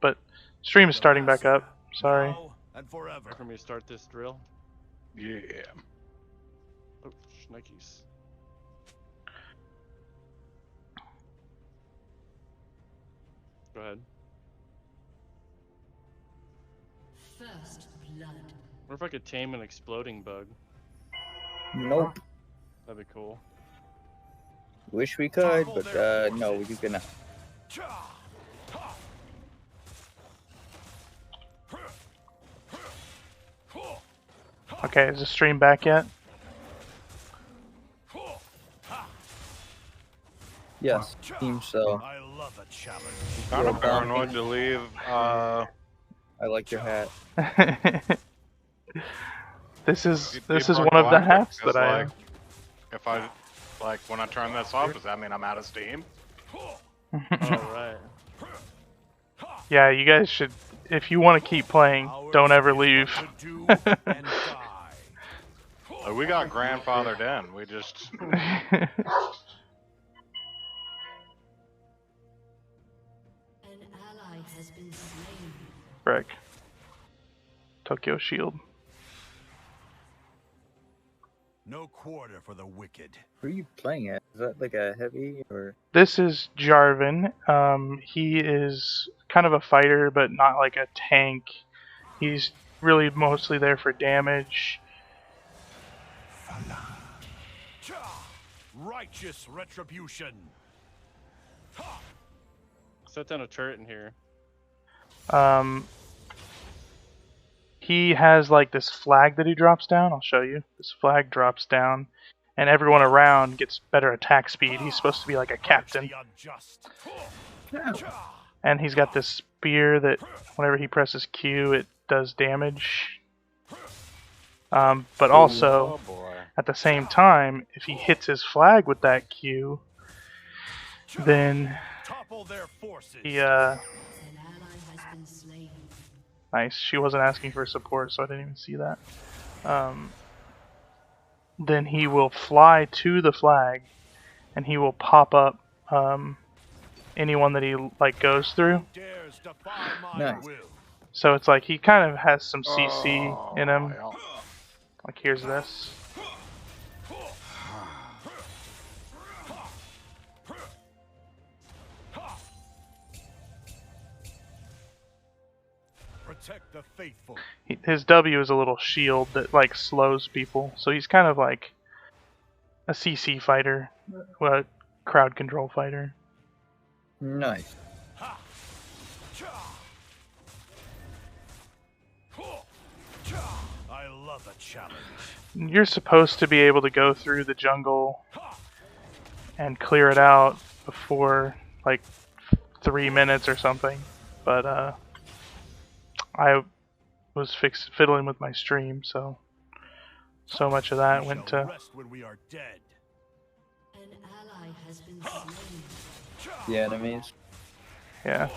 but stream is starting back up. Sorry. Now and forever. For me to start this drill. Yeah. Oh, shnikes. Go ahead. First blood. What if I could tame an exploding bug? Nope. That'd be cool. Wish we could, but no, you cannot. Okay, is the stream back yet? Yes, seems so. I love a challenge. Kind of paranoid to leave. I like your hat. This is Deep one Dark of the Galactic, hats because, that I. like, if I like when I turn this off, does that mean I'm out of steam? Alright. Yeah, you guys should. If you want to keep playing, don't ever leave. To do and die. We got grandfathered in. We just An ally has been slain. Frick. Tokyo Shield. No quarter for the wicked. Who are you playing at? Is that like a heavy or? This is Jarvan. He is kind of a fighter, but not like a tank. He's really mostly there for damage. Righteous retribution. Set down a turret in here. He has like this flag that he drops down. I'll show you. This flag drops down, and everyone around gets better attack speed. He's supposed to be like a captain. The unjust. And he's got this spear that whenever he presses Q, it does damage. But also, oh boy. at the same time, if he hits his flag with that Q, then Topple their forces. he An ally has been slain. nice. She wasn't asking for support, so I didn't even see that. Then he will fly to the flag, and he will pop up anyone that he like goes through. Dares defy my Nice. will. So it's like he kind of has some CC Oh, in him. yeah. Like here's this. Protect the faithful. His W is a little shield that like slows people. So he's kind of like a CC fighter, a crowd control fighter. Nice. I love a challenge. You're supposed to be able to go through the jungle and clear it out before like 3 minutes or something, but I was fiddling with my stream, so much of that We went shall to rest when we are dead. An ally has been slain. The enemies. yeah.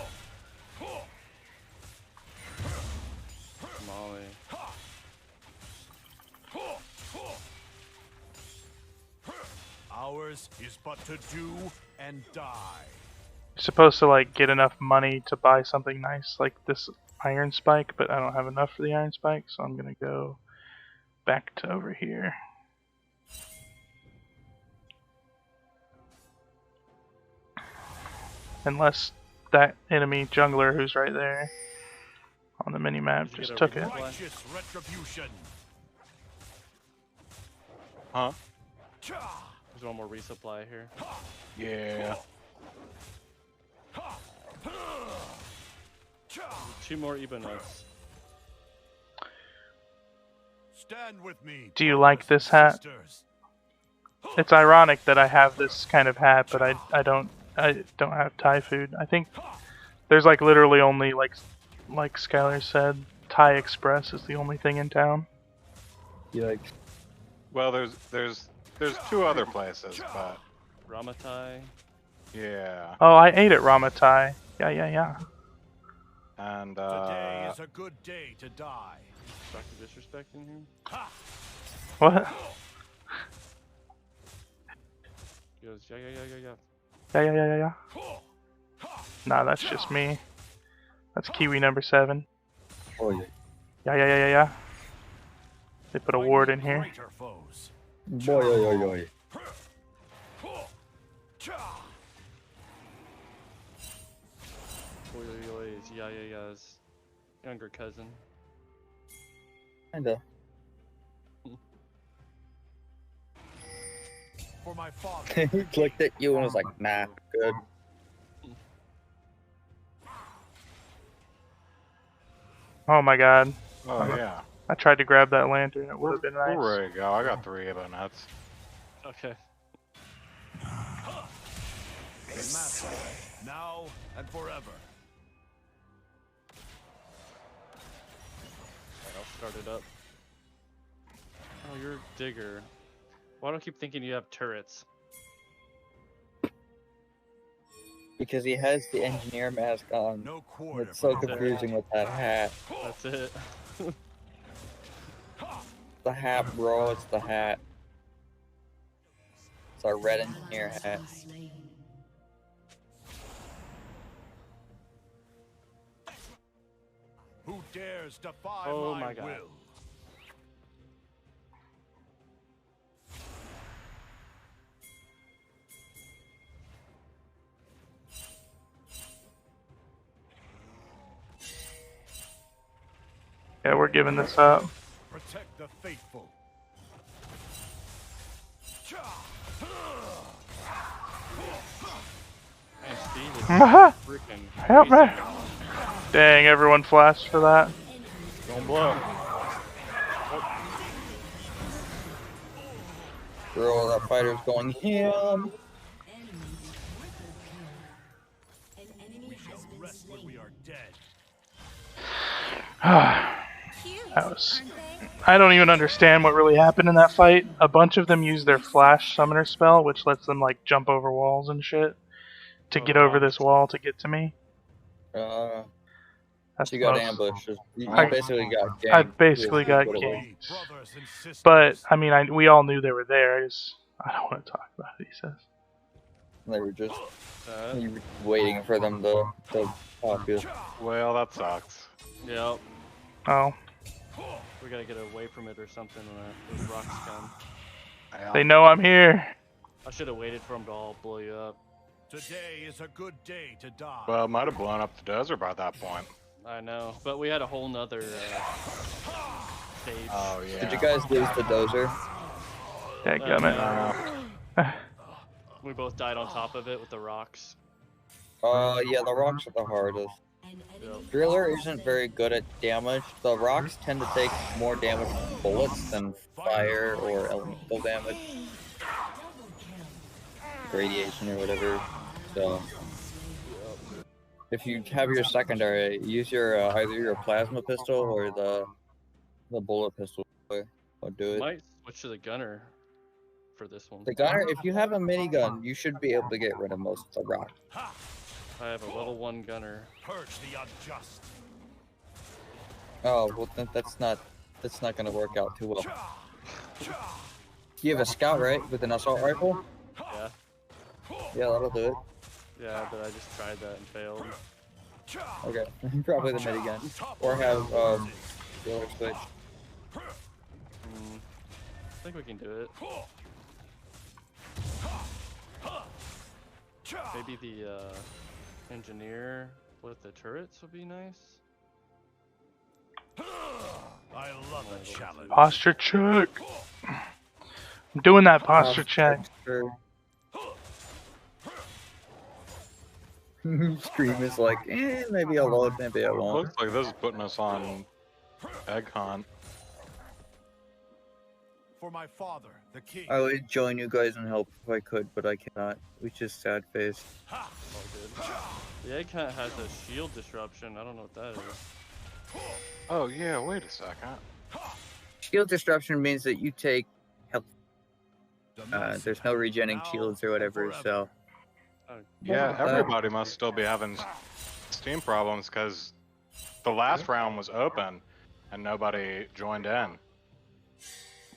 Molly. Ours is but to do and die. You're supposed to like get enough money to buy something nice like this iron spike, but I don't have enough for the iron spike, so I'm gonna go back to over here. Unless that enemy jungler who's right there on the minimap Did you just get a took it. resupply? Righteous retribution. Huh? There's one more resupply here. Yeah. 2 more Ebonuts. Stand with me. Do you like this hat? sisters. It's ironic that I have this kind of hat, but I don't have Thai food. I think there's like literally only like Skylar said, Thai Express is the only thing in town. Yikes. Well, there's 2 other places, but Ramatai. yeah. Oh, I ate at Ramatai. Yeah. And Today is a good day to die. Dr. Disrespect in here? What? He goes, yeah. Yeah. Nah, that's just me. That's Kiwi number 7. Oh yeah. Yeah. They put a ward in here. Greater foes. Boy, yo. Oy is Yaya's younger cousin. Kinda. For my father. He looked at you and was like, nah, good. Oh my god. Oh yeah. I tried to grab that lantern. It would have been nice. There you go. I got 3 of the nuts. Okay. The master. Now and forever. Alright, I'll start it up. Oh, you're a digger. Why do I keep thinking you have turrets? Because he has the engineer mask on. No quarter. It's so for the confusing with that hat. That's it. The hat, bro. It's the hat. It's our red An engineer ally has hat. been slain. Who dares defy Oh my my God. will? Yeah, we're giving this up. Protect the faithful. And Steve is Haha. freaking Help me. crazy. Dang, everyone flashed for that. Don't blow. Bro, that fighter's going ham. Enemy triple kill. An enemy has been Rest when we slain. are dead. That was... I don't even understand what really happened in that fight. A bunch of them used their flash summoner spell, which lets them like jump over walls and shit to Oh, get over wow. this wall to get to me. That's You got most- ambushed. You I- basically got ganked. I basically got What it was. ganked. Brothers and sisters. But I mean, we all knew they were there. I don't want to talk about it. He says. They were just Uh, waiting for them to pop you. Well, that sucks. yep. Oh, We gotta get away from it or something when those rocks come. Yeah. they know I'm here. I should have waited for them to all blow you up. Today is a good day to die. Well, it might have blown up the desert by that point. I know, but we had a whole nother stage. Oh yeah. Did you guys lose the dozer? Dadgummit. We both died on top of it with the rocks. Yeah, the rocks are the hardest. An enemy Driller isn't very good at damage. The rocks tend to take more damage from bullets than fire or elemental damage, double kill. radiation or whatever. So, if you have your secondary, use your either your plasma pistol or the bullet pistol. Or do it. Might switch to the gunner for this one. The gunner, if you have a minigun, you should be able to get rid of most of the rock. I have a level 1 gunner. Purge the unjust. Oh, well, that's not gonna work out too well. You have a scout, right, with an assault rifle? Yeah, Yeah, that'll do it. yeah, but I just tried that and failed. Okay, probably the minigun, or have the other switch. I think we can do it. Maybe the engineer with the turrets would be nice. I love a challenge. Posture check. I'm doing that posture check. Sure. Scream is like, maybe I'll load, maybe I won't. Looks like this is putting us on egg hunt. For my father, the king. I would join you guys and help if I could, but I cannot. We just sad face. All good. The egg hunt has a shield disruption. I don't know what that is. Oh yeah, wait a second. Shield disruption means that you take health. The master. There's no regenerating Now shields or whatever, forever. so. Yeah, everybody must still be having Steam problems because the last round was open and nobody joined in.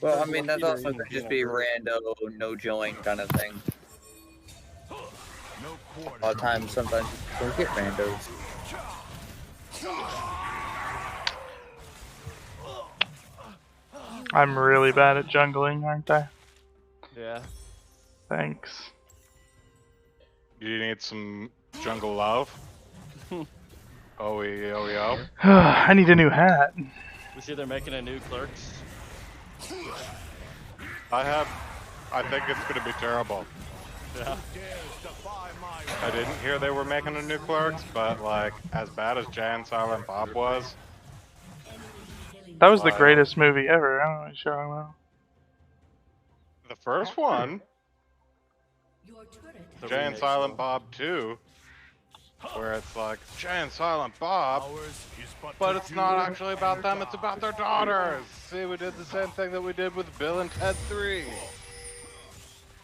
Well, I mean, that's Either also you could can just be or- rando, no join kind of thing. No quarter. A lot of times, sometimes you don't get randos. I'm really bad at jungling, aren't I? Yeah. Thanks. You need some jungle love? Oh, yo. I need a new hat. We see they're making a new Clerks. I think it's gonna be terrible. Yeah. I didn't hear they were making a new Clerks, but like, as bad as Jay and Silent Bob was, That was the greatest movie ever. I don't know what you're talking about. the first one, Your turret The Jay and remake, Silent so- Bob 2, where it's like, Jay and Silent Bob, Ours is but to it's not do actually about and them, it's die. about their daughters. See, we did the same thing that we did with Bill and Ted 3.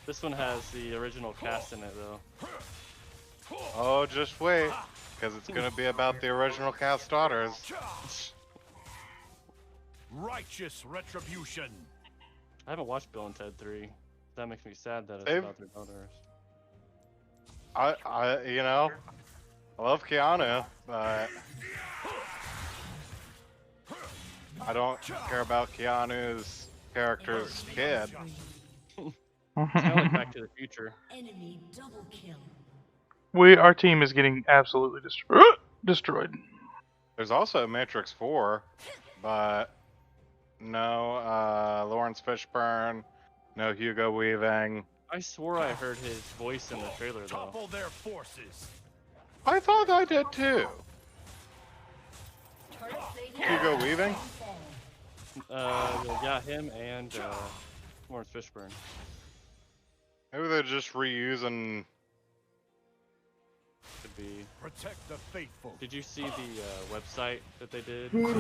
This one has the original cast in it though. Oh, just wait, because it's gonna be about the original cast daughters. Righteous retribution. I haven't watched Bill and Ted 3. That makes me sad that it's They've- about their daughters. You know, I love Keanu, but I don't care about Keanu's character's kid. It's kind of like Back to the Future. enemy double kill. Our team is getting absolutely destroyed. There's also Matrix 4, but no Lawrence Fishburne, no Hugo Weaving. I swore I heard his voice in the trailer though. Topple their forces. I thought I did too. Turret plating Hugo Weaving? Yeah, him and Lawrence Fishburne. Maybe they're just reusing. Could be. Protect the faithful. Did you see the website that they did? No.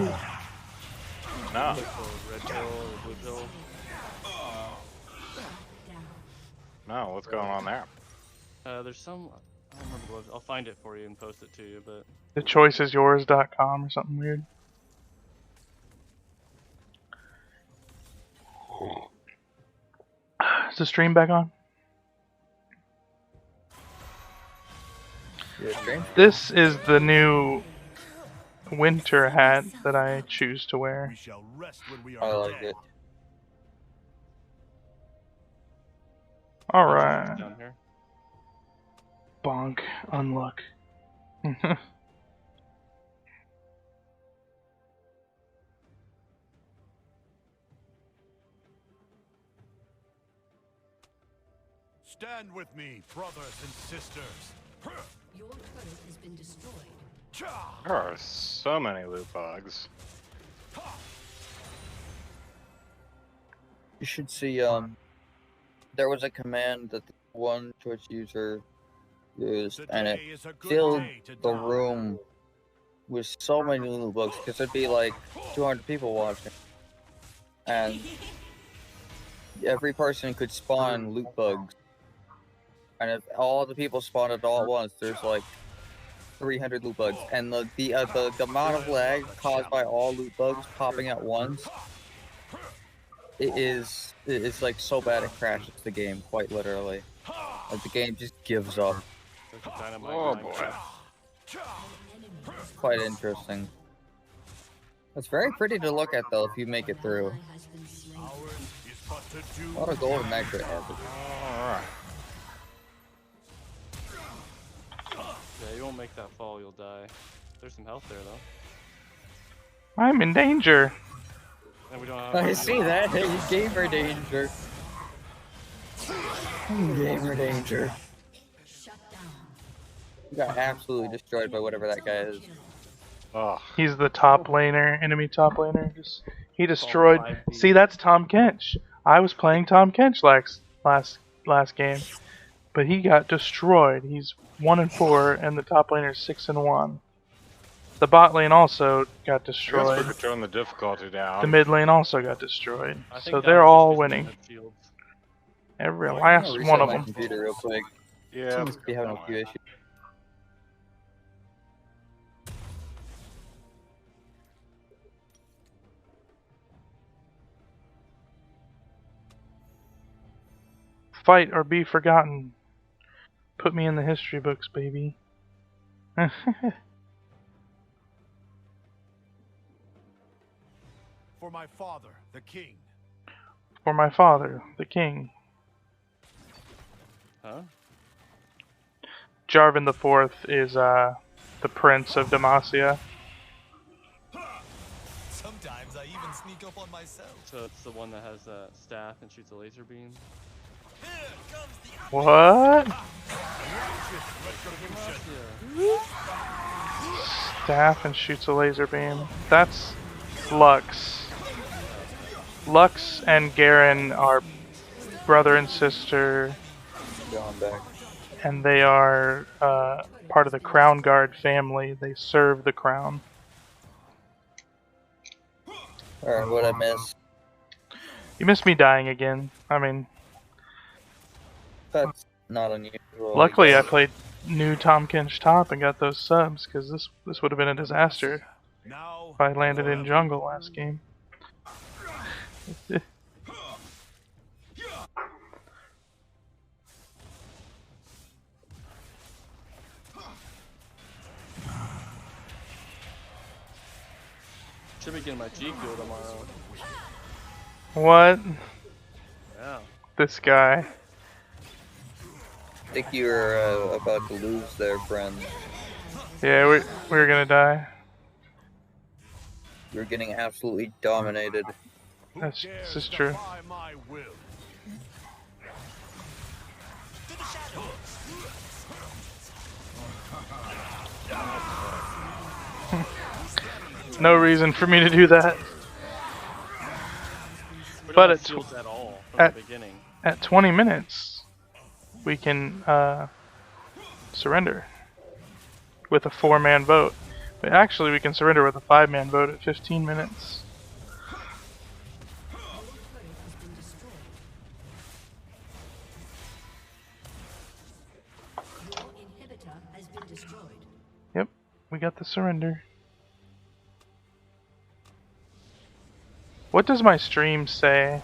Like the red pill or blue pill? down. No, what's going on there? There's some. I don't remember what. I'll find it for you and post it to you. But Thechoiceisyours.com or something weird. Is the stream back on? Your stream? This is the new winter hat that I choose to wear. We shall rest when we I are like dead. it. Alright. down here. Bonk. Unluck. Stand with me, brothers and sisters. Your turret has been destroyed. There are so many loot bugs. You should see, there was a command that the one Twitch user used, and it Today is a good filled day to the die. room with so many loot bugs, because there'd be like 200 people watching. And every person could spawn loot bugs. And if all the people spawned it all at once, there's like 300 loot bugs. And the amount of lag caused by all loot bugs popping at once, it's like so bad it crashes the game, quite literally. Like the game just gives up. Like a dynamite Oh mine. boy. It's quite interesting. It's very pretty to look at though if you make it through. Ally has been slain. Ours is but to do A lot of gold and extra has it. Alright. Yeah, you won't make that fall. You'll die. There's some health there though. I'm in danger. And we don't have. I see that. Hey, gamer danger. Gamer danger. Shut down. You got absolutely destroyed by whatever that guy is. Ugh. He's the top laner, enemy top laner. He destroyed. 5 feet. See, that's Tom Kench. I was playing Tom Kench last game, but he got destroyed. He's 1-4, and the top laner is 6-1. The bot lane also got I guess we destroyed. could turn the difficulty down. The mid lane also got destroyed. I think So that they're was all just winning. because they had shields. Every I'm last gonna one reset of my them. computer real quick. Yeah. Seems to be having a few issues. Fight or be forgotten. Put me in the history books, baby. for my father, the king. For my father, the king. Huh? Jarvan the Fourth is the prince of Demacia. Sometimes I even sneak up on myself. So it's the one that has a staff and shoots a laser beam. Here comes the What? Yeah. Staff and shoots a laser beam. That's Lux. Lux and Garen are brother and sister, Going back. and they are part of the Crown Guard family. They serve the crown. Alright, what I miss? You missed me dying again. I mean, That's not unusual. luckily I guess. played new Tom Kench top and got those subs, because this would have been a disaster Now, if I landed in jungle last game. Should be getting my G fuel tomorrow. What? Yeah. This guy. I think you were about to lose there, friend. Yeah, we're gonna die. You're getting absolutely dominated. who This dares is true. defy my will? No reason for me to do that. We But don't have it's- shields at all from at- the beginning. At 20 minutes, we can surrender with a 4-man vote. But actually, we can surrender with a 5-man vote at 15 minutes. Your inhibitor has been destroyed. Yep, we got the surrender. What does my stream say?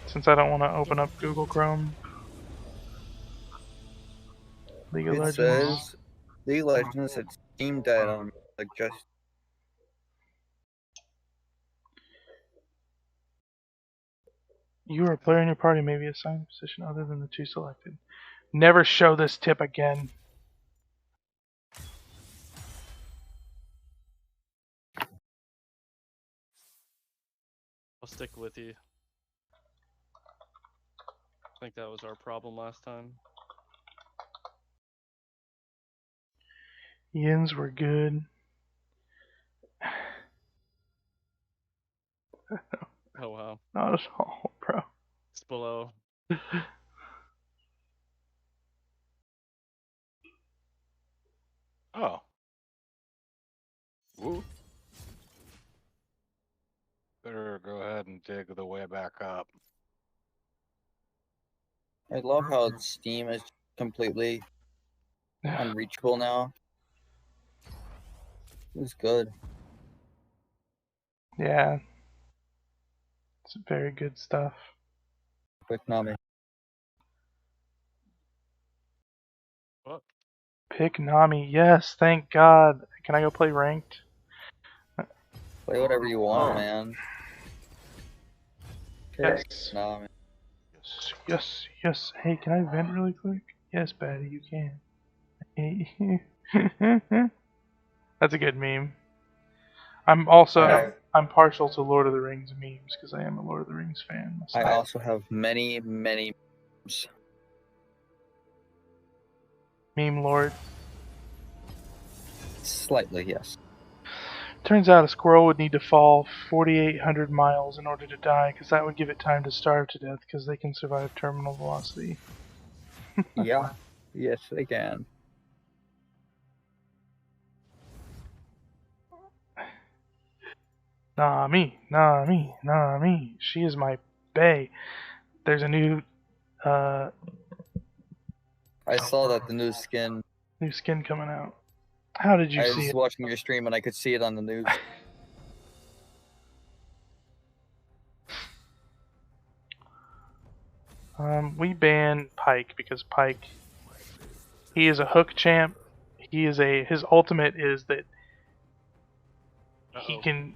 Since I don't want to open up Google Chrome. League of It Legends. says League of Legends had Steam died on like just You or a player in your party may be assigned a position other than the two selected. Never show this tip again. I'll stick with you. I think that was our problem last time. Yins were good. Oh wow. Not at all, bro. It's below. Oh. Woo. Better go ahead and dig the way back up. I love how Steam is completely unreachable now. It was good. Yeah. It's very good stuff. Quick Nami. What? Pick Nami. Yes, thank God. Can I go play ranked? Play whatever you want, man. Yes. Pick Nami. Yes, yes, yes. Hey, can I vent really quick? Yes, Batty, you can. Hey. That's a good meme. I'm also I- I'm partial to Lord of the Rings memes because I am a Lord of the Rings fan. I also have many, many memes. Meme Lord. Slightly, yes. Turns out a squirrel would need to fall 4,800 miles in order to die, because that would give it time to starve to death, because they can survive terminal velocity. Yeah. Yes, they can. Nami, Nami, Nami. She is my bae. There's a new I saw that the new skin. skin coming out. How did you I see was it? watching your stream and I could see it on the news. We ban Pike because Pike, he is a hook champ. His ultimate is that he Uh-oh. can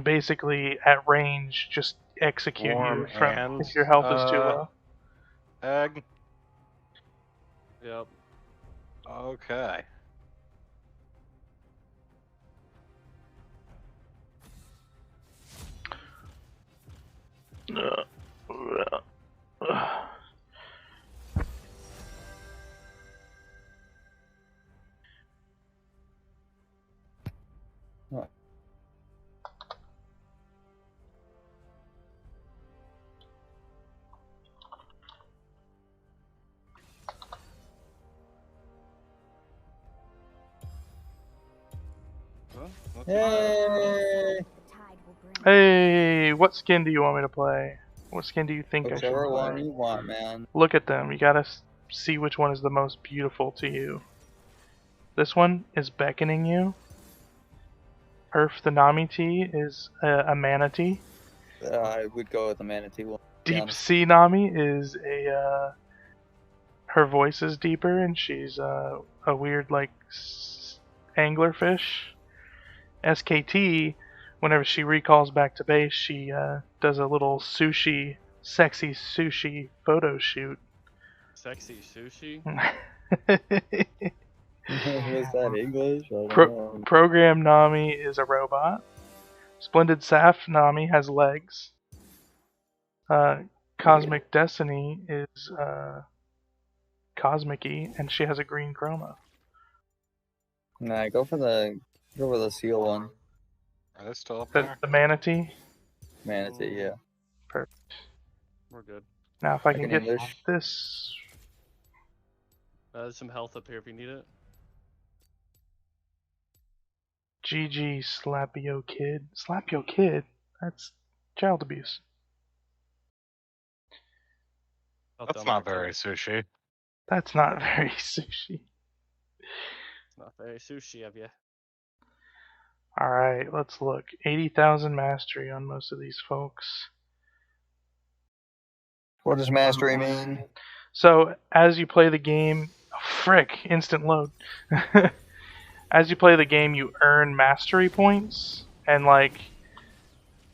basically at range just execute Warm you from and, if your health is too low. Egg. Yep. Okay. Well, let's Yay! Hey, what skin do you want me to play? What skin do you think I should Whichever one play? you want, man. Look at them. You gotta see which one is the most beautiful to you. This one is beckoning you. Earth the Nami is a manatee. I would go with the manatee one. Deep Sea Nami is a her voice is deeper and she's a weird like anglerfish. SKT, whenever she recalls back to base, she does a little sexy sushi photo shoot. Sexy sushi. Was that English? I don't know. Program Nami is a robot. Splendid Saf Nami has legs. Cosmic Destiny is cosmic-y, and she has a green chroma. Nah, go for the seal one. Are they still up The, there? the manatee. Manatee, yeah. Perfect. We're good. Now if I Like can in get English. this. There's some health up here if you need it. GG, Slapio Kid. Slapio Kid? That's child abuse. I'll That's dump not it. very sushi. That's not very sushi. It's not very sushi of you. Alright, let's look. 80,000 mastery on most of these folks. What does mastery mean? So, as you play the game. Oh, frick! Instant load. As you play the game, you earn mastery points. And, like.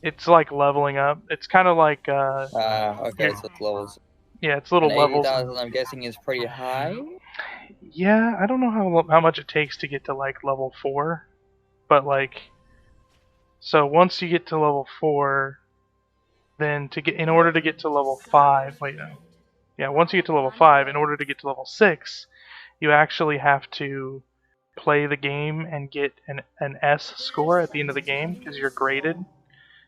It's like leveling up. It's kind of like. Okay, so it's levels. Yeah, it's little And levels. 80,000, I'm guessing, is pretty high. Yeah, I don't know how much it takes to get to like level 4, but like, so once you get to level 4, then in order to get to level 5, wait no, yeah, once you get to level 5, in order to get to level 6, you actually have to play the game and get an S score at the end of the game because you're graded.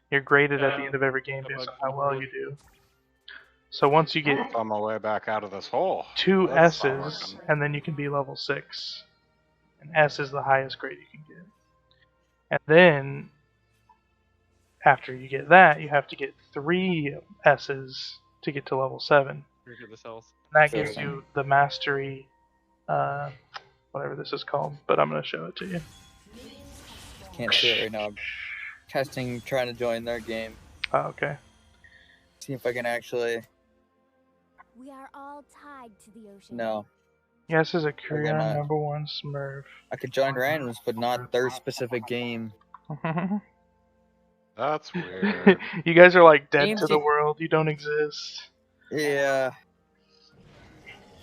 You're graded at the end of every game based on how well you do. So once you get On my way back out of this hole. 2 That's not S's, working. and then you can be level 6. And S is the highest grade you can get. And then, after you get that, you have to get 3 S's to get to level 7. Here, get this health. And that gives you the mastery, whatever this is called, but I'm going to show it to you. Can't see it right now. I'm testing, trying to join their game. Oh, okay. See if I can actually. We are all tied to the ocean. No. Yes is a Korean not. #1 Smurf. I could join randoms, but not their specific game. That's weird. You guys are like dead Games to the you- world. You don't exist. Yeah.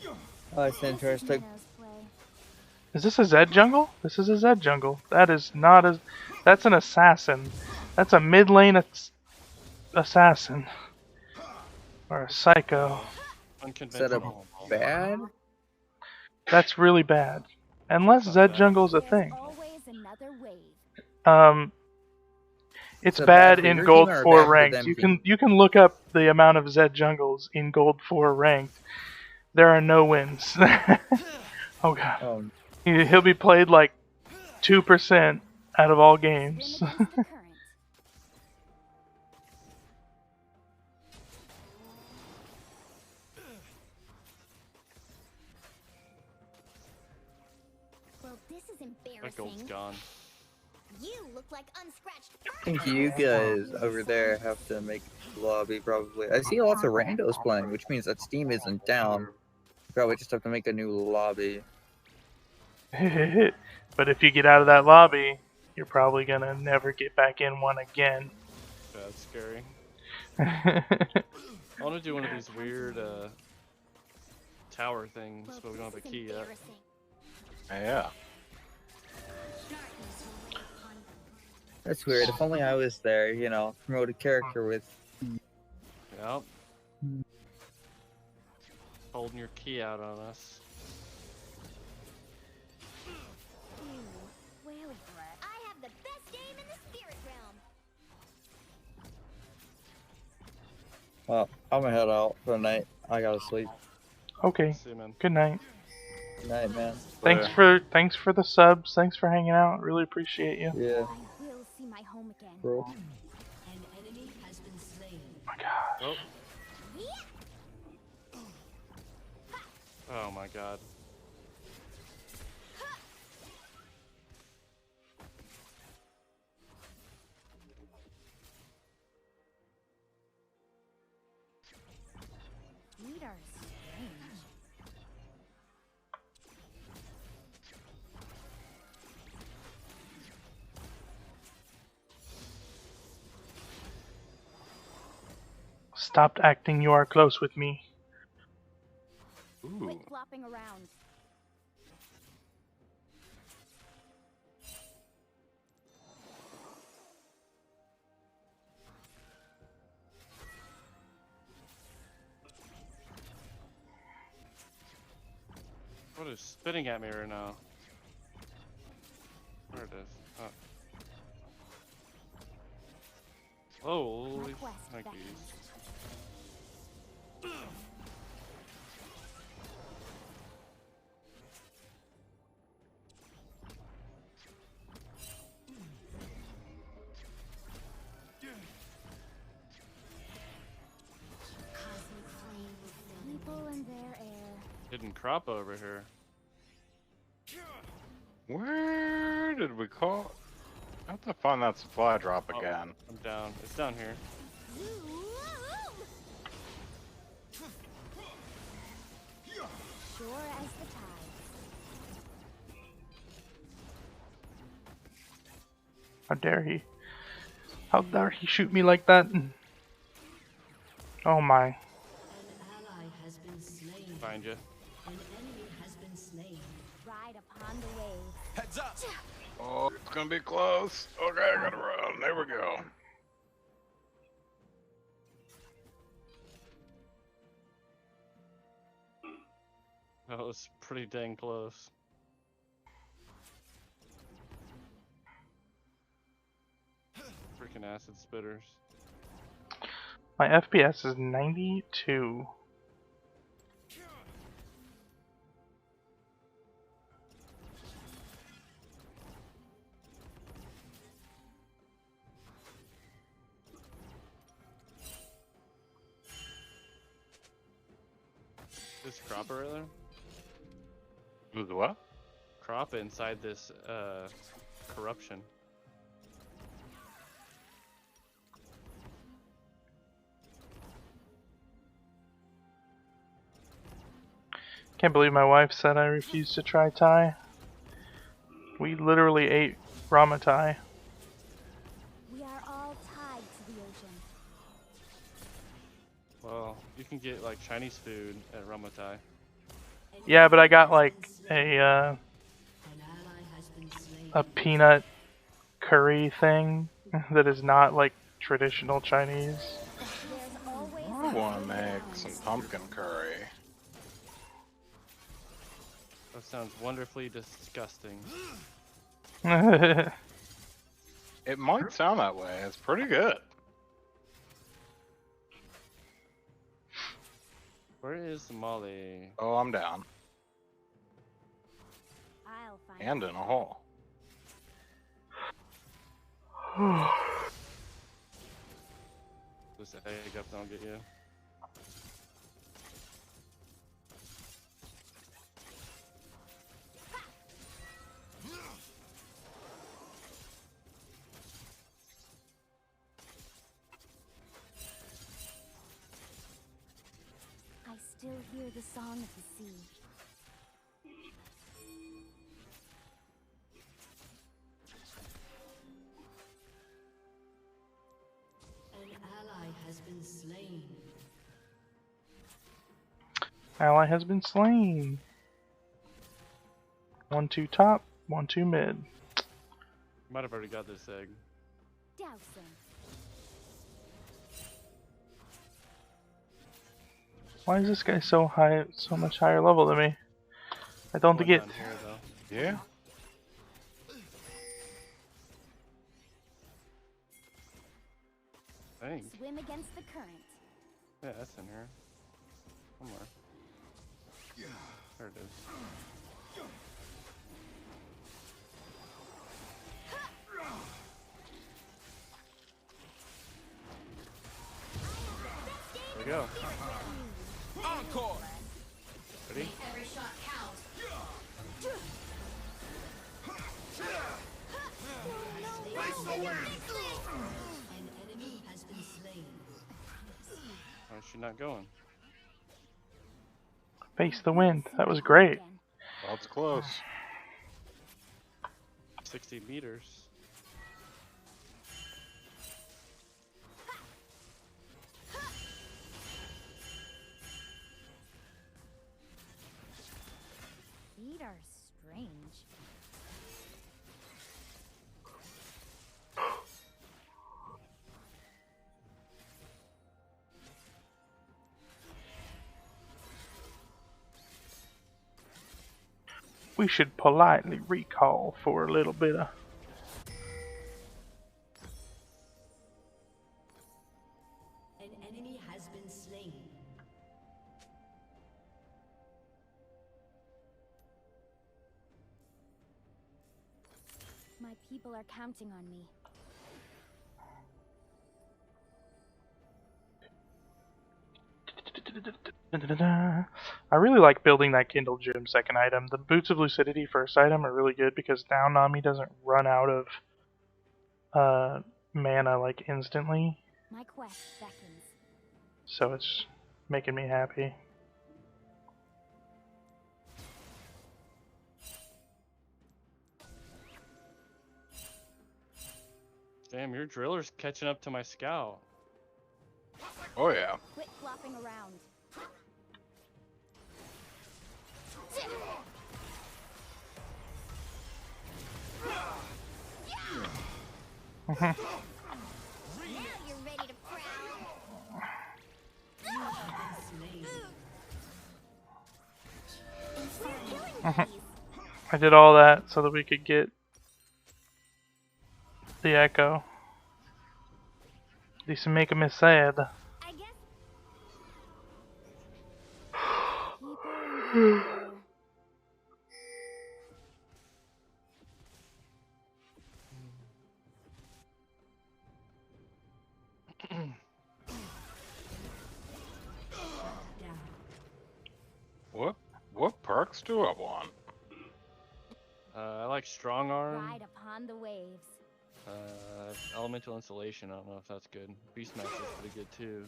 Oh, that's interesting. Is this a Zed jungle? This is a Zed jungle. That is not a. That's an assassin. That's a mid lane assassin. Or a psycho. Unconventional. Bad? That's really bad. Unless Zed jungle's a thing. Always another wave. It's Is that bad bad for in your Gold team or 4 bad for ranked. them You can look up the amount of Zed jungles in Gold 4 ranked. There are no wins. Oh god. Oh, He'll be played like 2% out of all games. Swim against the current. Well, this is That gold's embarrassing. gone. You look like unscratched. I think you guys over there have to make the lobby probably. I see lots of randos playing, which means that Steam isn't down. You probably just have to make a new lobby. But if you get out of that lobby, you're probably gonna never get back in one again. That's scary. I want to do one of these weird tower things, but we don't have a key yet. Yeah. That's weird. If only I was there, you know, promote a character with. Yep. Holding your key out on us. I have the best game in the spirit realm. Well, I'm gonna head out for the night. I gotta sleep. Okay. See you, man. Good night. Good night, man. Thanks for the subs. Thanks for hanging out. Really appreciate you. Yeah, I will see my home again. bro. An enemy has been slain. Oh my gosh. Oh. Oh my god. Feet are strange. Stopped acting you are close with me. Ooh. Quit flopping around. What is spitting at me right now? Where it is? Oh. Holy Request thank back. you. Cosmic flame will fill the People and their air. Hidden crop over here. Where did we call? I have to find that supply drop Oh, again. I'm down. It's down here. Sure as the tides. How dare he? How dare he shoot me like that? Oh my. An ally has been slain. Find you. An enemy has been slain. Ride upon the waves. Heads up! Oh, it's gonna be close. Okay, I gotta run. There we go. That was pretty dang close. Freaking acid spitters. My FPS is 92. This cropper right there? Who's what? Crop inside this corruption. Can't believe my wife said I refused to try Thai. We literally ate Ramatai. We are all tied to the ocean. Well, you can get like Chinese food at Ramatai. Yeah, but I got like An ally has been slain. a peanut curry thing that is not like traditional Chinese. There's always I want to make some pumpkin curry. That sounds wonderfully disgusting. It might sound that way. It's pretty good. Where is Molly? Oh, I'm down. I'll find And in a hole. Just egg up and I'll get you. I still hear the song of the sea. An ally has has been slain. Ally has been slain. 1-2 top, 1-2 mid. Might have already got this egg. Dousing. Why is this guy so high, so much higher level than me? I don't think One it. down here, though. Yeah. Dang. Swim against the current. Yeah, that's in here. Somewhere. There it is. There we go. Encore! Ready? Every shot counts. An enemy has been slain. Why is she not going? Face the wind. That was great. Again. Well, it's close. 60 meters. Feet are strange. We should politely recall for a little bit of. An enemy has been slain. My people are counting on me. I really like building that Kindle Gem second item. The Boots of Lucidity first item are really good because now Nami doesn't run out of mana like instantly, My quest beckons. so it's making me happy. Damn, your driller's catching up to my scout. Oh yeah. Quit flopping around. Now you're ready to prowl. I did all that so that we could get the Echo. This make me sad. I guess. People in the What perks do I want? I like strong arm. ride upon the waves. Elemental insulation. I don't know if that's good. Beastmaster is pretty good too.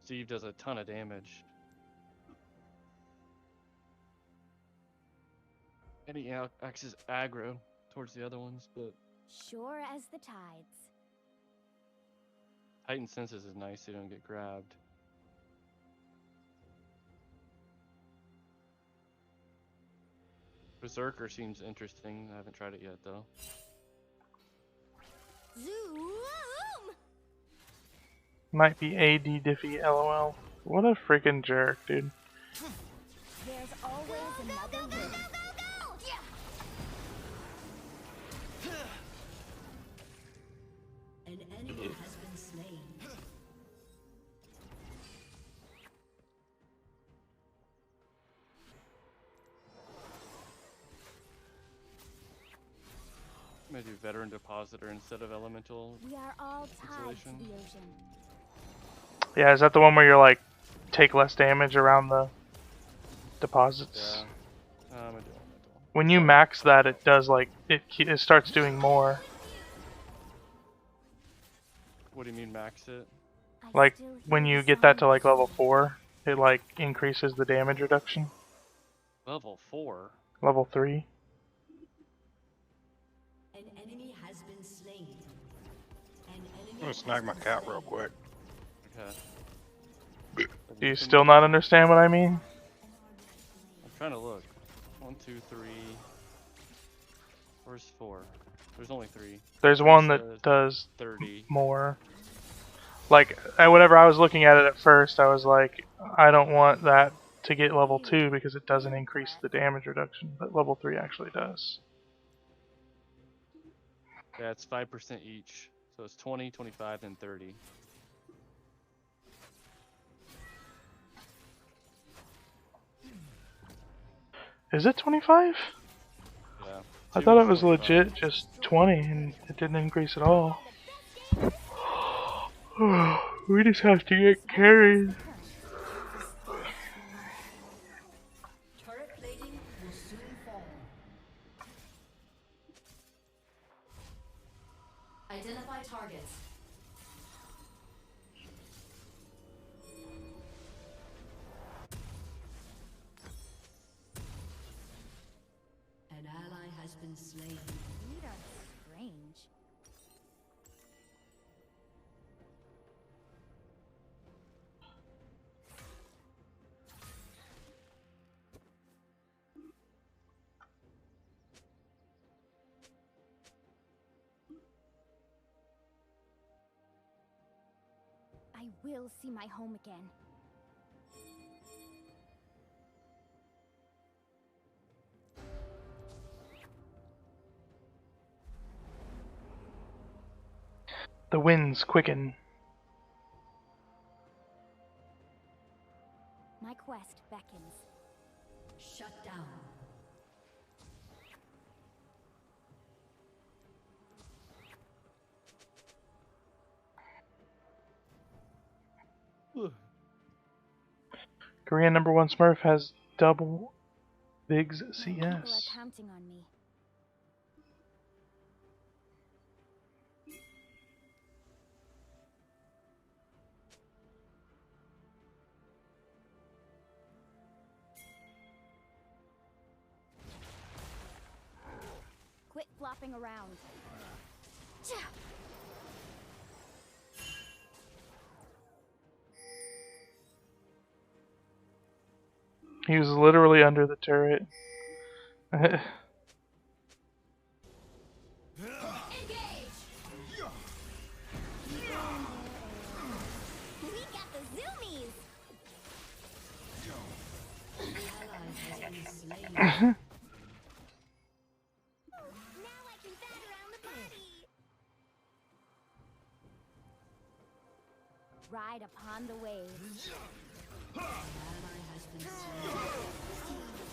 Steve does a ton of damage. And he acts as aggro towards the other ones, but Sure as the tides. heightened senses is nice. So you don't get grabbed. Berserker seems interesting. I haven't tried it yet though. Zoom! Might be AD Diffie LOL. What a freaking jerk, dude. There's always another way. An enemy has been slain. I'm gonna do veteran depositor instead of elemental. We are all tied to Insulation. the ocean. Yeah, is that the one where you're like, take less damage around the deposits? Yeah. I'm gonna do elemental. When you max that, it does like, it starts doing more. What do you mean max it? I Like, still when hear you the get that to sound like of level sleep. 4, it like increases the damage reduction. Level 4. Level 3. An enemy has been slain. An enemy I'm gonna snag my has been cat slain. real quick. Okay. Do you still not understand what I mean? I'm trying to look. 1, 2, 3. Where's 4? There's only 3. There's Three one says that does 30. more. Like, whenever I was looking at it at first, I was like, I don't want that to get level 2 because it doesn't increase the damage reduction, but level 3 actually does. Yeah, it's 5% each. So it's 20, 25, and 30. Is it 25? Yeah. I 2 thought is it was 25. legit just 20 and it didn't increase at all. We just have to get carried. Turret plating will soon fall. Identify targets. An ally has been slain. You are strange. I will see my home again. The winds quicken. My quest beckons. Shut down. Korean #1 Smurf has double Big's My people are CS. counting on me. Quit flopping around. He was literally under the turret. We got the zoomies! An ally has been slain. Now I can bat around the party! Ride upon the waves. An ally has been slain.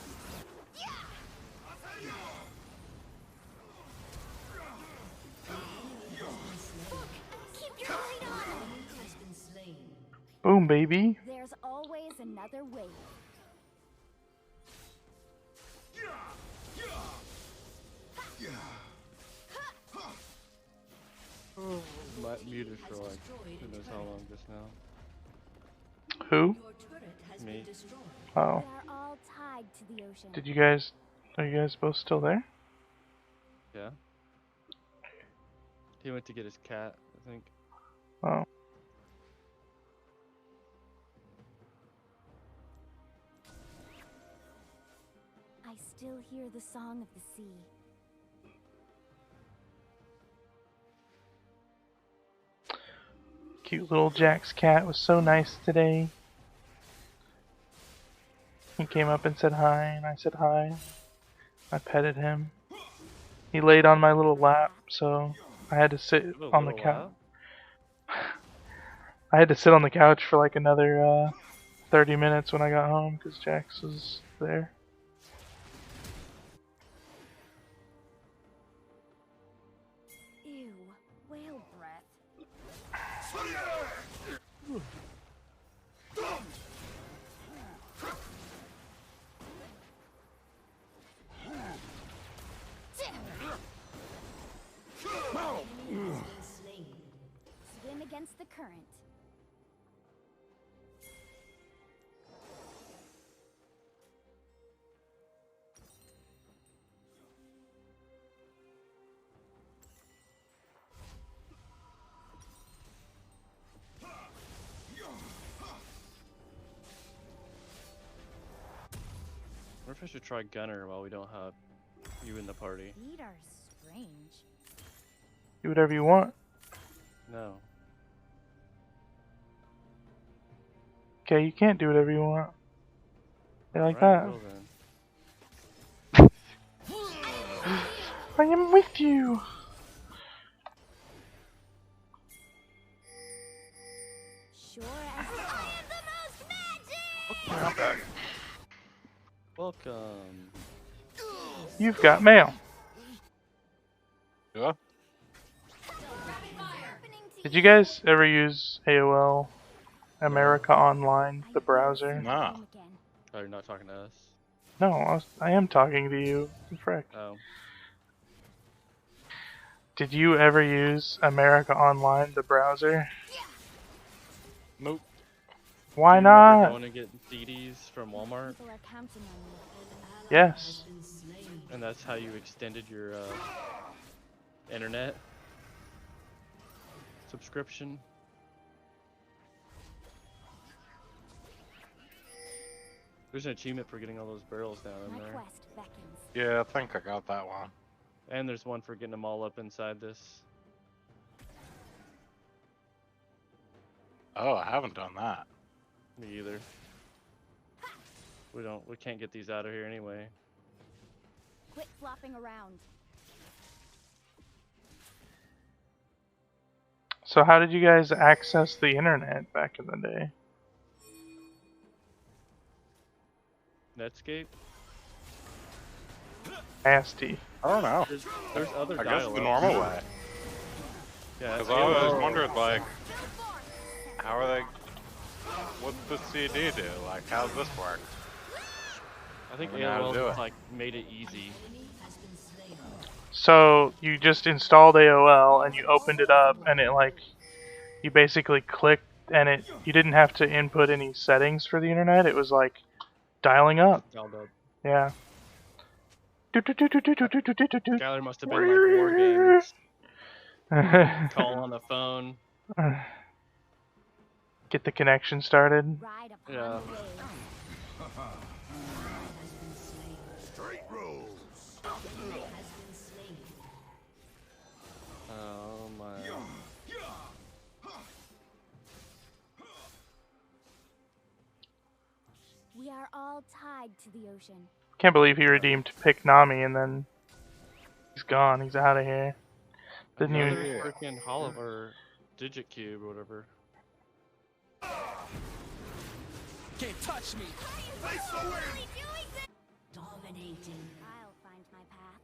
Keep your light on! Has been slain. Boom, baby. There's always another wave. My muted for like who knows how long just now. Who? Your turret has Me. been destroyed. We Oh. are all tied to the ocean. Are you guys both still there? Yeah. He went to get his cat, I think. Oh. I still hear the song of the sea. Cute little Jack's cat was so nice today. He came up and said hi, and I said hi. I petted him. He laid on my little lap, so I had to sit Little- on the little couch. lap? I had to sit on the couch for like another 30 minutes when I got home because Jax was there. Ew, whale breath. Slain. Swim against the current. I should try Gunner while we don't have you in the party. Feet are strange. Do whatever you want. No. Okay, you can't do whatever you want. They like Alright, that. well then. I am with you. Sure as I am the most magic! Welcome. You've got mail. Yeah. Did you guys ever use AOL America Online, the browser? Nah. Oh, you're not talking to us? No, I am talking to you. Frick. Oh. Did you ever use America Online, the browser? Nope. Why Do you remember not? going to get CDs from Walmart? People are counting on you. Yes. And that's how you extended your internet subscription? There's an achievement for getting all those barrels down in My there. quest beckons. Yeah, I think I got that one. And there's one for getting them all up inside this. Oh, I haven't done that. Me either. We can't get these out of here anyway. Quit flopping around. So how did you guys access the internet back in the day? Netscape? Nasty. I don't know. There's other I guess the dial-up. normal way. Yeah, Because I always wondered, like, how are they? What's the CD do? Like, how's this work? I think I don't know how to AOL do just it. like made it easy. So you just installed AOL and you opened it up and it like you basically clicked and you didn't have to input any settings for the internet. It was like dialing up. Dialed up. Yeah. Skylar must have been like war games. Call on the phone. Get the connection started. Ride upon Yeah. the waves. Straight rules. Oh my. We are all tied to the ocean. Can't believe he redeemed Pick Nami and then he's gone. He's out of here. Didn't Another even. freaking hollow or digit cube or whatever. Can't touch me. Dominating. I'll find my path.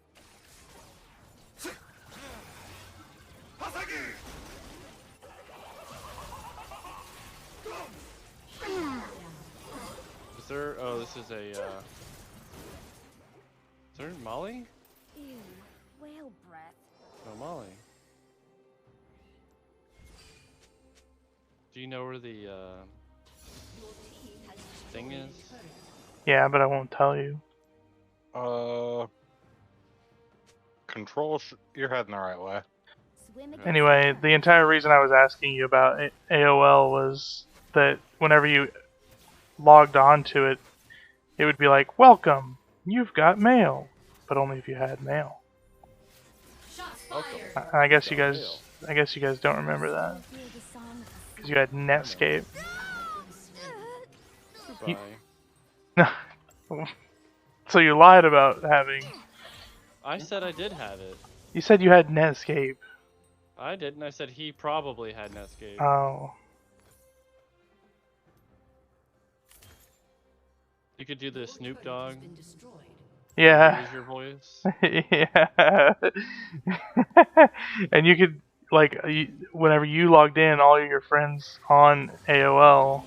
Is there? Oh, this is a. Is there Molly? Ew, whale breath. No Molly. Do you know where the thing is? Yeah, but I won't tell you. Control. You're heading the right way. Swim against Anyway, the entire reason I was asking you about AOL was that whenever you logged on to it, it would be like, "Welcome, you've got mail," but only if you had mail. I guess you guys don't remember that hear the song of the because you had Netscape. Goodbye. So you lied about having. I said I did have it. You said you had Netscape. I didn't. I said he probably had Netscape. Oh. You could do the Snoop Dogg. Yeah. Use your voice. Yeah. And you could, like, whenever you logged in, all your friends on AOL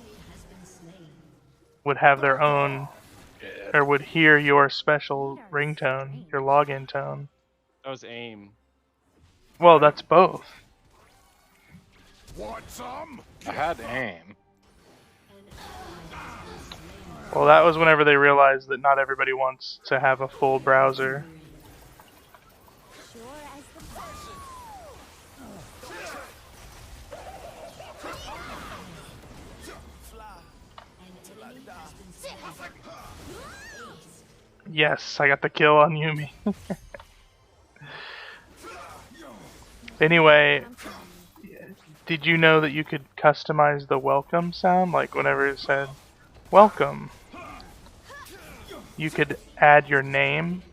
would have their own, or would hear your special ringtone, your login tone. That was AIM. Well, that's both. Want some? I had aim. Well, that was whenever they realized that not everybody wants to have a full browser. sure as the past. Yes, I got the kill on Yumi. Anyway, did you know that you could customize the welcome sound? Like whenever it said, welcome, you could add your name.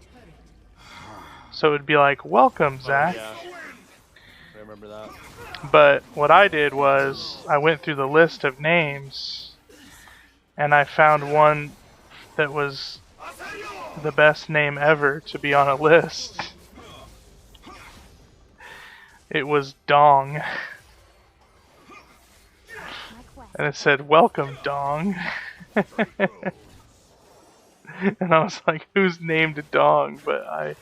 So it would be like, welcome, Zach. Oh, yeah. I remember that. But what I did was, I went through the list of names, and I found one that was the best name ever to be on a list. It was Dong. My quest. And it said, welcome, Dong. And I was like, who's named Dong? But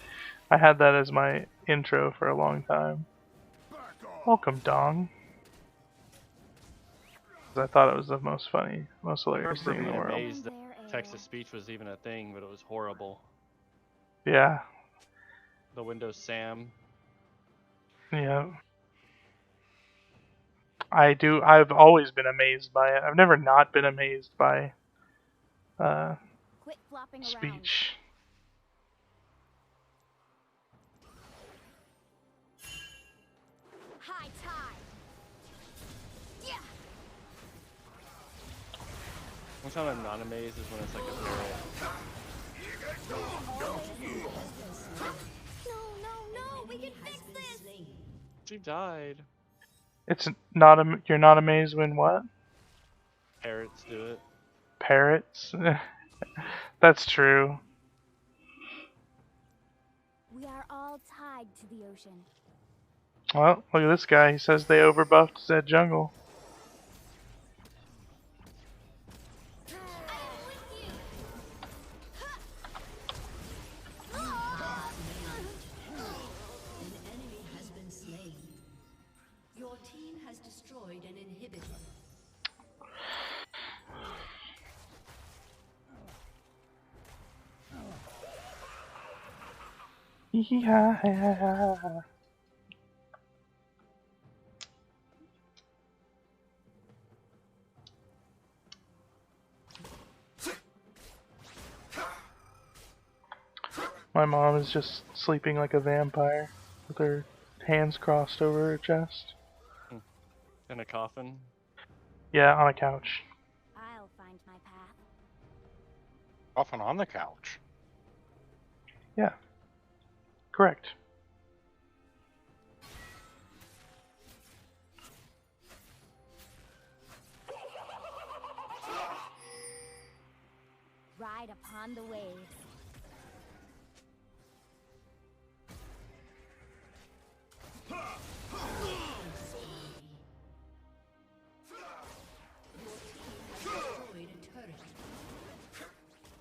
I had that as my intro for a long time. Welcome, Dong. 'Cause I thought it was the most funny, most hilarious thing in the world. Amazed that text-to-speech was even a thing, but it was horrible. Yeah, The Windows Sam. yeah. I've always been amazed by it. I've never not been amazed by Quit flopping around. speech. High tide. Yeah. One time I'm not amazed is when it's like a parrot. No, we can fix this. She died. It's not you're not amazed when what? Parrots do it. Parrots? That's true. We are all tied to the ocean. Well, look at this guy. He says they overbuffed Zed Jungle. An enemy has been slain. Your team has destroyed an inhibitor. Yeah. My mom is just sleeping like a vampire with her hands crossed over her chest. In a coffin. Yeah, on a couch. I'll find my path. Often on the couch. Yeah. Correct. Ride upon the waves. Destroyed a turret.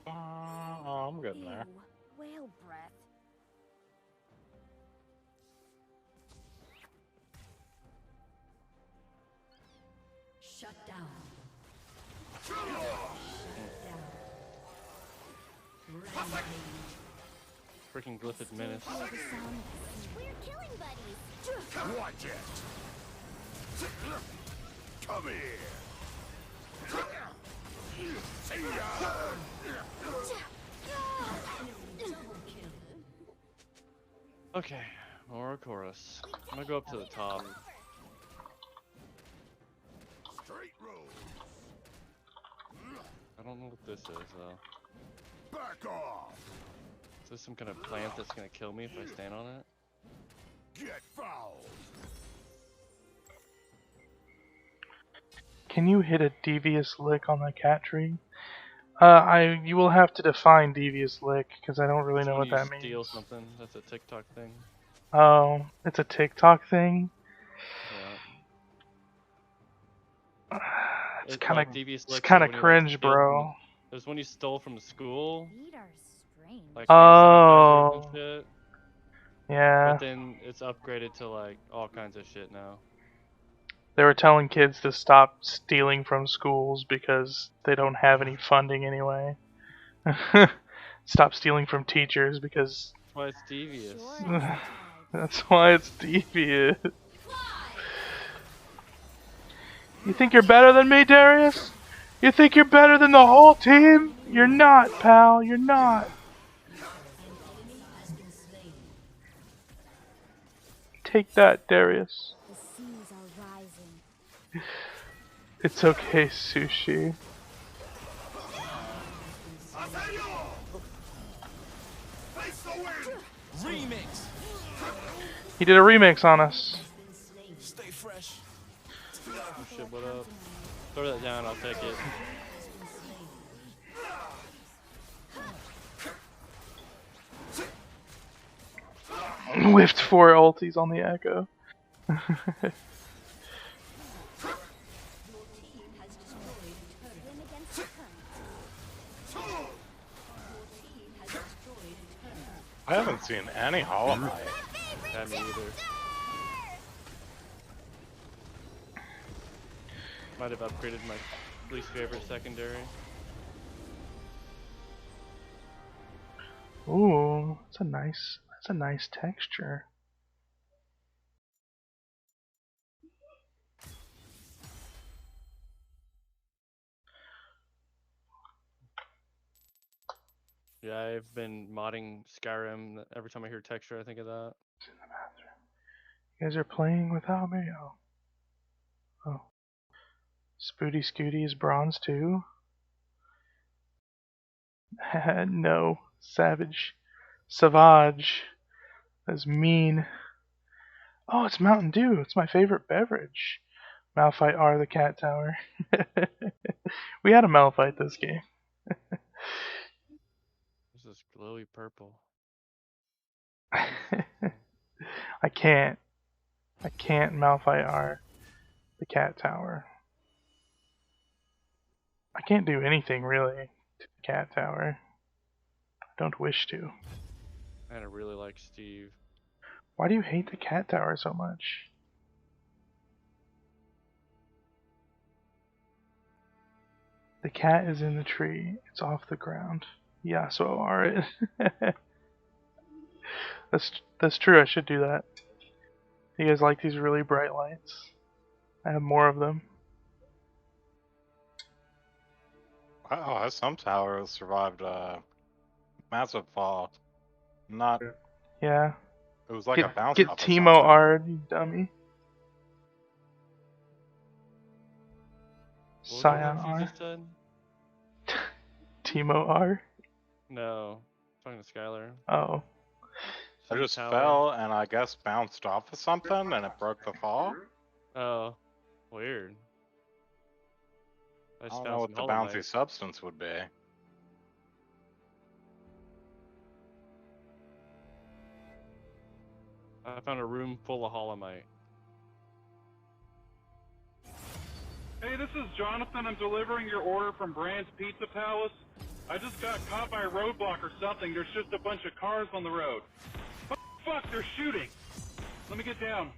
Oh, I'm good in there. Ew, whale breath. Shut down. Shut down. Rampage. Freaking Glyphid Menace. Hear the sound. We're killing buddies. Watch it. Come here. See ya. Okay, Ouroboros. I'm gonna go up to the top. Straight road. I don't know what this is though. Back off. Is this some kind of plant that's gonna kill me if I stand on it? Get foul. Can you hit a devious lick on the cat tree? You will have to define devious lick because I don't really know what When that you steal means. something, that's a TikTok thing. Oh, it's a TikTok thing. Yeah. It's It's kind like of devious it's licks kind are of when you, like, cringe, steal from bro. It was when you stole from the school, Feet are strange. like Oh. and shit. Yeah, But then it's upgraded to like all kinds of shit now. they were telling kids to stop stealing from schools because they don't have any funding anyway. Stop stealing from teachers because That's why it's devious. Sure as the tides. that's why it's devious. You think you're better than me, Darius? You think you're better than the whole team? You're not, pal. You're not. Take that, Darius. The seas are rising. It's okay, Sushi. Remix. He did a remix on us. Stay fresh. Oh shit, what up? Throw that down, I'll take it. Whiffed 4 ultis on the Echo. Your team has destroyed a turret. Swim against the current. Your team has destroyed a turret. I haven't seen any Hollow Knight. Yeah, me either. Might have upgraded my least favorite secondary. Ooh, that's a nice texture. Yeah, I've been modding Skyrim. Every time I hear texture, I think of that. It's in the bathroom. You guys are playing without me? Oh. Spooty Scooty is bronze too? No. Savage. Savage. That's mean. Oh, it's Mountain Dew. It's my favorite beverage. Malphite R, the cat tower. We had a Malphite this game. This is glowy purple. I can't Malphite R, the cat tower. I can't do anything really to the cat tower. I don't wish to. And I really like Steve. Why do you hate the cat tower so much? The cat is in the tree. It's off the ground. Yasuo are it. That's true. I should do that. You guys like these really bright lights? I have more of them. Wow, some towers survived massive fall. Not. Yeah. It was like a bounce Get off or Teemo something. Ard, you dummy. What was Scion that you R. just said? Teemo R. No. Talking to Skylar. Oh. I Some just tower. fell and I guess bounced off of something and it broke the fall. Oh. Weird. I just don't know found what some the Hollow bouncy Knight. substance would be. I found a room full of Holomite. Hey, this is Jonathan. I'm delivering your order from Brand's Pizza Palace. I just got caught by a roadblock or something. There's just a bunch of cars on the road. Fuck, they're shooting. Let me get down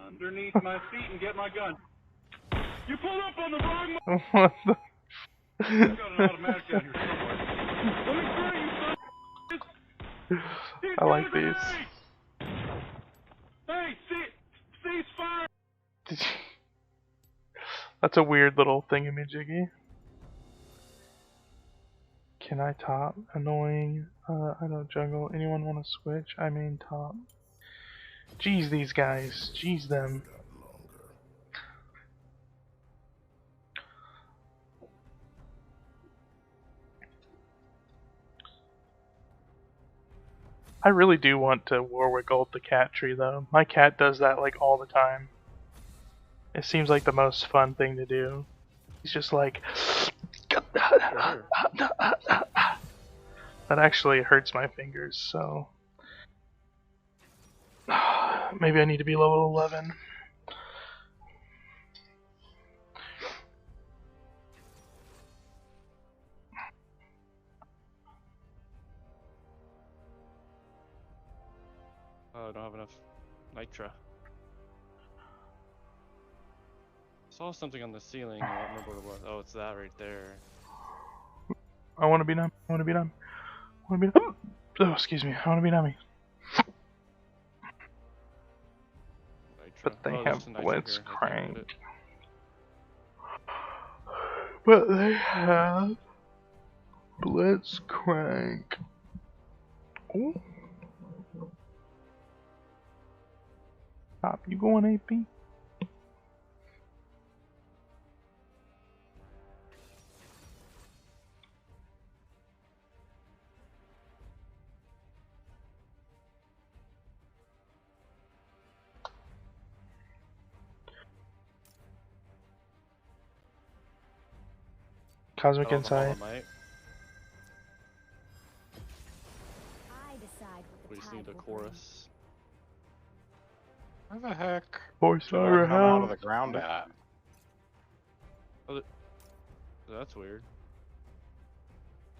underneath my seat and get my gun. You pulled up on the wrong What the? I've got an automatic down here somewhere. Let me through you, son. He's I like got a these. grenade! Hey, cease fire! Did you... That's a weird little thingamajiggy. Can I top? Annoying. I don't jungle. Anyone want to switch? I main top. Jeez, these guys. Jeez, them. I really do want to Warwick ult the cat tree though. My cat does that like all the time. It seems like the most fun thing to do. He's just like that actually hurts my fingers, so maybe I need to be level 11. Oh, I don't have enough nitra. Saw something on the ceiling. I don't remember what it was. Oh, it's that right there. I want to be numb. I want to be numb. I want to be numb. Oh, excuse me. I want to be nummy. Nitra. But they Oh, have there's a nitra Blitz here. I can't get Crank. it. But they have Blitz Crank. Ooh. Stop, you going AP? Cosmic Oh, the Insight. Hollow Knight. I decide what the We just tide need a will chorus. Where the heck Force did that Fire come out of Hell. the ground at? That's weird.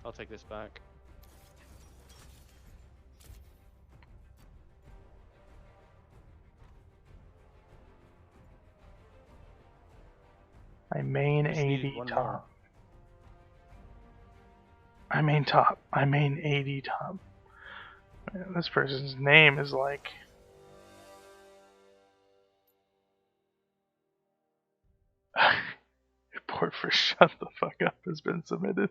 I'll take this back. I main Just needed AD one top. more. I main top. I main AD top. Man, this person's name is like. Report for shut the fuck up has been submitted.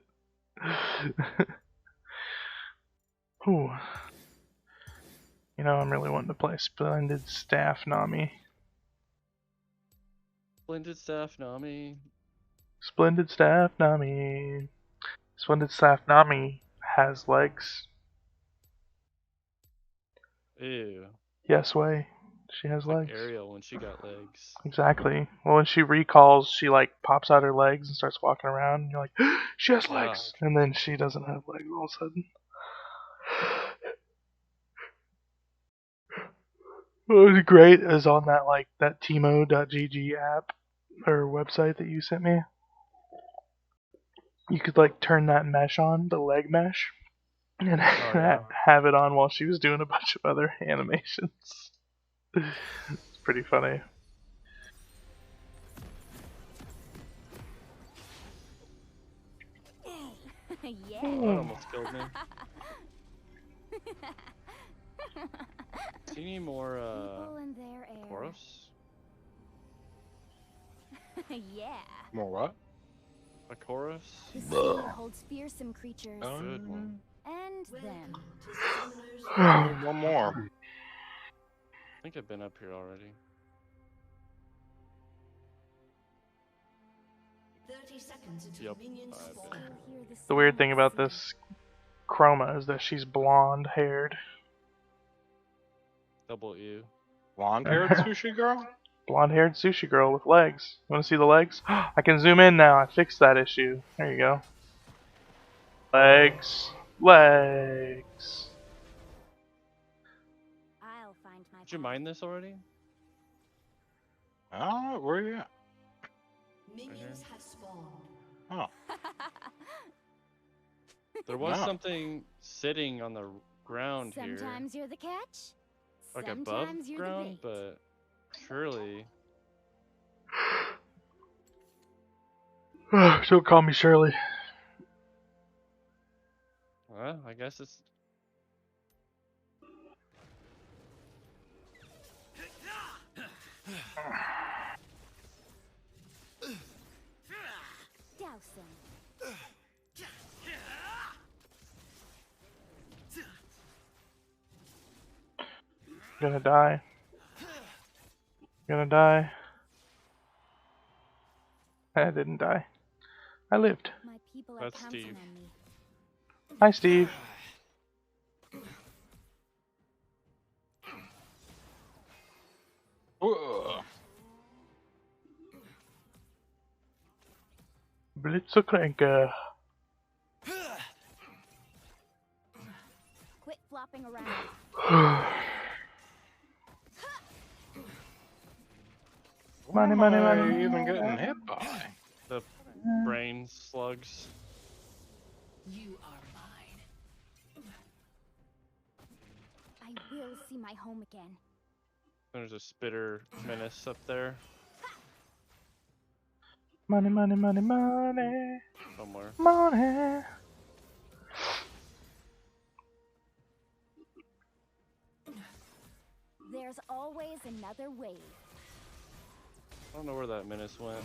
Ooh. You know, I'm really wanting to play Splendid Staff Nami. Splendid Staff Nami. Splendid Staff Nami. Splendid Staff Nami has legs. Ew. Yes, way. She has Like legs. Ariel when she got legs. Exactly. Well, when she recalls, she like pops out her legs and starts walking around, and you're like, she has legs, and then she doesn't have legs all of a sudden. What was great is on that like that Timo.gg app or website that you sent me. You could like turn that mesh on, the leg mesh, and yeah. have it on while she was doing a bunch of other animations. It's pretty funny. yeah. That almost killed me. Do you need more People and their air. chorus? yeah. More what? A chorus? The sea holds fearsome creatures. Good one. And them. One more. I think I've been up here already. 30 seconds until Yep. minions I've spawn. been. Hear the The weird sound thing of about sea. this Chroma is that she's blonde haired. Double U. Blonde-haired sushi girl? Blonde haired sushi girl with legs. You want to see the legs? I can zoom in now. I fixed that issue. There you go. Legs. Legs. I'll find my Did you path. mine this already? Oh, where you at? Minions have spawned. Oh, There was No. something sitting on the ground here. Sometimes you're the catch. Like above Sometimes you're ground, the bait. but surely. Don't call me Shirley. Well, I guess it's. Dowsing. Gonna die. Gonna die. I didn't die. I lived. My people are That's counting Steve. on me. Hi, Steve. Ugh. Blitzerkranker. Quit flopping around. Money, What money, am I money. even getting hit by? The brain slugs. You are mine. I will see my home again. There's a spitter menace up there Money, money, money, money. somewhere. Money. There's always another wave. I don't know where that menace went.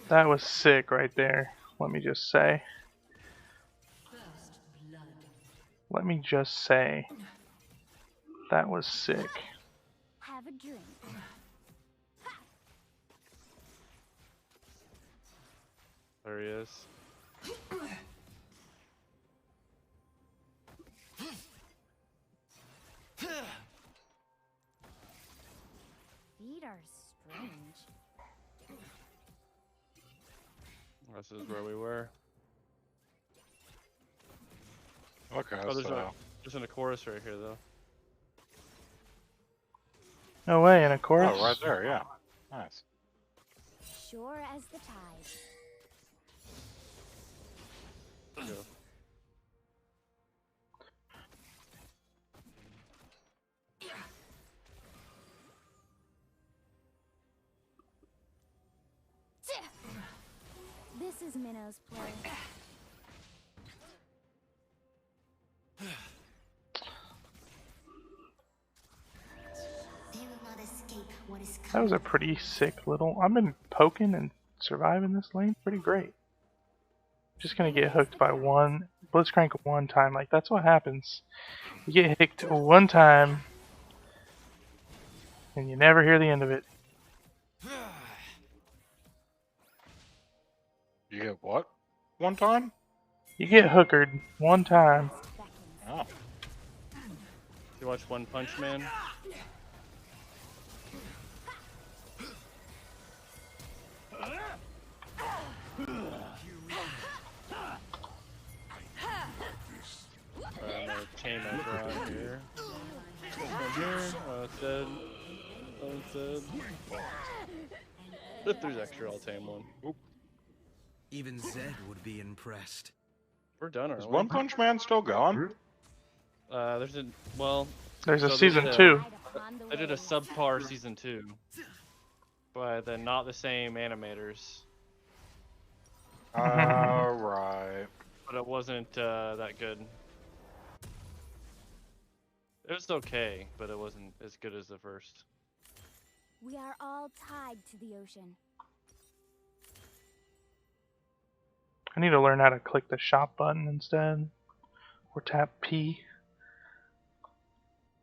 That was sick right there. Let me just say. First blood. Let me just say. That was sick. Have a drink. There he is. Feet are strange. This is where we were. Okay, Oh, there's so a chorus right here though. No way, and of course. oh, right there, yeah, nice. Sure as the tide. Go. This is Minnow's play. They will not escape what is That was coming. a pretty sick little. I've been poking and surviving this lane pretty great. Just gonna get hooked by one Blitzcrank one time. Like, that's what happens. You get hooked one time, and you never hear the end of it. You get what? One time? You get hookered one time. Oh. You watch One Punch Man? I'm gonna chain my draw here. One here. Oh, it's dead. Oh, it's dead. If there's extra, I'll tame one. Oop. Even Zed would be impressed. We're done, Is aren't One we? Punch Man still going? There's a well. There's a So season there's a- 2. They did a subpar season 2, but then not the same animators. Alright. But it wasn't that good. It was okay, but it wasn't as good as the first. We are all tied to the ocean. I need to learn how to click the shop button instead. Or tap P.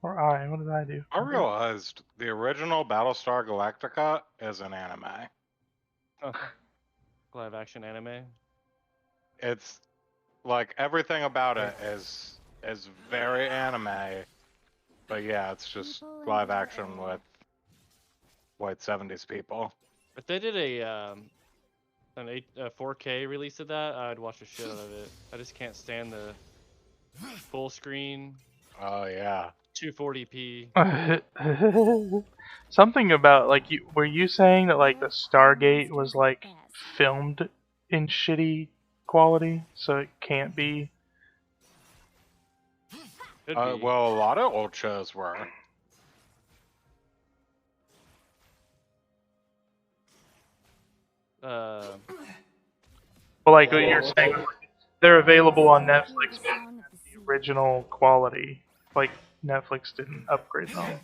Or I. What did I do? I realized the original Battlestar Galactica is an anime. Live action anime. It's like everything about it is very anime, but yeah, it's just live action with white 70s people. If they did a 4K release of that, I'd watch the shit out of it. I just can't stand the full screen Oh yeah. 240p. Something about, like, were you saying that, like, the Stargate was, like, filmed in shitty quality, so it can't be? Could be. Well, a lot of old shows were. Well, like what you're saying, they're available on Netflix in the original quality. Like, Netflix didn't upgrade them.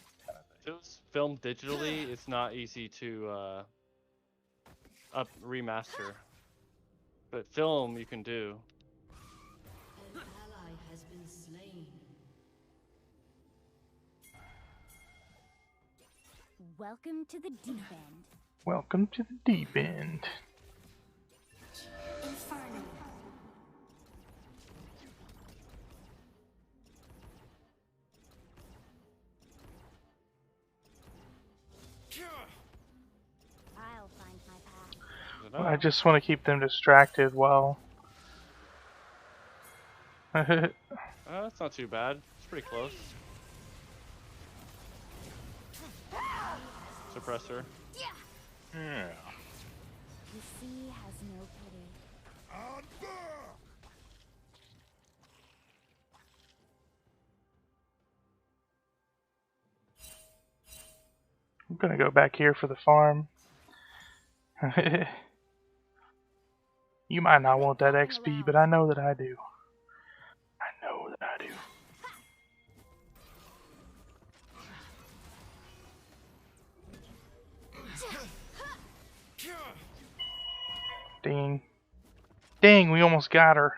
If it was filmed digitally, it's not easy to remaster. But film you can do. An ally has been slain. Welcome to the deep end. Welcome to the deep end. Inferno. I'll find my path. Is it I up? just want to keep them distracted while. That's not too bad. It's pretty close. Suppressor. Yeah. The sea has no pity. I'm gonna go back here for the farm. You might not want that XP, but I know that I do. I know that I do. Ding. Dang, we almost got her.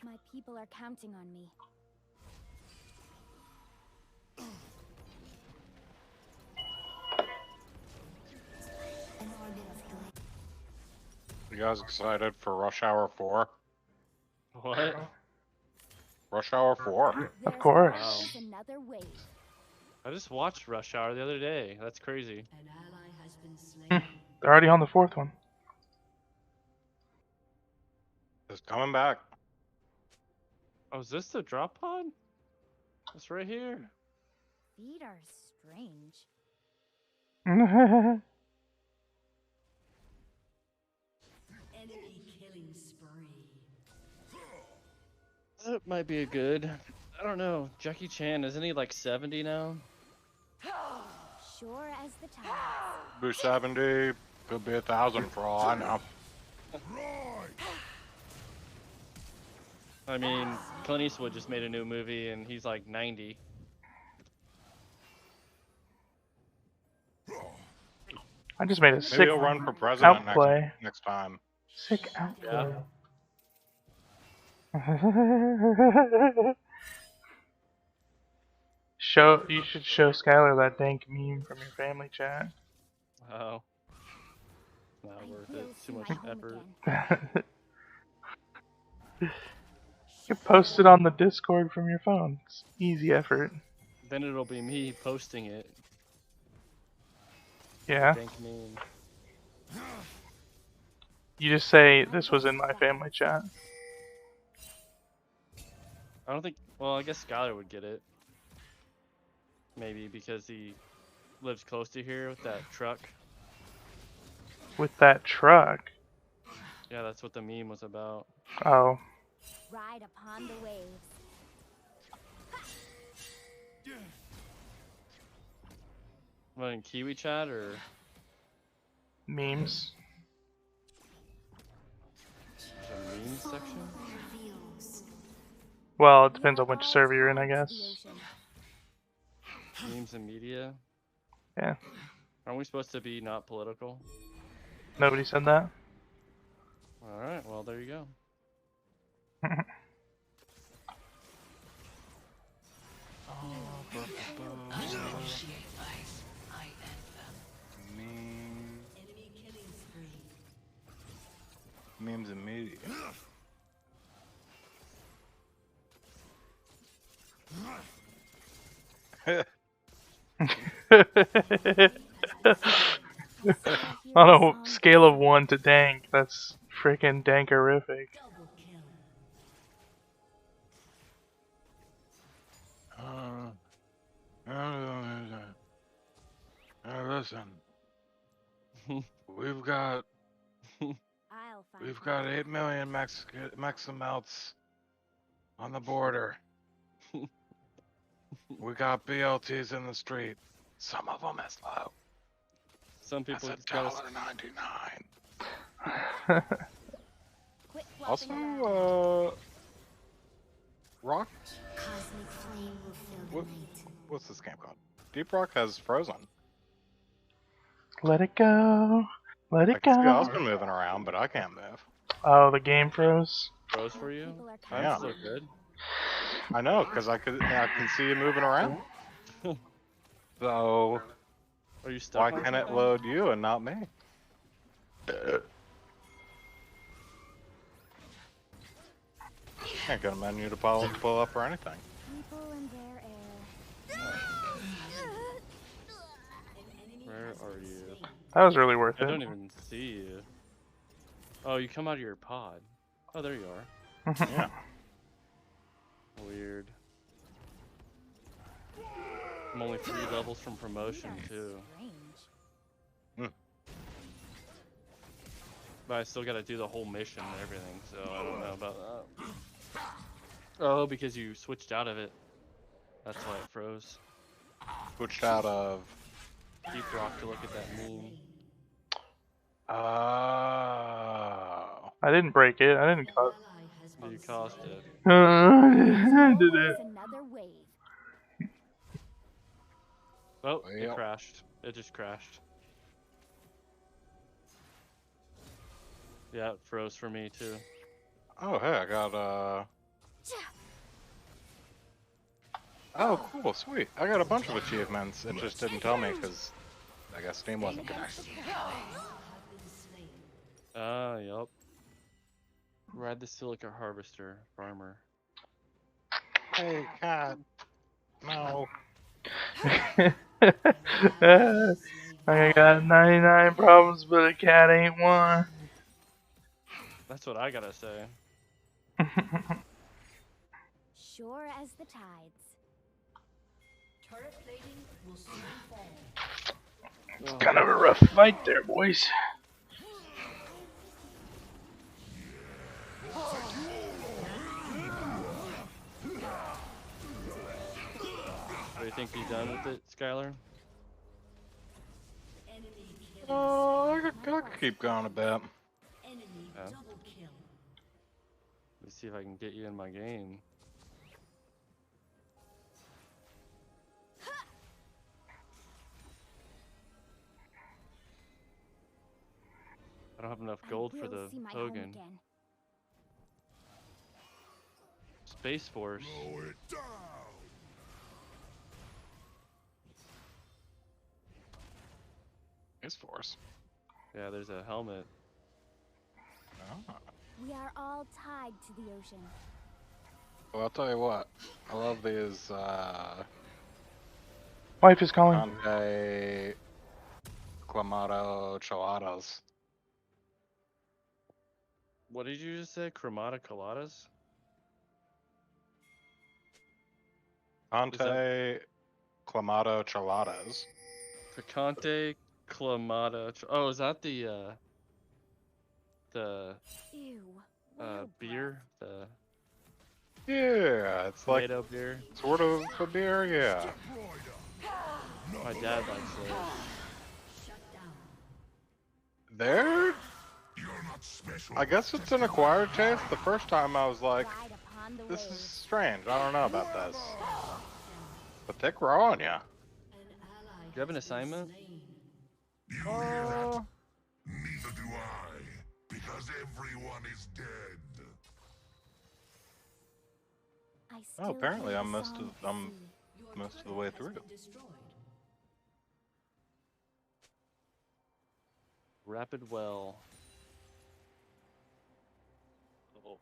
My people are counting on me. guys excited for Rush Hour 4? What? Rush Hour 4? Of course. Wow. Another wave. I just watched Rush Hour the other day. That's crazy. An ally has been slain. They're already on the 4th one. It's coming back. Oh, is this the drop pod? It's right here. Feet are strange. Enemy killing spree. That might be a good. I don't know. Jackie Chan, isn't he like 70 now? Sure as the tides. Be 70, could be 1,000 for all I know. I mean, Clint Eastwood just made a new movie and he's like 90. I just made a Maybe sick he'll run for president outplay. next time. Sick outplay. You should show Skylar that dank meme from your family chat. Oh. Not worth it. Too much effort. You can post it on the Discord from your phone. It's easy effort. Then it'll be me posting it. Yeah. Dank meme. You just say, this was in my family chat. I don't think. Well, I guess Skylar would get it. Maybe because he lives close to here with that truck. With that truck. Yeah, that's what the meme was about. Oh. Ride upon the waves. What, in Kiwi chat or? Memes. There's a meme section? Well, it depends on which server you're in, I guess. Memes and media? Yeah. Aren't we supposed to be not political? Nobody said that? Alright, well, there you go. Enemy killing spree. Memes and media. On a scale of 1 to dank, that's freaking dankerific. Double kill. Listen. We've got I'll find We've got 8 million Meximelts on the border. We got BLTs in the street. Some of them is low. Some That's people gotta. $1.99. Quit flopping around. Also, Rock. Cosmic flame will fill What, the night. what's this game called? Deep Rock has Frozen. Let it go. Let I it can see I've go. been moving around, but I can't move. Oh, the game froze. Rose for you? People are I'm Yeah. still good. I know, because I can see you moving around. So Are you stuck? why on can't it something? load you and not me? Can't get a menu to pull up or anything. People and their air. Where are you? That was really worth I it. don't even see you. Oh, you come out of your pod. Oh, there you are. Yeah. Weird. I'm only 3 levels from promotion too. Strange. But I still gotta do the whole mission and everything, so I don't know about that. Oh, because you switched out of it. That's why it froze. Switched out of. Deep Rock to look at that meme. Oh. I didn't break it. I didn't cause. Ally has been You caused it. I did it. Another wave. Oh, it Well. crashed. It just crashed. Yeah, it froze for me too. Oh, hey, I got Oh, cool, sweet. I got a bunch of achievements. It just didn't tell me because I guess Steam wasn't connected. Ah, yup. Ride the Silica Harvester farmer. Hey, cat. No. I got 99 problems, but a cat ain't one. That's what I gotta say. Sure as the tides. Turret plating will soon fall. It's kind of a rough fight there, boys. Do you think you're done with it, Skylar? Enemy kill. Oh, I could keep going a bit. Enemy Yeah. double kill. Let's see if I can get you in my game. I don't have enough gold for I will the see my home Hogan. again. Space Force. Slow it down. His force. Yeah, there's a helmet. Oh. We are all tied to the ocean. Well, I'll tell you what. I love these, Wife is calling. Conte Clamato Cheladas. What did you just say? Chromata Coladas? Conte Clamato Cheladas. Picante Clamata. Oh, is that the Ew. what beer? The Yeah, it's like tomato beer? sort of a beer, yeah. My dad likes those. Shut down. There, You're not special. I guess it's an acquired taste. The first time I was like, Ride upon the this is waves. strange. I don't know about this. But they grow on ya. An ally you have an has been assignment? slain. You hear that? Neither do I, because everyone is dead. I Oh, still apparently hear I'm the most song of the I'm sea. Your most of the turret way has through. been destroyed. Rapid Well. Oh.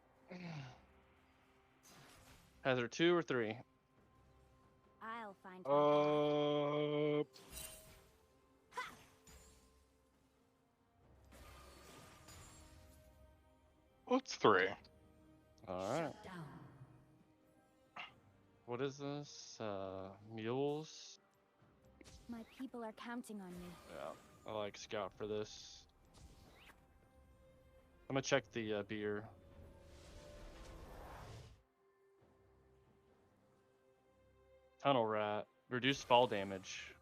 Hazard 2 or 3? I'll find my path. What's 3? Alright. Shut down. What is this? Mules? My people are counting on me. Yeah, I like Scout for this. I'm gonna check the beer. Tunnel Rat. Reduce fall damage.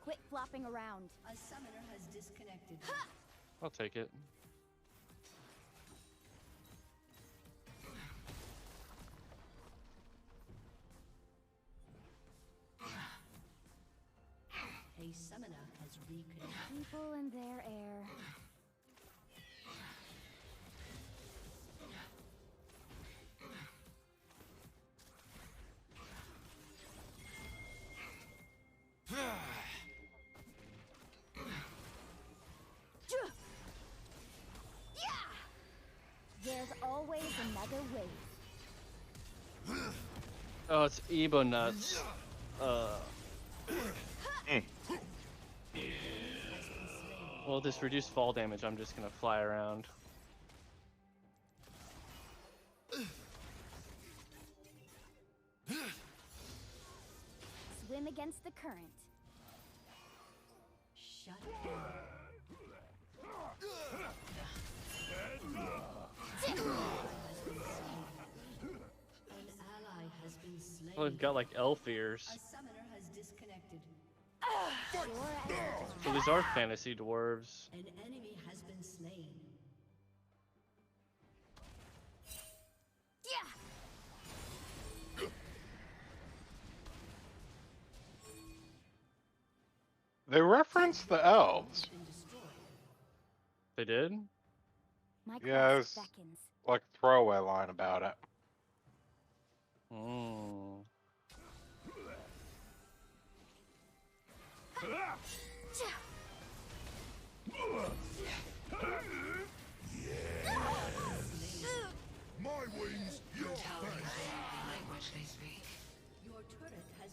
Quit flopping around. A summoner has disconnected. I'll take it. A summoner has reconnected. People and their air. There's always another way. Oh, it's Ebo Nuts. Well, this reduced fall damage, I'm just gonna fly around. Swim against the current. Shut down. An ally has been slain. Well, they've got like elf ears. A summoner has disconnected. Sure as the dawn. So these are fantasy dwarves. An enemy has been slain. They reference the elves, Been destroyed. They did? My Yeah, quest it's- beckons. like throwaway line about it. Mm.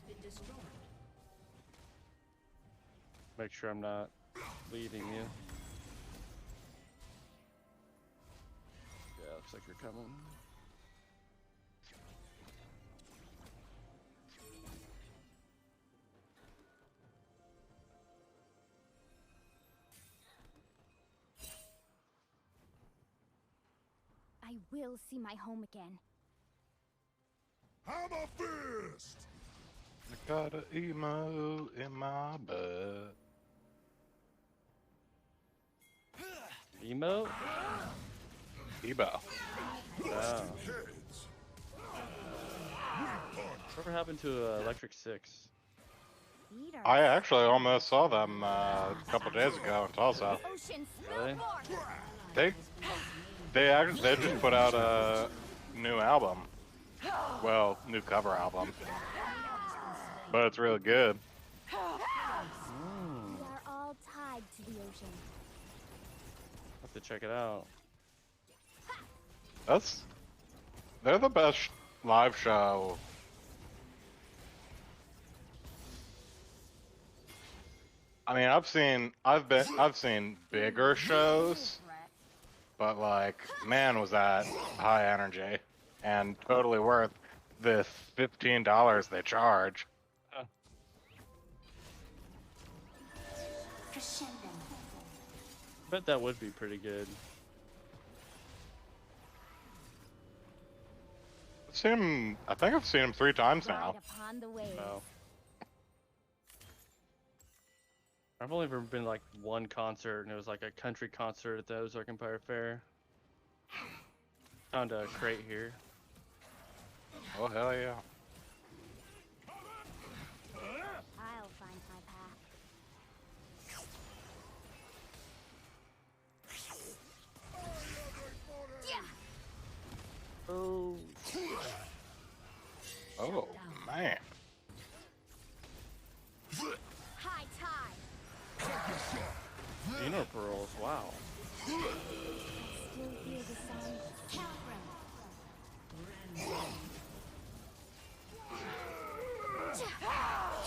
been destroyed. Make sure I'm not leading you. Yeah, looks like you're coming. I will see my home again. Hammer fist! I got an emo in my butt. Emo? Ebo. Oh. Heads. Whatever happened to Electric Six? Feet are I actually almost saw them a couple days ago in Tulsa. ocean Really? snowboard. They just put out a new album. Well, new cover album. But it's really good. We are all tied to the ocean. Have to check it out. They're the best live show. I mean, I've seen bigger shows, but like, man, was that high energy and totally worth the $15 they charge. Bet that would be pretty good. I think I've seen him 3 times now. Ride upon the waves. Oh. I've only ever been like one concert, and it was like a country concert at the Ozark Empire Fair. Found a crate here. Oh hell yeah! I'll find my path. Oh. Oh man! High tide. Funeral pearls, wow. Still hear the sound.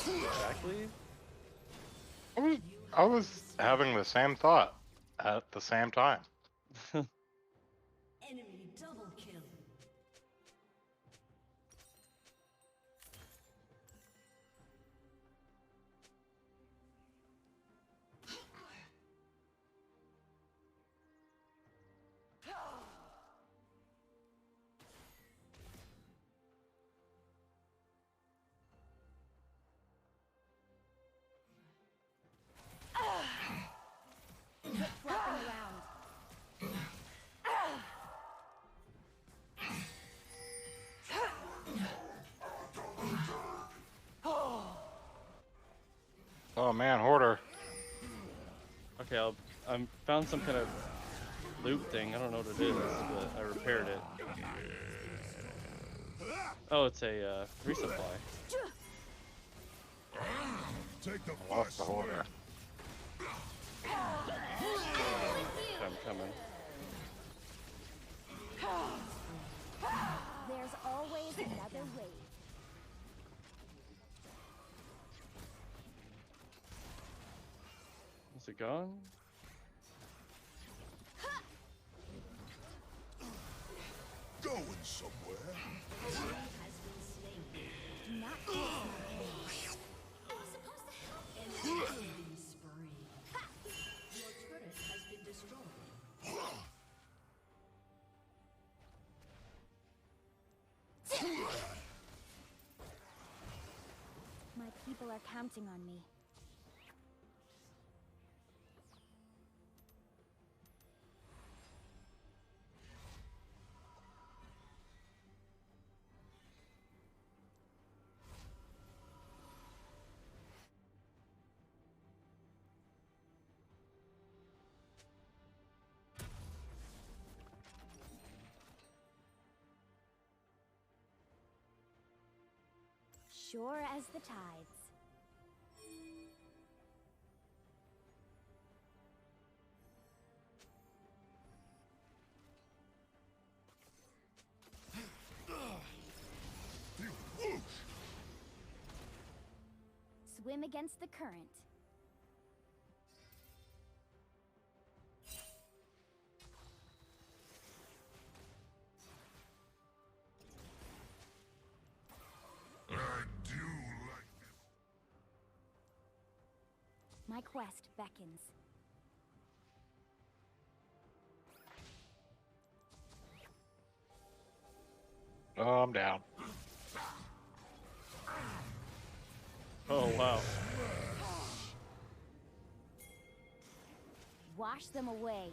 Exactly. I was having the same thought at the same time. Enemy double kill. Flapping around. Oh man, Hoarder. Okay, I found some kind of loot thing. I don't know what it is, but I repaired it. Oh, it's a resupply. Take the Lost the Hoarder. I'm coming. There's always another way. Is it gone? going somewhere. Do not kiss me. Killing spree. Your turret has been destroyed. My people are counting on me. Sure as the tides. swim against the current. I do like My quest beckons. Oh, I'm down. Oh wow. Wash them away.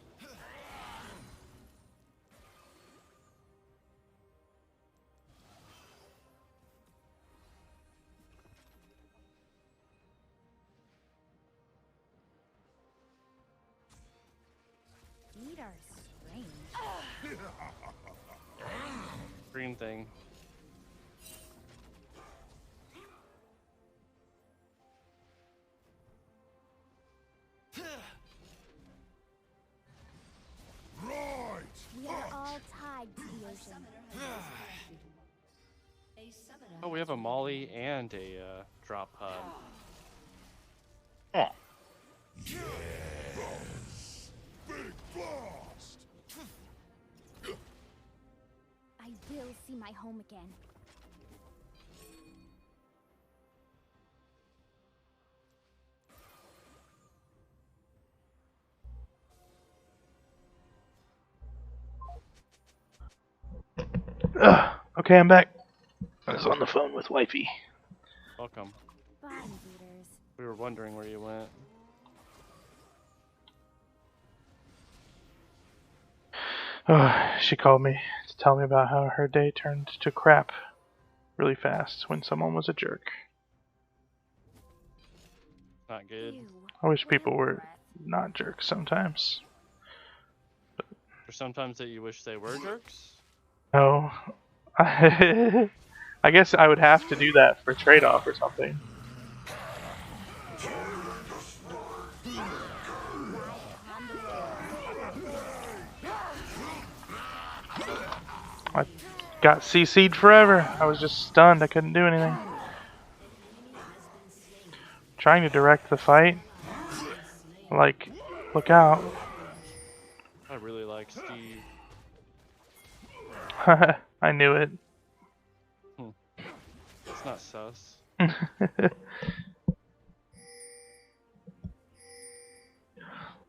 Feet are strange. Green thing. right. We are all tied to the ocean. Oh, we have a Molly and a drop pod. Oh. Big blast. I will see my home again. Okay, I'm back. I was on the phone with wifey. Welcome. Body beaters. We were wondering where you went. She called me to tell me about how her day turned to crap really fast when someone was a jerk. Not good. Ew. I wish people were not jerks sometimes. Or sometimes that you wish they were jerks. No. I guess I would have to do that for trade-off or something. I got CC'd forever. I was just stunned. I couldn't do anything. Trying to direct the fight. Like, look out. I really like Steve. I knew it. It's not sus.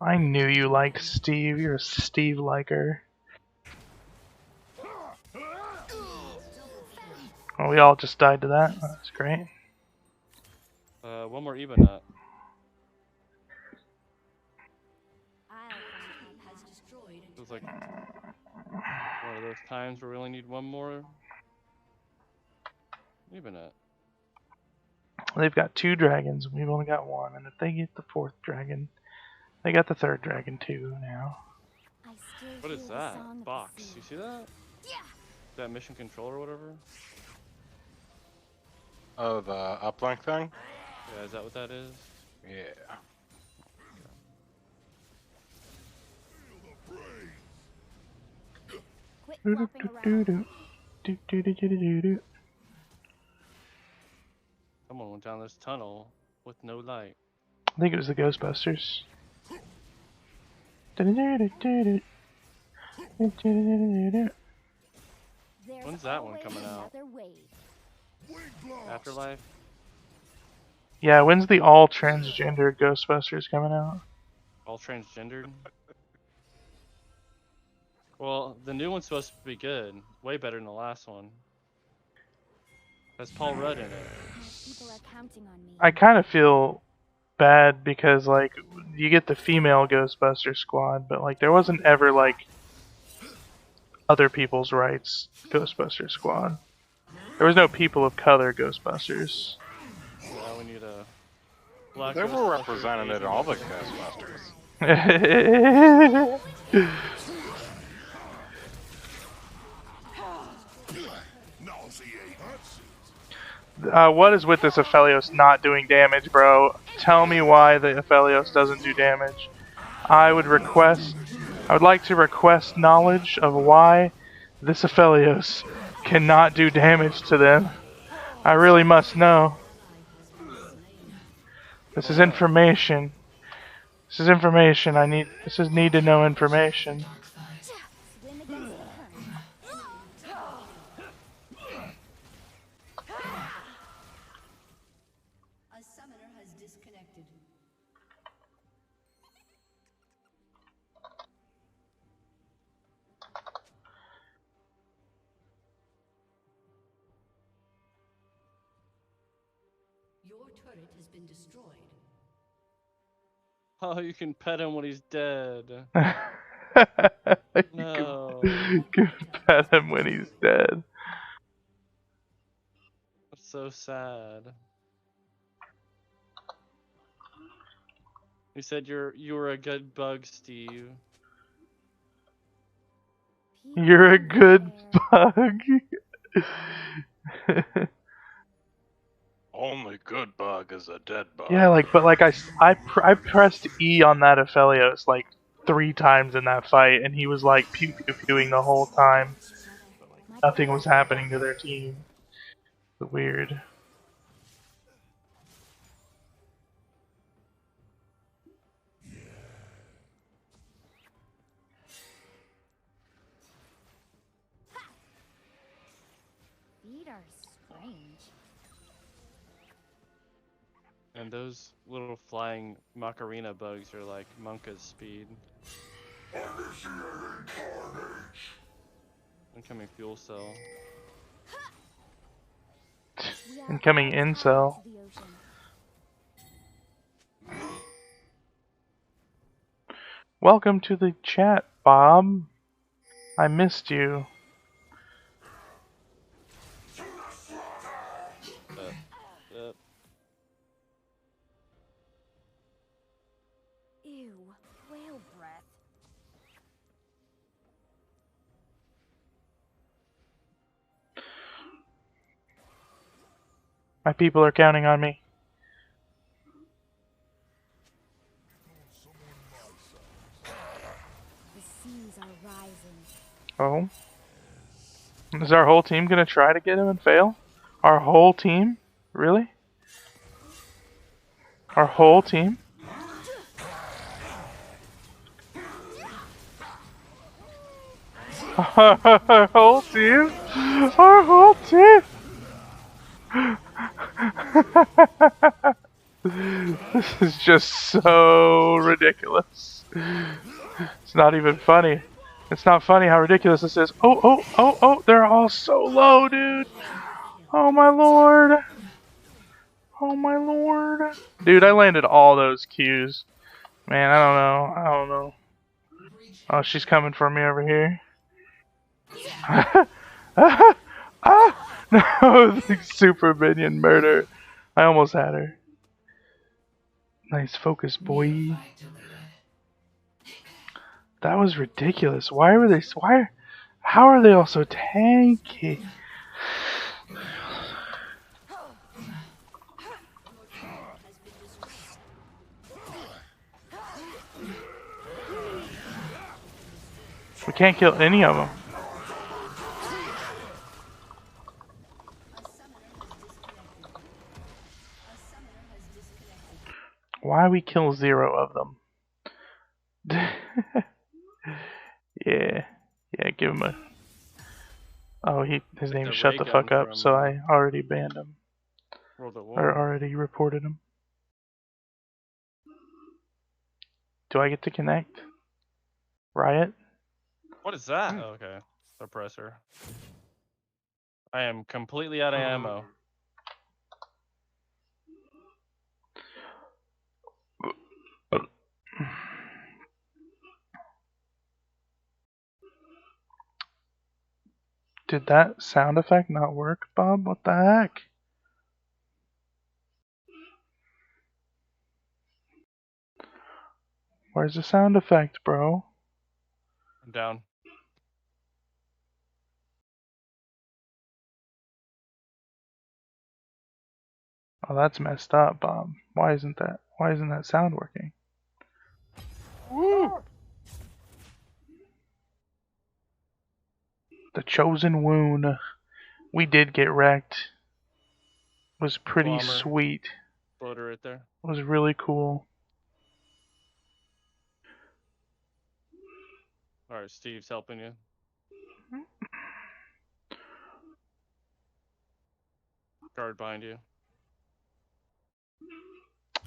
I knew you liked Steve. You're a Steve liker. Oh, we all just died to that. That's great. One more Ebenut. Feels like one of those times where we only need one more Ebenut. They've got 2 dragons, and we've only got 1. And if they get the 4th dragon, they got the 3rd dragon too now. What is that? Box. You see that? Yeah. That mission control or whatever? Oh, the uplink thing? Yeah, is that what that is? Yeah. Quit flopping around. Someone went down this tunnel with no light. I think it was the Ghostbusters. When's that one coming out? Afterlife? Yeah, when's the all transgender Ghostbusters coming out? All transgendered? Well, the new one's supposed to be good. Way better than the last one. Has Paul Rudd in it. People are counting on me. I kind of feel bad because, like, you get the female Ghostbuster squad, but, like, there wasn't ever, like, other people's rights Ghostbuster squad. There was no people of color Ghostbusters. Yeah, we need a black They were Ghostbuster, represented in Asian all the Ghostbuster. Ghostbusters. What is with this Aphelios not doing damage, bro? Tell me why the Aphelios doesn't do damage. I would like to request knowledge of why this Aphelios cannot do damage to them. I really must know. This is information. This is information. This is need to know information. Swim against the current. A summoner has disconnected. Your turret has been destroyed. Oh, you can pet him when he's dead. No. You can pet him when he's dead. That's so sad. You said you were a good bug, Steve. You're a good bug. Only good bug is a dead bug. Yeah, but I pressed E on that Aphelios like 3 times in that fight, and he was like pew pew pewing the whole time. Nothing was happening to their team. Weird. Feet are strange. And those little flying Macarena bugs are like Monka's speed. Incoming fuel cell. We are Incoming all tied incel. to the ocean. Welcome to the chat, Bob. I missed you. Ew, whale breath. My people are counting on me. The seas are rising. Oh. Is our whole team gonna try to get him and fail? Our whole team? Really? Our whole team? Our whole team? Our whole team? This is just so ridiculous. It's not even funny. It's not funny how ridiculous this is. Oh, they're all so low, dude. Oh my lord. Oh my lord. Dude, I landed all those Qs. Man, I don't know. Oh, she's coming for me over here. No, super minion murder. I almost had her. Nice focus, boy. That was ridiculous. Why were they? How are they all so tanky? We can't kill any of them. Why we kill 0 of them? Yeah, give him a. Oh, his name is Shut the Fuck Up, so I already banned him. World at Or War. already reported him. Do I get to connect? Riot? What is that? Oh, okay. Suppressor. I am completely out of ammo. Did that sound effect not work, Bob? What the heck? Where's the sound effect, bro? I'm down. Oh, that's messed up, Bob. Why isn't that sound working? Woo! The Chosen Wound. We did get wrecked. Was pretty Bomber. sweet. exploder right there. was really cool. Alright, Steve's helping you. Guard behind you.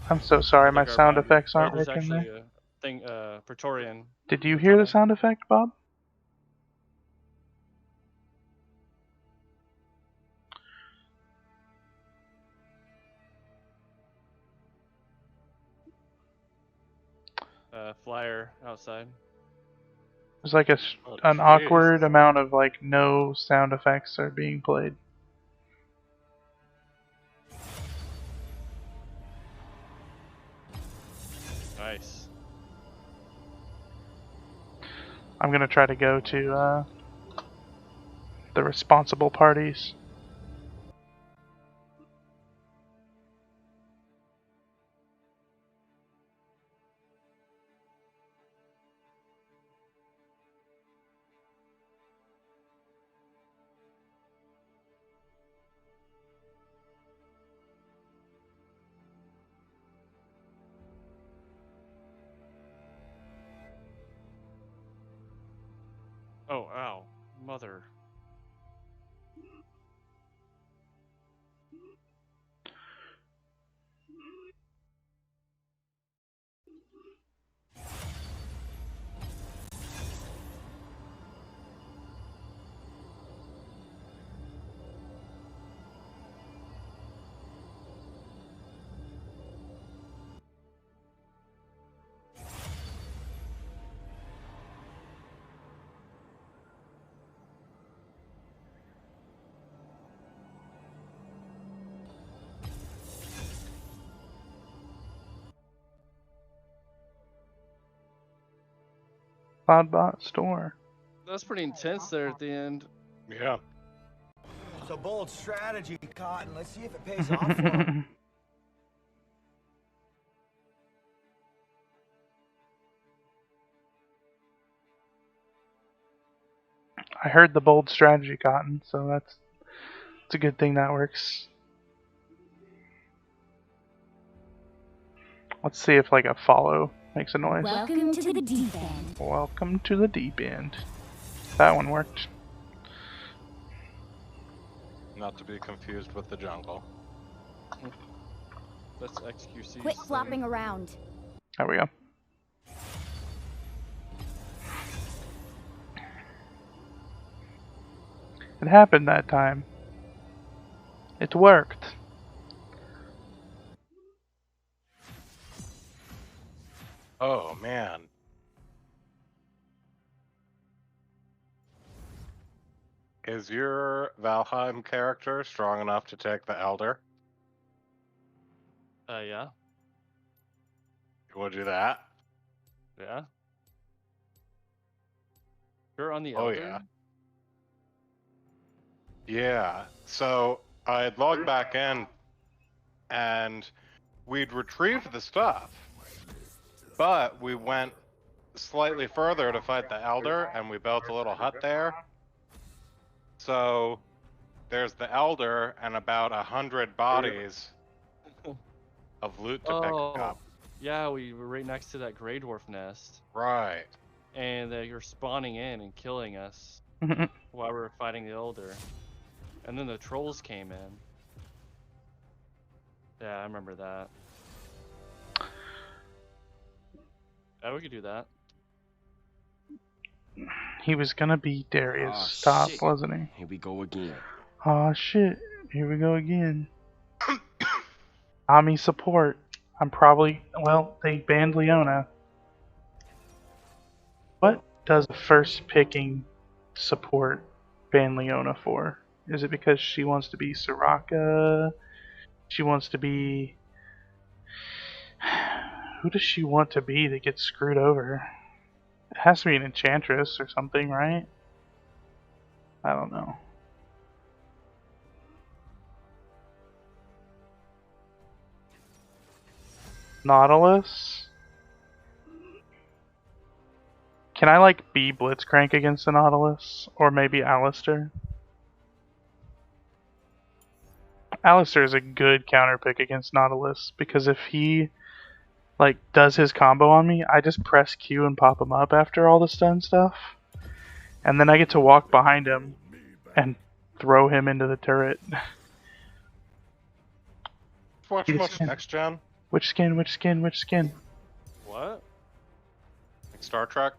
I'm so sorry, my Guard sound behind you. effects aren't There's working actually there. a thing, Praetorian. Did you hear the tunnel. sound effect, Bob? Flyer outside. There's like Oh, an jeez. awkward amount of like no sound effects are being played. Nice. I'm gonna try to go to the responsible parties. Oh, ow. Mother. Cloudbot store. That's pretty intense there at the end. Yeah. It's a bold strategy, Cotton. Let's see if it pays off for him. I heard the bold strategy, Cotton, so it's a good thing that works. Let's see if like a follow makes a noise. Welcome to the deep end. Welcome to the deep end. That one worked. Not to be confused with the jungle. That's XQC. Quit flopping around. There we go. It happened that time. It worked. Oh man. Is your Valheim character strong enough to take the Elder? Yeah. You will do that? Yeah. You're on the Oh, Elder? yeah. Yeah. So I'd logged back in and we'd retrieved the stuff. But we went slightly further to fight the Elder and we built a little hut there. So there's the Elder and about 100 bodies of loot to pick up. Yeah, we were right next to that Grey Dwarf nest. Right. And you're spawning in and killing us while we were fighting the Elder. And then the trolls came in. Yeah, I remember that. Yeah, we could do that. He was gonna be Darius Ah, Top, shit. wasn't he? Here we go again. Aw shit, here we go again. Ami support. I'm probably, well, they banned Leona. What does a first picking support ban Leona for? Is it because she wants to be Soraka? She wants to be... Who does she want to be that gets screwed over? It has to be an Enchantress or something, right? I don't know. Nautilus? Can I like be Blitzcrank against the Nautilus? Or maybe Alistair? Alistair is a good counter pick against Nautilus because if he like does his combo on me, I just press Q and pop him up after all the stun stuff, and then I get to walk behind him and throw him into the turret. Watch Yes, most man. next gen, Which skin? Which skin? Which skin? What? like Star Trek.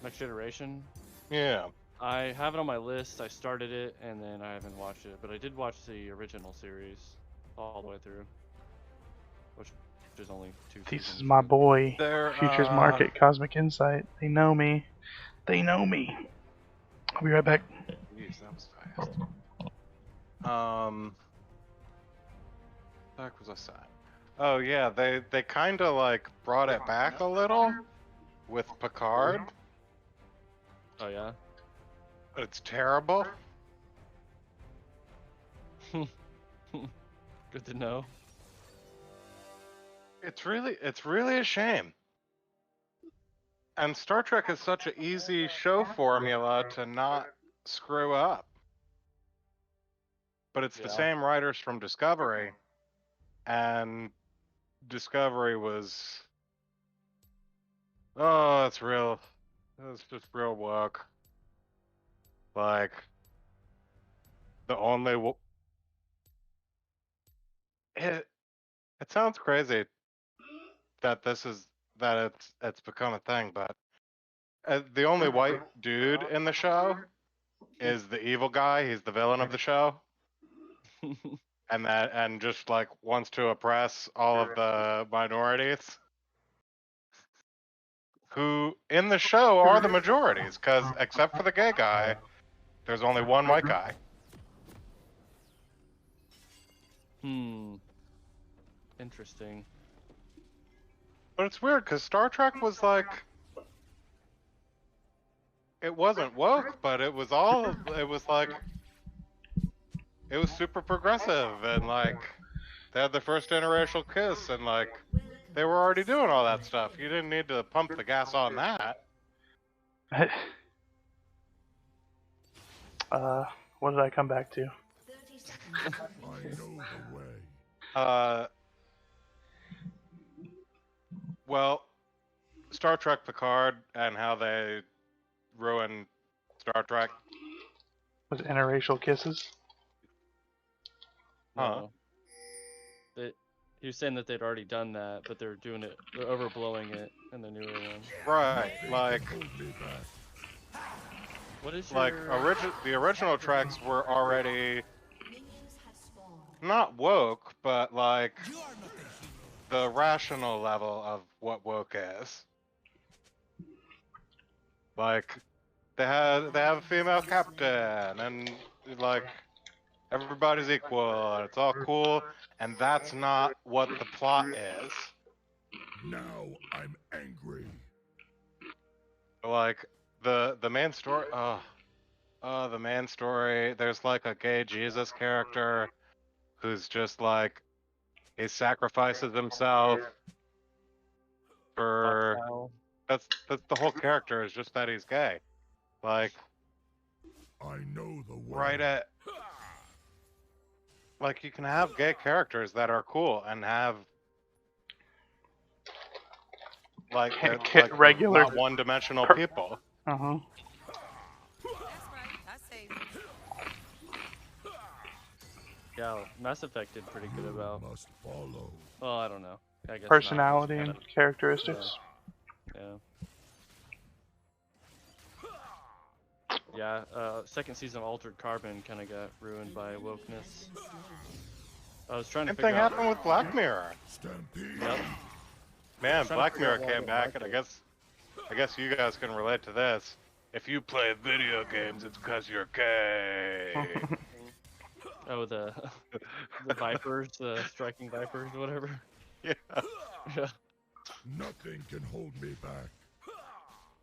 Next Generation? Yeah. I have it on my list. I started it and then I haven't watched it, but I did watch the original series all the way through, which is only 2 This seasons. is my boy. They're, Futures Market, Cosmic Insight. They know me. They know me. I'll be right back. Jeez, that was fast. Back was I saying? Oh yeah, they kind of like brought it back a little with Picard, Oh yeah? but it's terrible. Good to know. It's really a shame. And Star Trek is such an easy show formula to not screw up. But it's the Yeah. same writers from Discovery, and Discovery was, oh, it's just real work. Like, the only, it sounds crazy that it's become a thing, but the only white dude in the show is the evil guy. He's the villain of the show. And just like wants to oppress all of the minorities, who in the show are the majorities, because except for the gay guy, there's only one white guy. Interesting. But it's weird because Star Trek was like, it wasn't woke, but it was super progressive, and like they had the first interracial kiss, and like they were already doing all that stuff. You didn't need to pump the gas on that. What did I come back to? 30 seconds. I know the way. Well, Star Trek Picard and how they ruined Star Trek. Was it interracial kisses? Huh. No. He was saying that they'd already done that, but they're overblowing it in the newer one. Right, like Hold me back. What is your... like the original treks were already Minions have spawned. not woke, but like the rational level of what woke is. Like they have a female captain, and like everybody's equal, and it's all cool, and that's not what the plot is. Now I'm angry. Like the main story, the main story, there's like a gay Jesus character who's just like, he sacrifices himself for, that's the whole character, is just that he's gay. Like, I know the way. right at, like, you can have gay characters that are cool and have like, like regular not one-dimensional people. Uh-huh. Yeah, Mass Effect did pretty good about... Must follow. Well, I don't know. I guess Personality not. and characteristics. Yeah, second season of Altered Carbon kind of got ruined by wokeness. I was trying to Same figure thing out... happened with Black Mirror. Stampede. Yep. Man, trying to Black figure out Mirror why came they back, liked and I it. guess you guys can relate to this. If you play video games, it's because you're gay. Oh, the Vipers, the Striking Vipers, or whatever. Yeah. Yeah. Nothing can hold me back.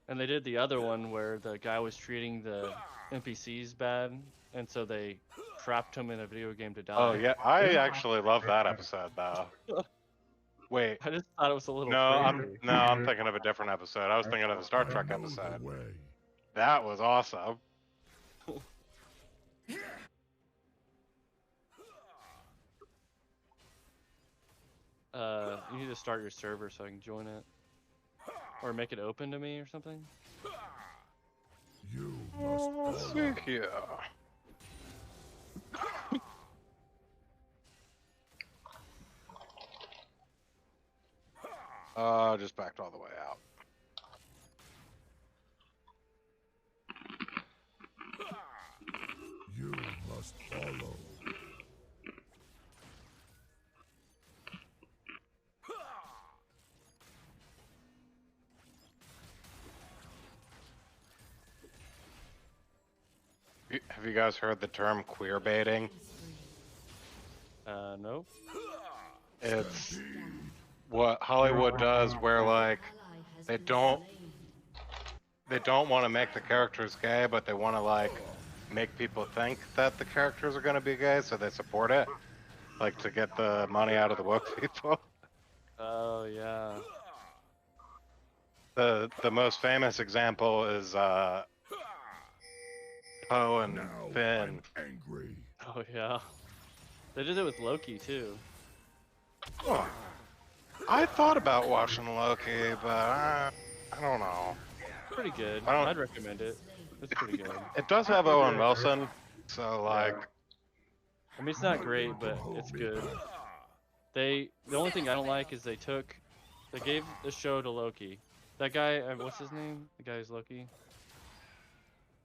And they did the other one where the guy was treating the NPCs bad, and so they trapped him in a video game to die. Oh yeah, I actually love that episode though. Wait, I just thought it was a little no, crazy. I'm thinking of a different episode. I was thinking of the Star Trek I know episode. the way. That was awesome. You need to start your server so I can join it. Or make it open to me or something. You must Let's see follow. here. Just backed all the way out. You must follow. Have you guys heard the term queer baiting? Nope. It's what Hollywood does where like they don't want to make the characters gay, but they want to like make people think that the characters are going to be gay, so they support it, like to get the money out of the book people. Oh yeah. The most famous example is Poe and Now Finn. I'm angry. Oh yeah. They did it with Loki too. Oh, I thought about watching Loki, but I don't know. Pretty good. I don't- I'd recommend it. It's pretty good. It does have Owen Wilson, so like, I mean, it's not great, but it's good. The only thing I don't like is they gave the show to Loki. That guy, what's his name? The guy who's Loki?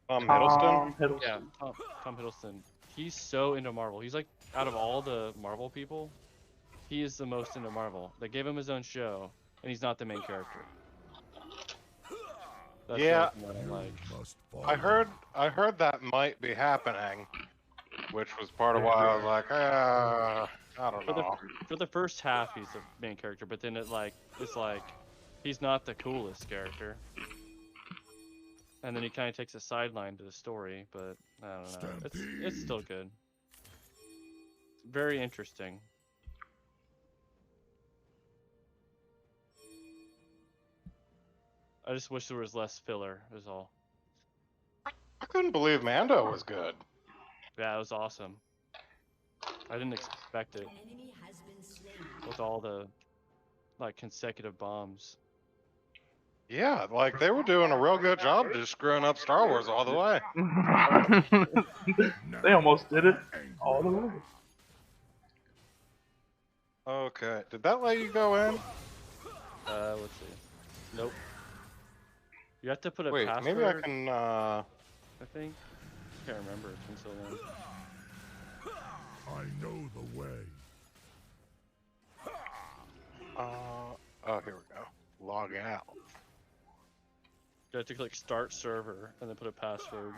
Tom Hiddleston. Hiddleston. Yeah, Tom Hiddleston. He's so into Marvel. He's like, out of all the Marvel people, he is the most into Marvel. They gave him his own show, and he's not the main character. That's Yeah. the only thing I don't like. You must follow. I heard that might be happening, which was part of why I was like, I don't know. For the first half, he's the main character, but then it's like he's not the coolest character. And then he kind of takes a sideline to the story, but I don't know. It's still good. Very interesting. I just wish there was less filler, is all. I couldn't believe Mando was good. Yeah, it was awesome. I didn't expect it Enemy has been slain. with all the like consecutive bombs. Yeah, like they were doing a real good job just screwing up Star Wars all the way. They almost did it Angry. all the way. Okay, did that let you go in? Let's see. Nope. You have to put a Wait, password. maybe I can. I think. Can't remember. It's been so long. I know the way. Oh, here we go. Log out. You have to click start server and then put a password.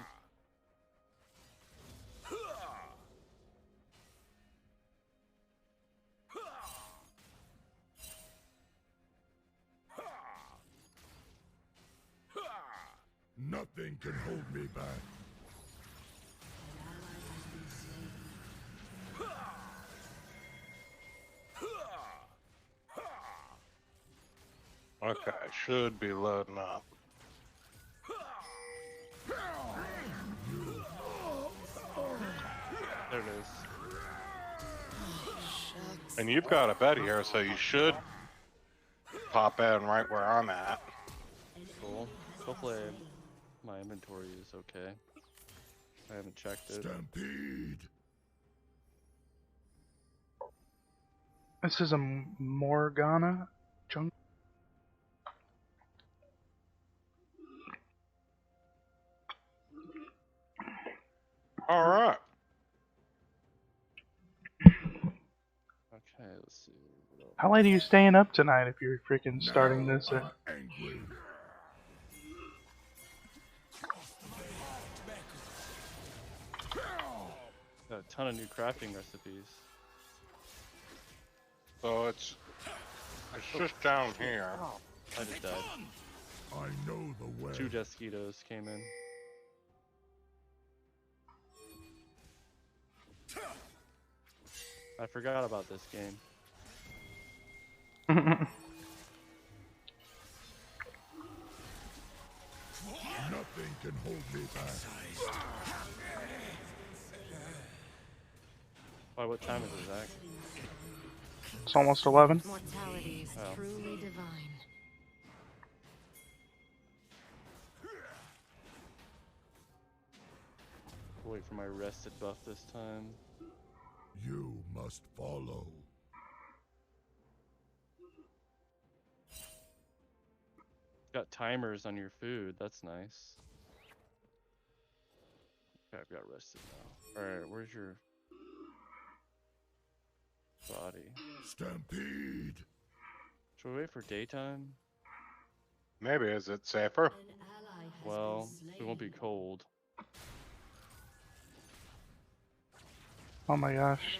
Nothing can hold me back. Okay, should be loading up. There it is. And you've got a bed here, so you should pop in right where I'm at. Cool. Hopefully my inventory is okay. I haven't checked it. Stampede. This is a Morgana jungle. All right. Okay, let's see. what else. How late are you staying up tonight if you're freaking starting this at... Angry. Got a ton of new crafting recipes. So it's just down here. I just died. I know the way. 2 Desquitos came in. I forgot about this game. Nothing can hold me back. Why, what time is it, Zach? It's almost 11. Mortality is Oh. truly divine. Wait for my rested buff this time. You must follow. Got timers on your food. That's nice. Okay, I've got rested now. Alright, where's your body? Stampede. Should we wait for daytime? Maybe, is it safer? An ally has Well, been slain. it won't be cold. Oh my gosh.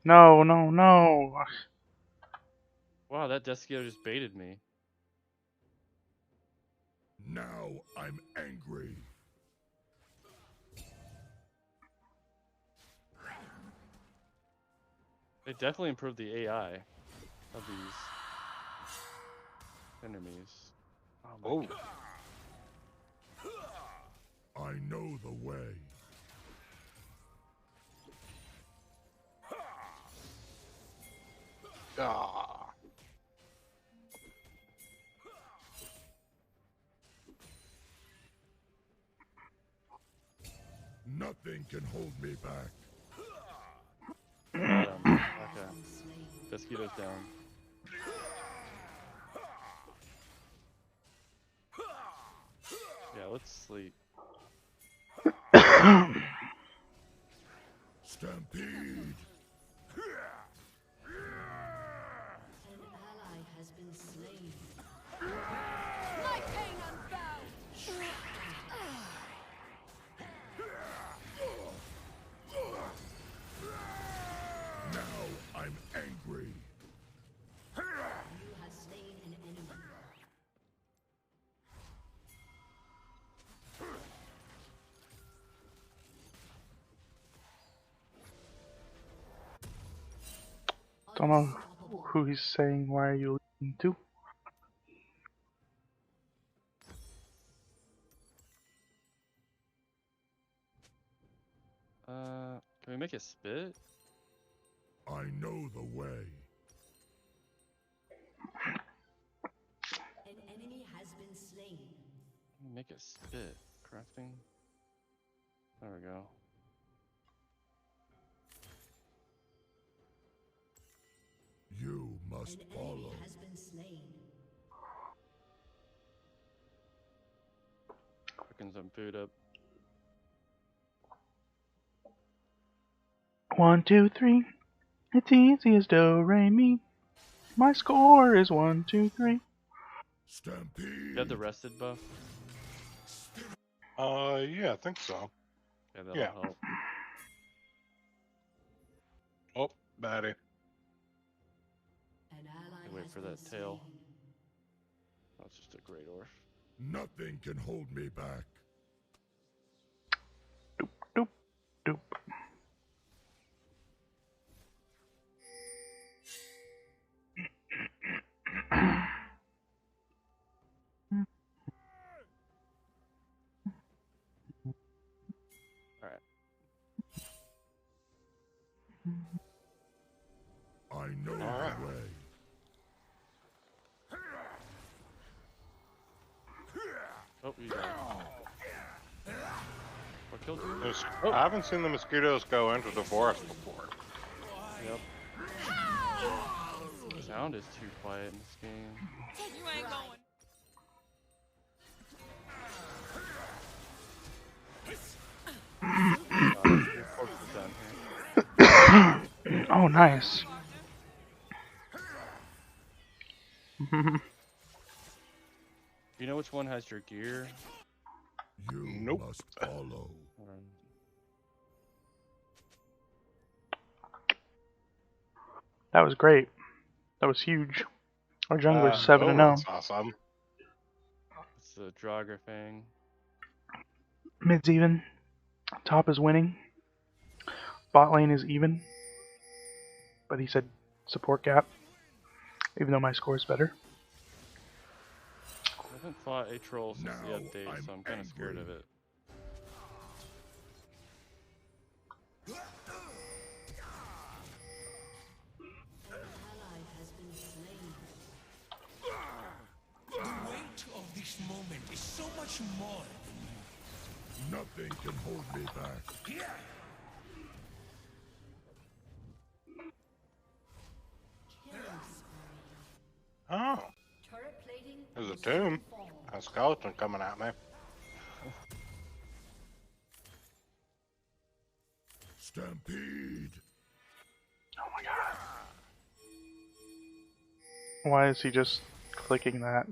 No, no, no. Wow, that Desquio just baited me. Now I'm angry. They definitely improved the AI of these enemies. Oh my god. I know the way. Ah. Nothing can hold me back. Okay. Desquito's down. Yeah, let's sleep. Stampede. An ally has been slain. My pain unbound. Now I'm angry. You have slain an enemy. Don't know who he's saying. Why are you leaving to? Can we make it spit? I know the way. An enemy has been slain. Make it spit. Crafting. There we go. You must An follow. enemy has been slain. Cooking some food up. 1, 2, 3. It's easy as do, re, mi. My score is 1, 2, 3. Stampede. You have the rested buff? Yeah, I think so. Yeah, that'll Yeah. help. Oh, baddie. An ally Wait has for been that tail. slain. That's just a great orf. Nothing can hold me back. Doop, doop. Alright. I know Alright. the way. Oh, you died. What killed you? I haven't seen the mosquitoes go into the forest before. Yep. The sound is too quiet in this game. You ain't going. Your corpse is down here. Oh, nice. You know which one has your gear? You Nope. must follow. That was great. That was huge. Our jungler's 7 and 0. That's awesome. It's the Draugr thing. Mid's even. Top is winning. Bot lane is even. But he said support gap. Even though my score is better. I haven't fought a troll since the Now update, I'm so I'm kind of scared of angry. it. Nothing can hold me back. Oh, Turret plating there's a will soon tomb. fall. A skeleton coming at me. Stampede. Oh my god. Why is he just clicking that?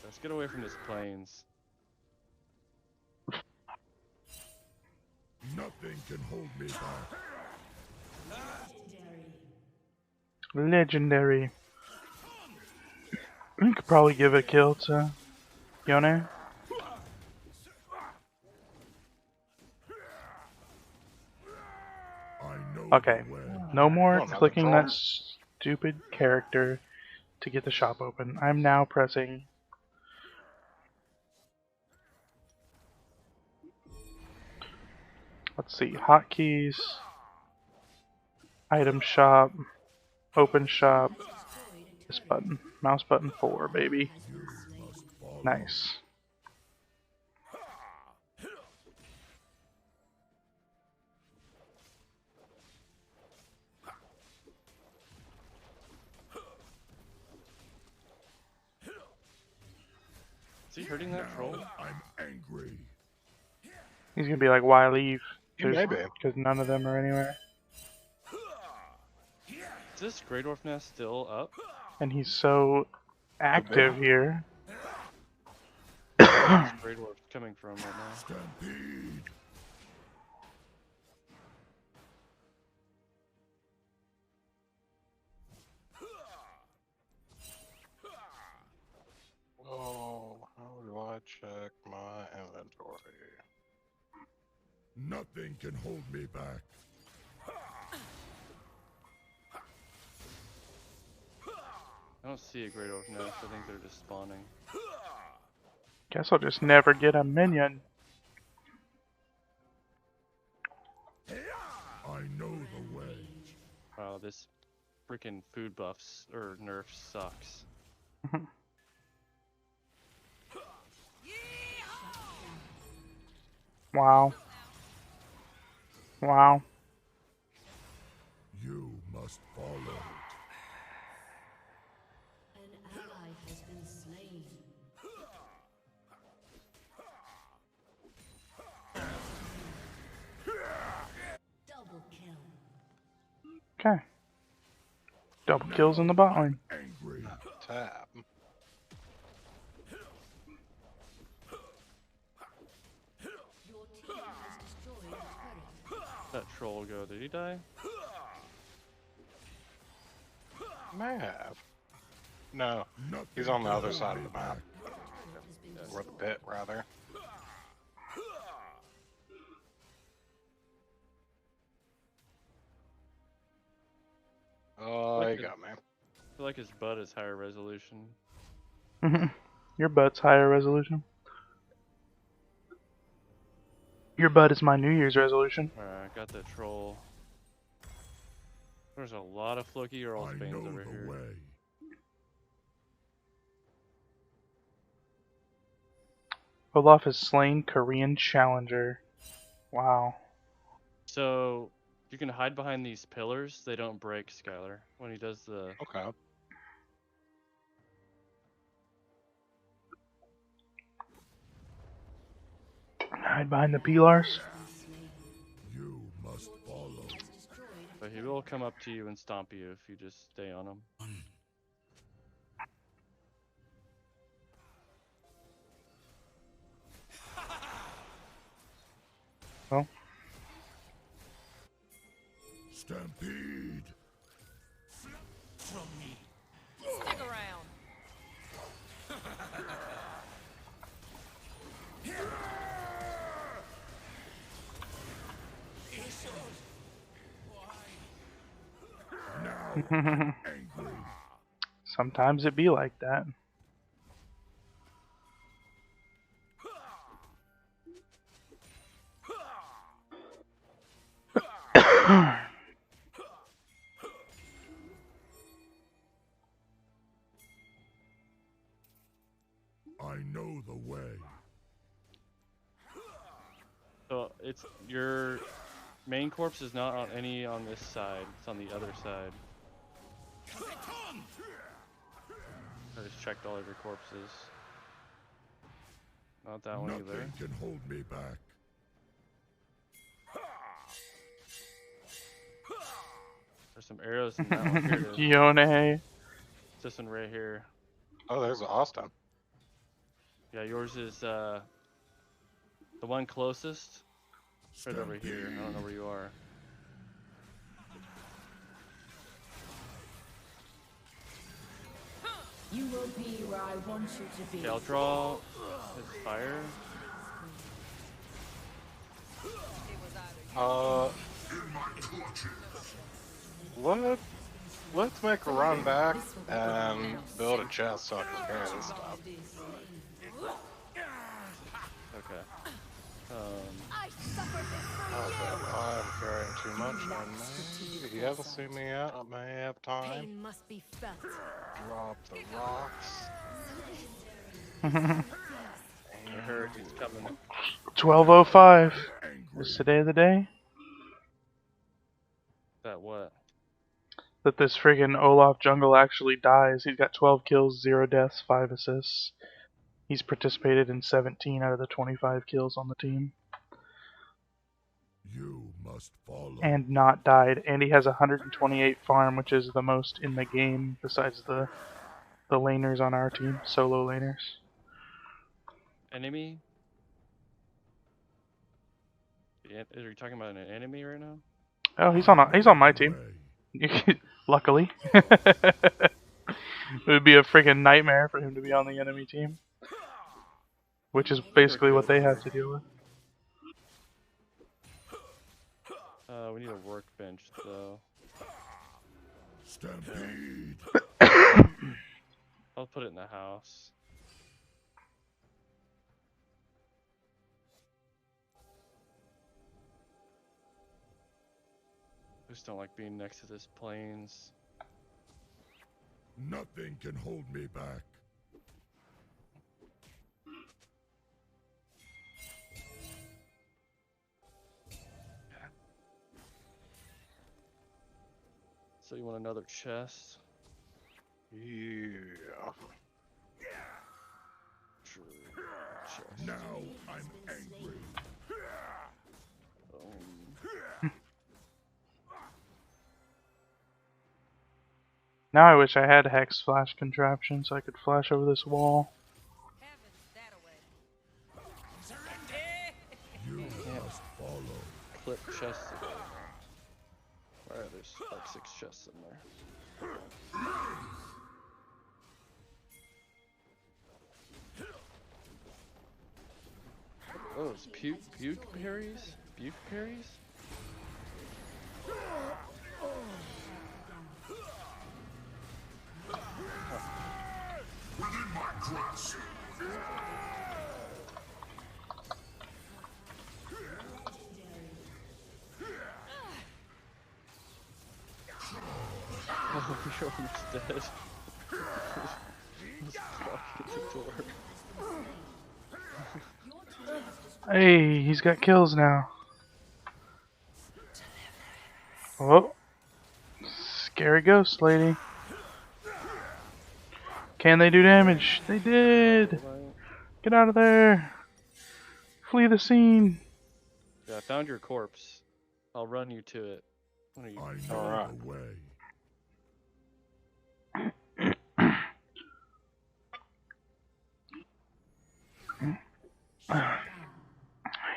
Let's get away from his planes. Nothing can hold me back. Legendary. You could probably give a kill to Yone. I know Okay, the way. no more Oh, another clicking troll. that stupid character to get the shop open. I'm now pressing. Let's see, hotkeys, item shop, open shop, this button, mouse button 4, baby. Nice. Is he hurting that troll? I'm angry. He's gonna be like, why leave? Maybe. Because none of them are anywhere. Is this Grey Dwarf nest still up? And he's so active here. Where's Grey Dwarf coming from right now? Stampede. Oh, how do I check my inventory? Nothing can hold me back. I don't see a Grey Dwarf nest. I think they're just spawning. Guess I'll just never get a minion. I know the way. Wow, this freaking food buffs or nerf sucks. Wow. Wow. You must follow. An ally has been slain. Double kill. Okay. Double kills in the bot lane. Angry. Tab. Your team has destroyed a turret. That troll go? Did he die? May have. No, Nothing he's on the can other hold side me of the map. Turret has been Or the pit, rather. Oh, he got me. I feel like his butt is higher resolution. Your butt's higher resolution. Your butt is my New Year's resolution. Alright, got the troll. There's a lot of Floki or all I Spains know over the here. way. Olaf has slain Korean challenger. Wow. So you can hide behind these pillars. They don't break, Skylar. When he does the Okay. Hide behind the pillars. You must follow. but he will come up to you and stomp you if you just stay on him. Well, Stampede. Stick around. Angry. sometimes it be like that. I know the it's your main corpse is not on this side. It's on the other side. I just checked all of your corpses. Not that one either. Nothing can hold me back. There's some arrows in that one. Here it is. Yone. This one right here. Oh, there's Austin. Yeah, yours is the one closest. Right over here. I don't know where you are. You will be where I want you to be. Okay, I'll draw his fire. Let's make a run back and build a chest so I can carry this stuff. Okay. I'm carrying too much. If you haven't seen me yet, I may have time. Pain must be felt. Drop the rocks. I heard he's coming. 12:05. Is today the day That what? that this friggin' Olaf Jungle actually dies? He's got 12 kills, 0 deaths, 5 assists. He's participated in 17 out of the 25 kills on the team. You must follow. And not died. And he has 128 farm, which is the most in the game besides the laners on our team, solo laners. Enemy? Are you talking about an enemy right now? Oh, he's on my team. Luckily. It would be a friggin' nightmare for him to be on the enemy team. Which is basically what they have to deal with. We need a workbench though. Stampede. I'll put it in the house. I just don't like being next to this plains. Nothing can hold me back. So you want another chest? Yeah. Sure. Chest. Now I'm angry. Now I wish I had Hex Flash contraption so I could flash over this wall. You must follow. Clip chests again. Alright, there's like 6 chests in there. Oh, it's puke berries? Buke berries? Within my grasp. Oh, you're almost dead. Just blocking the door. Hey, he's got kills now. Oh. Scary ghost lady. Can they do damage? They did! Get out of there! Flee the scene! Yeah, I found your corpse. I'll run you to it. What are you? I know the way.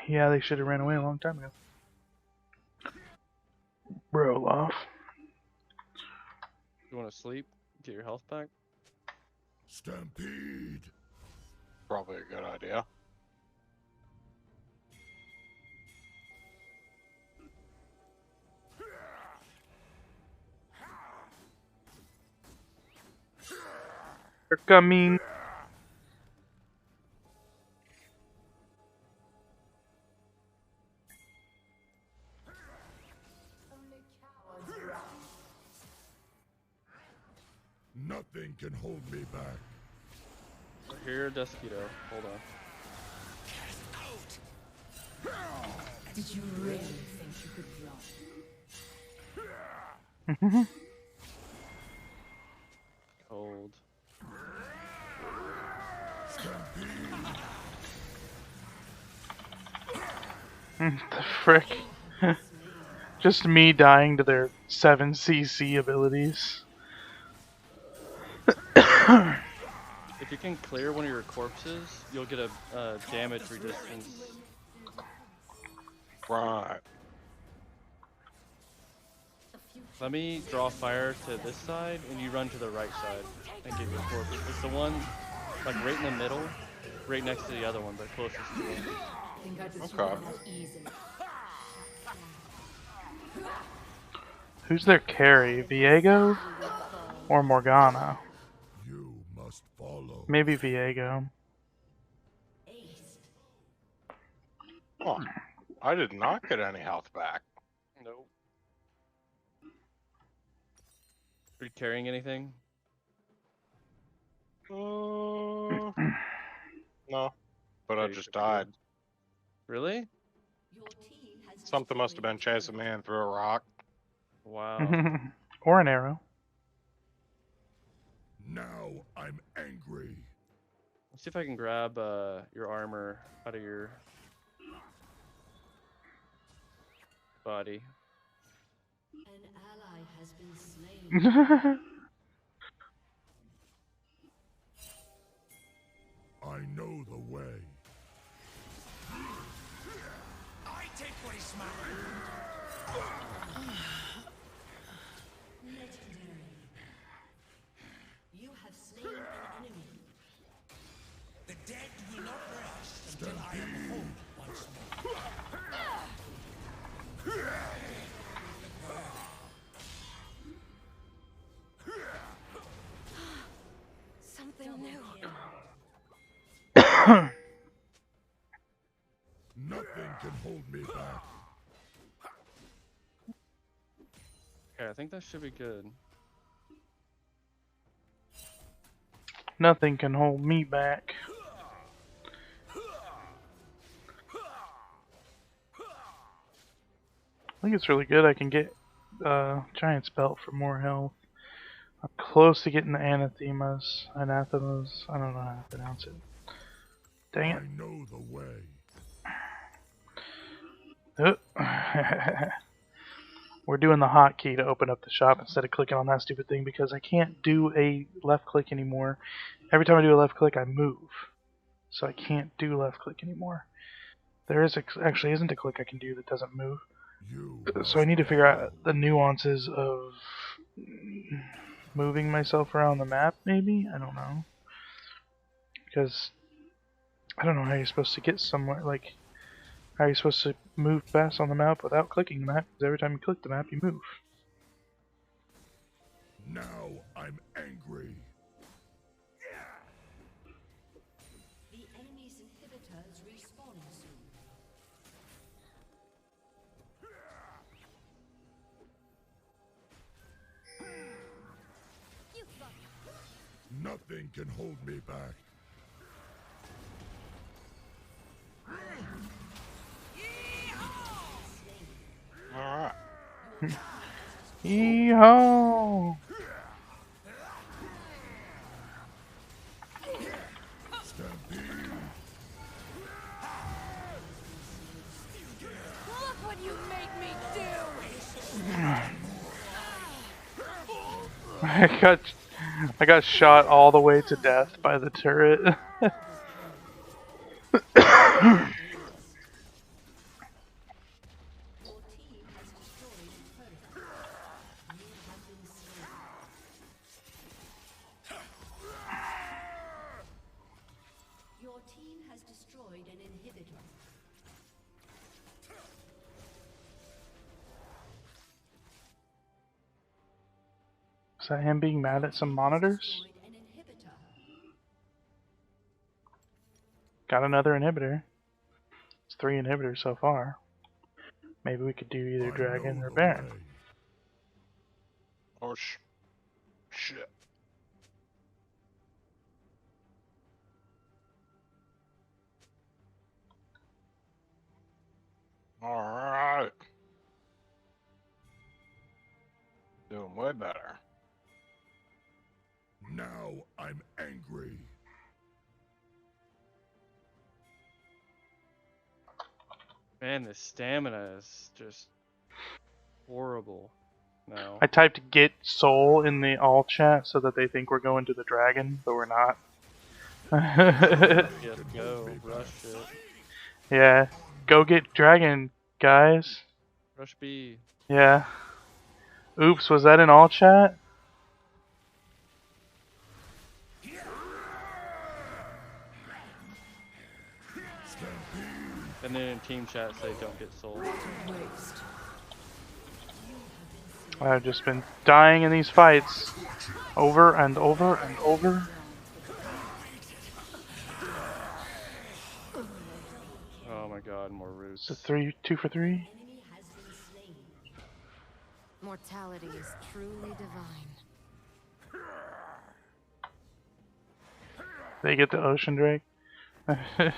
Yeah, they should have ran away a long time ago. Bro, off. You want to sleep? Get your health back? Stampede. Probably a good idea. They're coming. Nothing can hold me back. Here, Deskito. Hold on. Did you really think you could run? Cold. The frick. Just me dying to their 7cc abilities. If you can clear one of your corpses, you'll get a damage resistance. Right. Let me draw fire to this side, and you run to the right side and get your corpse. It's the one, like right in the middle, right next to the other one, but closest to it. Okay. Who's their carry? Viego? Or Morgana? You must follow. Maybe Viego. Oh, I did not get any health back. Nope. Are you carrying anything? No, but I Okay, just you're died. good. Really? Something must have been chasing me and threw a rock. Wow. Or an arrow. Now I'm angry. Let's see if I can grab your armor out of your body. An ally has been slain. I know the way. I take what he's smiling. Legendary. You have slain an enemy. The dead will not rest until I am home once more. Something new. Nothing can hold me back. Okay, I think that should be good. Nothing can hold me back. I think it's really good I can get Giant's Belt for more health. I'm close to getting the Anathemas. I don't know how to pronounce it. Dang it. I know the way. We're doing the hotkey to open up the shop instead of clicking on that stupid thing because I can't do a left click anymore. Every time I do a left click, I move. So I can't do left click anymore. There actually isn't a click I can do that doesn't move. So I need to figure out the nuances of moving myself around the map, maybe? I don't know. Because I don't know how you're supposed to get somewhere, like, how are you supposed to move fast on the map without clicking the map? Because every time you click the map, you move. Now I'm angry. The enemy's inhibitor is respawning soon. Nothing can hold me back. Alright. Yeehaw! Look what you made me do! I got shot all the way to death by the turret. Your team has destroyed an inhibitor. Is that him being mad at some monitors? An inhibitor. Got another inhibitor. It's 3 inhibitors so far. Maybe we could do either Dragon or Baron. Oh shit. Alright. Doing way better. Now I'm angry. Man, the stamina is just horrible now. I typed get soul in the all chat so that they think we're going to the dragon, but we're not. Yes, go, rush it. Yeah, go get dragon, guys. Rush B. Yeah. Oops, was that in all chat? And then in team chat say don't get sold. I've just been dying in these fights over and over and over. Oh my god, more roots. So 2 for 3. Mortality is truly divine. They get the ocean drake. So this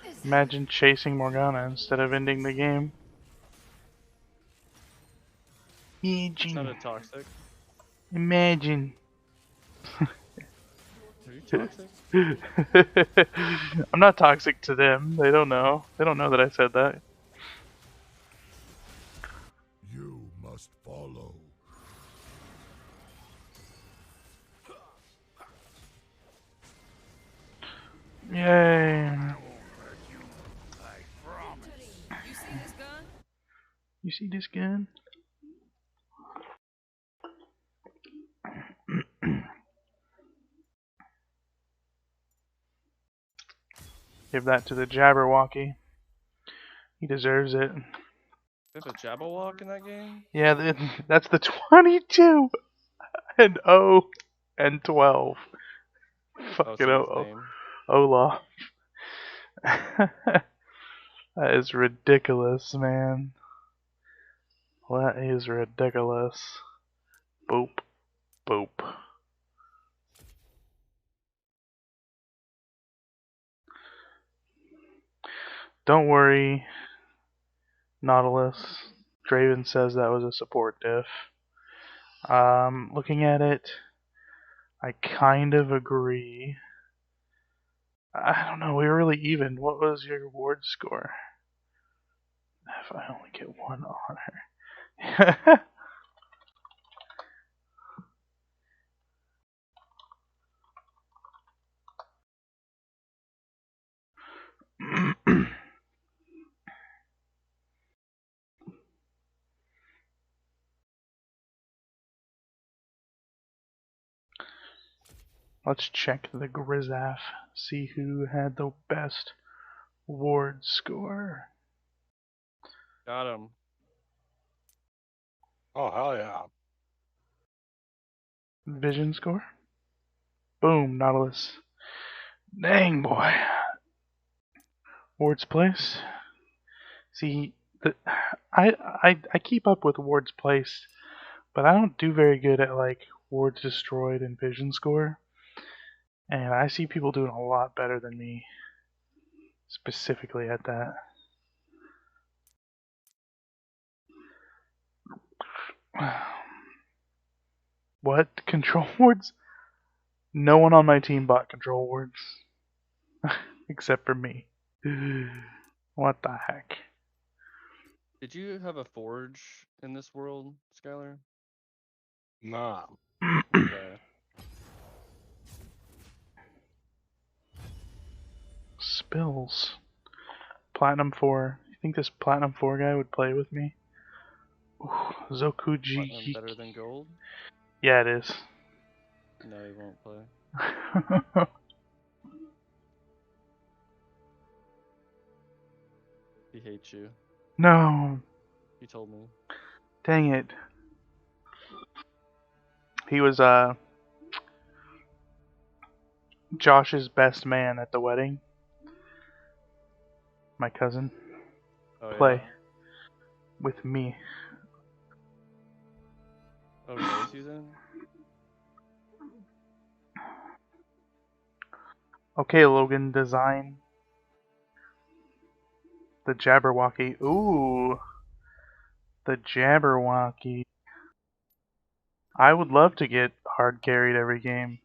is Imagine chasing Morgana instead of ending the game. Sounded toxic. Imagine. Are you toxic? I'm not toxic to them. They don't know. They don't know that I said that. You must follow. Yay. You see this gun? You see this gun? Give that to the Jabberwocky. He deserves it. There's a Jabberwock in that game? Yeah, that's the 22 and 0 and 12. Fucking so his name. Olaf. That is ridiculous, man. That is ridiculous. Boop. Boop. Don't worry, Nautilus. Draven says that was a support diff. Looking at it, I kind of agree. I don't know, we were really even. What was your ward score? If I only get 1 honor. Let's check the Grizaf, see who had the best ward score. Got him. Oh, hell yeah. Vision score? Boom, Nautilus. Dang, boy. Ward's place. See, I keep up with Ward's place, but I don't do very good at like Wards destroyed and Vision score. And I see people doing a lot better than me, specifically at that. What? Control wards? No one on my team bought control wards. Except for me. What the heck? Did you have a forge in this world, Skylar? Nah. Okay. Spills. Platinum 4. You think this Platinum 4 guy would play with me? Ooh, Zokuji. Platinum better than gold? Yeah, it is. No, he won't play. He hates you. No. He told me. Dang it. He was Josh's best man at the wedding. My cousin. Oh, Play yeah? with me. Oh, he knows you then? Okay, Logan, design. The Jabberwocky. Ooh. The Jabberwocky. I would love to get hard carried every game.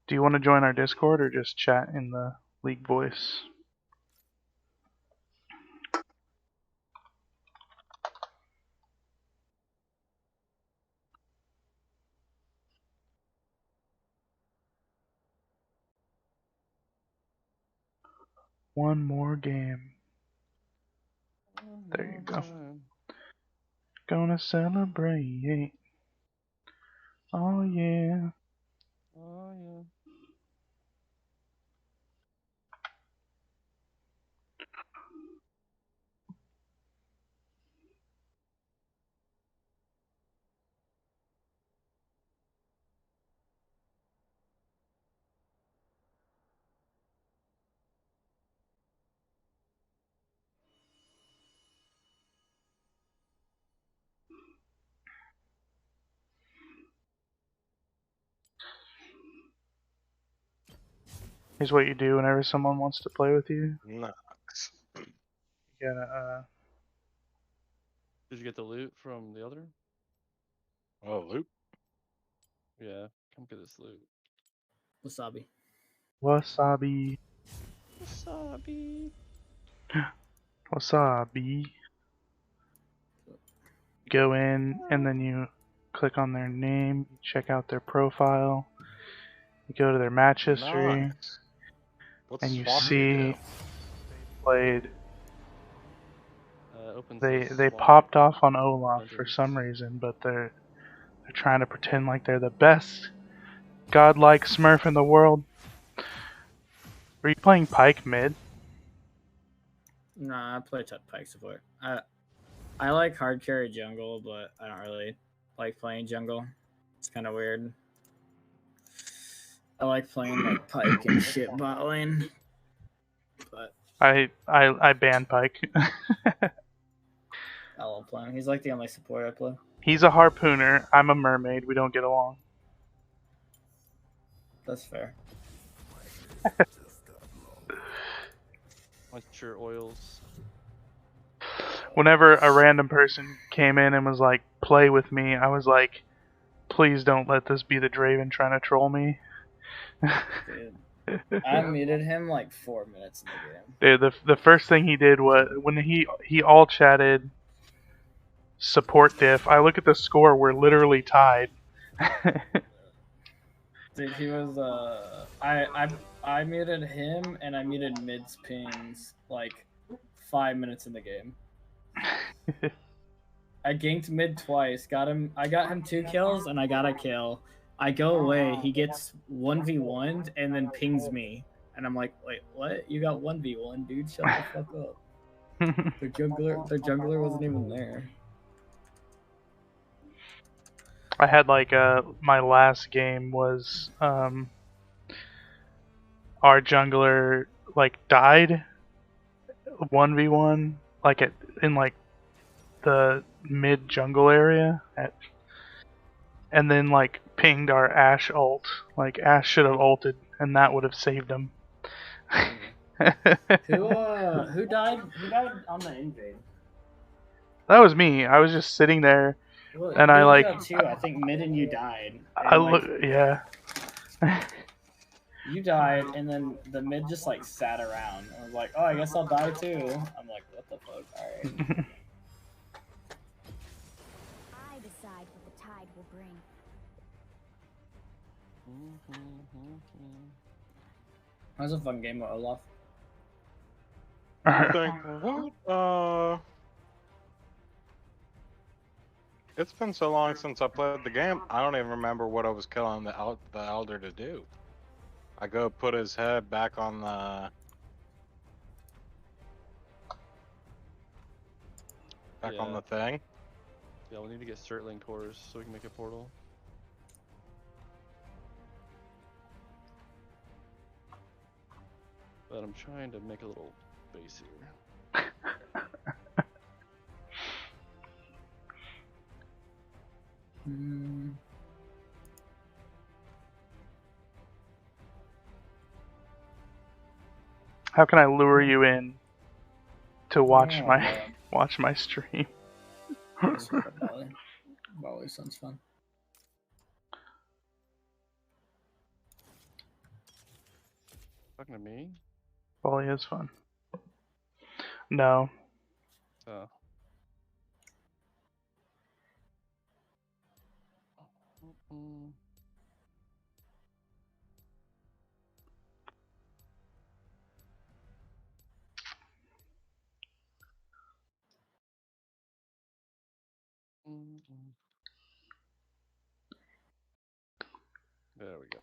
Do you want to join our Discord or just chat in the League voice? One more game. There you go. Gonna celebrate. Oh yeah. Oh yeah. Here's what you do whenever someone wants to play with you. Nice. You gotta, Did you get the loot from the other? Oh, loot. Yeah, come get this loot. Wasabi. Wasabi. Wasabi. Wasabi. Go in and then you click on their name, check out their profile, you go to their match history, Nice. What's and you Swampy see do? played. Opens They the they swamp popped off on Olaf for dungeons. some reason, but they're trying to pretend like they're the best godlike Smurf in the world. Were you playing Pyke mid? Nah, I play Pike support. I like hard carry jungle, but I don't really like playing jungle. It's kind of weird. I like playing like Pike and shit bot lane. But I banned Pyke. I love playing. He's like the only support I play. He's a harpooner. I'm a mermaid. We don't get along. That's fair. What's your oils? Whenever a random person came in and was like, play with me, I was like, please don't let this be the Draven trying to troll me. Dude. I muted him like 4 minutes in the game. Dude, the first thing he did was, when he all chatted support diff, I look at the score, we're literally tied. Dude, he was I muted him and I muted mid's pings like 5 minutes in the game. I ganked mid twice, I got him 2 kills and I got a kill. I go away, he gets 1v1'd and then pings me. And I'm like, wait, what? You got 1v1, dude? Shut the fuck up. The jungler wasn't even there. I had like my last game was our jungler like died 1v1 like in like the mid jungle area and then like pinged our Ashe ult. Like Ashe should have ulted and that would have saved him. Who died? Who died on the invade? That was me. I was just sitting there. Well, and I like too. I think mid and you died. I look yeah. You died and then the mid just like sat around. I was like, oh, I guess I'll die too. I'm like, what the fuck? Alright. I decide what the tide will bring. That was a fun game with Olaf. I think what? It's been so long since I played the game. I don't even remember what I was killing the elder to do. I go put his head back on the on the thing. Yeah, we need to get Surtling cores so we can make a portal. But I'm trying to make a little base here. How can I lure you in to watch Oh, my watch my stream? Volley sounds fun. Talking to me? Volley is fun. No. Oh. Mm. There we go.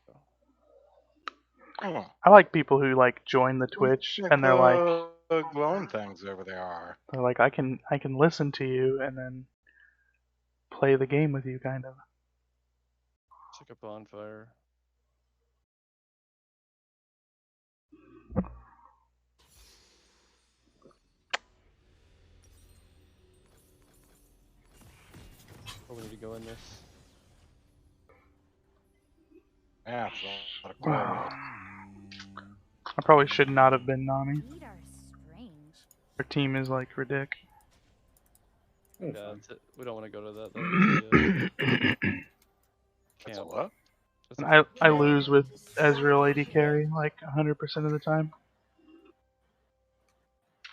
Oh, I like people who like join the Twitch and they're like glowing things over there are. I can listen to you and then play the game with you kind of. It's like a bonfire. Oh, we need to go in this. Yeah, it's a lot of glory. I probably should not have been Nami. Feet are strange. Her team is like ridic. Yeah, that's it. We don't want to go to that. Though. That's a what? I lose with Ezreal AD carry like 100% of the time.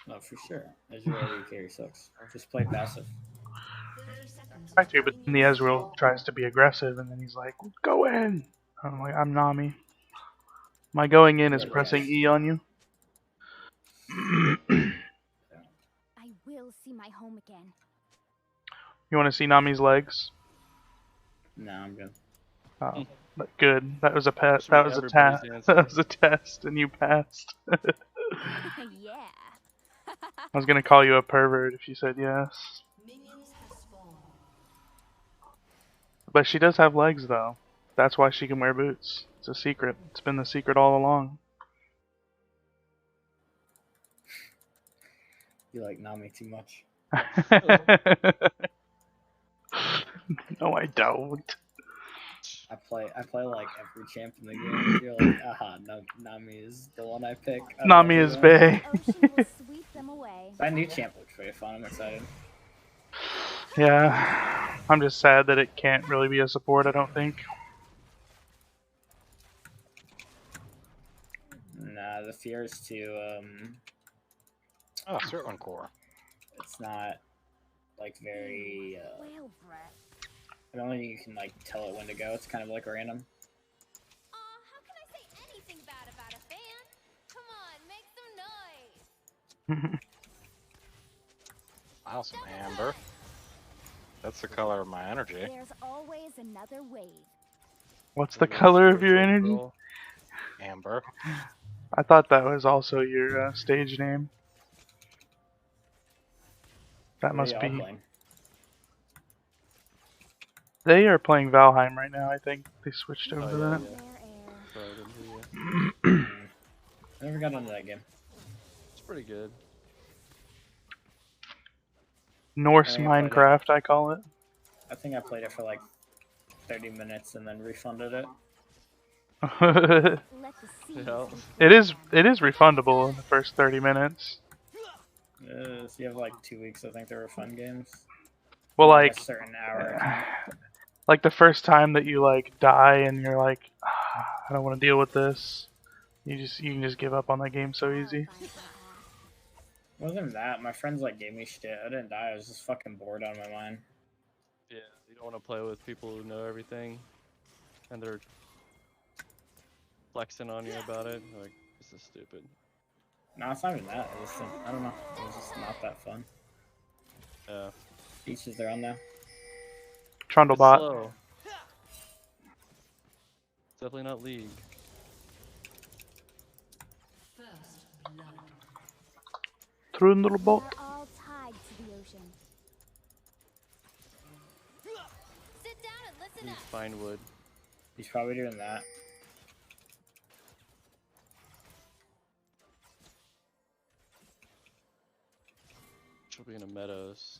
No, for sure. Ezreal AD carry sucks. Just play passive. I do, but then the Ezreal tries to be aggressive and then he's like, go in! I'm like, I'm Nami. My going in is pressing E on you. I will see my home again. You want to see Nami's legs? No, I'm good. Oh, but good. That was a pass. Should That be was a everybody's test. answer. That was a test, and you passed. Yeah. I was gonna call you a pervert if you said yes. But she does have legs, though. That's why she can wear boots. It's a secret. It's been the secret all along. You like Nami too much. No, I don't. I play like every champ in the game. You're like, aha, Nami is the one I pick. Nami is bae. Ocean will sweep them away. That new champ looks very fun. I'm excited. Yeah, I'm just sad that it can't really be a support, I don't think. Nah, the fear is too, Oh, Certain Core. it's not, like, very, Whale breath. I don't think you can, like, tell it when to go. It's kind of, like, random. Aw, how can I say anything bad about a fan? Come on, make some noise. Awesome, Amber. That's the color of my energy. There's always another wave. What's the color of your energy? Amber. I thought that was also your stage name. That must be. Playing? They are playing Valheim right now, I think. They switched over to that. Sorry, I didn't hear you. I never got into that game. It's pretty good. Norse I think I played Minecraft, I call it. I think I played it for, like, 30 minutes and then refunded it. Let the seas Yeah. It is refundable in the first 30 minutes. So you have, like, 2 weeks, I think, to refund games. Well, Like like, a certain hour. like the first time that you like die and you're like, I don't want to deal with this. You can just give up on that game so easy. It wasn't that. My friends, like, gave me shit. I didn't die. I was just fucking bored out of my mind. Yeah, you don't want to play with people who know everything, and they're flexing on you about it. You're like, this is stupid. No, it's not even that. I just think, I don't know. It was just not that fun. Yeah. Each is their own now. It's Trundlebot. slow. It's definitely not League. Trundlebot. We're all tied to the ocean. Sit down and listen Use up. fine wood. He's probably doing that. She'll be in the meadows.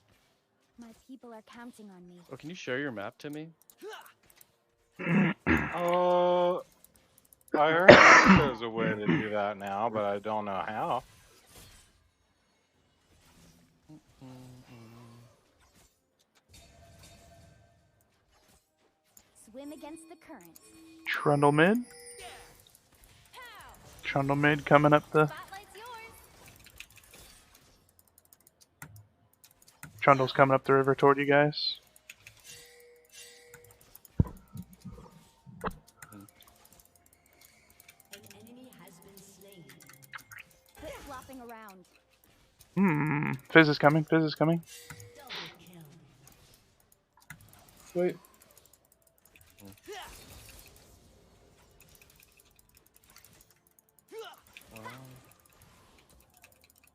My people are counting on me. Oh, can you share your map to me? I heard there's a way to do that now, but I don't know how. Swim against the current. Trundle mid. Trundle mid coming up the. Trundle's coming up the river toward you guys. An enemy has been slain. Quit flopping around. Fizz is coming. Fizz is coming. Double kill. Sweet.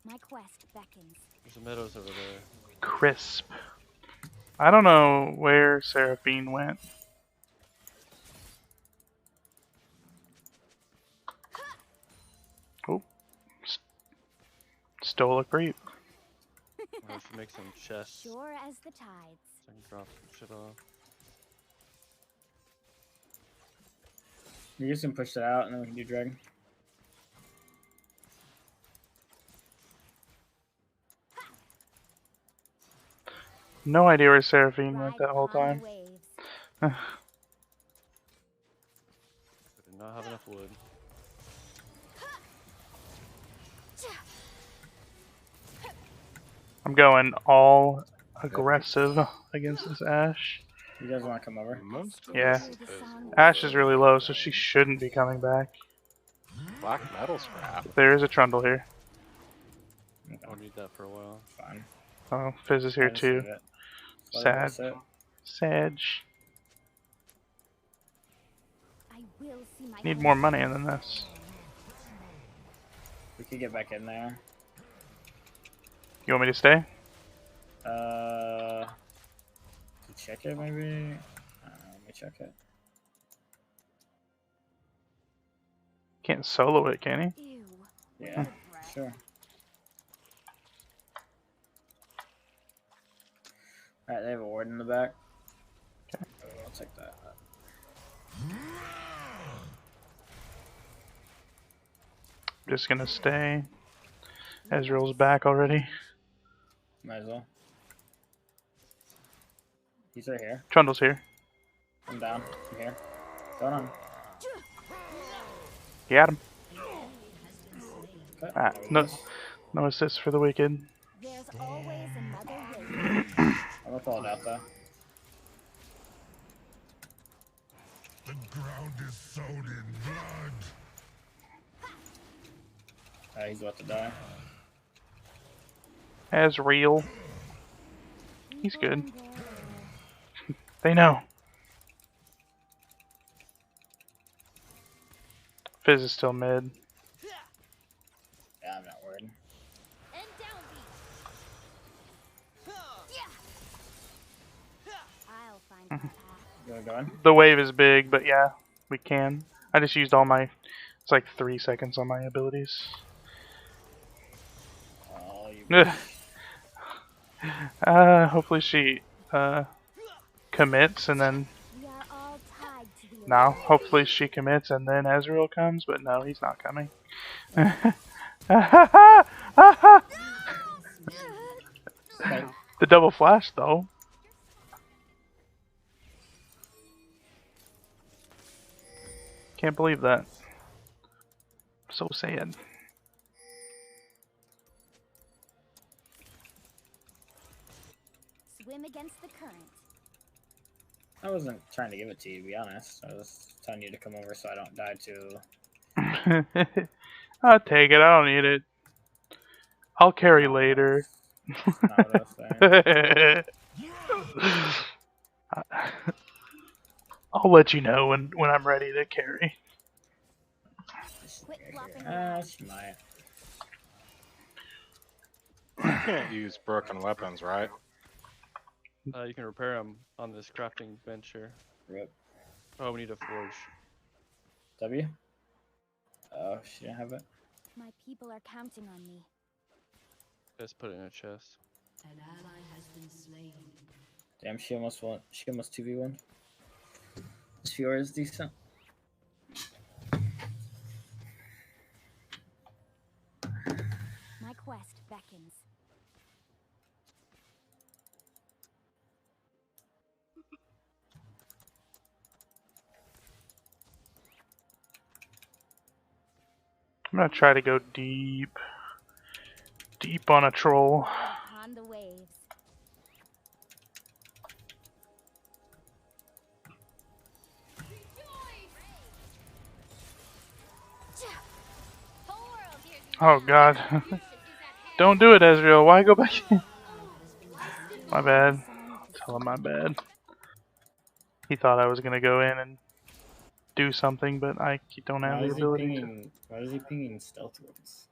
My quest beckons. There's a meadows over there. Crisp. I don't know where Seraphine went. Oh. Stole a creep. I should make some chests. Sure as the tides. So I can drop some shit off. You just can push that out and then we can do dragon. No idea where Seraphine went that whole Ride time. on the waves. I did not have enough wood. I'm going all aggressive against this Ashe. You guys want to come over? Most of Yeah. this is Ashe is really low, so she shouldn't be coming back. black metal scrap. There is a Trundle here. I'll need that for a while. Fine. Oh, Fizz is here I just too. leave it. Let it Sad. sit. Sag. I will see my Need more money than this. We could get back in there. You want me to stay? To check it maybe? Let me check it. Can't solo it, can he? Ew. Yeah, sure. Alright, they have a ward in the back. Okay. I'll take that. Just gonna stay. Ezreal's back already. Might as well. He's right here. Trundle's here. I'm down. I'm here. Going on. You got him. Okay. Ah, no, no assist for the wicked. There's always another way. I'm gonna pull it out though. The ground is sown in blood. He's about to die. Ezreal. He's good. They know. Fizz is still mid. Yeah, I'm not worried. And down I'll find my path. You wanna go in? The wave is big, but yeah, we can. I just used all my. It's like 3 seconds on my abilities. Oh, you. Hopefully she commits and then. We are all tied to the No, hopefully she commits and then Ezreal comes, but no, he's not coming. The double flash though. Can't believe that. So sad. swim against the current. I wasn't trying to give it to you, to be honest. I was telling you to come over so I don't die too. I'll take it. I don't need it. I'll carry later. Not what I was saying. I'll let you know when I'm ready to carry. Quit flopping She might. You can't use broken weapons, right? You can repair them on this crafting bench here. Rip. Oh, we need a forge. W? Oh, she didn't have it. My people are counting on me. Just put it in a chest. An ally has been slain. Damn, she almost won. She almost 2v1. This Fiora is decent. seconds. I'm gonna try to go deep on a troll. Upon the waves. Oh god. Don't do it, Ezreal. Why go back in? My bad. Tell him my bad. He thought I was gonna go in and do something, but I don't have the ability to. Why is he pinging stealth wards?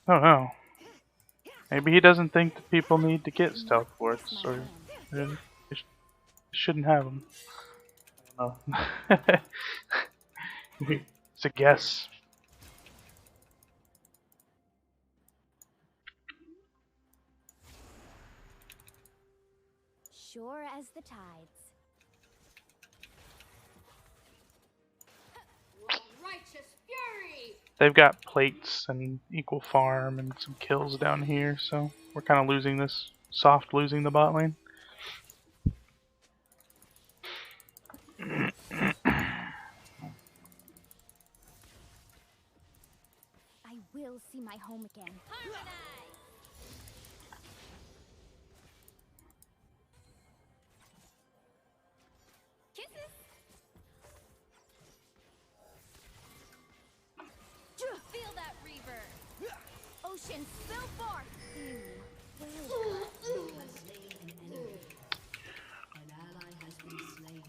I don't know. Maybe he doesn't think that people need to get stealth wards, or they shouldn't have them. I don't know. It's a guess. Sure as the tides. Righteous fury! They've got plates and equal farm and some kills down here, so we're kind of losing this. Soft losing the bot lane. I will see my home again. Kisses! Feel that reverb! Ocean spill forth. An ally has been slain.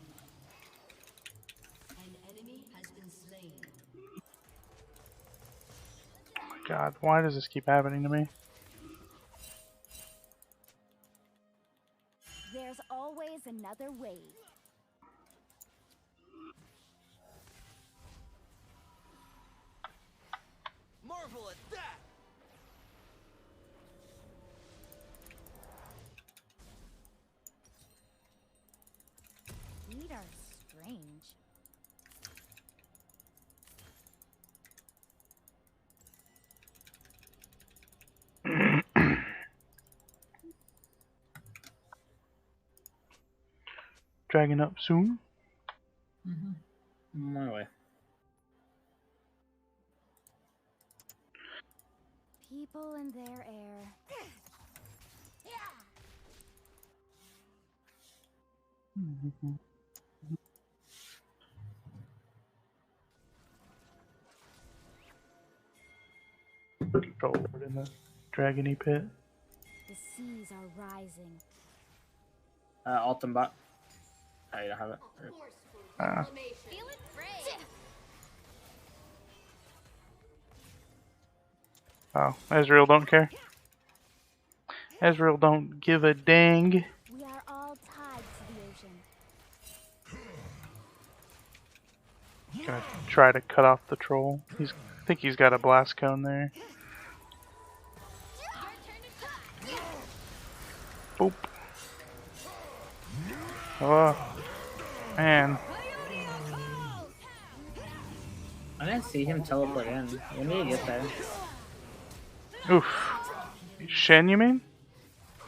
An enemy has been slain. Oh my god, why does this keep happening to me? There's always another wave. Marvel at that! Feet are strange. Dragging up soon. My way. People and their air. Control in the dragony pit. The seas are rising. Alton bot. Oh, you don't have it. Feel it brave! Oh, Ezreal don't care. Ezreal don't give a dang. We are all tied to the ocean. Gonna try to cut off the troll. I think he's got a blast cone there. Boop. Oh, man. I didn't see him teleport in. When did he get there? Oof. Shen, you mean?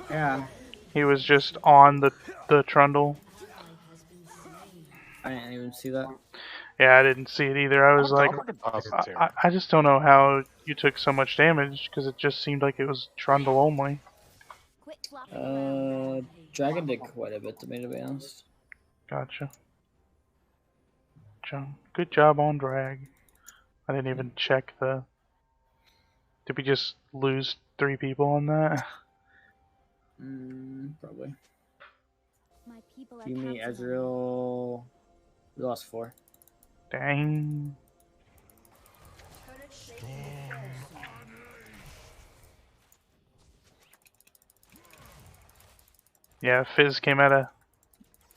Yeah. He was just on the trundle. I didn't even see that. Yeah, I didn't see it either. I was like, I just don't know how you took so much damage, because it just seemed like it was trundle only. Dragon did quite a bit to me, to be honest. Gotcha. Good job on drag. I didn't even check the... Did we just lose 3 people on that? Probably. My people are You, me, counting on Ezreal. We lost 4. Dang. Yeah, Fizz came out of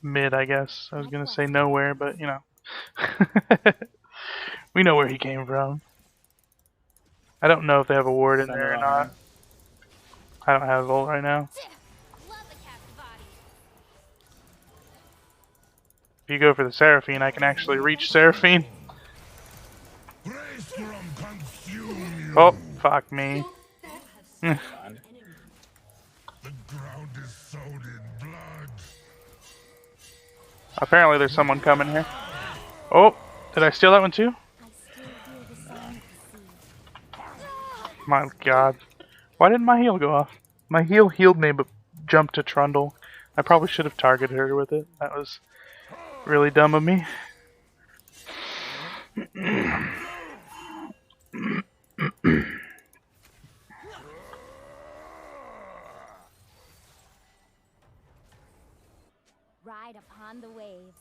mid, I guess. I was gonna say nowhere, but you know. We know where he came from. I don't know if they have a ward in there or not. I don't have a ult right now. If you go for the Seraphine, I can actually reach Seraphine. Grace from consume you. Oh, fuck me. The ground is sown in blood. Apparently there's someone coming here. Oh, did I steal that one too? My god. Why didn't my heal go off? My heal healed me but jumped to Trundle. I probably should have targeted her with it. That was really dumb of me. Ride upon the waves.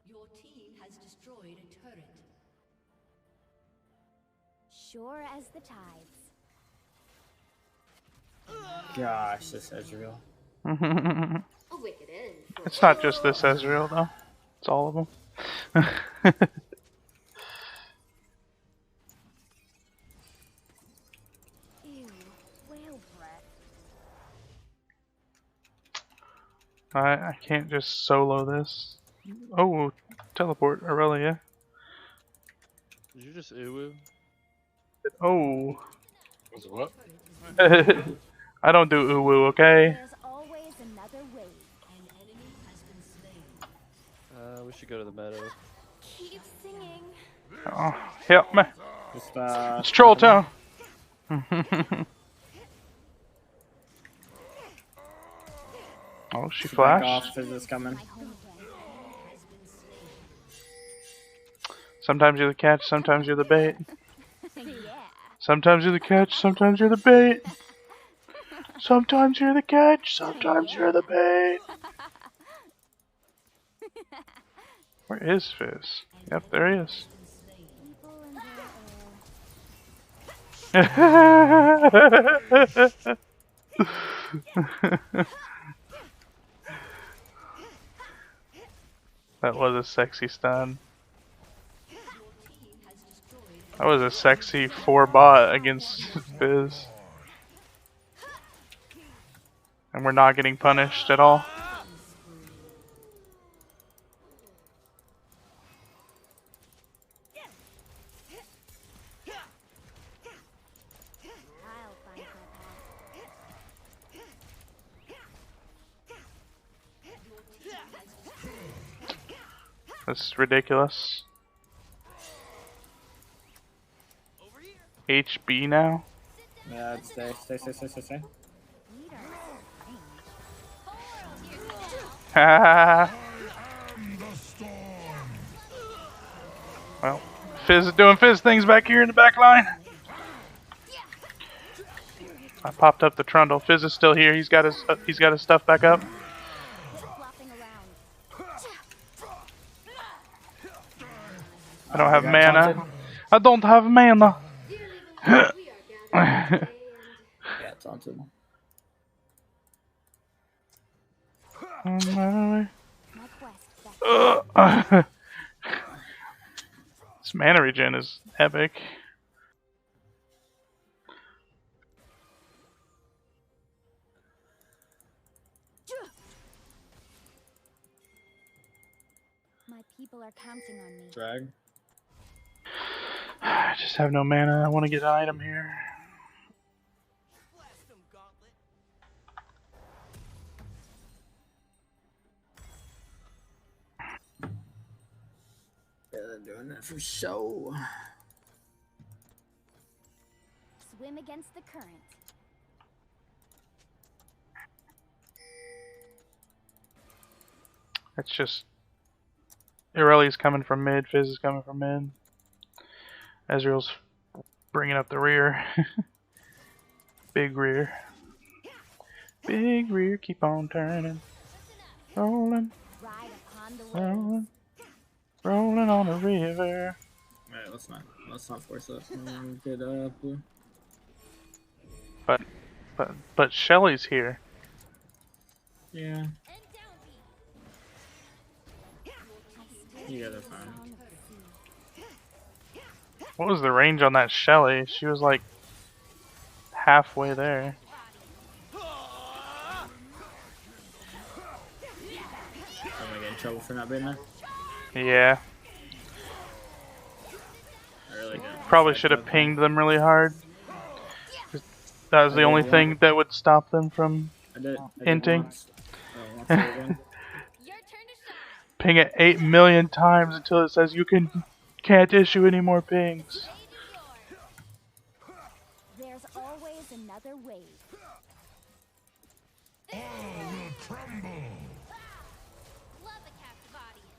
Your team has destroyed a turret. Sure as the tides. Gosh, this Ezreal. A wicked end. It's not just this Ezreal though. It's all of them. Ew, whale breath. I can't just solo this. Oh, teleport Aurelia. Did you just ooh? Oh. Was what? I don't do uwu, okay? There's always another wave. An enemy has been slain. We should go to the meadow. Keep singing. Oh, help me. Just, It's Troll Town. Oh, she back flashed. off, Fizz is coming. My home again. Sometimes you're the catch, sometimes you're the bait. Yeah. Sometimes you're the catch, sometimes you're the bait. Sometimes you're the catch, sometimes you're the bait. Where is Fizz? Yep, there he is. People and their That was a sexy stun. That was a sexy 4-bot against Fizz. And we're not getting punished at all. I'll find my path. That's ridiculous. HB now? Yeah, stay. Ha. Well, Fizz is doing Fizz things back here in the back line. I popped up the Trundle. Fizz is still here. He's got his stuff back up. Flopping around. I don't have got mana. taunted. I don't have mana. Yeah, taunted. My quest back. This mana regen is epic. My people are counting on me. Drag. I just have no mana. I want to get an item here. Yeah, they're doing that for show. Swim against the current. It's just Irelia's coming from mid, Fizz is coming from mid. Ezreal's bringing up the rear. Big rear. Big rear, keep on turning. Rolling, Ride upon the waves. rolling, rolling on the river. Alright, let's not force it. Good blue. But Shelly's here. Yeah. Yeah, they're fine. What was the range on that Shelly? She was like halfway there. I'm gonna get in trouble for not being there. Yeah. I really don't. Probably should have pinged them really hard. That was the only thing that would stop them from I did hinting. once. Oh, once again. Ping it 8 million times until it says you can't issue any more pings. There's always another wave. All will crumble. Love a captive audience.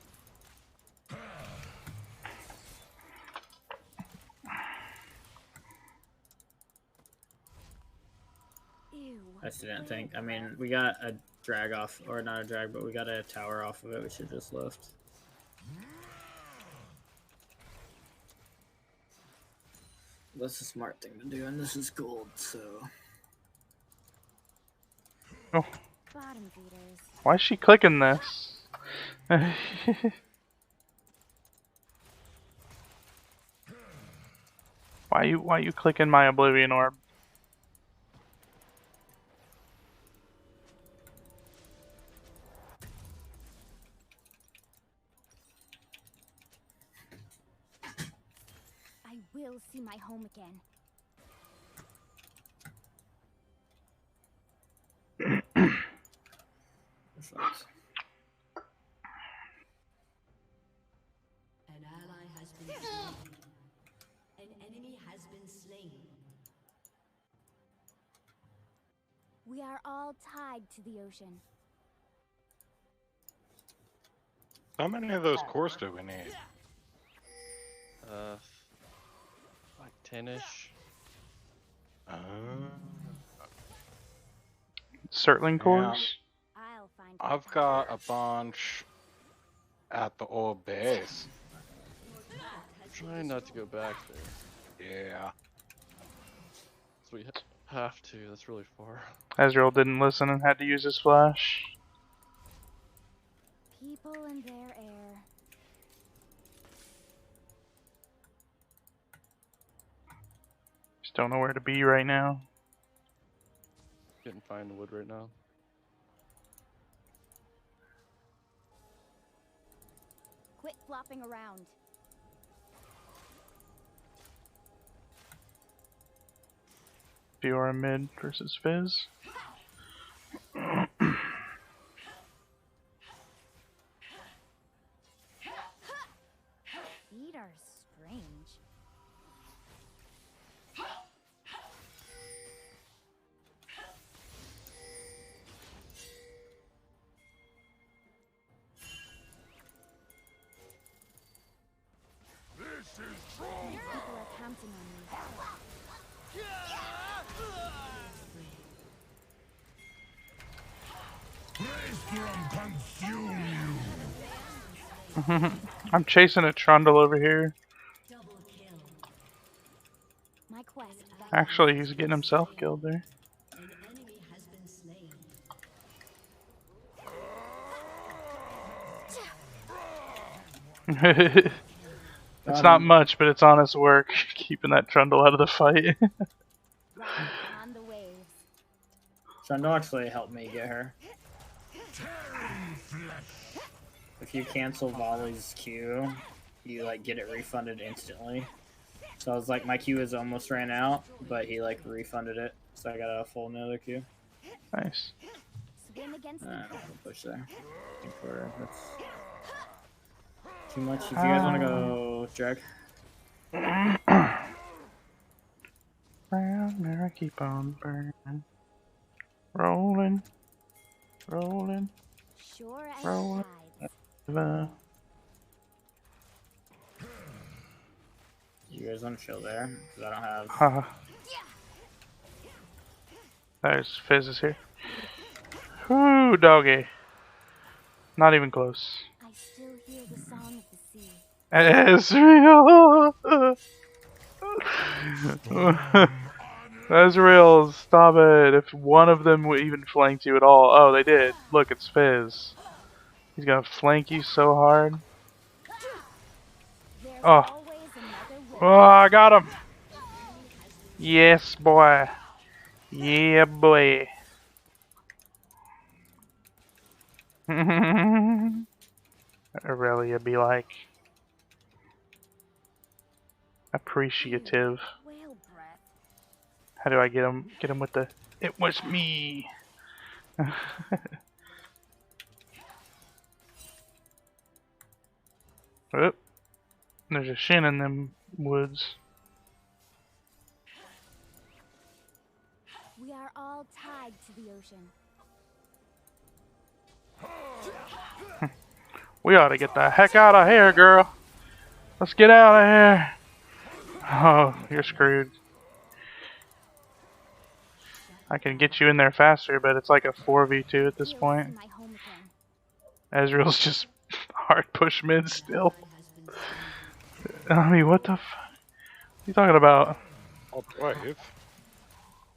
Ew. I still didn't think. I mean, we got a drag off, or not a drag, but we got a tower off of it. We should just lift. That's a smart thing to do, and this is gold, so. Oh, Bottom feeders. why is she clicking this? Why you clicking my Oblivion Orb? I will see my home again. An ally has been slain. An enemy has been slain. We are all tied to the ocean. How many of those cores do we need? Like 10-ish. Cirtling cores? I'll find. I've got a bunch at the old base. Trying not to go back there. Yeah. So we have to. That's really far. Ezreal didn't listen and had to use his flash. People and their air. Just don't know where to be right now. Couldn't find the wood right now. Quit flopping around. Fiora mid versus Fizz. Feet are strange. This is troll. People are counting on me. Praestrum consume you. I'm chasing a Trundle over here. Double kill. My quest. Actually, he's getting himself killed there. An enemy has been slain. It's not much, but it's honest work keeping that Trundle out of the fight. On the waves. Trundle actually helped me get her. If you cancel Volley's Q, you like get it refunded instantly. So I was like, my Q is almost ran out, but he like refunded it, so I got a full another Q. Nice. Swim against the We'll current. push there. I think that's too much. If you guys want to go drag, Brown mirror, keep on burning. Rolling. Rolling. Sure as Roll. tides. you guys want to chill there? Because I don't have. Haha. There's Fizz is here. Whoo, doggy. Not even close. I still hear the song of the sea. Ezreal! Ezreal, stop it. If one of them would even flanked you at all. Oh, they did. Look, it's Fizz. He's gonna flank you so hard. There's Oh. always another wave. Oh, I got him. Yes, boy. Yeah, boy. Aurelia be like appreciative. Whale breath. How do I get him? Get him with the "it was me." Oh, there's a Shin in them woods. We are all tied to the ocean. We ought to get the heck out of here, girl. Let's get out of here. Oh, you're screwed. I can get you in there faster, but it's like a 4v2 at this point. Ezreal's just hard push mid still. I mean, what the f... What are you talking about? Oh, wave.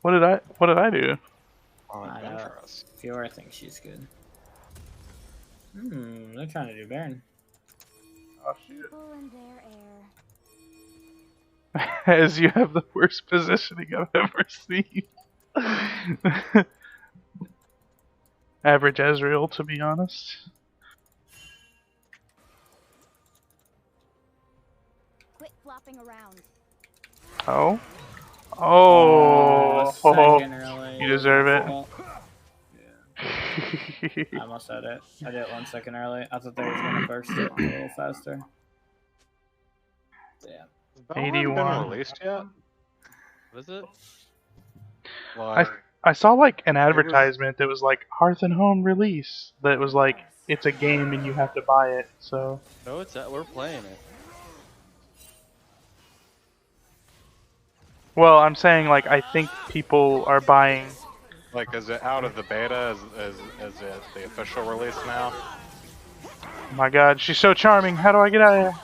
What did I do? On I know. Adventurous. Fiora thinks she's good. They're trying to do Baron. Oh shit. People and their air. As you have the worst positioning I've ever seen. Average Ezreal, to be honest. Quit flopping around. Oh. Oh. Second early. You deserve it. Well, yeah. I almost had it. I did it 1 second early. I thought they was gonna burst it a little faster. Damn. Has Valheim 81. been released yet? What is it? Like, I saw like an advertisement that was like Hearth and Home release. That was like it's a game and you have to buy it. So No, it's we're playing it. well, I'm saying like I think people are buying. like, is it out of the beta? Is it the official release now? Oh my God, she's so charming. How do I get out of here?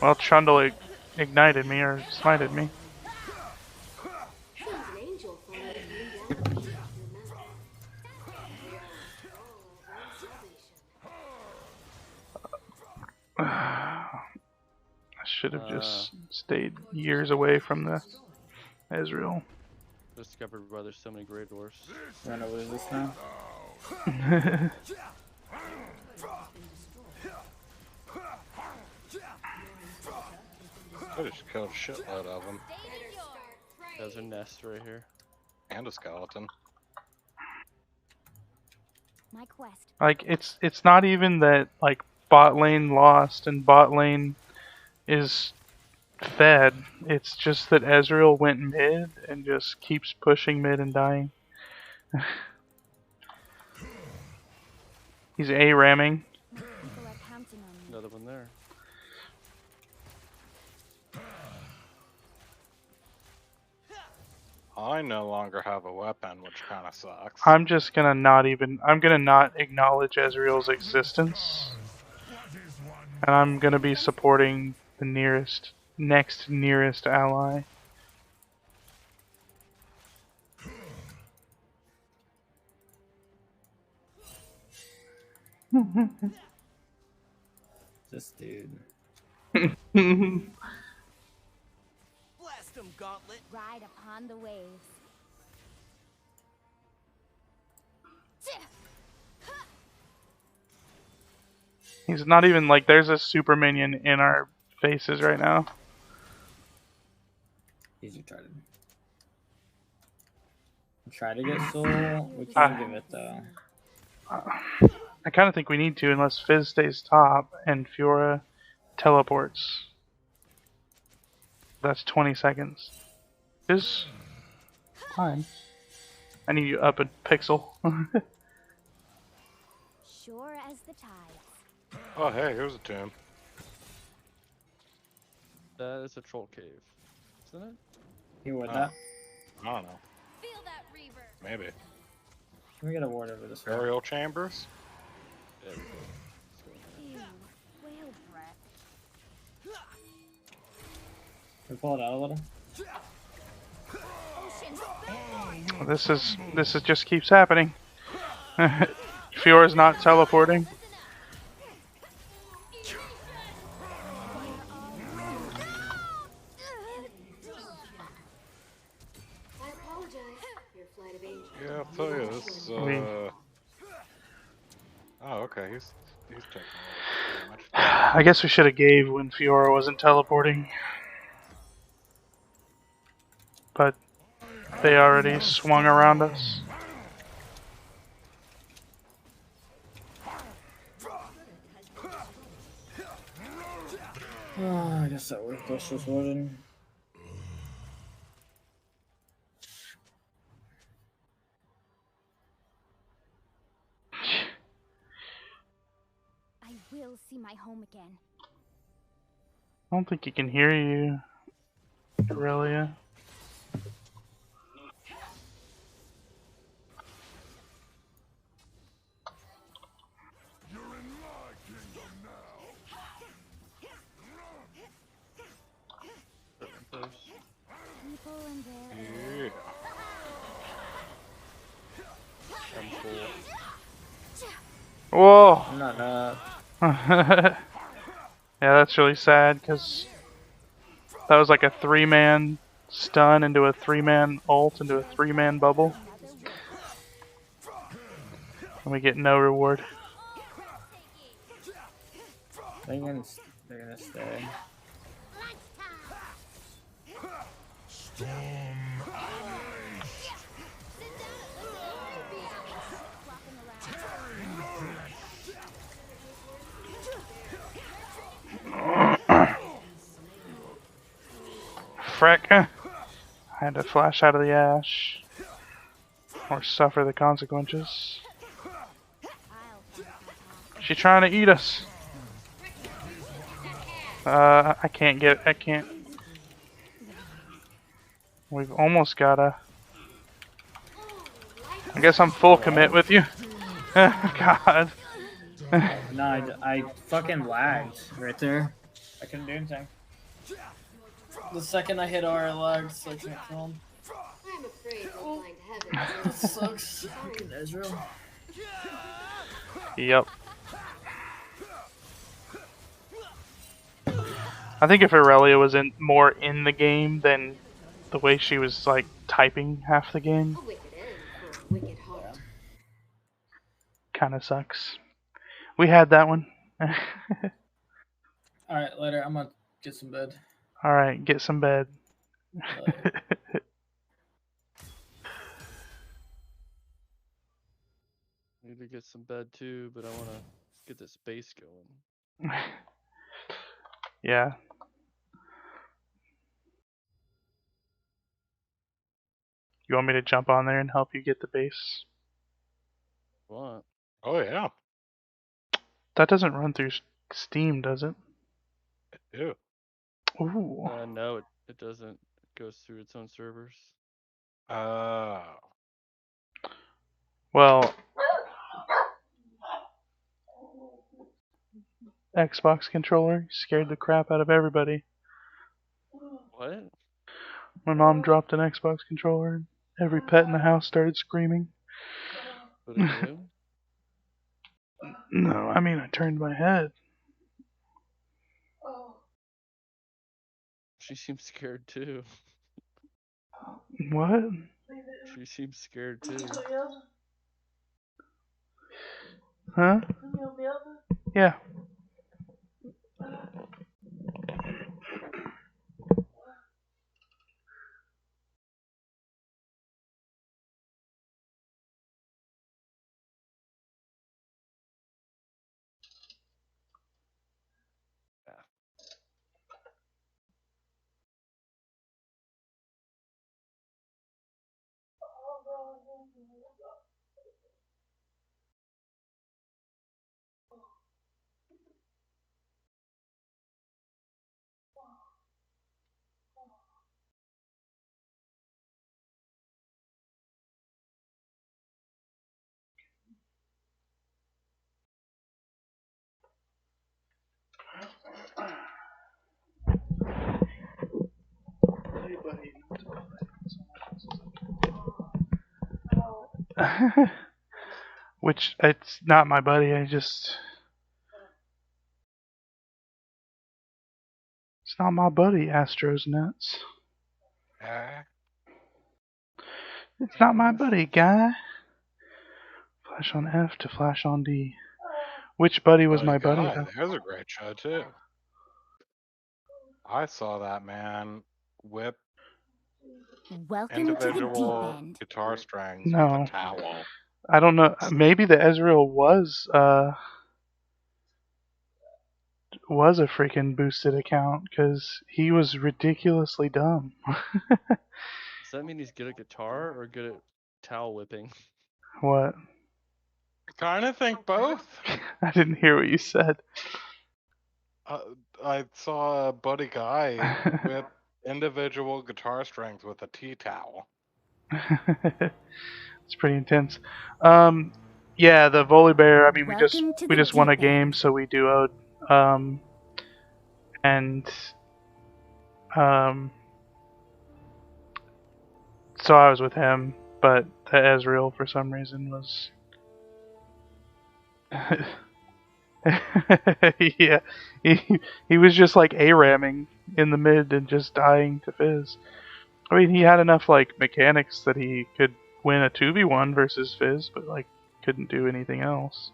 Well, Trundle ignited me or smited me. I should have just stayed years away from the Ezreal. Discovered why there's so many Grey Dwarfs. We're gonna lose this now. I just killed a shitload of them. There's a nest right here. And a skeleton. My quest. Like it's not even that like bot lane lost and bot lane is fed. It's just that Ezreal went mid and just keeps pushing mid and dying. He's A-ramming. People are counting on me. Another one there. I no longer have a weapon, which kind of sucks. I'm just gonna I'm gonna not acknowledge Ezreal's existence. And I'm gonna be supporting the next nearest ally. This dude. Blast him, Gauntlet. Ride upon the waves. He's not even like there's a super minion in our faces right now. He's retarded. Try to get soul. We can't give it though. I kind of think we need to unless Fizz stays top and Fiora teleports. That's 20 seconds. Fizz? Fine. I need you up a pixel. Sure as the tide. Oh, hey, here's a tomb. That is a troll cave, isn't it? You would that? I don't know. Feel that reaver. Maybe. Can we get a ward over this way? Burial chambers? There we go. Ew. Whale breath. Can we pull it out a little? This is just keeps happening. Fiora's not teleporting. Yeah, I'll tell you this. Oh, okay. He's taking a little damage. I guess we should have gave when Fiora wasn't teleporting. But they already swung around us. I guess that worthless Warden. I will see my home again. I don't think he can hear you, Aurelia. People and their Yeah. Whoa! I'm not up. Yeah, that's really sad because that was like a 3-man stun into a 3-man ult into a 3-man bubble. And we get no reward. They're gonna stay. Frick. I had to flash out of the ash. Or suffer the consequences. She's trying to eat us. I can't. We've almost gotta. I guess I'm full commit with you. God. No, I fucking lagged right there. I couldn't do anything. The second I hit R, I lagged, so I can't film. I'm afraid we'll find heaven. That sucks. Fucking Ezreal. Yep. I think if Aurelia was more in the game than the way she was like typing half the game, A wicked end for a wicked heart. kind of sucks. We had that one. Alright, later. I'm gonna get some bed. All right, get some bed. Need to get some bed too, but I want to get this base going. Yeah. You want me to jump on there and help you get the base? What? Oh yeah, That doesn't run through Steam, does it? I do. Ooh. No, it doesn't. It goes through its own servers. Well, Xbox controller scared the crap out of everybody. What? My mom dropped an Xbox controller and every pet in the house started screaming. What did you do? No, I mean I turned my head. She seems scared too. What? She seems scared too. Huh? Yeah. Which, it's not my buddy, it's not my buddy, Astro's nuts. It's not my buddy, guy. Flash on F to flash on D. Which buddy was my buddy, God, though? there's a great show too. I saw that man whip Welcome to the deep individual end. guitar strings with No. a towel. I don't know. Maybe the Ezreal was a freaking boosted account because he was ridiculously dumb. Does that mean he's good at guitar or good at towel whipping? What? Kind of think both. I didn't hear what you said. I saw a buddy guy whip individual guitar strings with a tea towel. It's pretty intense. Yeah, the Volibear. I mean, we Welcome to the just won a deep end. game, so we duoed. So I was with him, but the Ezreal for some reason was. Yeah, he was just like A-ramming in the mid and just dying to Fizz. I mean, he had enough like mechanics that he could win a 2v1 versus Fizz, but like couldn't do anything else.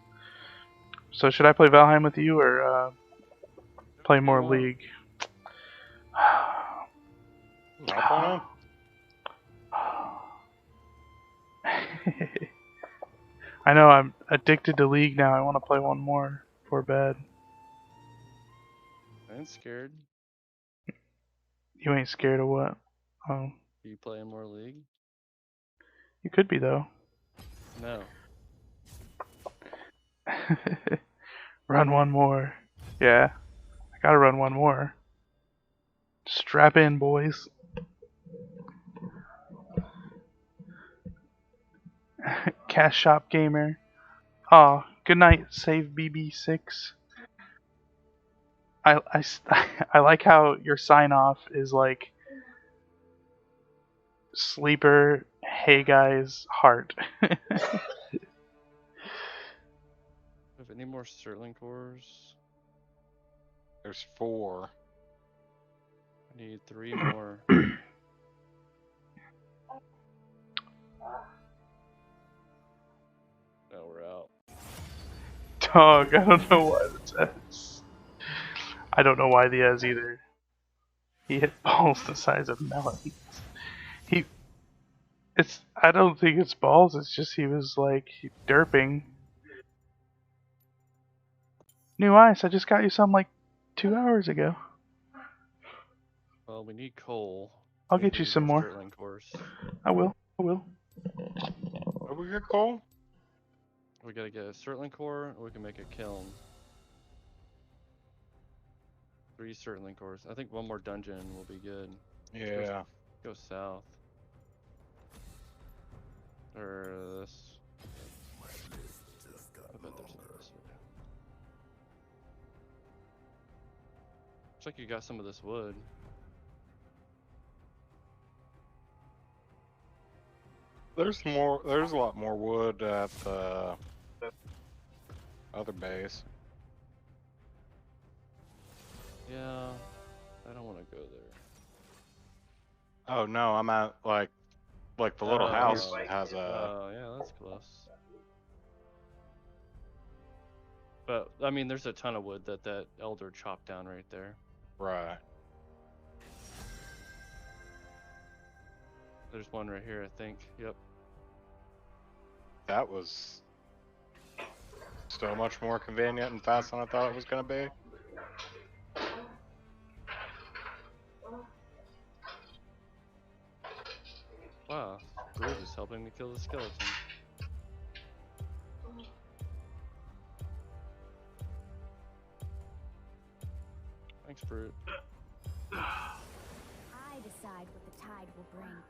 So should I play Valheim with you or play more League? I know I'm addicted to League now. I want to play one more before bed. I'm scared. You ain't scared of what? Oh, Are you playing more League? you could be though. No. Run one more. Yeah, I gotta run one more. Strap in, boys. Cash Shop Gamer. Oh, good night, save BB6. I like how your sign off is like sleeper. Hey guys, heart. Have any more Sterling cores? There's 4. I need 3 more. Now we're out. Dog, I don't know why that's S. I don't know why the S either. He hit balls the size of melons. I don't think it's balls, it's just he was like derping. New ice, I just got you some like 2 hours ago. Well, we need coal. I'll Maybe get you some more. Sterling cores. I will. What we get coal? We gotta get a Sterling core, or we can make a kiln. 3 Sterling cores. I think one more dungeon will be good. Yeah. Go south. Or this. I bet there's a this way. Looks like you got some of this wood. There's a lot more wood at the other base. Yeah, I don't want to go there. Oh no, I'm at like the little house has a. Oh yeah, that's close. But I mean, there's a ton of wood that elder chopped down right there. Right. There's one right here, I think. Yep. That was so much more convenient and fast than I thought it was gonna be. Wow, Groove is helping me kill the skeleton. Thanks, Brute. I decide what the tide will bring.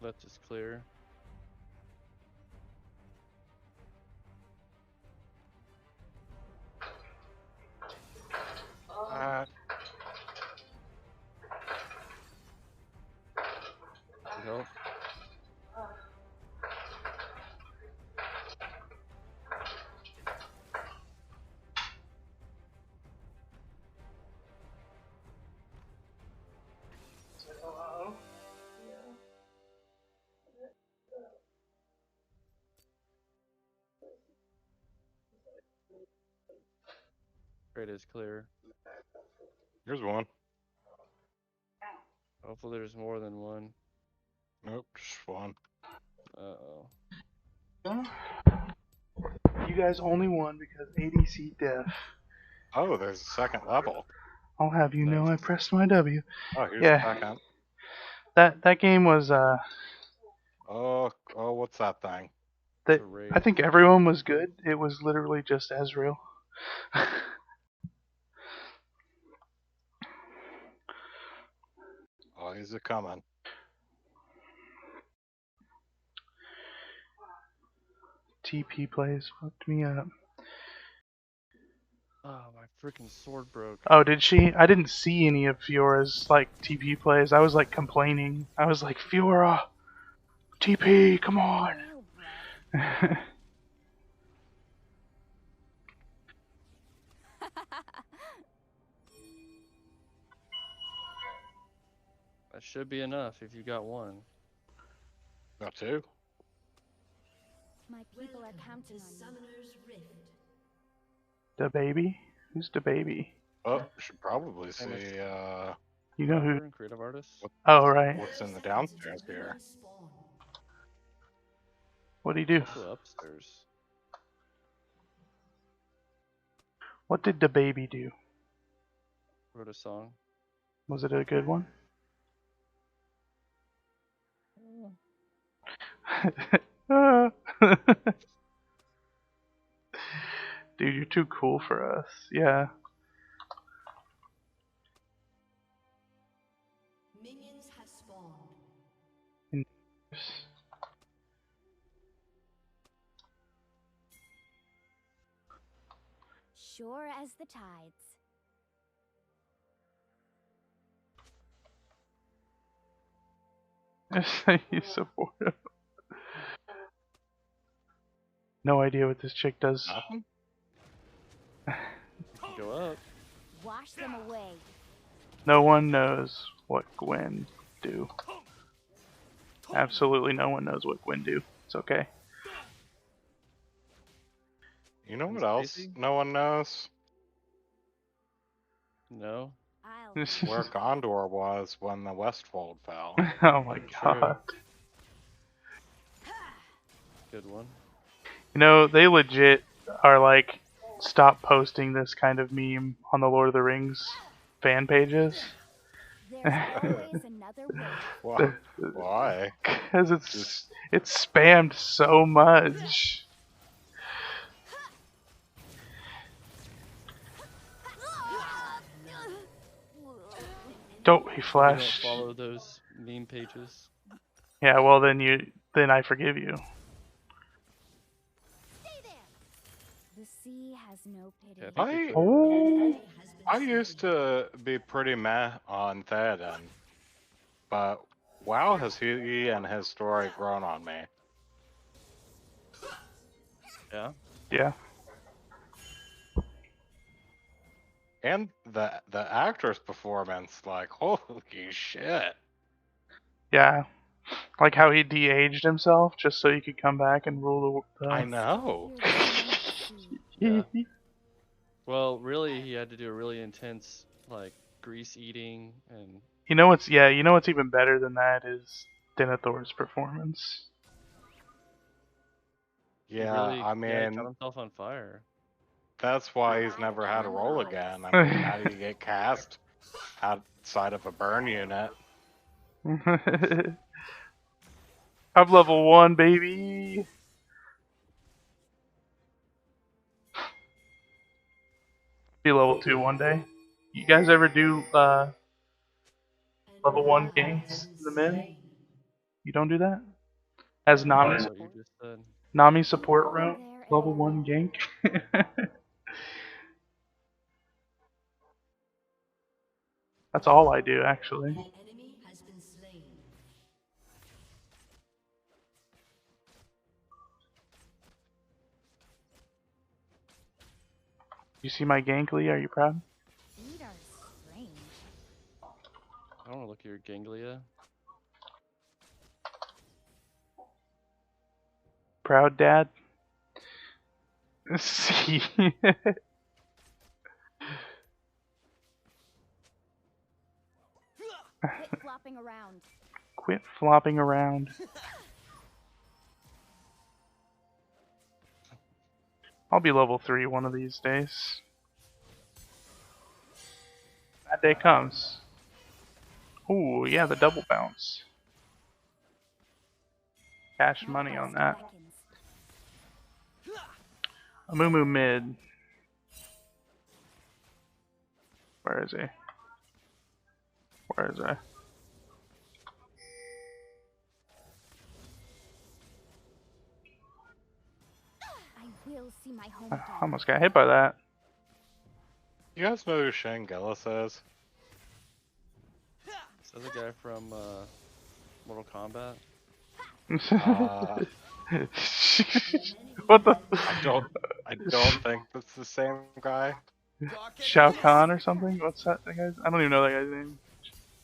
Left is clear. help. Crate is clear. Here's one. Hopefully there's more than one. Nope, just one. Uh-oh. You guys only won because ADC deaf. Oh, there's a second level. I'll have you know I pressed my W. Oh, here's Yeah. the second. That game was Oh, what's that thing? that I think everyone was good. It was literally just Ezreal. Oh, he's a coming. TP plays fucked me up. Oh, my freaking sword broke. Oh, did she? I didn't see any of Fiora's like TP plays. I was like complaining. I was like, Fiora, TP, come on. That should be enough if you got one. Got two. My people are Welcome counting to on you. Summoner's Rift. Da baby? Who's Da baby? Oh, should probably see You know who? Creative artist. Oh, right. what's in the downstairs here. What'd he do? Also upstairs. What did Da baby do? Wrote a song. Was it a good one? Dude, you're too cool for us. Yeah. Minions have spawned. Sure as the tides. You support him. No idea what this chick does. Nothing? Go up. Wash them away. No one knows what Gwen do. Absolutely no one knows what Gwen do. It's okay. You know what else no one knows? No. Where Gondor was when the Westfold fell. Oh my god. Good one. You know, they legit are like, stop posting this kind of meme on the Lord of the Rings fan pages. There's always another way. Why? Because it's spammed so much. Don't he We flashed? don't follow those meme pages. Yeah, well then I forgive you. The sea has no pity. I used to be pretty meh on Theoden, but wow, has he and his story grown on me. Yeah. Yeah. And the actor's performance, like, holy shit. Yeah. Like how he de-aged himself just so he could come back and rule the I know. Yeah. Well, really, he had to do a really intense, like, grease eating and. You know what's even better than that is Denethor's performance. Yeah, Really, I he mean, got himself on fire. that's why he's never had a role again. I mean, how do you get cast outside of a burn unit? I'm level 1, baby. Be level 2 one day. You guys ever do level 1 ganks in the mid? You don't do that? As Nami What you support? just said. Nami support route? Level 1 gank? That's all I do, actually. You see my gangly? Are you proud? Feet are strange. I want to look at your ganglia. Proud dad? See. Quit flopping around. Quit flopping around. I'll be level 3 one of these days. That day comes. Ooh, yeah, the double bounce. Cash money on that. Amumu mid. Where is he? Where is he? I will see my home I again. almost got hit by that. You guys know who Shane Gillis is? Is that the guy from Mortal Kombat? What the? I don't think that's the same guy. Shao Kahn or something? What's that guy's? I don't even know that guy's name.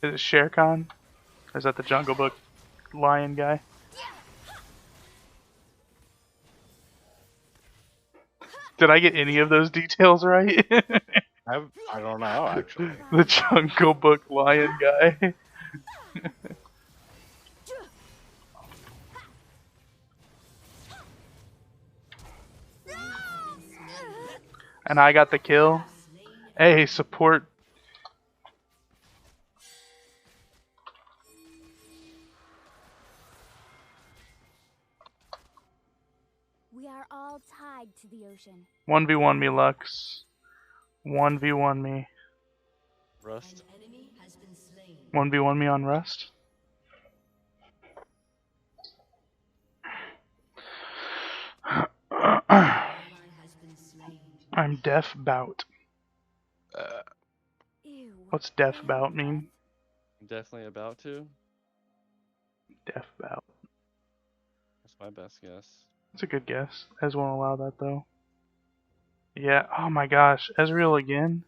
Is it Shere Khan? Or is that the Jungle Book lion guy? Did I get any of those details right? I don't know actually. The Jungle Book lion guy. And I got the kill. Hey, support. We are all tied to the ocean. 1v1 me, Lux. 1v1 me. Rust. 1v1 me on Rust. I'm deaf bout. Ew. What's deaf bout mean? Definitely about to. Deaf bout. That's my best guess. That's a good guess. Ez won't allow that though. Yeah, oh my gosh, Ezreal again?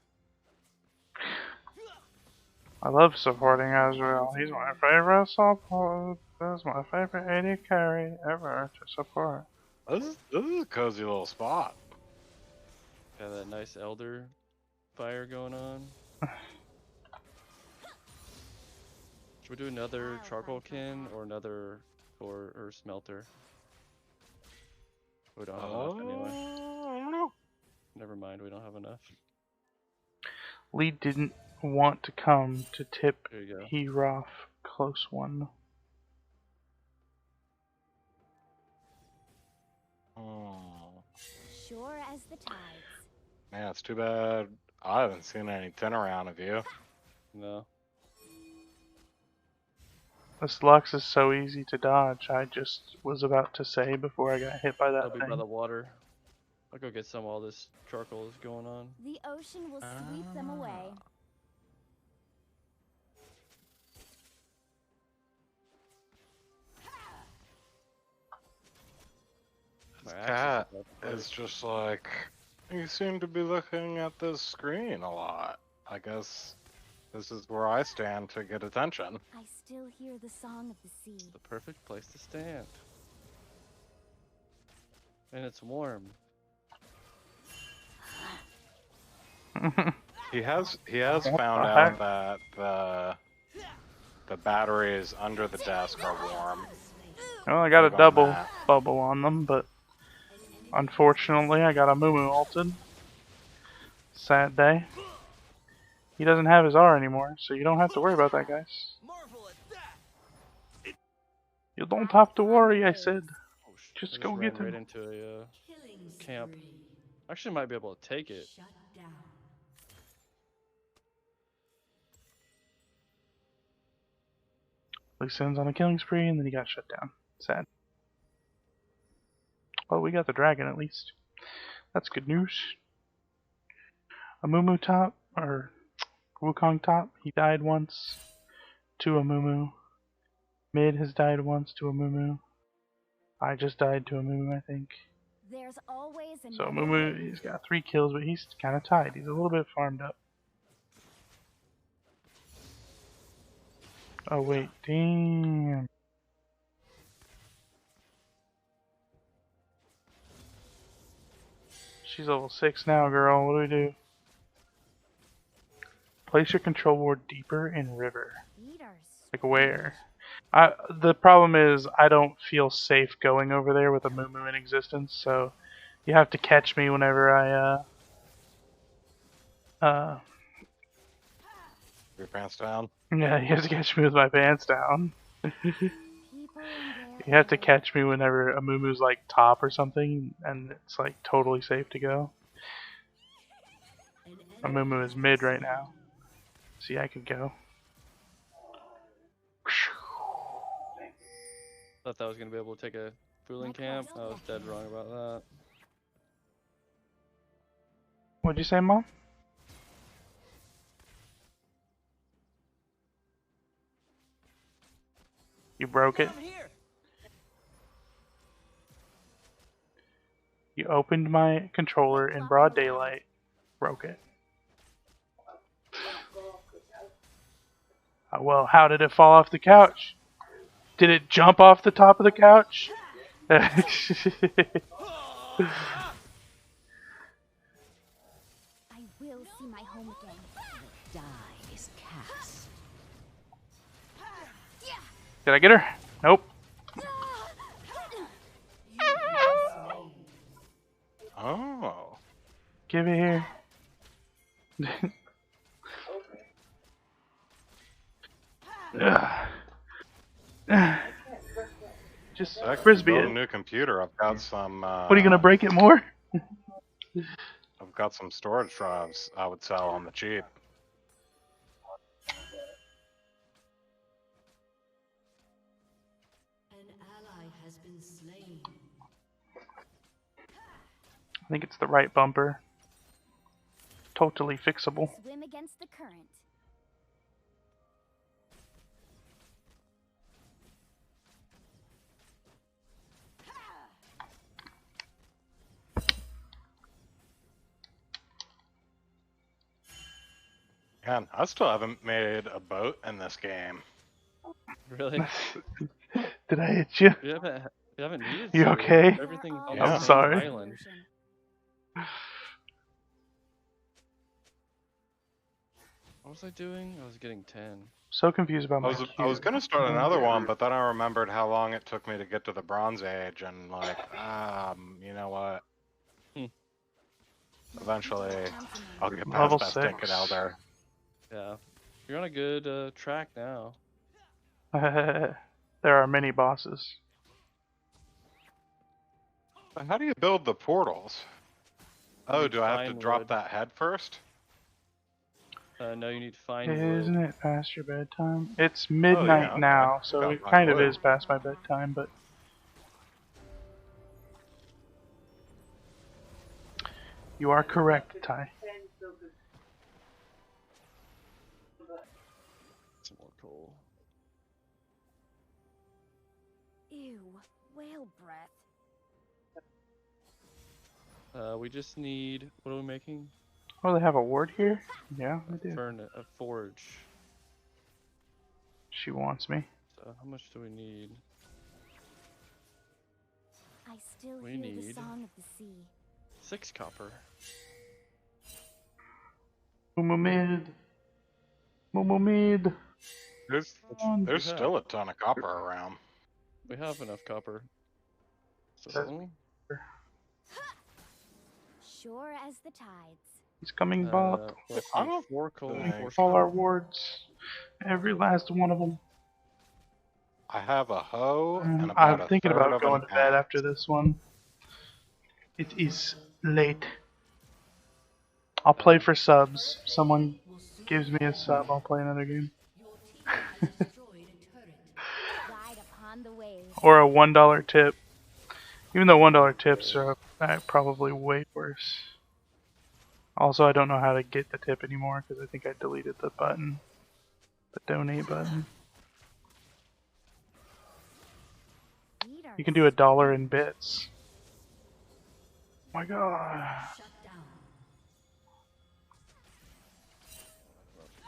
I love supporting Ezreal. He's my favorite support. That's my favorite AD carry ever to support. This is a cozy little spot. Got that nice elder fire going on. Should we do another charcoal kin or another or smelter? We don't have enough anyway. I don't know. Never mind, we don't have enough. Lee didn't want to come to tip There you go. Heroth. Close one. Sure as the tides. Man, it's too bad I haven't seen any 10 around of you. No. This Lux is so easy to dodge. I just was about to say before I got hit by that I'll be by thing. the water. I'll go get some while this charcoal is going on. The ocean will sweep them away. My This axe cat is about to is just like, you seem to be looking at this screen a lot. I guess this is where I stand to get attention. I still hear the song of the sea. It's the perfect place to stand. And it's warm. He has found out that the batteries under the desk are warm. Well, I got a Click on double that. bubble on them, but unfortunately I got a Mumu ulted. Sad day. He doesn't have his R anymore, so you don't have to worry about that, guys. You don't have to worry, I said. Oh, Just I go ran get right him. into a camp. Actually, might be able to take it. Lee Sin's on a killing spree, and then he got shut down. Sad. Well, we got the dragon at least. That's good news. A Mumu top, or Wukong top, he died once to a Mumu. Mid has died once to a Mumu. I just died to a Mumu, I think. There's always So another Mumu, way. he's got 3 kills, but he's kind of tied. He's a little bit farmed up. Oh wait, damn. She's level 6 now, girl. What do we do? Place your control ward deeper in river. Eaters. Like where? The problem is I don't feel safe going over there with a Mumu in existence, so you have to catch me whenever Your pants down. yeah, you have to catch me with my pants down. You have to catch me whenever a Mumu's like top or something, and it's like totally safe to go. A Mumu is mid right now. See, I could go. Thought that was gonna be able to take a fooling camp. I was dead wrong about that. What'd you say, Mom? You broke it? You opened my controller in broad daylight, broke it. Well, how did it fall off the couch? Did it jump off the top of the couch? I will see my home again. Die is cast. Did I get her? Nope. Oh. Give it here. Just I can frisbee build a it. new computer. I've got some. What are you gonna break it more? I've got some storage drives I would sell on the cheap. An ally has been slain. I think it's the right bumper. Totally fixable. Swim against the current. Man, I still haven't made a boat in this game. Really? Did I hit you? You haven't needed You to. okay? Everything on Yeah. the I'm same sorry. island. What was I doing? I was getting 10. So confused about my I was cue. gonna start another one, but then I remembered how long it took me to get to the Bronze Age, and like, you know what? Eventually, I'll get past Level that 6. stinking elder. Yeah. You're on a good track now. There are many bosses. But how do you build the portals? Oh, do I have to Fine drop wood. that head first? No, you need to find Isn't wood. it past your bedtime? It's midnight okay. now, so Got it my kind of wood. is past my bedtime, but you are correct, Ty. Some more coal. Ew, whale breath. We just need. What are we making? Oh, they have a ward here? Yeah, they do. A forge. She wants me. So how much do we need? I still We hear the need- song of the sea. 6 copper. Mumu mid. Mumu mid. There's Yeah. still a ton of copper around. We have enough copper. So, Sure as the tides. He's coming back. let's I see, don't 4 coal, think- 4 All our copper. wards. Every last one of them. I have a hoe and about I'm a thinking third about of going an to bed axe. after this one. It is late. I'll play for subs. Someone gives me a sub, I'll play another game. Ride upon the waves. Or a $1 tip. Even though $1 tips are probably way worse. Also, I don't know how to get the tip anymore because I think I deleted the button. The donate button. You can do $1 in bits. My God. Shut down.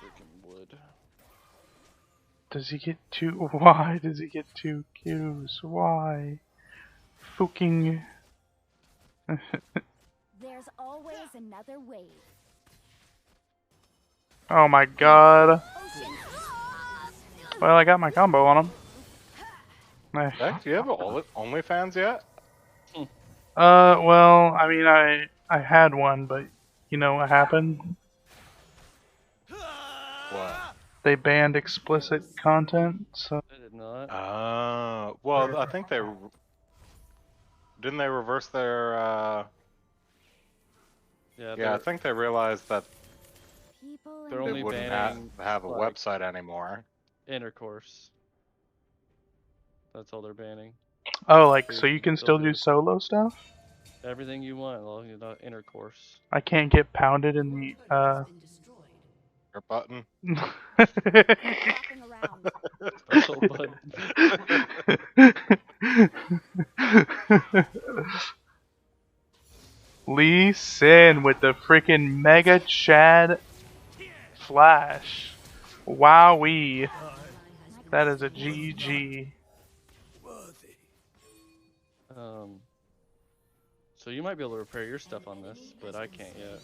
Freaking wood. Does he get two? Why does he get 2 Qs? Why? Fucking. There's always another wave. Oh my God. Well, I got my combo on him. Zach, do you have OnlyFans yet? Well, I mean, I had one, but you know what happened? What? They banned explicit content, so I did not. Well, I think they didn't they reverse their. Yeah, I think they realized that People They're in they only wouldn't banning, have a like, website anymore. intercourse. That's all they're banning. oh, like so you can still do solo stuff? Everything you want, well, you know, intercourse. I can't get pounded in the Your button. walking around. Special button. Lee Sin with the freaking Mega Chad Flash. Wowee. That is a GG. So you might be able to repair your stuff on this, but I can't yet.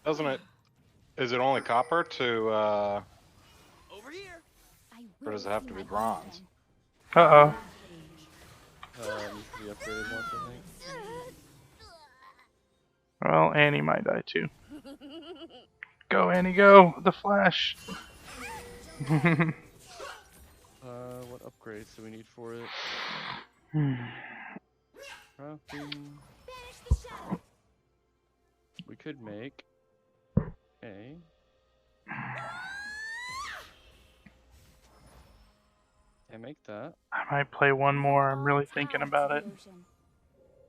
Doesn't it? Is it only copper to? Over here. Or does it have to be bronze? Uh-oh. Needs to be upgraded once, I think. Well, Annie might die too. Go, Annie, go! The Flash! What upgrades do we need for it? Crafting. We could make a. Can't make that. I might play one more. I'm really thinking about it.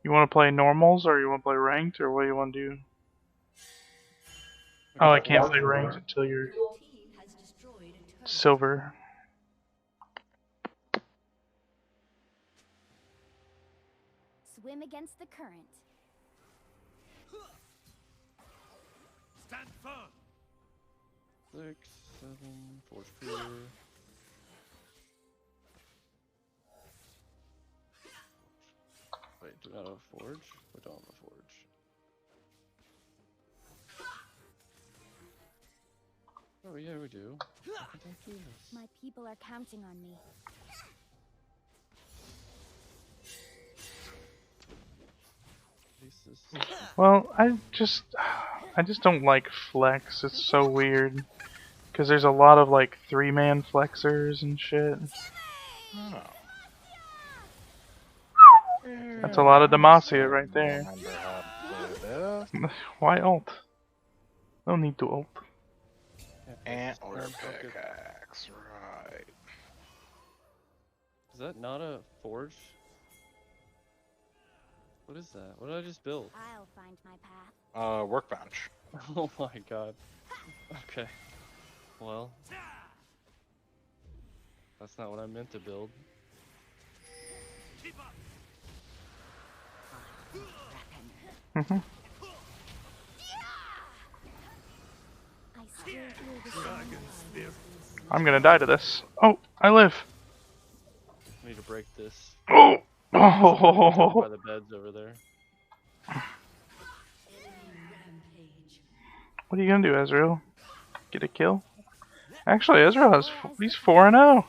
You want to play normals or you want to play ranked or what do you want to do? Oh, I can't play ranked until you're silver. Swim against the current. Stand firm. 6, 7, forge clear. Wait, do we not have a forge? We don't have a forge. Oh yeah, we do. Why can't I do this? My people are counting on me. Well, I just don't like flex. It's so weird. Because there's a lot of like 3-man flexers and shit. Oh. That's a lot of Demacia right there. Remember how to play this. Why ult? No need to ult. Antler pickaxe, right. Is that not a forge? What is that? What did I just build? I'll find my path. Workbench. Oh my god. Okay. Well. That's not what I meant to build. Mhm. I still hear the sound. I'm gonna die to this. Oh, I live. I need to break this. Oh! By Oh! the beds over there. What are you gonna do, Ezreal? Get a kill? Actually, Ezreal has he's 4-0.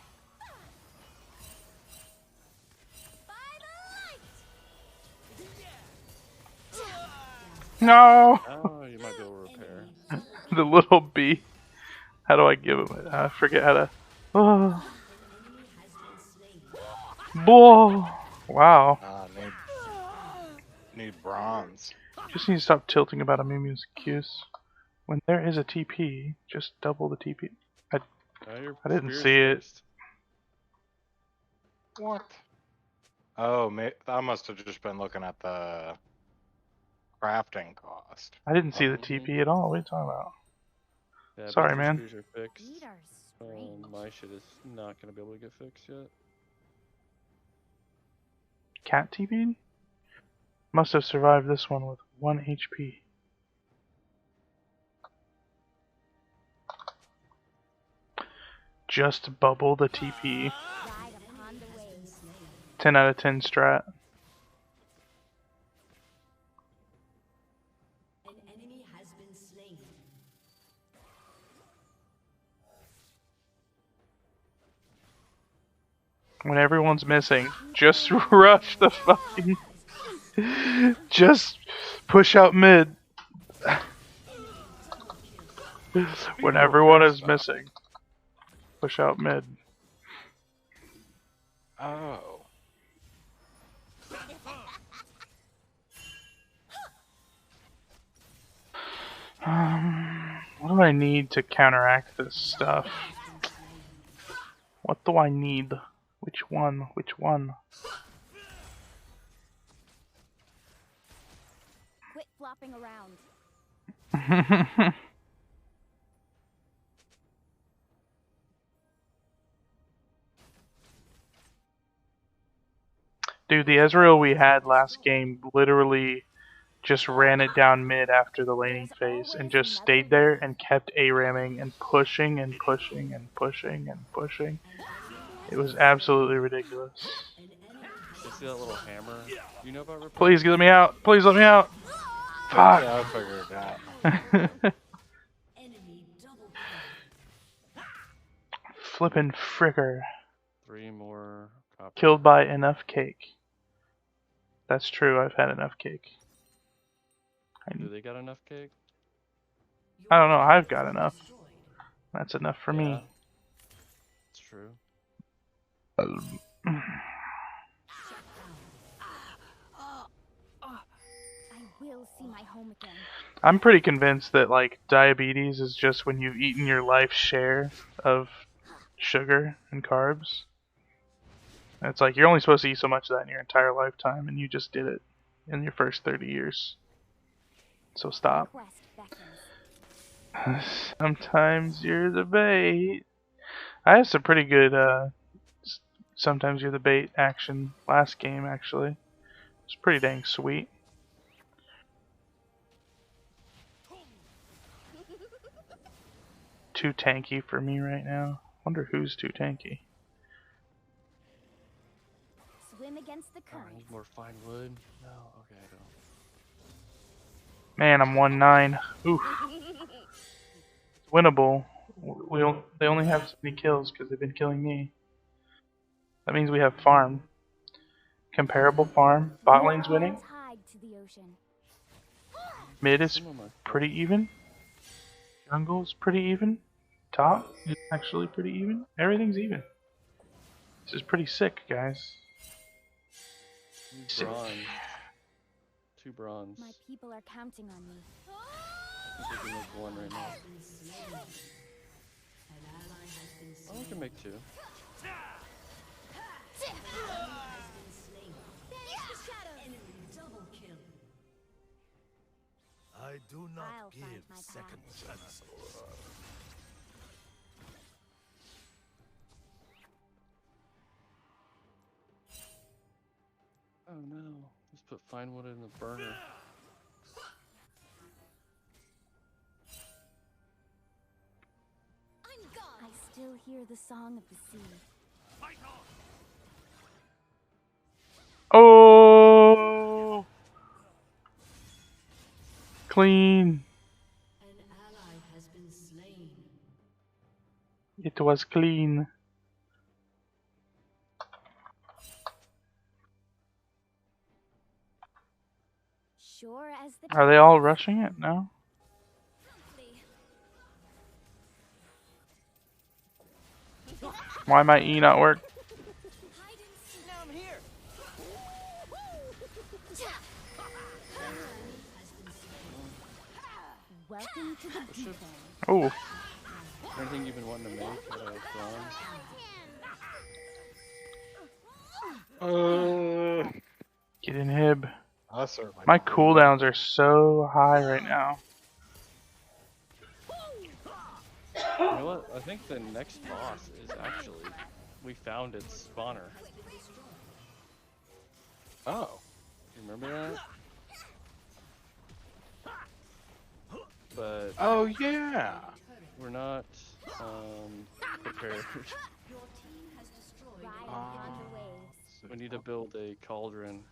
No! Oh, you might be able to repair. The little bee. How do I give him it? I forget how to. Oh. Whoa! Wow. Need bronze. Just need to stop tilting about a Mimi's Q's. When there is a TP, just double the TP. I didn't see it. What? Oh, I must have just been looking at the crafting cost. I didn't see the TP at all. What are you talking about? Yeah, Sorry, both man. your screws are fixed. My shit is not gonna be able to get fixed yet. Cat TP? Must have survived this one with 1 HP. Just bubble the TP. 10 out of 10 strat. An enemy has been slain. When everyone's missing, just rush the fucking... Just push out mid. When everyone is missing, push out mid. Oh. What do I need to counteract this stuff? What do I need? Which one? Which one? Quit flopping around. Dude, the Ezreal we had last game literally just ran it down mid after the laning phase and just stayed there and kept A-ramming and pushing and pushing and pushing and pushing. It was absolutely ridiculous. You see that little hammer? You know about Ripple? Please let me out! Please let me out! Fuck! Yeah, I figured it out. Flippin' fricker. 3 more copper. Killed by enough cake. That's true, I've had enough cake. Do they got enough cake? I don't know, I've got enough. That's enough for Yeah, me. it's true. I will see my home again. I'm pretty convinced that like diabetes is just when you've eaten your life's share of sugar and carbs. And it's like you're only supposed to eat so much of that in your entire lifetime, and you just did it in your first 30 years. So stop. Sometimes you're the bait. I have some pretty good sometimes you're the bait action last game actually. It's pretty dang sweet. Too tanky for me right now. Wonder who's too tanky. Swim against the Oh, I current. need more fine wood. No, okay, I don't. Man, I'm 1-9. Oof. It's winnable. They only have so many kills because they've been killing me. That means we have farm. Comparable farm. Bot lane's winning. Tied to the ocean. Mid is pretty even. Jungle's pretty even. Top is actually pretty even. Everything's even. This is pretty sick, guys. Sick. Bronze. 2 bronze. My people are counting on me. I think we can make 1 right now. Oh, we can make 2. I do not I'll give find my second path. chances. Oh no. Let's put fine wood in the burner. I still hear the song of the sea. Oh! Clean. An ally has been slain. It was clean. Sure as the Are they all rushing it now? Why might E not work? Welcome to the deep end. Oh, Is there anything you've been wanting to make? Bronze? get in Hib. I certainly My don't. cooldowns are so high right now. You know what? I think the next boss is actually, we found its spawner. Oh. You remember that? but Oh yeah. we're not prepared. Your team has destroyed Ride an beyond the waves. We need to build a cauldron.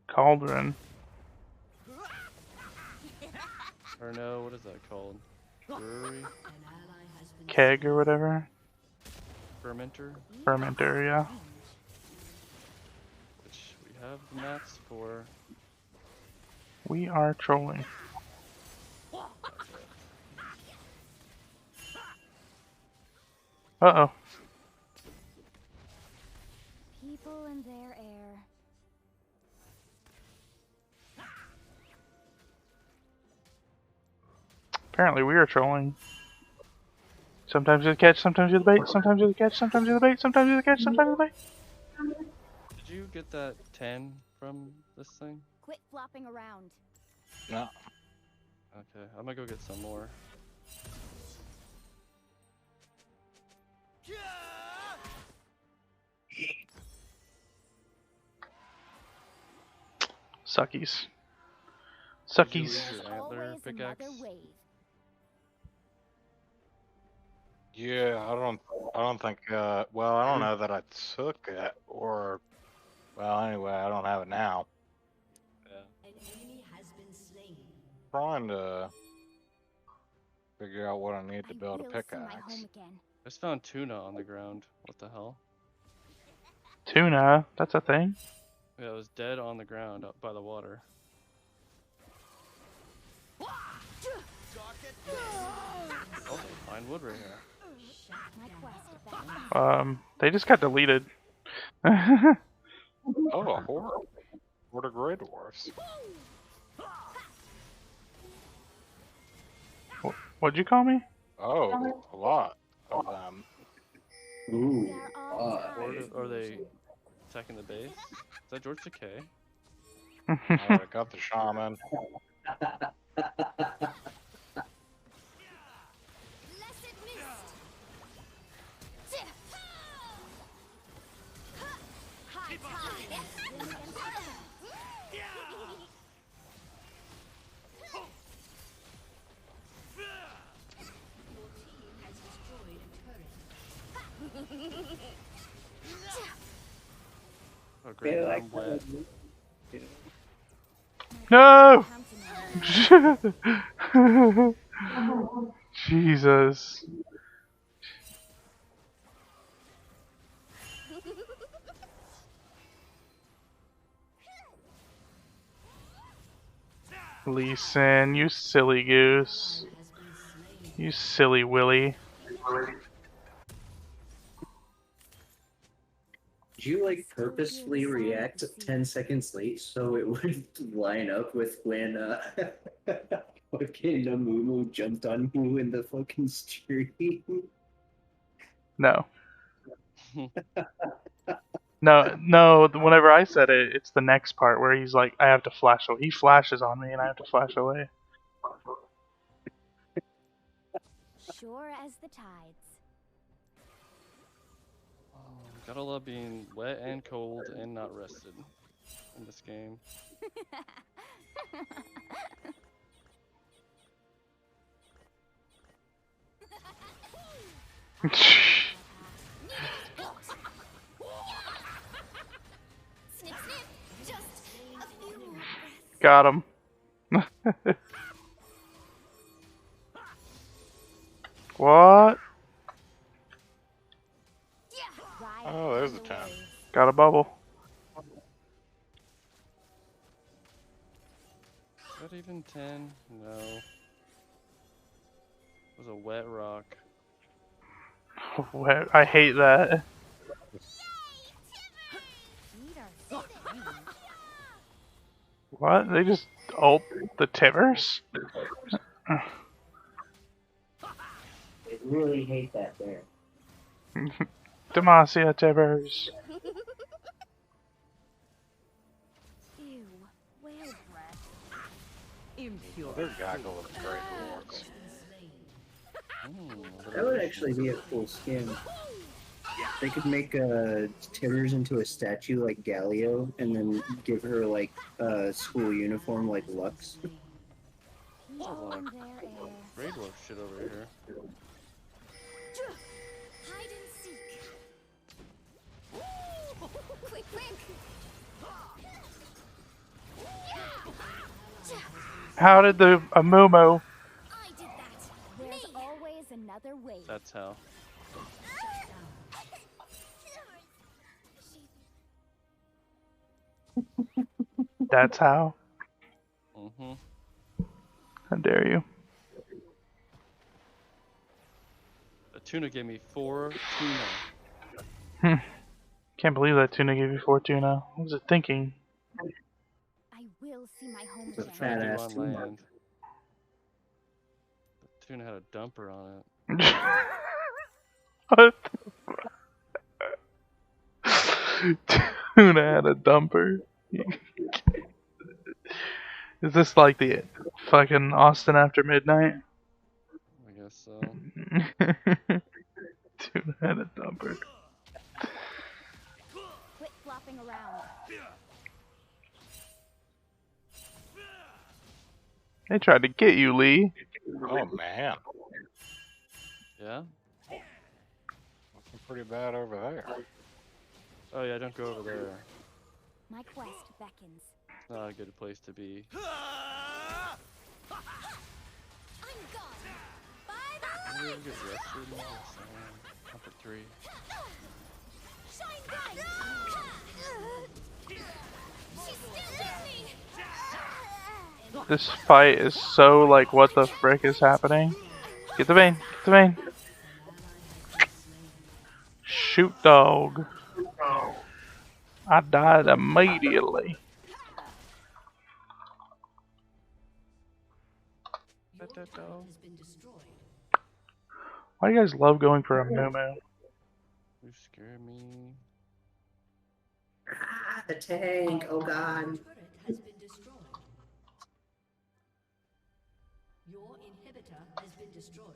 Cauldron. Or no, what is that called? Brewery? Keg or whatever. Fermenter? Fermenter, yeah. Which we have the mats for. We are trolling. Uh-oh. People and their air. Apparently we are trolling. Sometimes you're the catch, sometimes you're the bait, sometimes you're the catch, sometimes you're the bait, sometimes you're the catch, sometimes you're the bait. Did you get that 10 from this thing? Quit flopping around. No. Okay, I'm gonna go get some more. Suckies. Did you Suckies. lose your antler Always pickaxe? another wave. Yeah, I don't think, well, I don't know that I took it, or, well, anyway, I don't have it now. Yeah. An enemy has been slain. Trying to figure out what I need to build a I will see my pickaxe. home again. I just found tuna on the ground. What the hell? Tuna, that's a thing. Yeah, it was dead on the ground up by the water. Oh, find wood right here. My quest back. They just got deleted. Oh, a horde. Horde of Grey Dwarfs. What'd you call me? Oh, a lot of them. We are all Or tied. are they attacking the base? Is that George Takei? Alright, got the shaman. Blessed mist. High tide. Your team has destroyed a turret. Oh, great, I'm wet. No! Counting on Jesus. Lee Sin, you silly goose. You silly Willy. Did you like purposefully react 10 seconds late so it would line up with when fucking Amumu jumped on you in the fucking stream? No. No, whenever I said it, it's the next part where he's like, I have to flash away. He flashes on me and I have to flash away. sure as the tides. Gotta love being wet and cold and not rested in this game. Snip, snip. Just a few more breaths. Got him. What? Ride Oh, there's beyond a the 10. waves. Got a bubble. Is that even 10? No. It was a wet rock. Wet. I hate that. Feet are stinging. What? They just ult the Tibbers? I really hate that there. Demacia Tibbers. Ew, whale breath. Impure. They're gaggle of Grey Dwarfs. That would actually be a cool skin. They could make Tibbers into a statue like Galio, and then give her like a school uniform like Lux. Oh, like Grey Dwarf shit over here. Hide and seek. Quick, quick. How did the Amumu? I did that. There's always another way. That's how. That's how. Mm-hmm. How dare you? The tuna gave me 4 tuna. Can't believe that tuna gave you 4 tuna. What was it thinking? I will see my home It's a again. fat ass On tuna. land. The tuna had a dumper on it. What? Tuna had a dumper. Is this like the fucking Austin After Midnight? I guess so. Tuna had a dumper. Quit flopping around. They tried to get you, Lee. Oh man, Yeah? looking pretty bad over there. Oh yeah, don't go over there. My quest beckons. Not a good place to be. I'm gone. Bye Can we ever get rested? Number 3. Shine bright. She's still listening. This fight is so like, what the frick is happening? Get the vein, get the vein. Shoot, dog. I died immediately. Why do you guys love going for a Mumu? You scare me. Ah, the tank! Oh god. Turret has been destroyed. Your inhibitor has been destroyed.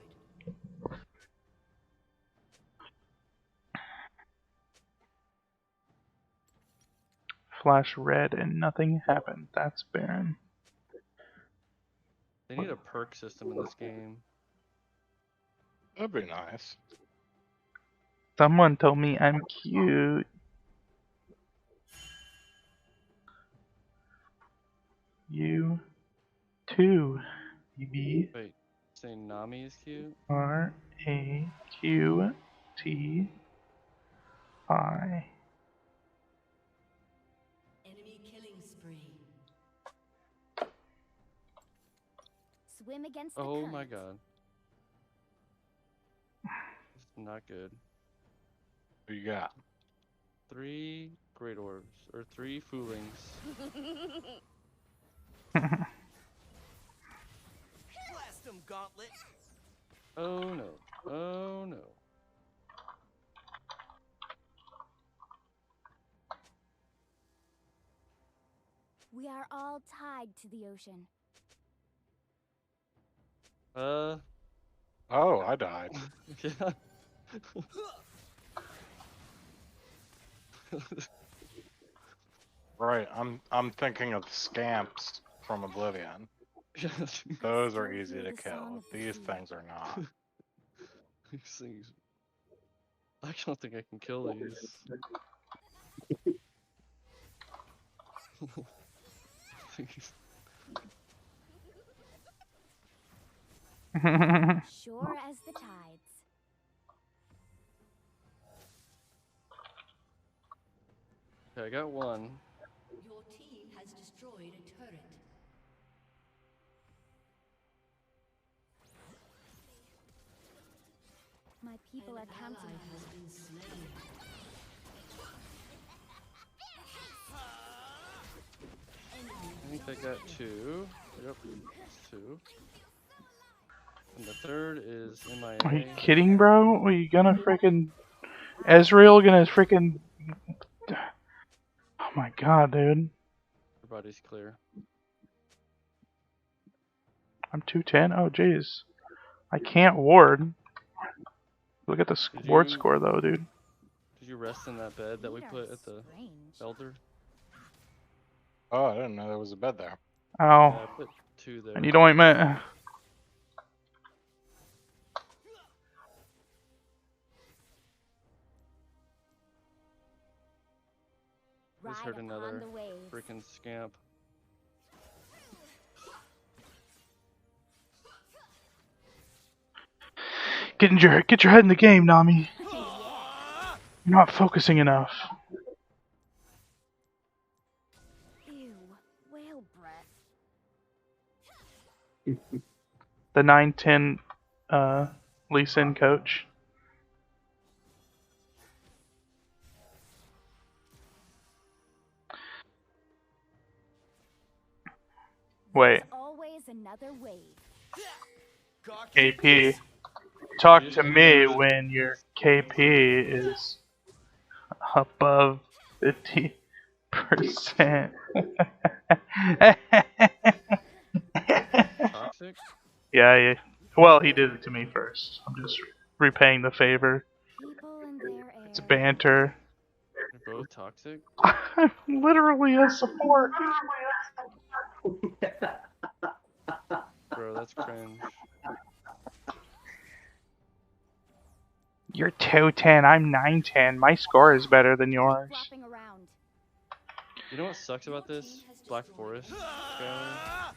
Flash red and nothing happened. That's Baron. They need a perk system in this game. That'd be nice. Someone told me I'm cute. You too, BB. Wait, saying Nami is cute? RAQTI. Enemy killing spree. Swim against the Oh current. my god. This is not good. What you got? 3 Great Orbs, or 3 Foolings. Blast 'em, Gauntlet. Oh no. Oh no. We are all tied to the ocean. Oh, I died. Yeah. Right, I'm thinking of scamps from Oblivion. Those are easy to kill. These things are not. These things. I don't think I can kill these. These- Sure as the tides. Okay, I got 1. Your team has destroyed a turret. My people are counting Ally on has me. been slain. I think I got 2. Yep, it's 2. And the third is MIA. Are you kidding, bro? Are you gonna freaking Ezreal gonna freaking? Oh my god, dude! Everybody's clear. I'm 210. Oh jeez, I can't ward. Look at the ward you- score though, dude. Did you rest in that bed that we put at the Elder? Oh, I didn't know there was a bed there. Oh, Yeah, I put 2 there. I need ointment. Just heard another freaking scamp. Get your head in the game, Nami. You're not focusing enough. Ew, whale breath. The 9-10 Lee Sin coach. Wait, Always another wave. KP. Talk to me when your KP is above 50%. Toxic? Yeah. Well, he did it to me first. I'm just repaying the favor. It's banter. They're both toxic? I'm literally a support. Bro, that's cringe. You're 210, I'm 910. My score is better than yours. You know what sucks about this Black Forest, Skylar?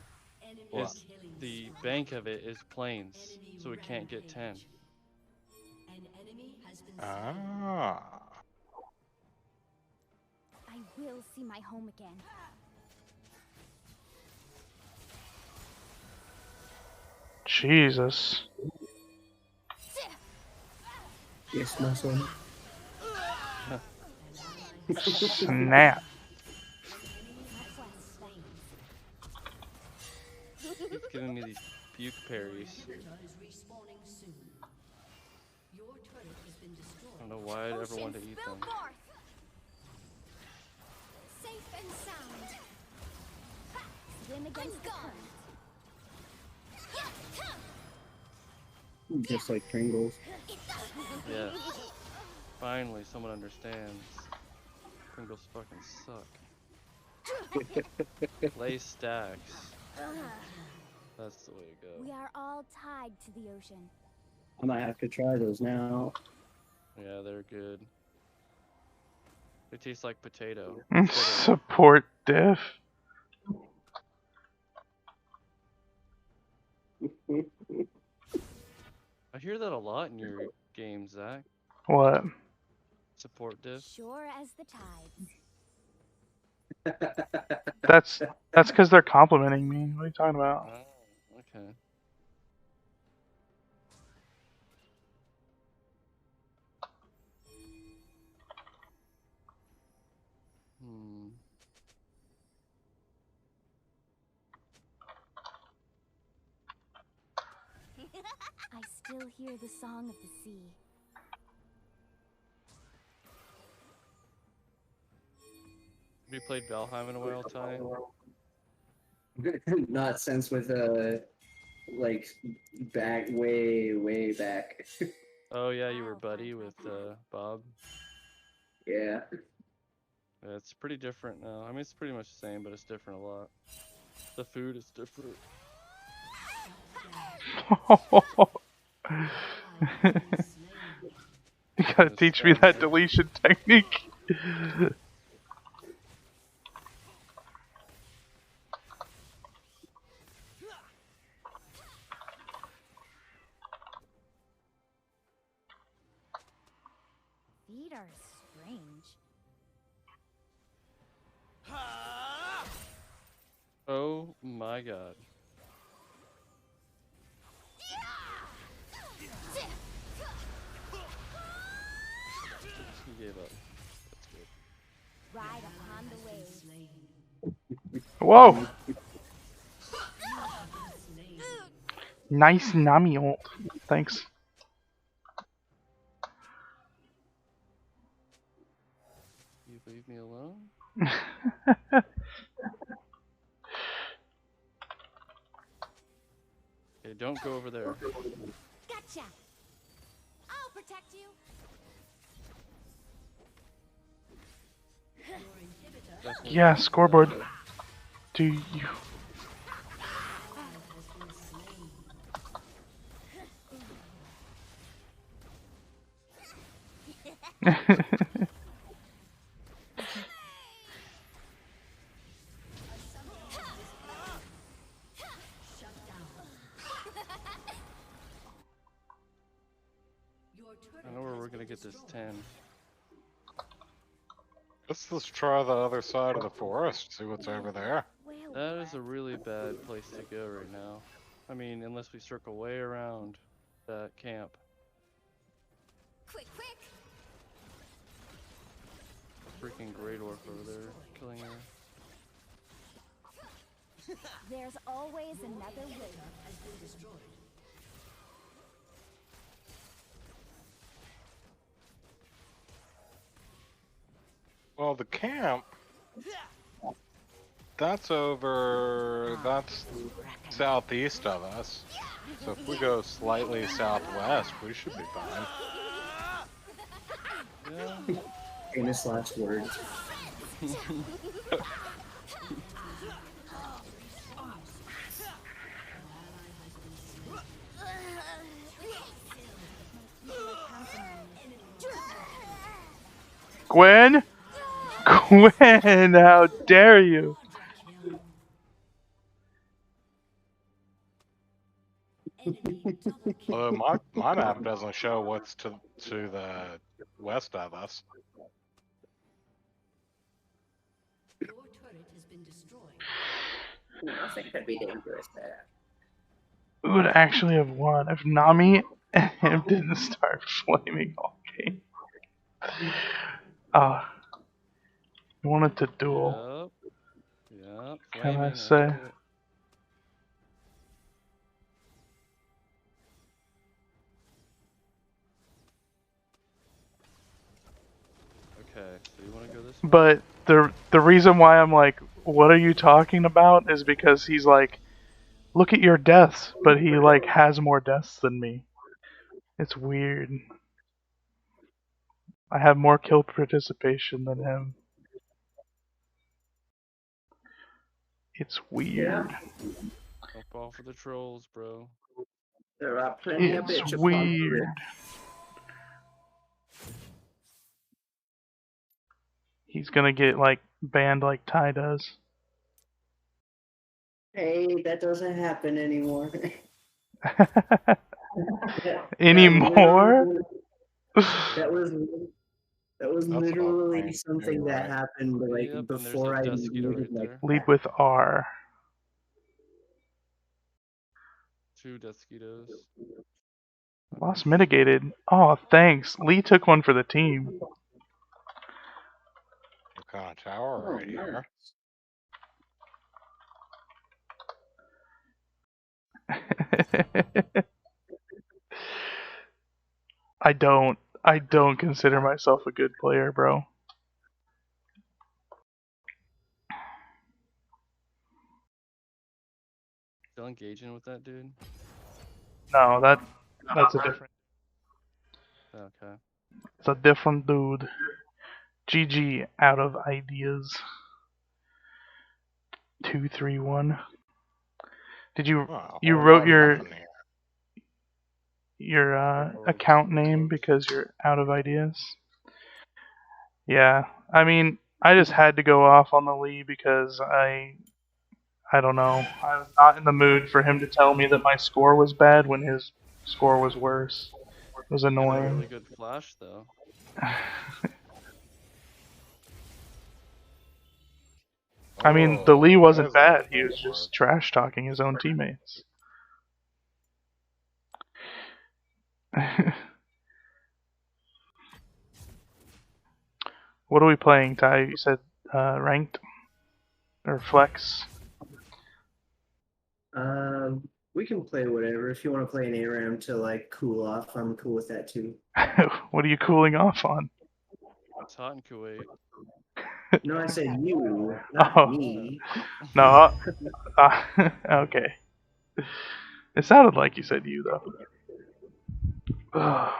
Is the bank of it is plains, so we can't get 10. Ah. I will see my home again. Jesus. Yes, my son. Snap. Keep giving me these puke parries. I don't know why I'd ever want to eat them. Safe and sound. Swim against the current. Just like Pringles. Yes. Finally, someone understands. Pringles fucking suck. Lay stacks. That's the way to go. We are all tied to the ocean. I might have to try those now. Yeah, they're good. They taste like potato. Support diff. I hear that a lot in your games, Zach. What? Support diff. Sure as the tides. That's because they're complimenting me. What are you talking about? Oh, okay. I still hear the song of the sea. Have you played Valheim in a while, Ty? Not since with like back way back. Oh yeah, you were buddy with Bob. Yeah. Yeah, it's pretty different now. I mean, it's pretty much the same, but it's different a lot. The food is different. You gotta teach me that deletion technique. Feet are strange. Oh my god. He gave up. That's good. Ride upon the waves. Whoa! Nice Nami ult. Thanks. You leave me alone? Okay, don't go over there. Gotcha. I'll protect you. Definitely Yeah, not scoreboard. that. Do you? I know where we're gonna get this 10. Let's try the other side of the forest, see what's over there. That is a really bad place to go right now. I mean, unless we circle way around that camp. Quick, quick! Freaking Great Orc over there, killing her. There's always another way. Well, the camp, that's southeast of us. So if we go slightly southwest, we should be fine. Yeah. Famous last words. Gwen? Gwen, how dare you? Although my map doesn't show what's to the west of us. Your turret has been destroyed. Nothing could be dangerous there. We would actually have won if Nami and him didn't start flaming all game. I wanted to duel. Yep. Can I Flaming, say? like it. Okay, so you wanna go this way? But the reason why I'm like, what are you talking about, is because he's like, look at your deaths, but he like has more deaths than me. It's weird. I have more kill participation than him. It's weird. Don't fall for the trolls, bro. There are plenty of It's bitch upon weird. the He's gonna get like banned like Ty does. Hey, that doesn't happen anymore. Anymore? That was That's literally awesome. something You're that right. happened like Yep, and there's before a I Duskito muted right my there. Leap with R. 2 Duskitos. Lost mitigated. Oh, thanks. Lee took one for the team. What kind of tower right here? I don't consider myself a good player, bro. Still engaging with that dude? No, that's a different. Okay. It's a different dude. GG out of ideas. 231. Did you Oh, you well, wrote I'm your nothing here. account name because you're out of ideas? Yeah. I mean, I just had to go off on the Lee because I don't know. I was not in the mood for him to tell me that my score was bad when his score was worse. It was Had a really annoying. good flash though. I mean, the Lee wasn't there's bad. He was just trash talking his own teammates. What are we playing, Ty? You said ranked or flex? We can play whatever. If you want to play an ARAM to like cool off, I'm cool with that too. What are you cooling off on? It's hot in Kuwait. No, I said you, not Oh. me. No. Okay. It sounded like you said you though.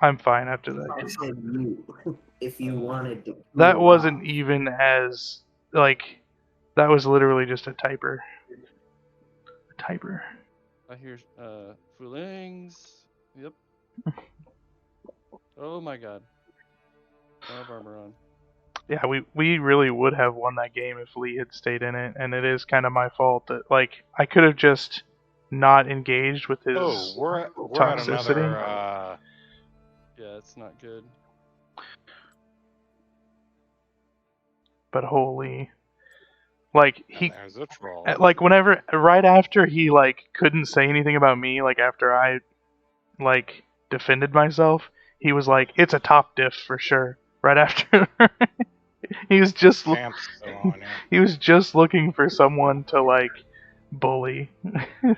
I'm fine after I that. said you. If you wanted to. That wasn't even as like that was literally just a typer. A typer. I hear Fulings. Yep. Oh my god. I have armor on. Yeah, we really would have won that game if Lee had stayed in it, and it is kind of my fault that like I could have just not engaged with his Oh, we're at toxicity. another. Yeah, it's not good. But holy, like he, There's a troll. like whenever right after he like couldn't say anything about me, like after I like defended myself, he was like, "It's a top diff for sure." Right after, he was just Camp's still on, yeah. he was just looking for someone to like bully. Yeah, but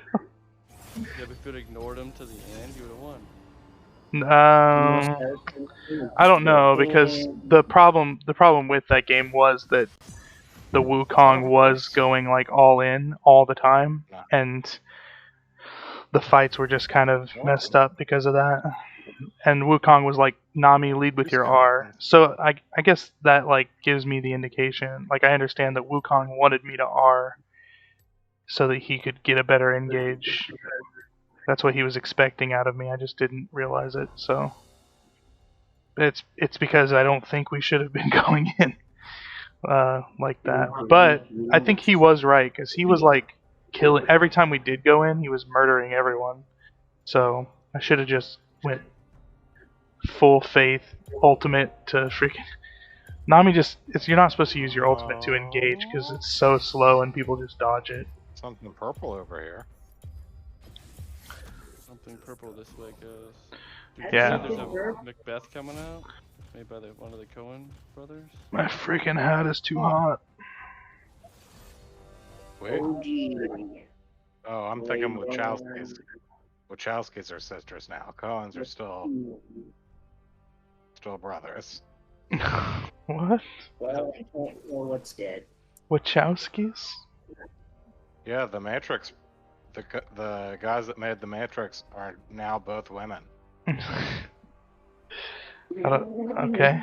if you'd ignored him to the end, you would have won. I don't know because the problem with that game was that the Wukong was going like all in all the time, and the fights were just kind of messed up because of that. And Wukong was like, Nami, lead with your R. So I guess that like gives me the indication. Like I understand that Wukong wanted me to R so that he could get a better engage. That's what he was expecting out of me. I just didn't realize it. So it's because I don't think we should have been going in like that. But I think he was right because he was like killing every time we did go in. He was murdering everyone. So I should have just went full faith ultimate to freaking Nami. You're not supposed to use your ultimate to engage because it's so slow and people just dodge it. Something purple over here. Something purple this way goes. Yeah. There's a Macbeth coming out, made by one of the Coen brothers. My freaking hat is too hot. Wait. Oh, I'm thinking Wachowskis. Wachowskis are sisters now. Coens are still brothers. What? Well, what's dead? Wachowskis? Yeah, the Matrix. The guys that made the Matrix are now both women. Okay.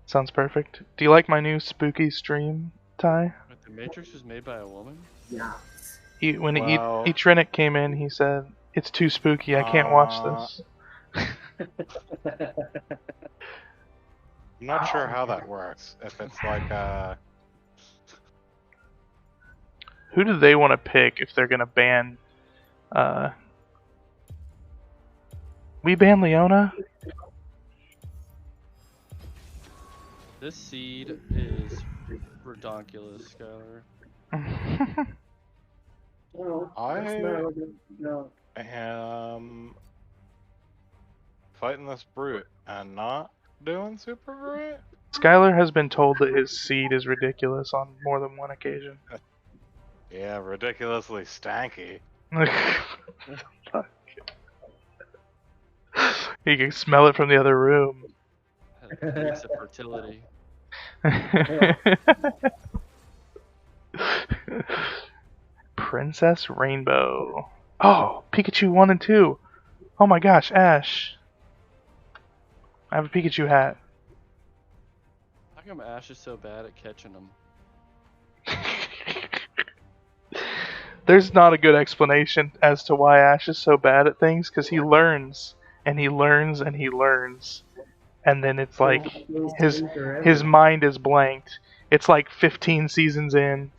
Sounds perfect. Do you like my new spooky stream, Ty? The Matrix was made by a woman? Yeah. When Well- Etrinic came in, he said, "It's too spooky. I can't watch this." I'm not sure how that works. If it's like Who do they want to pick if they're gonna ban? We ban Leona? This seed is redonkulous, Skylar. No. am fighting this brute and not doing super great. Skylar has been told that his seed is ridiculous on more than one occasion. Yeah, ridiculously stanky. Fuck. You can smell it from the other room. It's a fertility. Princess Rainbow. Oh, Pikachu 1 and 2. Oh my gosh, Ash. I have a Pikachu hat. How come Ash is so bad at catching them? There's not a good explanation as to why Ash is so bad at things, because he learns, and he learns, and he learns. And then it's like, his mind is blanked. It's like 15 seasons in,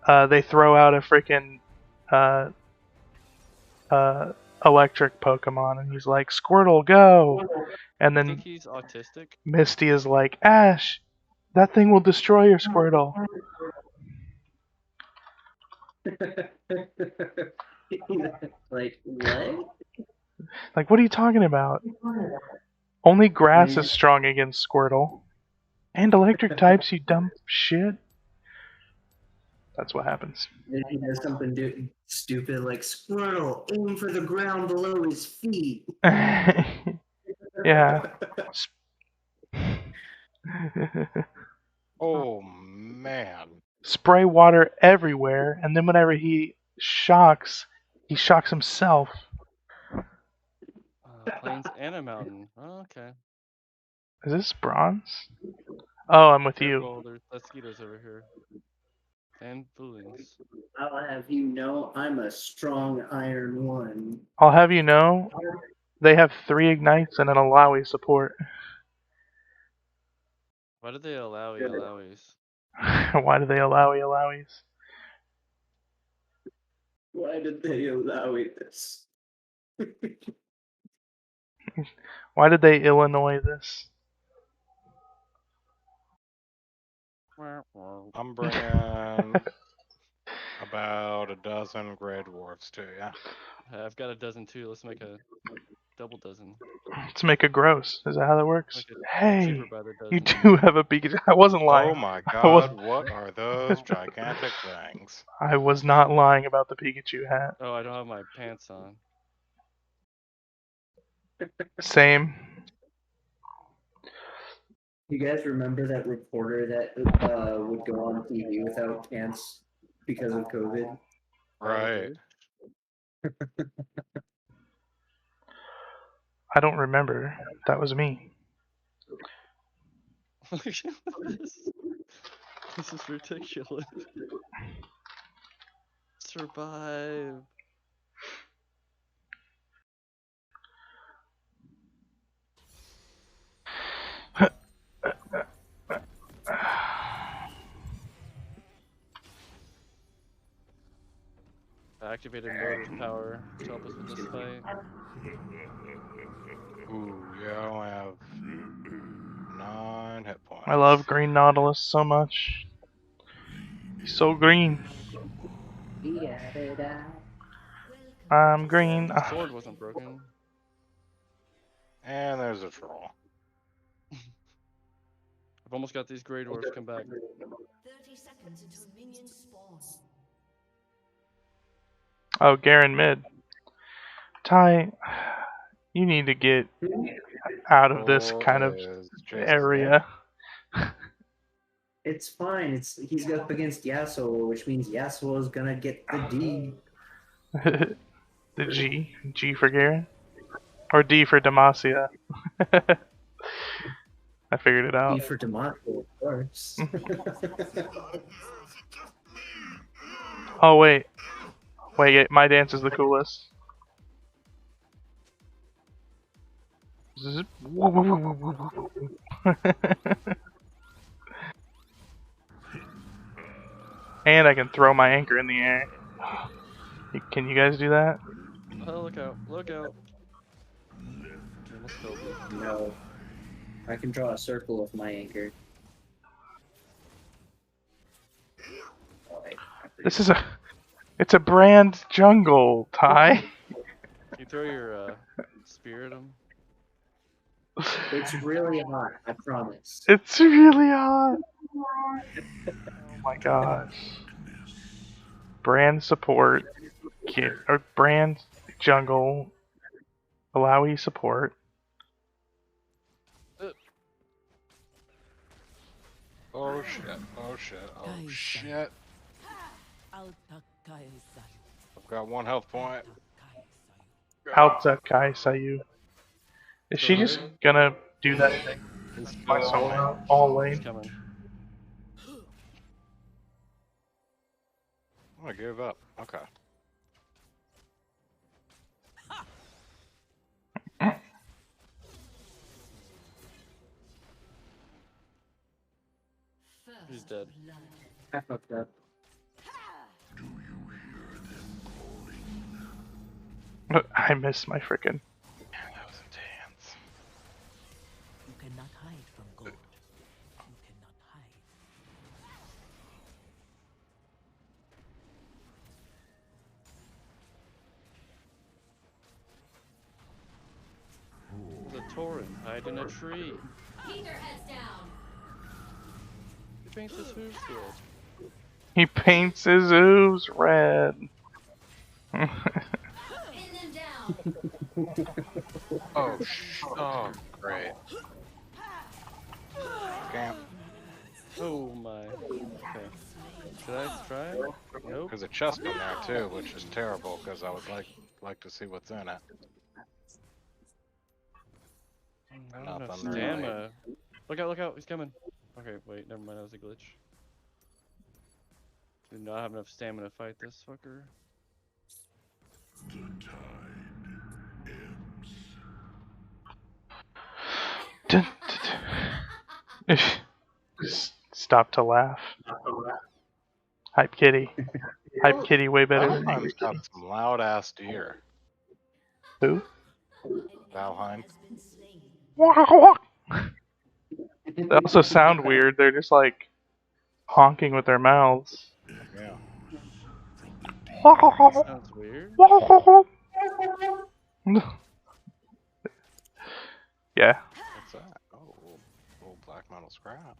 they throw out a freaking electric Pokemon, and he's like, Squirtle, go! And I think then he's autistic. Misty is like, Ash, that thing will destroy your Squirtle. Like, what? Like, what are you talking about? Only grass is strong against Squirtle. And electric types, you dumb shit. That's what happens. Then he does something stupid like Squirtle, aim for the ground below his feet. Yeah. Oh man. Spray water everywhere, and then whenever he shocks himself. Plains and a mountain. Oh, okay. Is this bronze? Oh, I'm with you. Careful, there's mosquitoes over here. And foolings. I'll have you know I'm a strong Iron 1. I'll have you know, they have 3 ignites and an Alawi support. Why did they allow Alawies? Why do they allow Alawis? Why did they allow this? Why did they Illinois this? I'm bringing about a dozen Grey Dwarfs to you. I've got a dozen too. Let's make a double dozen. Let's make a gross. Is that how that works? Make it Hey, cheaper by the you dozen. do have a Pikachu. I wasn't lying. Oh my I god, what are those gigantic things? I was not lying about the Pikachu hat. Oh, I don't have my pants on. Same. You guys remember that reporter that would go on TV without pants because of COVID? Right. I don't remember. That was me. Look at this. This is ridiculous. Survive. Activated motive power to help us with this fight. Ooh, yeah, I only have 9 hit points. I love Green Nautilus so much. He's so green. I'm green. The sword wasn't broken. And there's a troll. I've almost got these Grey Dwarfs come back. 30 seconds until minions spawn. Oh, Garen mid. Ty, you need to get out of this kind of area. It's fine. He's up against Yasuo, which means Yasuo is gonna get the D. The G. G for Garen? Or D for Demacia. I figured it out. D for Demacia, of course. Oh, wait. Wait, my dance is the coolest. And I can throw my anchor in the air. Can you guys do that? Oh, look out. Look out. Almost killed me. No. I can draw a circle with my anchor. Oh, This is it's a brand jungle, Ty. You throw your spear at him? It's really hot, I promise. It's really hot. Oh my gosh. Brand support. Or brand jungle. Alawi support. Oh shit, oh shit, oh shit. I've got 1 health point. Alta Kai Sayu. Is she just gonna do that thing? My soul all lane. Oh, I gave up. Okay. He's dead. I fucked up. I missed my frickin'. That was intense. You cannot hide from gold. You cannot hide. There's a Tauren hide in a tree. Keep your heads down. He paints his hooves red. He paints his hooves red. Pin them down. Oh, great. Camp. Oh my. Okay. Should I try? Nope. There's a chest in there too, which is terrible because I would like to see what's in it. I don't have Nothing really. stamina. Look out, he's coming. Okay, wait, never mind, that was a glitch. Do not have enough stamina to fight this fucker. Dun, dun, dun. Stop to laugh. Hype Kitty. Hype Kitty way better than Valheim's got some loud ass deer. who? Valheim. They also sound weird. They're just like honking with their mouths. Yeah. Sounds weird. Yeah. What's that? Oh, old black metal scrap.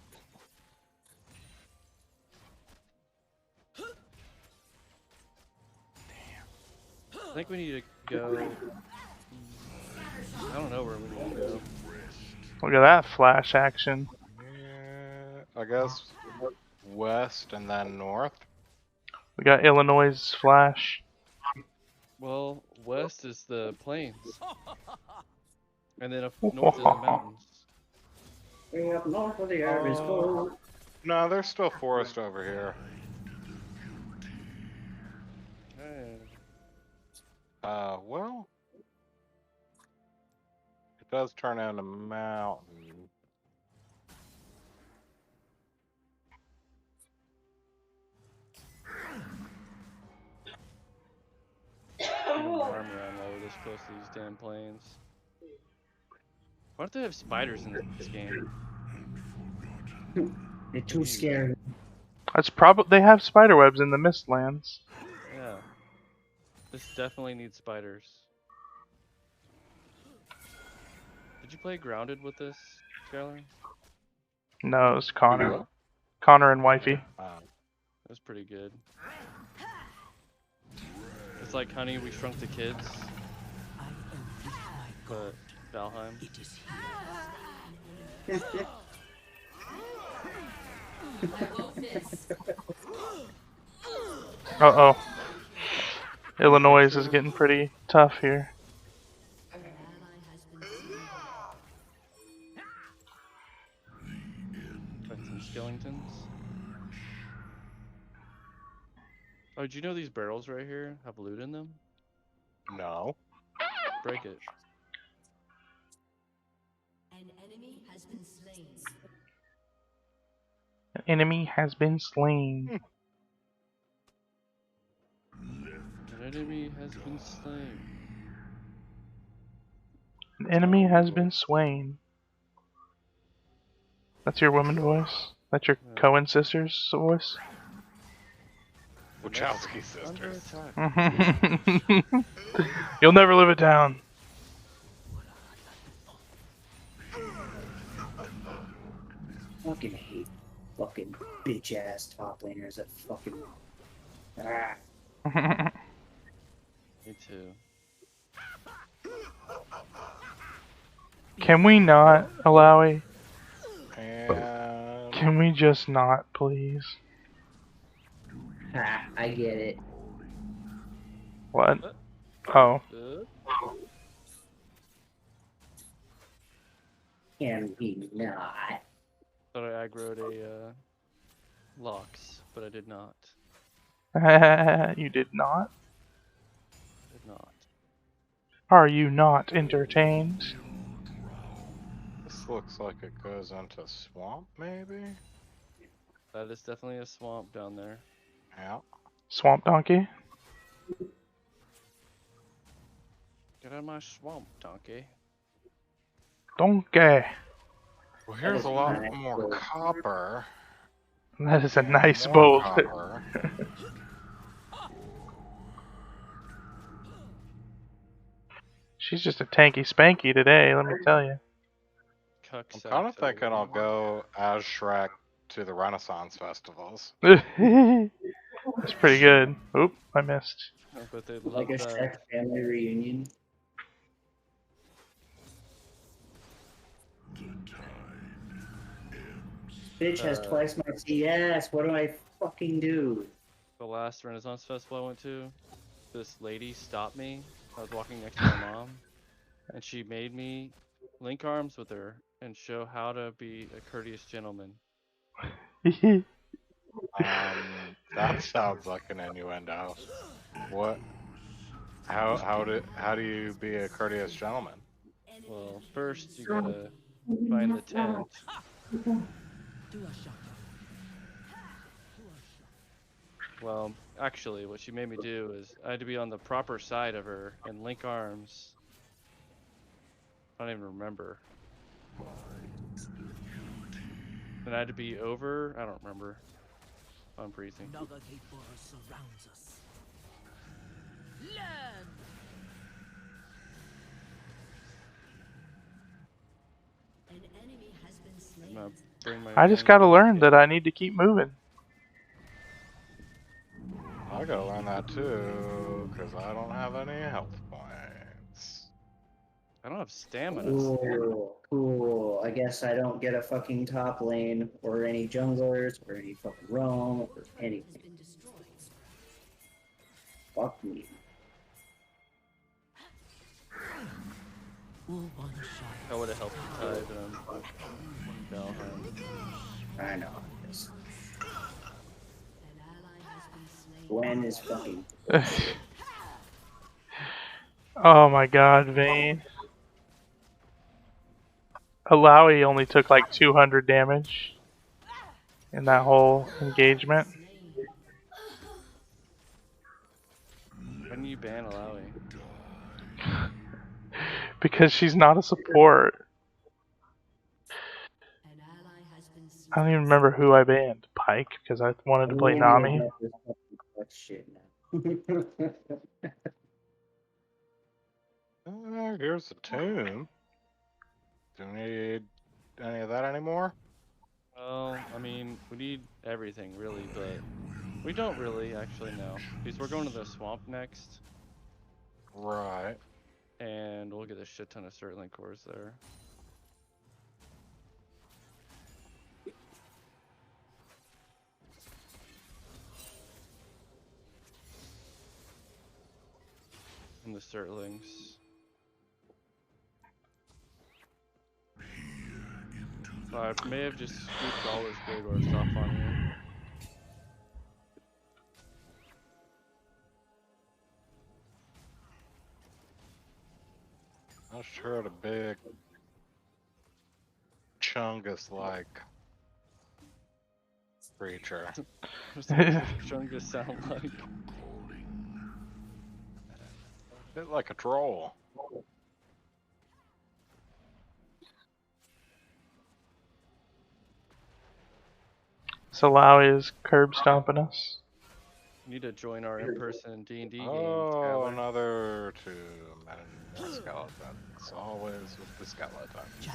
I think we need to go. I don't know where we need to go. Look at that flash action. Yeah, I guess west and then north. We got Illinois' flash. Well, west is the plains, and then up north is the mountains. Way up north where the air is cold. No, there's still forest over here. Hey. Well, it does turn into mountain. Keep my armor ammo this close to these damn planes. Why don't they have spiders in this game? They're too scary. That's probably they have spider webs in the Mistlands. Yeah. This definitely needs spiders. Did you play Grounded with this, Skylar? No, it's Connor. Connor and Wifey. It was pretty good. It's like Honey, We Shrunk the Kids. But Valheim. Uh-oh. Illinois is getting pretty tough here. Got some skeletons. Oh, did you know these barrels right here have loot in them? No. Break it. An enemy has been slain. An enemy has been slain. An enemy has been slain. An enemy has been slain. That's your woman voice? That's your Cohen sisters voice? Wachowski sisters. You'll never live it down. Fucking hate fucking bitch ass top laners that fucking. Ah. Me too. Can we not, Alawi? And Can we just not, please? Ha, I get it. What? Oh. Can we not? Thought I aggroed a Locks, but I did not. You did not? Did not. Are you not entertained? this looks like it goes into swamp, maybe? That is definitely a swamp down there. Yeah. Swamp donkey? Get out of my swamp, donkey. Donkey. Well, here's a lot more copper. That is a nice More bowl. copper. She's just a tanky spanky today, let me tell you. I'm kind of thinking I'll go as Shrek to the Renaissance festivals. That's pretty good. Oop, I missed. But they Like a Shrek family reunion. Bitch has twice my CS. What do I fucking do? The last Renaissance festival I went to, this lady stopped me. I was walking next to my mom, and she made me link arms with her and show how to be a courteous gentleman. That sounds like an innuendo. What? How do you be a courteous gentleman? Well, first you gotta find the tent. Well, actually, what she made me do is I had to be on the proper side of her and link arms. I don't even remember. And I had to be over. I don't remember. I'm freezing. surrounds us. Learn. An enemy has been slain. I'm gonna bring my I just own- gotta learn that I need to keep moving. I gotta learn that too, because I don't have any health points. I don't have stamina. Cool, cool. I guess I don't get a fucking top lane, or any junglers, or any fucking roam, or anything. Fuck me. I would have helped you tie, but I'm Valheim. I know. Gwen is fucking. Oh my god, Vayne. Alawi only took like 200 damage in that whole engagement. When you ban Alawi? Because she's not a support. I don't even remember who I banned. Pike, because I wanted to play Nami. Shit now. Here's the tomb. Do we need any of that anymore? Well, I mean, we need everything really, but we don't really actually know. Because we're going to the swamp next. Right. And we'll get a shit ton of Surtling cores there. And the Surtlings. I may have just scooped all this Greygor stuff on you. I just heard a big Chungus-like creature. What does Chungus sound like? A bit like a troll. So Alawi is curb stomping us. You need to join our in-person D&D game. Oh, Skylar. another tomb and more skeletons. Always with the skeletons.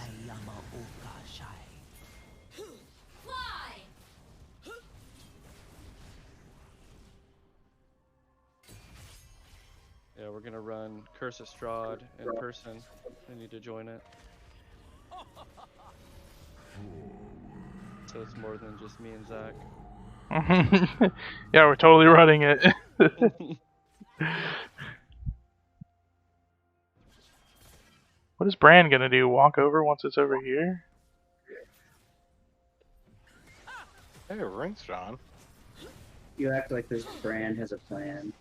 Fly! Yeah, we're gonna run Curse of Strahd in person. I need to join it. So it's more than just me and Zach. Yeah, we're totally running it. What is Bran gonna do? Walk over once it's over here? Hey, Rincejon. You act like this brand has a plan.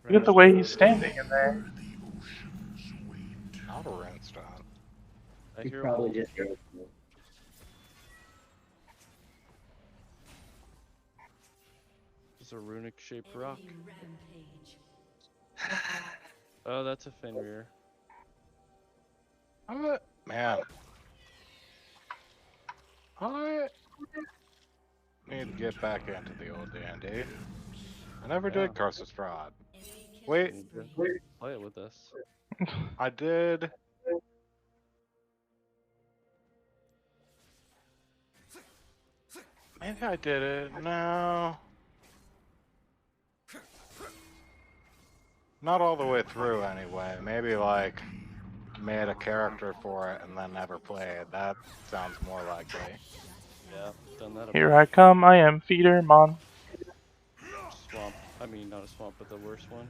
Look at the way he's standing in there. Not a Rincejon. I He's hear probably wolves. just joking. It's a runic shaped rock. Rampage. Oh, that's a Fenrir. Man. I need to get back into the old D&D. I never Yeah. did Curse of Strahd. Wait, You need to play it with us. I did. Maybe I did it. No. Not all the way through anyway. Maybe like made a character for it and then never played. That sounds more likely. Yeah, done that. Here I come, I am Feedermon. Swamp. I mean, not a swamp, but the worst one.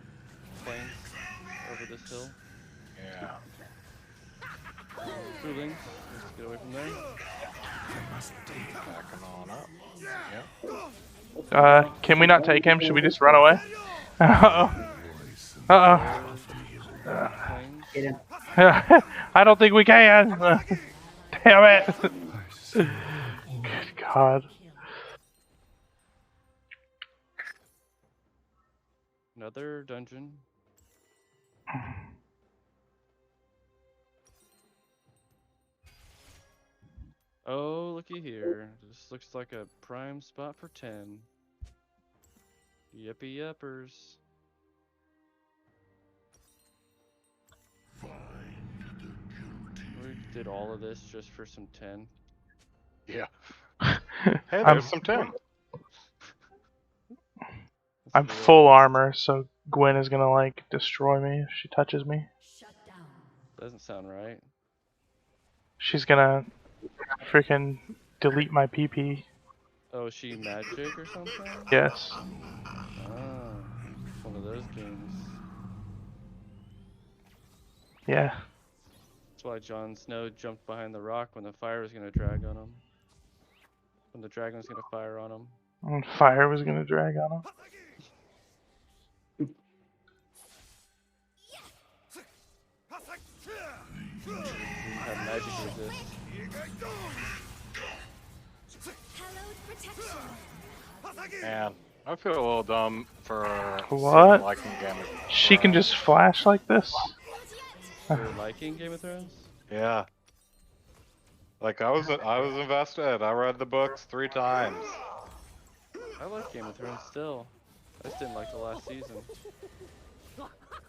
Plains over this hill. Yeah. Schooling. Let's get away from there. Backing on up. Yep. Can we not take him? Should we just run away? Uh-oh. Uh-oh. Get him. I don't think we can. Damn it. Good God. Another dungeon. Oh, looky here. This looks like a prime spot for 10. Yippee yuppers. We did all of this just for some 10. Yeah. Hey, there's some 10. I'm full armor, so Gwen is gonna like destroy me if she touches me. Doesn't sound right. She's gonna freaking delete my PP. Oh, is she magic or something? Yes. Oh, it's one of those games. Yeah. That's why Jon Snow jumped behind the rock when the fire was gonna drag on him. When the dragon was gonna fire on him. And fire was gonna drag on him. Have magic resist. Man, I feel a little dumb for What? liking Game of Thrones. She can just flash like this? You're liking Game of Thrones? Yeah. Like I was invested. I read the books 3 times. I like Game of Thrones still. I just didn't like the last season.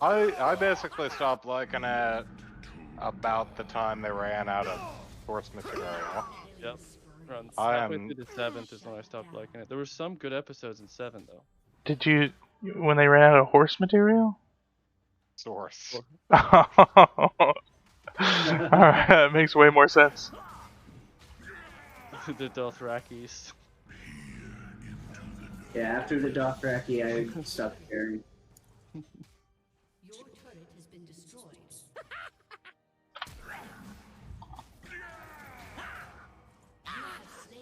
I basically stopped liking it about the time they ran out of source material. Yep. Around I halfway am- through the 7th is when I stopped liking it. There were some good episodes in 7 though. Did you, when they ran out of horse material? Source. Alright, that makes way more sense. The Dothrakis. Yeah, after the Dothraki, I stopped caring. Your turret has been destroyed.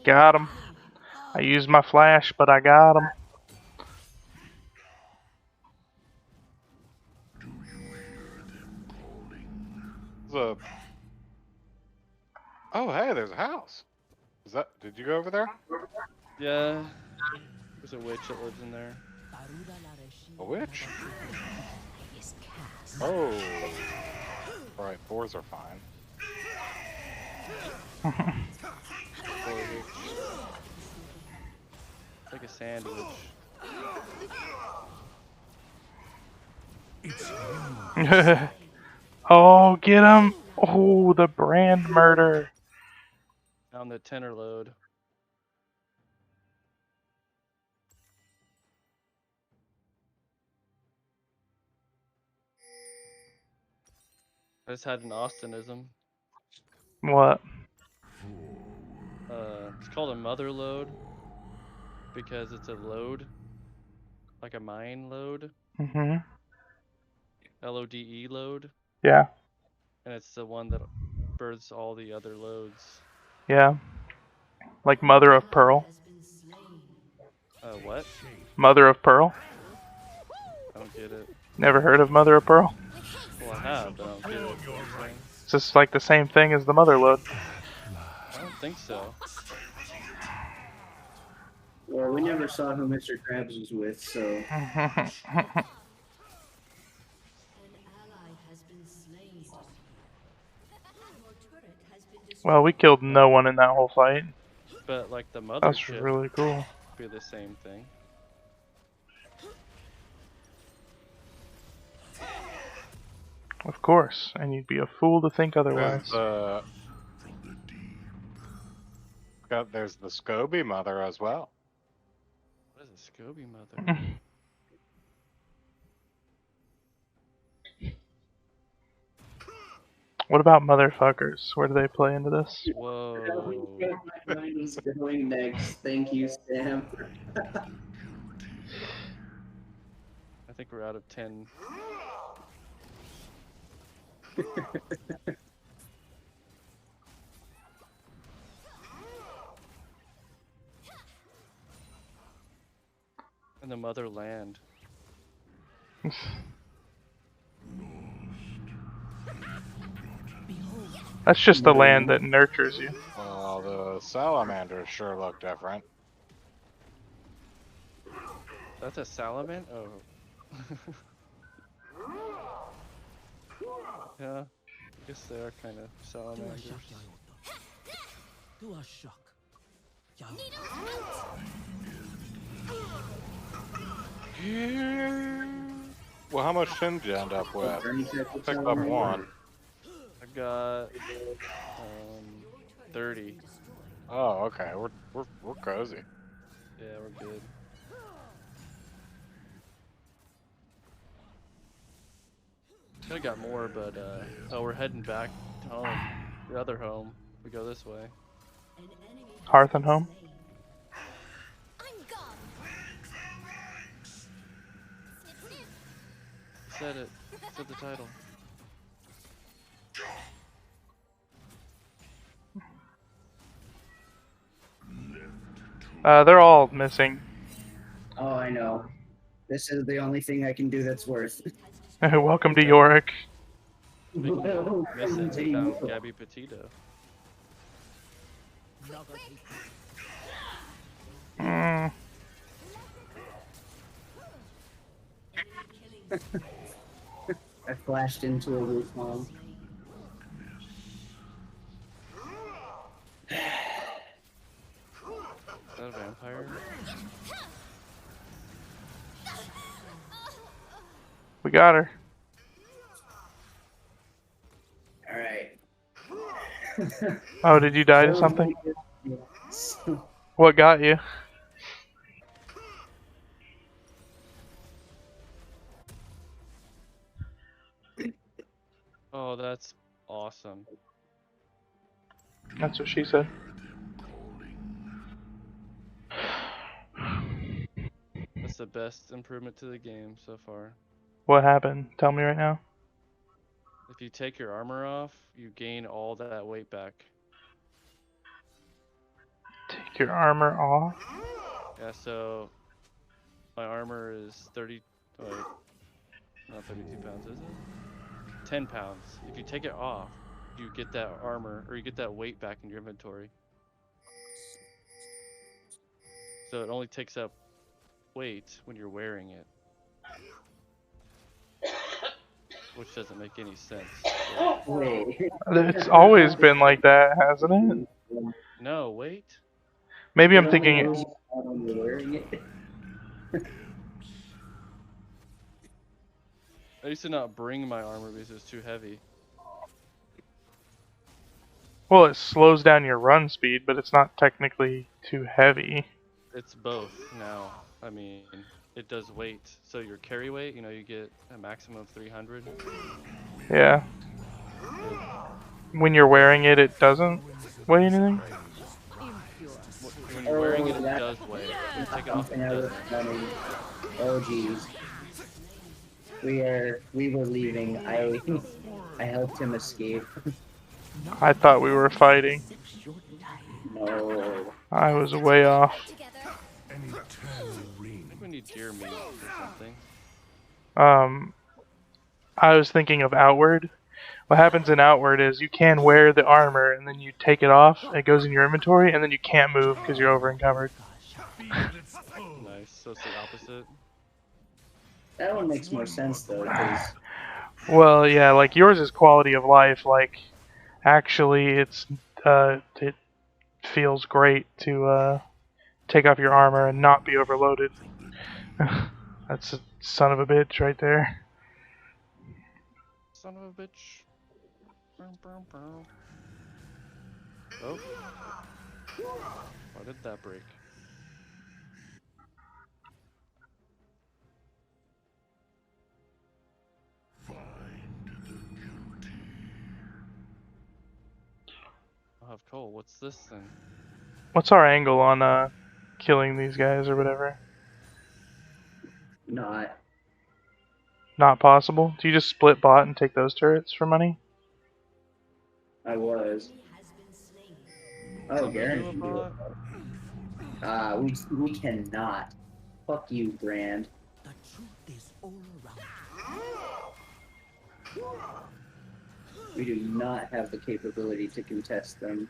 Got him. I used my flash, but I got him. Oh, hey, there's a house. Is that? Did you go over there? Yeah. There's a witch that lives in there. A witch? Oh. Right, 4s are fine. Poor witch. It's like a sandwich. Oh, get him! Oh, the brand murder. On the tenor load. I just had an Austinism. What? It's called a mother load because it's a load, like a mine load. Mm-hmm. LODE load. Yeah. And it's the one that births all the other loads. Yeah. Like Mother of Pearl. What? Mother of Pearl? I don't get it. Never heard of Mother of Pearl? Well, I have, but I don't get it. What you're saying. It's just like the same thing as the Mother load. I don't think so. Well, we never saw who Mr. Krabs was with, so. An ally has been slain. Your turret has been destroyed. Well, we killed no one in that whole fight. But like the mothership That's really cool. would be the same thing. Of course, and you'd be a fool to think otherwise. There's the Scobie mother as well. What is a Scobie mother? What about motherfuckers? Where do they play into this? Whoa. My mind was going next. Thank you, Sam. I think we're out of 10. the motherland. That's just the land that nurtures you. Well, the salamanders sure look different. That's a salamander? Oh. Yeah, I guess they are kind of salamanders. Do a shock. Well, how much tin did you end up with? Picked up one. I got 30. Oh, okay. We're cozy. Yeah, we're good. Could have got more, but oh, we're heading back home. The other home. We go this way. Hearth and Home. Said it. Said the title. They're all missing. Oh, I know. This is the only thing I can do that's worth. Welcome to Yorick. Missing. We found Gabby Petito. Mm. I flashed into a roof bomb. Is that a vampire? We got her. Alright. Oh, did you die to something? What got you? Oh, that's awesome. That's what she said. That's the best improvement to the game so far. What happened? Tell me right now. If you take your armor off, you gain all that weight back. Take your armor off? Yeah, so my armor is 30. Oh, wait. Not 32 pounds, is it? 10 pounds. If you take it off, you get that armor, or you get that weight back in your inventory. So it only takes up weight when you're wearing it. Which doesn't make any sense. Wait. It's always been like that, hasn't it? No, wait. Maybe I'm thinking. I used to not bring my armor because it was too heavy. Well, it slows down your run speed, but it's not technically too heavy. It's both now. I mean, it does weight. So your carry weight, you know, you get a maximum of 300. Yeah. When you're wearing it, it doesn't weigh anything? When you're wearing it, it does weigh. When you take it off, it doesn't. Oh jeez. We were leaving. I helped him escape. I thought we were fighting. No. I was way off. I think we need deer meat or something. I was thinking of Outward. What happens in Outward is you can wear the armor and then you take it off, it goes in your inventory, and then you can't move because you're over encumbered. Nice, so it's the opposite. That one makes more sense though, because Well, yeah, like yours is quality of life. Like, actually, it feels great to take off your armor and not be overloaded. That's a son of a bitch right there. Son of a bitch. Oh. Why did that break? I'll have Cole. What's this thing? What's our angle on killing these guys or whatever? not. Not possible? Do you just split bot and take those turrets for money? I was. Oh, Garen can do it. We cannot. Fuck you, Brand. The truth is all around. We do not have the capability to contest them.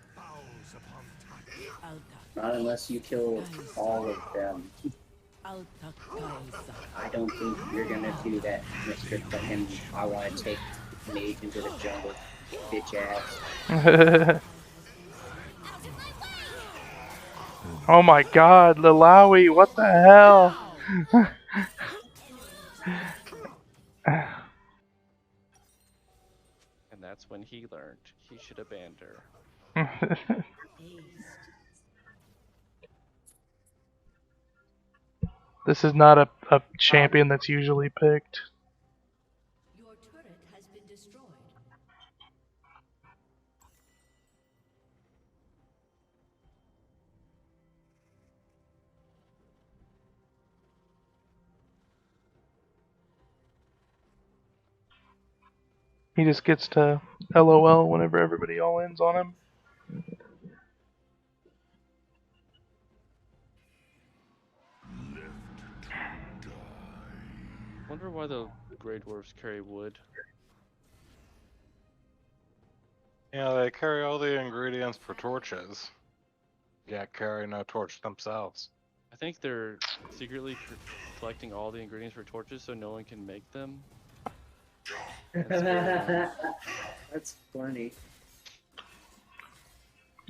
Not unless you kill all of them. I don't think you're gonna do that, Mr. Fucking I wanna take Mage into the jungle, bitch ass. Oh my god, Lilawi, what the hell? And that's when he learned he should have banned her. This is not a champion that's usually picked. Your turret has been destroyed. He just gets to LOL whenever everybody all ends on him. Wonder why the Grey Dwarfs carry wood. Yeah, they carry all the ingredients for torches. Yet carry no torch themselves. I think they're secretly collecting all the ingredients for torches so no one can make them. That's funny.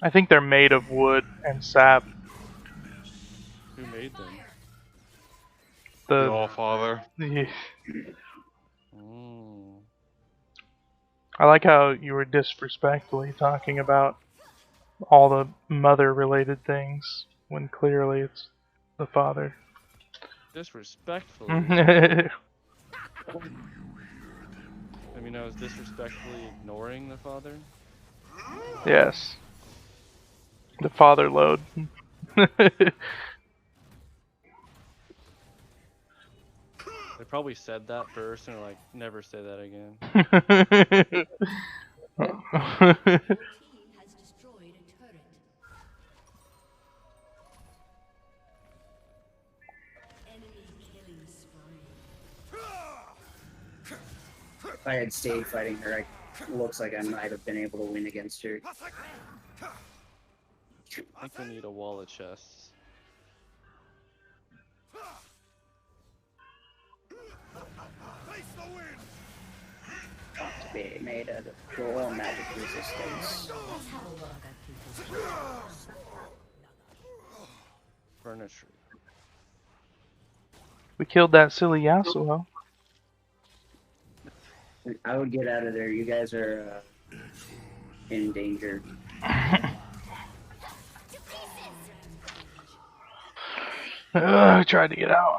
I think they're made of wood and sap. Who made them? The Allfather. Yeah. Mm. I like how you were disrespectfully talking about all the mother-related things when clearly it's the father. Disrespectfully? Mm-hmm. I mean, I was disrespectfully ignoring the father? Yes. The father load. They probably said that first and are like, never say that again. Team has destroyed a turret. Enemy killing spree. If I had stayed fighting her, it looks like I might have been able to win against her. I think we need a wall of chests. To be made out of pure magic resistance. Furniture. We killed that silly Yasuo. I would get out of there. You guys are in danger. I tried to get out.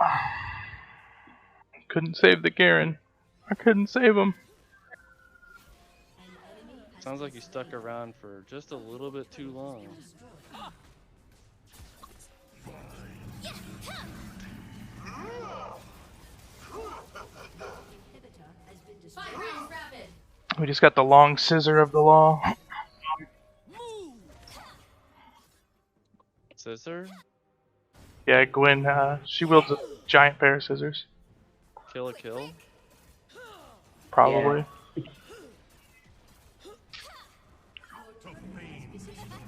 Couldn't save the Garen. I couldn't save him. Sounds like you stuck around for just a little bit too long. We just got the long scissor of the law. Scissor? Yeah, Gwen, she wields a giant pair of scissors. Kill a kill? Probably.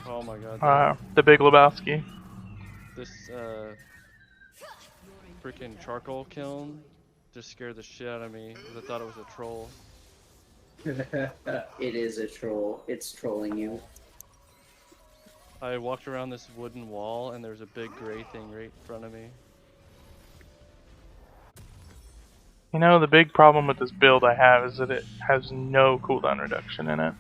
Oh my god. The Big Lebowski. This, freaking charcoal kiln just scared the shit out of me because I thought it was a troll. It is a troll. It's trolling you. I walked around this wooden wall and there's a big gray thing right in front of me. You know, the big problem with this build I have is that it has no cooldown reduction in it.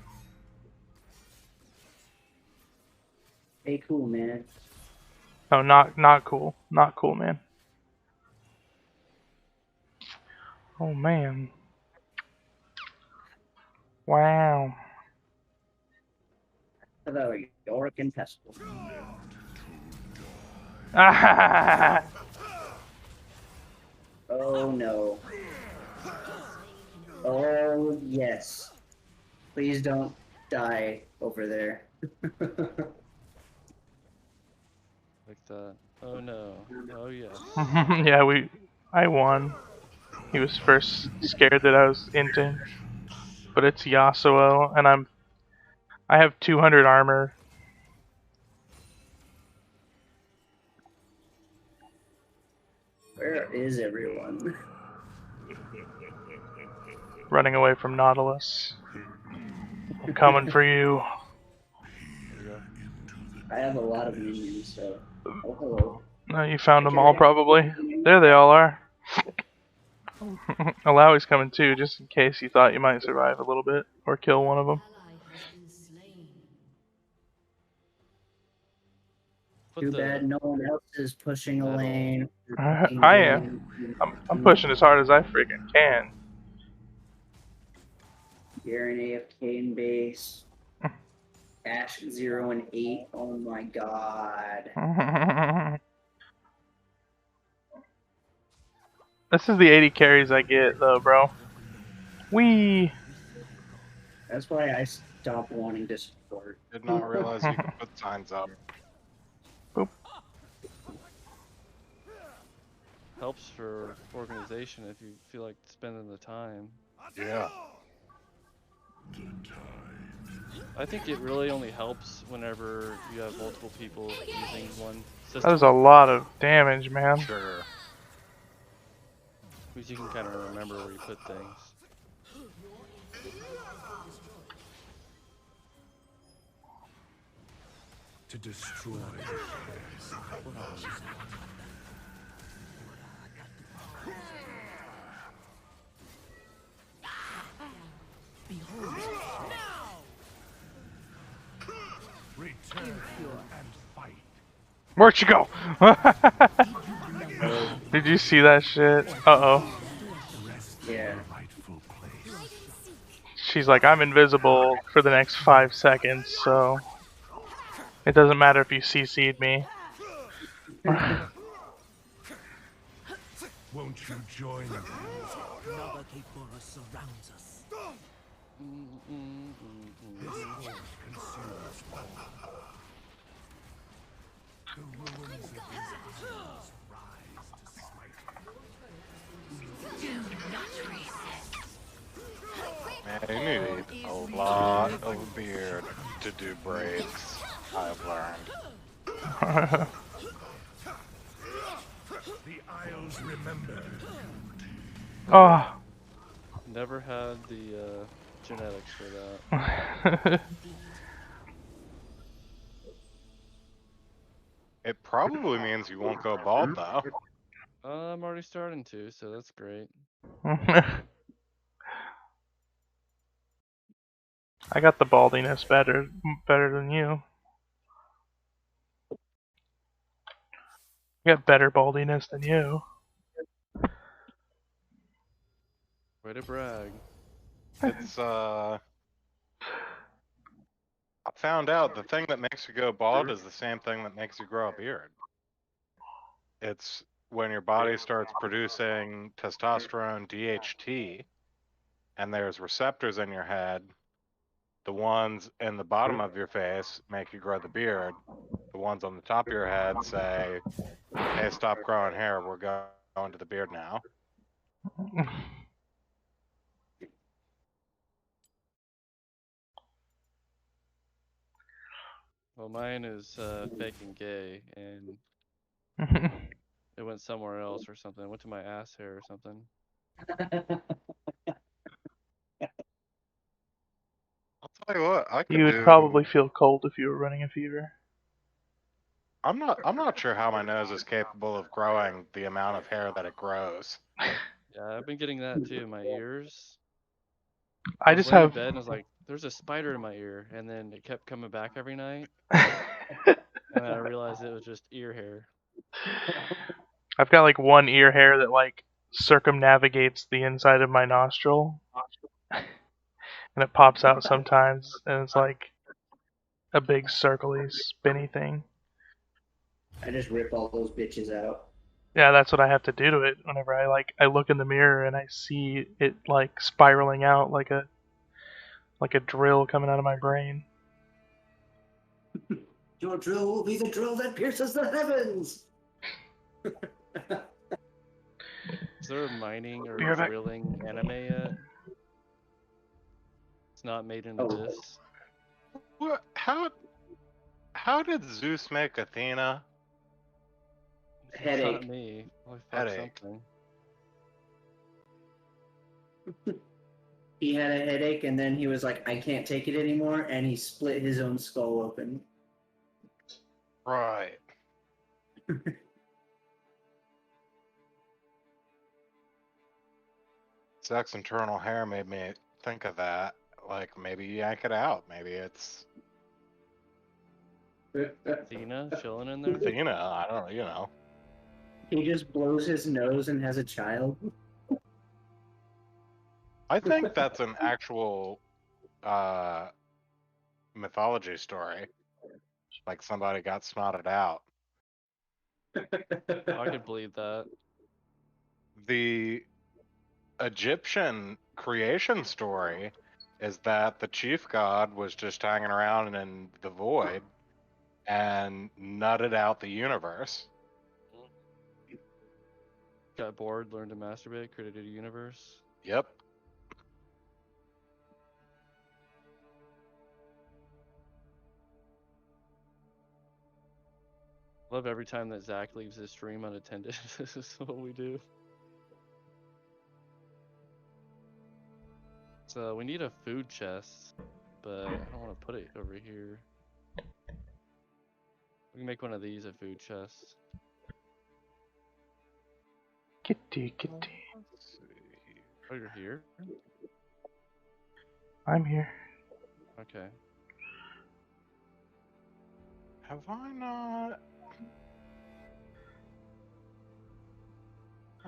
Hey, cool, man. No, not cool. Not cool, man. Oh, man. Wow. Hello, Yorick and Pestle. Oh no. Oh yes. Please don't die over there. Like that. Oh no. Oh yes. Yeah, I won. He was first scared that I was inting, but it's Yasuo, and I have 200 armor. Where is everyone? Running away from Nautilus. I'm coming for you. I have a lot of minions, so. Oh, hello. You found them all, probably. There they all are. Alawi's coming too, just in case you thought you might survive a little bit, or kill one of them. Too bad no one else is pushing a lane. I am. I'm pushing as hard as I freaking can. You're an AFK in base. Ash 0 and 8. Oh my god. This is the 80 carries I get, though, bro. Wee. That's why I stopped wanting to support. Did not realize you could put signs up. Boop. Helps for organization if you feel like spending the time. Yeah. I think it really only helps whenever you have multiple people using one system. That was a lot of damage, man. Sure. Because you can kind of remember where you put things. To destroy. Behold, now! Return and fight. Where'd you go? Did you see that shit? Uh-oh. Yeah. She's like, I'm invisible for the next 5 seconds, so it doesn't matter if you CC'd me. Won't you join us? Nagakibara surrounds us. This force consumes all. The ruins of these islands rise to smite. Do not resist. Man, you need a lot of beard to do braids, I've learned. The Isles remember. Oh. Never had the genetics for that. It probably means you won't go bald, though. I'm already starting to, so that's great. I got the baldiness better than you. I got better baldiness than you. Way to brag. It's, I found out the thing that makes you go bald is the same thing that makes you grow a beard. It's when your body starts producing testosterone, DHT, and there's receptors in your head. The ones in the bottom of your face make you grow the beard. The ones on the top of your head say, hey, stop growing hair, we're going to the beard now. Well, mine is fake and gay, and it went somewhere else or something. It went to my ass hair or something. I'll tell you what, I could You would probably feel cold if you were running a fever. I'm not sure how my nose is capable of growing the amount of hair that it grows. Yeah, I've been getting that too in my ears. I was just laying in have bed and I was like, there's a spider in my ear, and then it kept coming back every night. And then I realized it was just ear hair. I've got like one ear hair that like circumnavigates the inside of my nostril. And it pops out sometimes, and it's like a big circly spinny thing. I just rip all those bitches out. Yeah, that's what I have to do to it whenever I look in the mirror and I see it like spiraling out like a drill coming out of my brain. Your drill will be the drill that pierces the heavens. Is there a mining or Be right back. drilling anime yet? It's not made in Oh. Abyss. What? How did Zeus make Athena? It's Headache. not me. Well, fuck Headache. something. He had a headache, and then he was like, "I can't take it anymore," and he split his own skull open. Right. Zach's internal hair made me think of that. Like, maybe yank it out. Maybe it's Athena chilling in there? Athena. I don't know, you know. He just blows his nose and has a child. I think that's an actual mythology story. Like somebody got snotted out. I could believe that. The Egyptian creation story is that the chief god was just hanging around in the void and nutted out the universe. Got bored, learned to masturbate, created a universe. Yep. Love every time that Zach leaves his stream unattended. This is what we do. So we need a food chest, but I don't want to put it over here. We can make one of these a food chest. Kitty, kitty. Oh, you're here? I'm here. Okay. Have I not?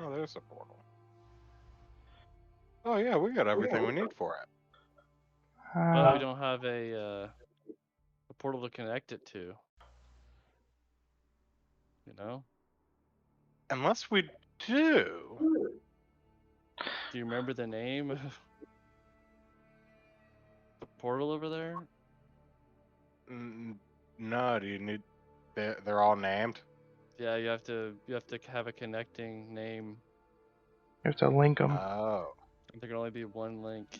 Oh, there's a portal. Oh yeah, we got everything we need for it. But we don't have a portal to connect it to. You know? Unless we do. Do you remember the name of the portal over there? No, do you need? They're all named. Yeah, you have to have a connecting name. You have to link them. Oh. There can only be one link.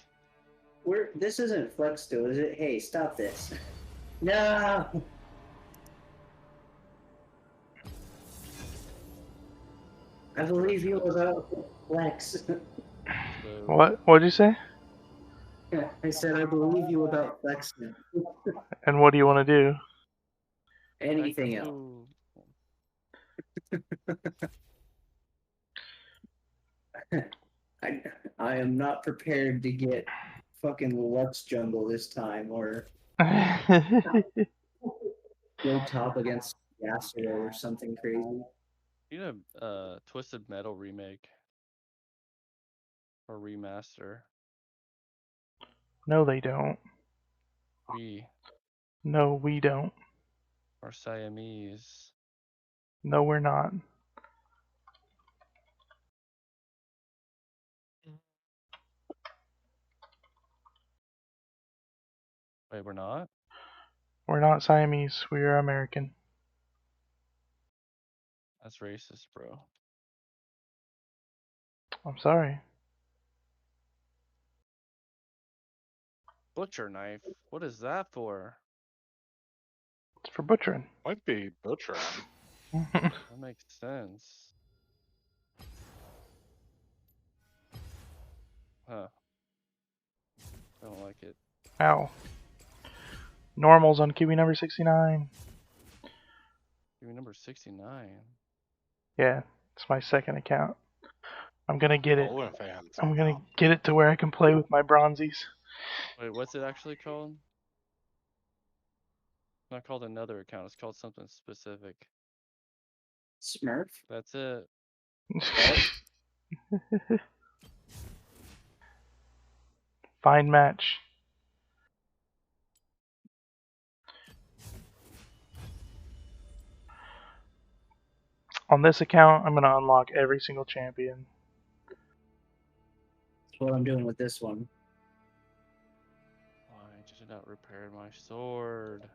This isn't Flex still, is it? Hey, stop this. No! I believe you about Flex. What? What'd you say? I said I believe you about Flex. And what do you want to do? Anything else. I am not prepared to get fucking Lux Jungle this time, or go top against Yasuo or something crazy. You need a Twisted Metal remake or remaster. No, they don't. No, we don't. Or Siamese. No, we're not. Wait, we're not? We're not Siamese. We are American. That's racist, bro. I'm sorry. Butcher knife? What is that for? It's for butchering. Might be butchering. That makes sense. Huh. I don't like it. Ow. Normals on QB number 69. QB number 69. Yeah, it's my second account. I'm gonna get it. OnlyFans. I'm gonna get it to where I can play with my bronzies. Wait, what's it actually called? It's not called another account. It's called something specific. Smurf? That's it. Fine match. On this account, I'm gonna unlock every single champion. That's what I'm doing with this one. Why did it not repair my sword?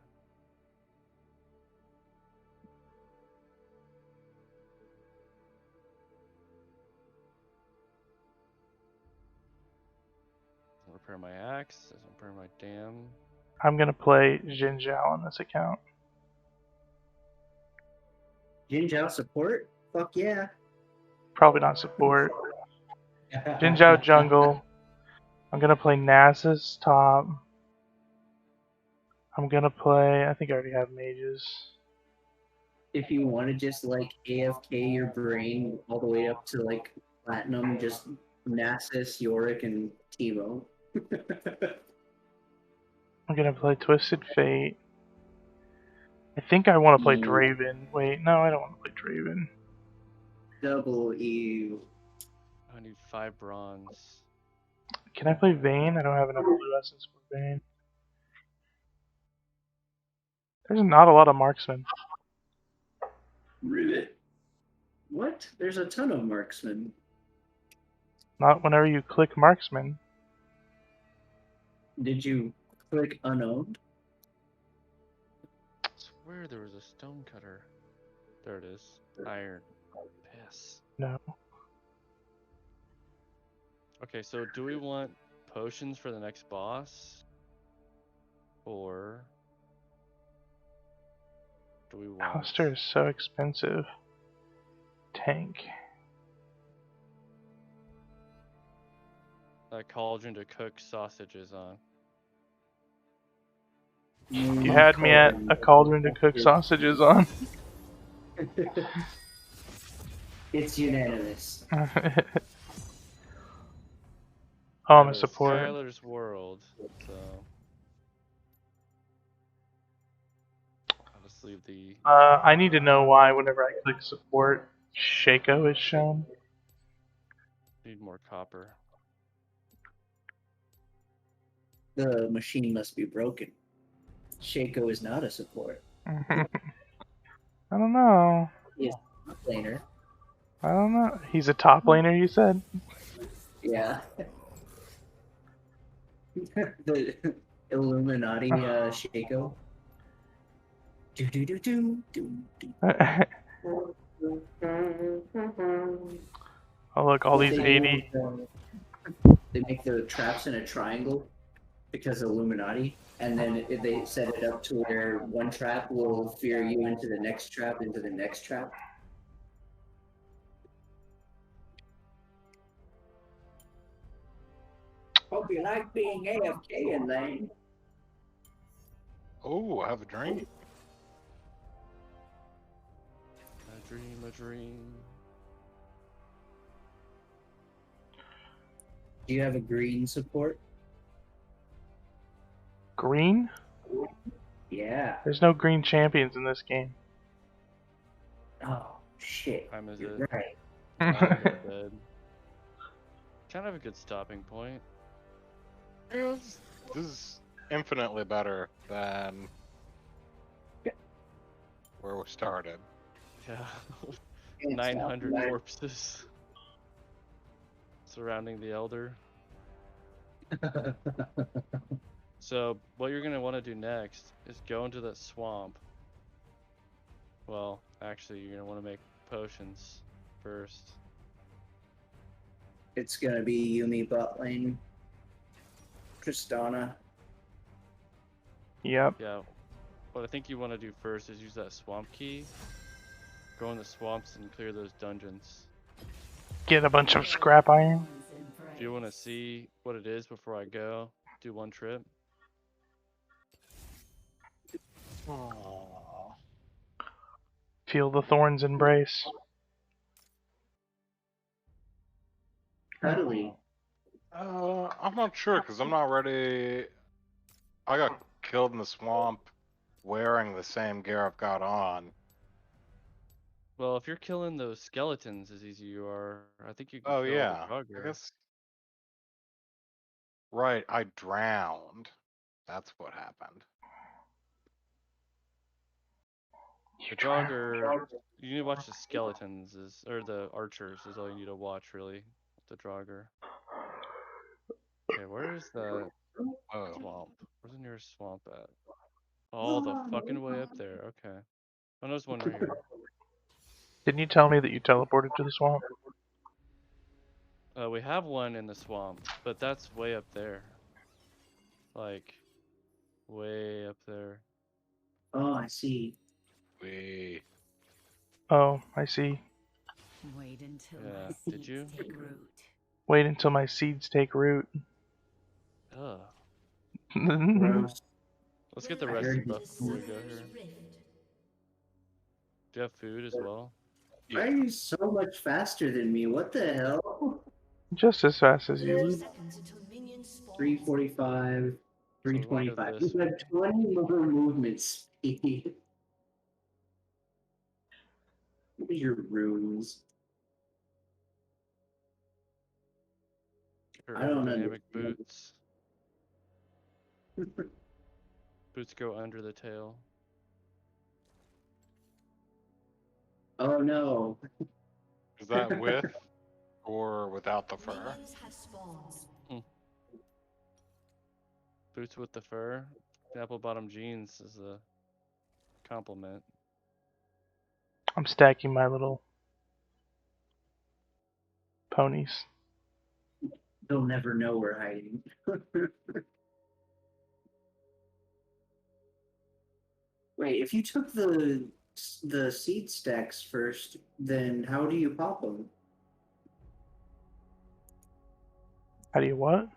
repair my axe. Doesn't repair my damn. I'm gonna play Jin Zhao on this account. Jin Zhao support? Fuck yeah. Probably not support. Jin Zhao jungle. I'm gonna play Nasus top. I'm gonna play. I think I already have mages. If you want to just like AFK your brain all the way up to like platinum, just Nasus, Yorick, and Teemo. I'm gonna play Twisted Fate. I think I want to play Draven. Wait, no, I don't want to play Draven. Double EU. I need 5 bronze. Can I play Vayne? I don't have enough blue essence for Vayne. There's not a lot of marksmen. Rivet. What? There's a ton of marksmen. Not whenever you click marksman. Did you click unowned? I swear there was a stonecutter. There it is. Iron. Piss. No. Okay, so do we want potions for the next boss? Or do we want... Alistair is so expensive. Tank. A cauldron to cook sausages on. You had me at a cauldron to cook sausages on. It's unanimous. Oh, I'm a support. Skylar's World, so I'll just leave the... I need to know why whenever I click support, Shaco is shown. Need more copper. The machine must be broken. Shaco is not a support. I don't know. He is a top laner. I don't know. He's a top laner, you said? Yeah. The Illuminati Shaco. Do do do do do do. Oh look, all these 80. They make the traps in a triangle because of Illuminati, and then they set it up to where one trap will fear you into the next trap, into the next trap. Hope you like being AFK in lane. Oh, I have a drink. A dream, a dream. Do you have a green support? Green? Yeah. There's no green champions in this game. Oh, shit. Time is You're it? right. I'm gonna go to bed. Kind of a good stopping point. This is infinitely better than where we started. Yeah. It's 900 not bad. corpses surrounding the Elder. So, what you're going to want to do next is go into that swamp. Well, actually, you're going to want to make potions first. It's gonna be Yumi bot lane. Tristana. Yep. Yeah. What I think you want to do first is use that swamp key. Go in the swamps and clear those dungeons. Get a bunch of scrap iron. If you want to see what it is before I go, do one trip. Feel the thorns embrace. Cuddly. I'm not sure because I'm not ready. I got killed in the swamp wearing the same gear I've got on. Well, if you're killing those skeletons as easy you are, I think you can Oh kill yeah, the I Draugr. guess. Right, I drowned. That's what happened. The Draugr, you need to watch the skeletons, or the archers is all you need to watch, really, with the Draugr. Okay, where is the swamp? Where's the nearest swamp at? All the fucking way up there, okay. Oh, there's one right here. Didn't you tell me that you teleported to the swamp? We have one in the swamp, but that's way up there. Like, way up there. Oh, I see. We. Oh, I see. Wait until Yeah, my did you? seeds take root. Wait until my seeds take root. Ugh. Gross. Let's get the I rest heard buff before we go here. Do you have food as well? Why are you so much faster than me? What the hell? Just as fast as you. 345, So we wanna go 325. this You have 20 more movement speed. What are your runes? Or I don't aerodynamic understand. boots. Boots go under the tail. Oh no. Is that with or without the fur? Boots with the fur. The apple bottom jeans is a compliment. I'm stacking my little ponies. They'll never know we're hiding. Wait, if you took the seed stacks first, then how do you pop them? How do you what?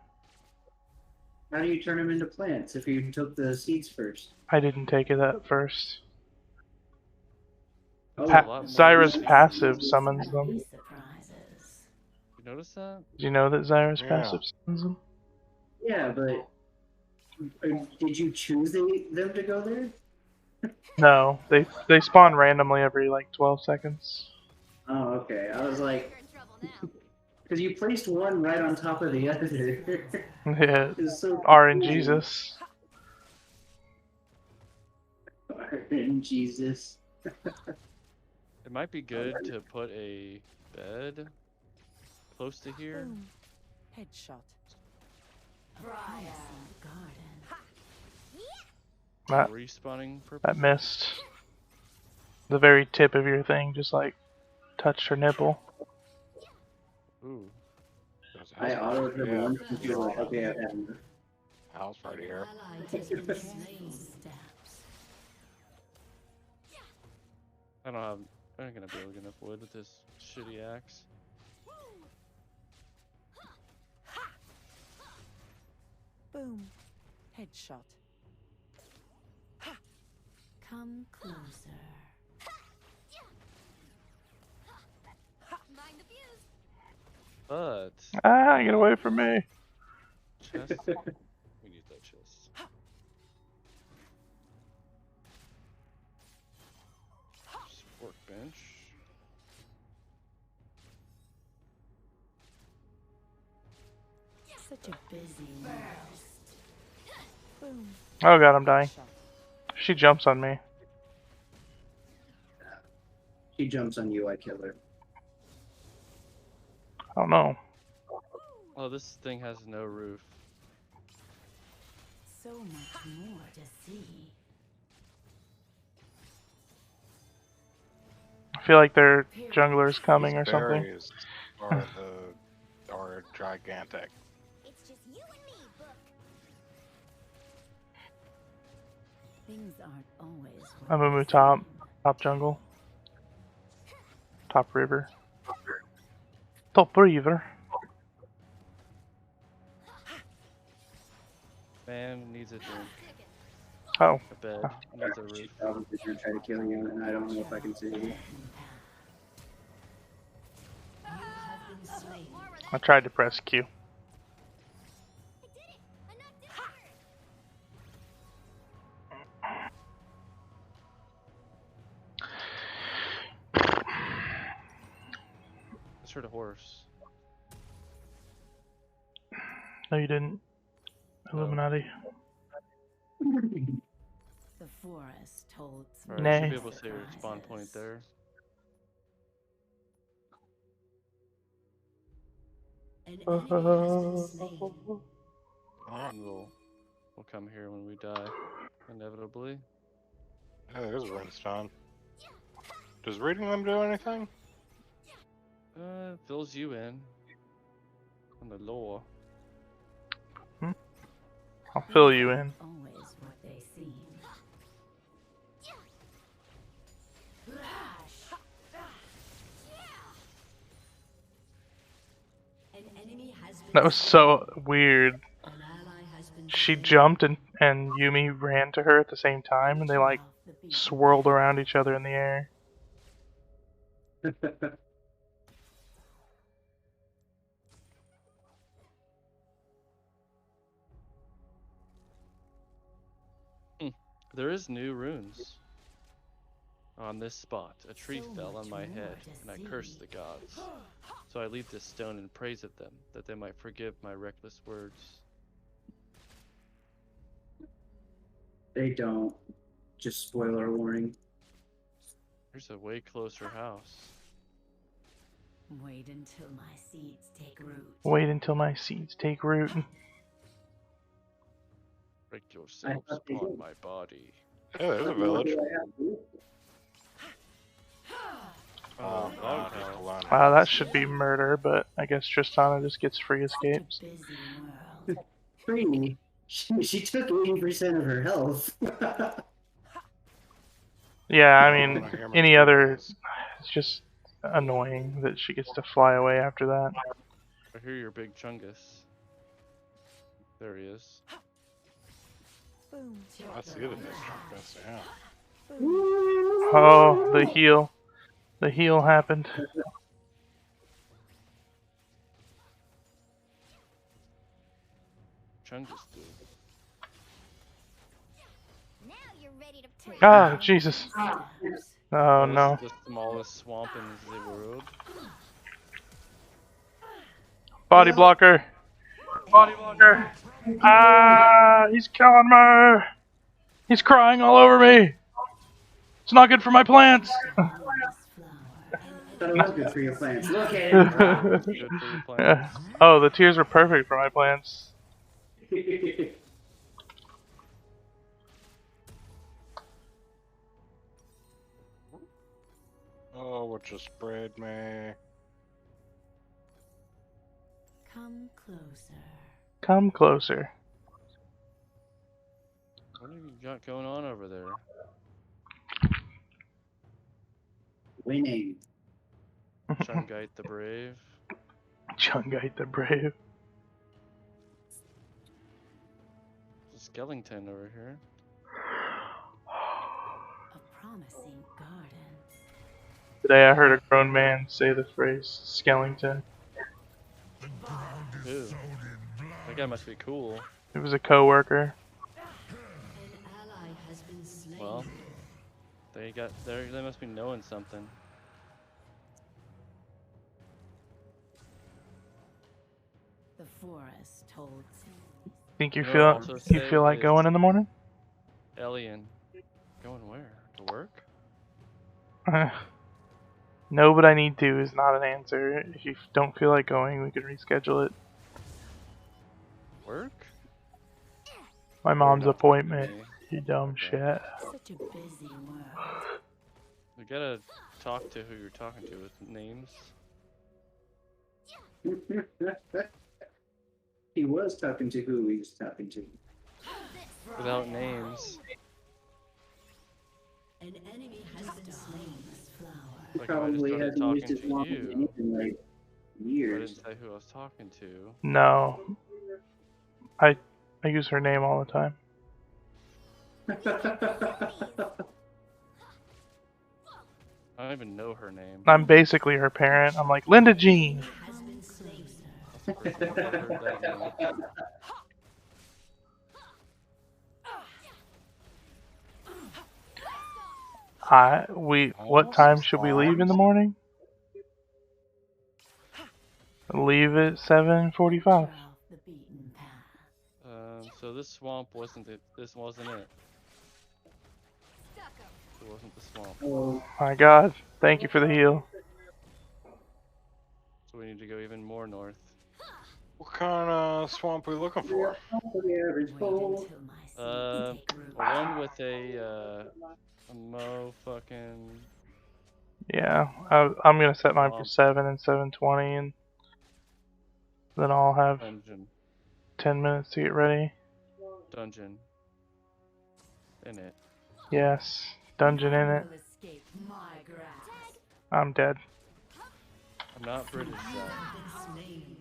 How do you turn them into plants if you took the seeds first? I didn't take it at first. Oh, Zyra's passive summons them. You notice that? Did you know that Zyra's Yeah. passive summons them? Yeah, but did you choose them to go there? No, they spawn randomly every like 12 seconds. Oh, okay. I was like, because you placed one right on top of the other. Yeah, It's so RNGesus. RNGesus. It might be good to put a bed close to here. Boom. Headshot. That, Respawning purpose. that missed. The very tip of your thing just like touched her nipple. Ooh. I auto the Yeah. one and feel like, okay, I have House right here. I don't have. I'm not gonna be able to get enough wood with this shitty axe. Boom. Headshot. Come closer. Mind the fuse. But Ah, get away from me. chest. We need that chest. Workbench. Such a busy nest. Boom. Oh god, I'm dying. She jumps on me. She jumps on you, I kill her. I don't know. Oh, this thing has no roof. So much more to see. I feel like their jungler's coming or These something. berries are gigantic. It's just you and me, Book. Things aren't always what I'm gonna move top jungle. Top river. Top river. Man needs a drink. Oh. A bed. Needs a roof. Probably gonna try to kill you, and I don't know if I can save you. I tried to press Q. Let's hurt a horse. No, you didn't. Illuminati. the forest holds. Alright, Nay. should be able to see your spawn point there. An enemy has been slain. And we'll come here when we die, inevitably. Yeah, there's Runestone. Does reading them do anything? Fills you in on the lore. I'll fill you in. Always what they seem. An enemy has been That was so weird. An ally has been She jumped and Yumi ran to her at the same time, and they like swirled around each other in the air. There is new runes. On this spot, a tree So fell on much my more head, to and I see. cursed the gods. So I leave this stone and praise at them, that they might forgive my reckless words. They don't. Just spoiler warning. Here's a way closer house. Wait until my seeds take root. Wait until my seeds take root. Break yourselves thought they upon did. my body. Yeah, there's a village. Oh, no, dog just house. alone. Wow, that should be murder, but I guess Tristana just gets free escapes. Busy world. Free. She took 80% of her health. Yeah, I mean, Wanna hear my any other... voice? It's just annoying that she gets to fly away after that. I hear your big chungus. There he is. Boom. I see the big chungus, yeah. Oh, the heal. The heal happened. Chungus dude. Now you're ready to play. Ah, Jesus. Steps. Oh, This no. is the smallest swamp in the world. Body blocker. Body blocker. Ah, he's killing me. He's crying all over me. It's not good for my plants. Thought it was good for your plants. Look at it. Good for your plants. Oh, the tears were perfect for my plants. Oh, what just sprayed me? Come closer. Come closer. What have you got going on over there? Winning. Chungite the Brave. Chungite the Brave. There's a skeleton over here. A promising garden. Today I heard a grown man say the phrase skeleton. Who? That guy must be cool. It was a coworker. An ally has been slain. Well, they must be knowing something. The forest holds. Think you You know feel what also you say feel like is- going in the morning? Alien. Going where? To work? No, but I need to is not an answer. If you don't feel like going, we can reschedule it. Work? My Or mom's not appointment. me. You dumb Okay. shit. Such a busy world. We gotta talk to who you're talking to with names. He was talking to who he was talking to. Without names. An enemy has been slain. Flower. He Like if I just probably started hasn't used talking his to long you. name in like I years. didn't say who I was talking to. No. I use her name all the time. I don't even know her name. I'm basically her parent. I'm like, Linda Jean. Has been slain. That's the first time I've ever heard that name. What time should we leave in the morning? Leave at 7:45. Off the beaten path. So this swamp wasn't it. This wasn't it. It wasn't the swamp. Oh, My God, thank you for the heal. So we need to go even more north. What kind of swamp we looking for? the average Wait bowl. until my seeds take root. One with a mo fucking. Yeah, I'm gonna set mine for Wow. 7 and 7:20, and then I'll have Engine. 10 minutes to get ready. dungeon in it. Yes. Dungeon in it. Will escape my grasp. I'm dead. I'm not British yet. Been slain.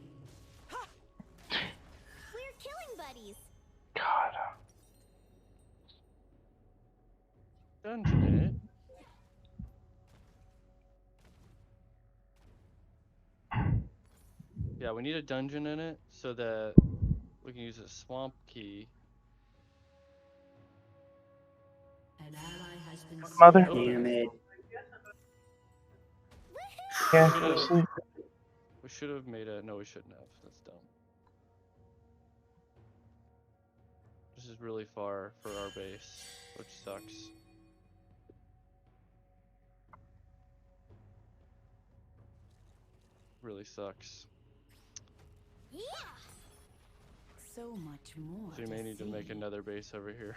We're killing buddies. God. Dungeon in it. Yeah, we need a dungeon in it so that we can use a swamp key. An ally has been slain. Mother? Damn it. Yeah, go to sleep. We should have made a. No, we shouldn't have. That's dumb. This is really far for our base, which sucks. Really sucks. Yeah. So much more. So you may need to make see. another base over here.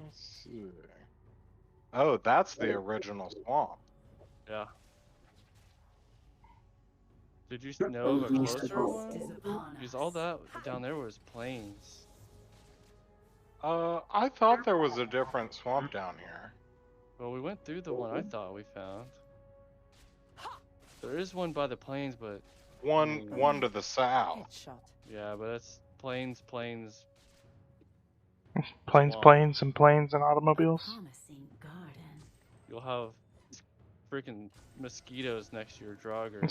Let's see. Oh, that's the original swamp. Yeah. Did you know of a closer one? Because all that down there was plains. I thought there was a different swamp down here. Well, we went through the one I thought we found. There is one by the plains, but One to the south. Headshot. yeah, but it's plains. Planes, Swamp. planes, and planes and automobiles. Promising garden. You'll have freaking mosquitoes next to your Draugr.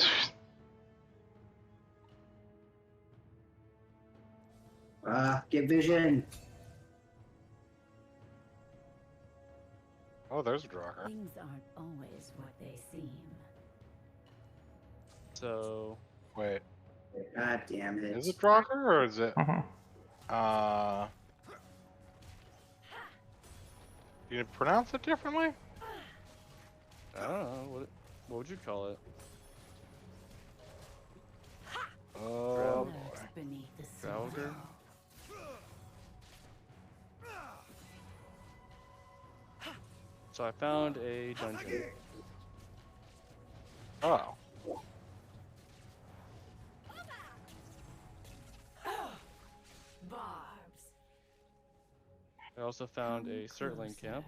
Get vision. Oh, there's a Draugr. Things aren't always what they seem. So Wait, God damn it. is it Draugr or is it? Mhm. You pronounce it differently? I don't know what would you call it? Oh boy. Lurks beneath the Draugr? soil. So I found a dungeon. Oh. Barbs. I also found a Surtling camp.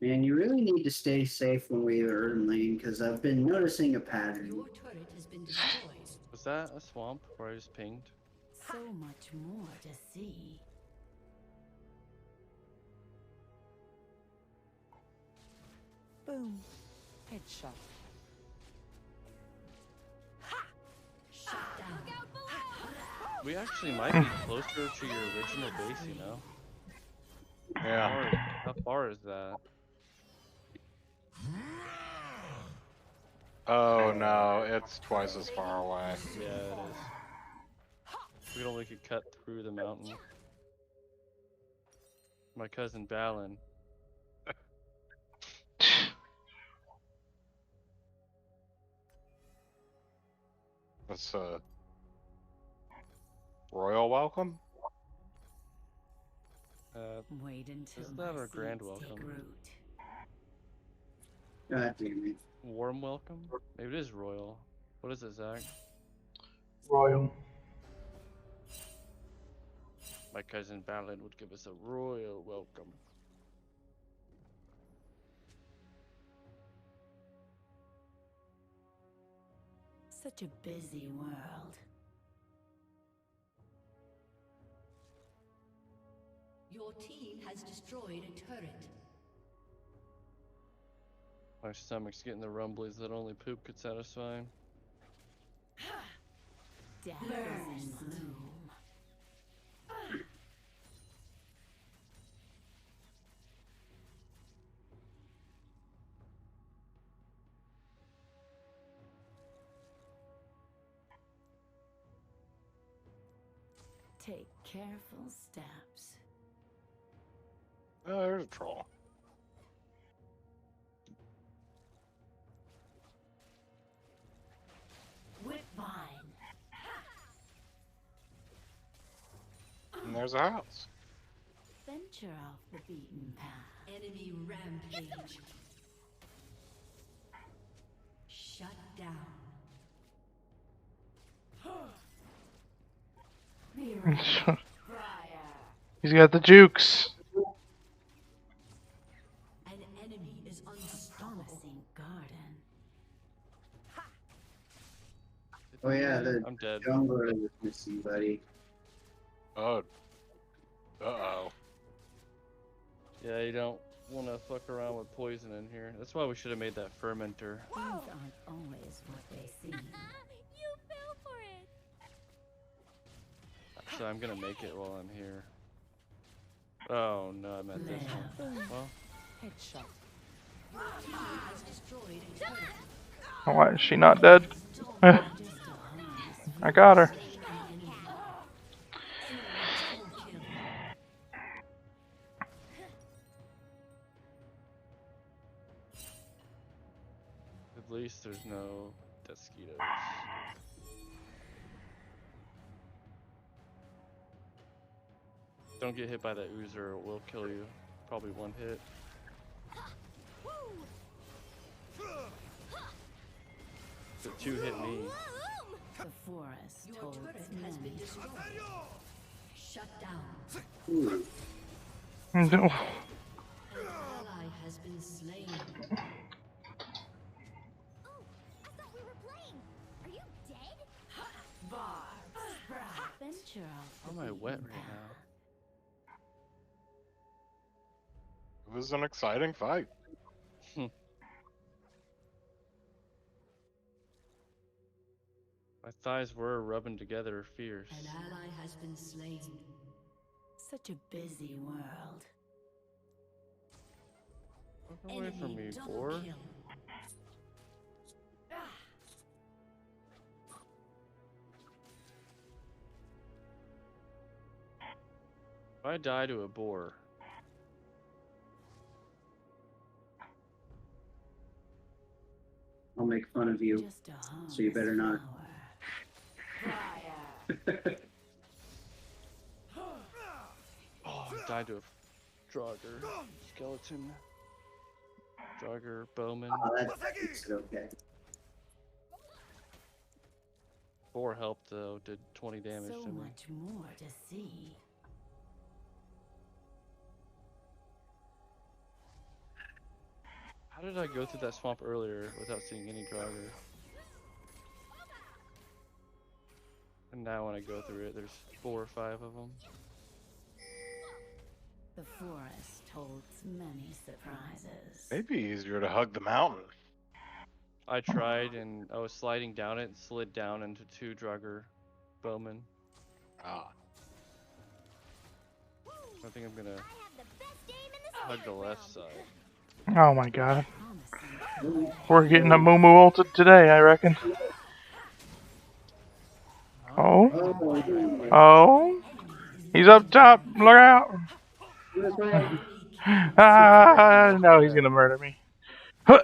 Man, you really need to stay safe when we are in lane, because I've been noticing a pattern. Your turret has been destroyed. Was that a swamp where I just pinged? So much more to see. Boom. Headshot. Shut down. Look out below. We actually might be closer to your original base, you know? Yeah. How far is that? Oh no, it's twice as far away. Yeah, it is. We only could cut through the mountain. My cousin Balin. That's royal welcome. Wait until Isn't that my our grand seeds take welcome? root. God damn it. Warm welcome? Maybe it is royal. What is it, Zach? Royal. My cousin Balin would give us a royal welcome. Such a busy world. Your team has destroyed a turret. My stomach's getting the rumblies that only poop could satisfy. Death is in bloom. Take careful steps. Oh, there's a troll. Whipvine. And there's a house. Then Venture off the beaten path. Enemy rampage. Shut down. He's got the jukes. An enemy is unstoppable. Garden. Oh yeah, the I'm dead. jungler is missing, buddy. Oh. Uh-oh. Yeah, you don't want to fuck around with poison in here. That's why we should have made that fermenter. Things aren't always what they seem. You fell for it. So I'm gonna make it while I'm here. Oh no, I meant this one. Well, Headshot. Has destroyed a turret. Why is she not dead? I got her. at least there's no mosquitoes. Don't get hit by that oozer, it will kill you. Probably one hit. The two hit me. The forest holds many. Shut down. No. An ally has been slain. Venture How am I wet right now? It was an exciting fight. My thighs were rubbing together fierce. An ally has been slain. Such a busy world. Walk away from me, boar. If I die to a boar, I'll make fun of you, so you better not. oh, I died to a Draugr skeleton. Draugr bowman. Oh, that makes it okay. Boar helped though, did 20 damage So to me. much more to see. How did I go through that swamp earlier without seeing any Draugr? And now when I go through it, there's 4 or 5 of them. The forest holds many surprises. Maybe easier to hug the mountain. I tried and I was sliding down it and slid down into 2 Draugr bowmen. Ah. I think I'm gonna hug the left side. Oh my god. We're getting a Moo ulted today, I reckon. Oh. Oh. He's up top. Look out. Ah, no, he's gonna murder me. There's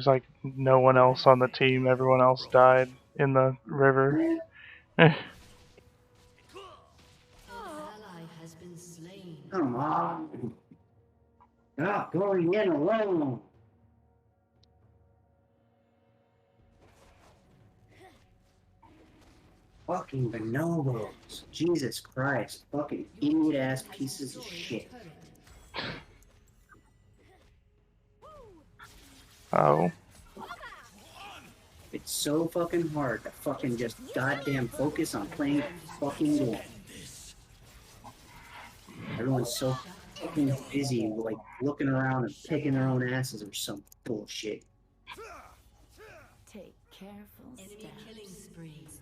like no one else on the team. Everyone else died in the river. Come on. Not going in alone. Fucking bonobos. Jesus Christ. Fucking idiot ass pieces of shit. Oh. It's so fucking hard to fucking just goddamn focus on playing the fucking game. Everyone's so fucking busy, like, looking around and picking their own asses or some bullshit. Take careful steps. Killing sprees.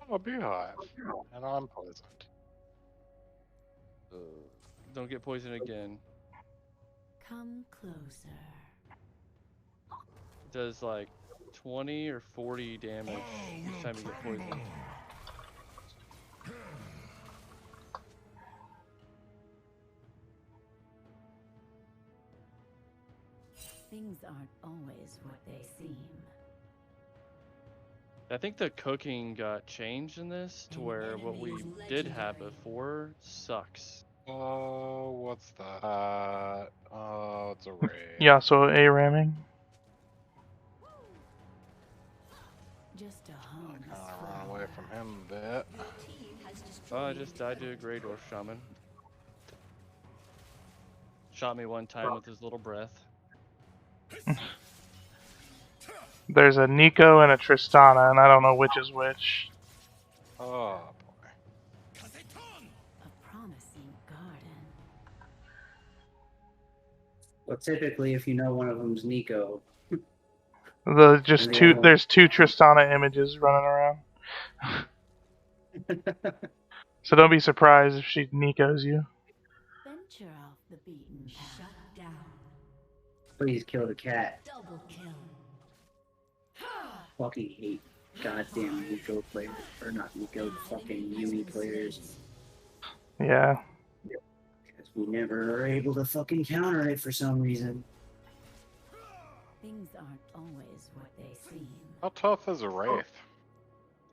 I'm a beehive, and I'm poisoned. Don't get poisoned again. Come closer. It does like 20 or 40 damage each time you get poisoned. Things aren't always what they seem. I think the cooking got changed in this to where what we did have before sucks. Oh, what's that? Oh, it's a raid. Yeah, so A ramming. Just a home. Kind of run away from him a bit. Oh, I just died to a Grey Dwarf Shaman. Shot me one time with his little breath. There's a Nico and a Tristana, and I don't know which is which. Oh, A promising garden. Well, typically, if you know one of them's Nico, There's two Tristana images running around. So don't be surprised if she Nikos you. Venture off the beaten path. Shut down. please kill the cat. Double kill. Fucking hate goddamn Nico players, or not Nico, fucking Yumi players. Yeah. Because we never are able to fucking counter it for some reason. Things aren't always what they seem. how tough is a Wraith?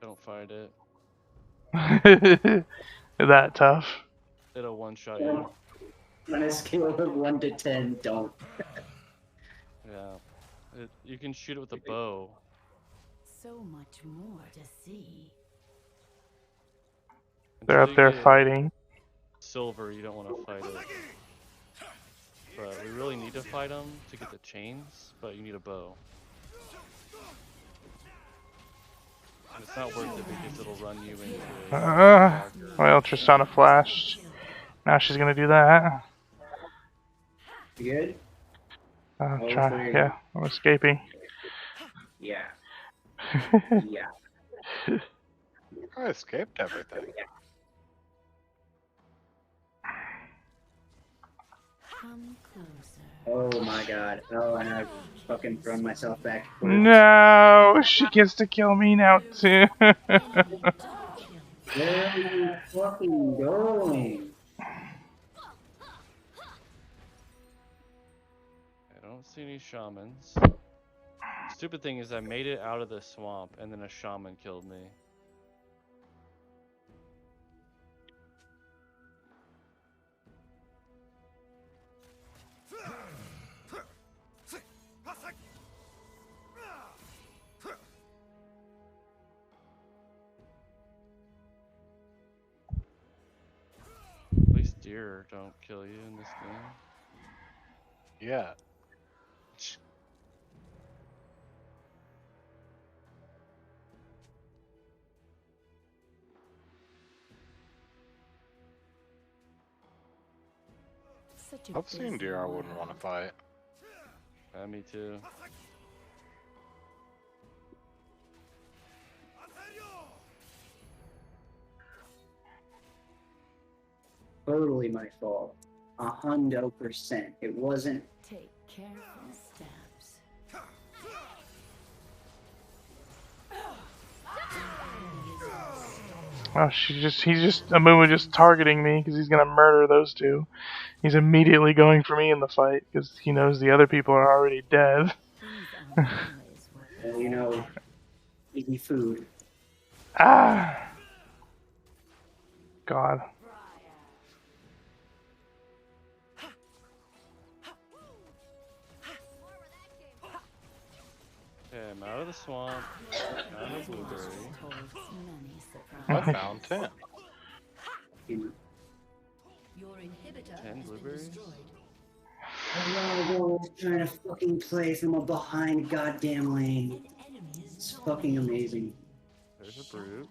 Don't fight it. That tough. It'll one-shot you. On a scale of 1 to 10, don't. Yeah. You can shoot it with a bow. So much more to see. They're Until up you there get fighting. Silver, you don't want to fight it. But we really need to fight them to get the chains, but you need a bow. And it's not worth it because it'll run you into a Well, Tristana flashed. Now she's gonna do that. You good? Yeah, I'm escaping. Yeah. Yeah. I escaped everything. Come closer. Oh my god. Oh, and I've fucking thrown myself back. No, she gets to kill me now too. Where are you fucking going? I don't see any shamans. Stupid thing is I made it out of the swamp and then a shaman killed me. At least deer don't kill you in this game. Yeah. I've seen deer I wouldn't want to fight. Me too. Totally my fault. 100%. It wasn't. Take careful steps. Oh, he's just Amumu just targeting me because he's gonna murder those two. He's immediately going for me in the fight because he knows the other people are already dead. Well, you know, easy food. Ah! God. Okay, I'm out of the swamp. Found a blueberry. I found 10. Your inhibitor 10 has been blueberries? destroyed. I'm trying to fucking play from a behind goddamn lane. It's fucking amazing. There's a brute.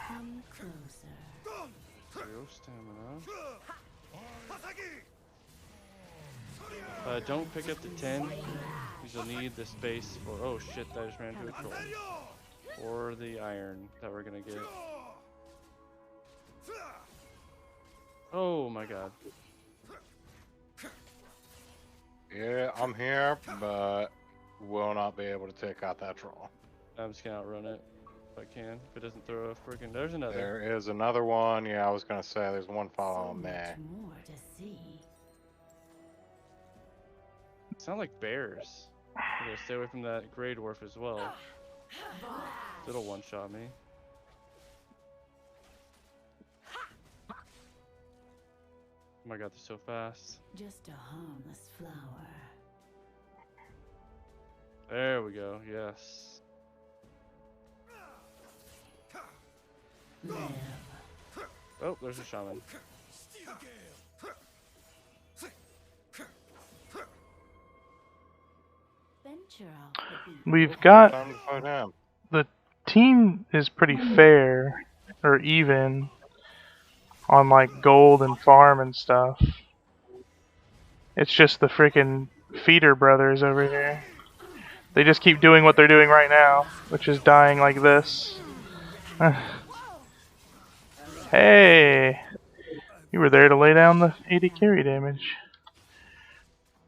Come closer. Zero stamina. Don't pick up the 10, because you'll need the space for. Oh shit, I just ran into a troll. Or the iron that we're gonna get. Oh my god. Yeah, I'm here, but will not be able to take out that troll. I'm just gonna outrun it if I can. If it doesn't throw a freaking. There's another. There is another one. Yeah, I was gonna say there's one following me. More to see. Sound like bears. I gotta stay away from that Grey Dwarf as well. It'll one-shot me. Oh my god, they're so fast. Just a harmless flower. There we go, yes. Live. Oh, there's a shaman. Venture off the beat. We've got Time to fight him. the team is pretty fair or even on like gold and farm and stuff. It's just the freaking feeder brothers over here. They just keep doing what they're doing right now, which is dying like this. Hey, you were there to lay down the 80 carry damage.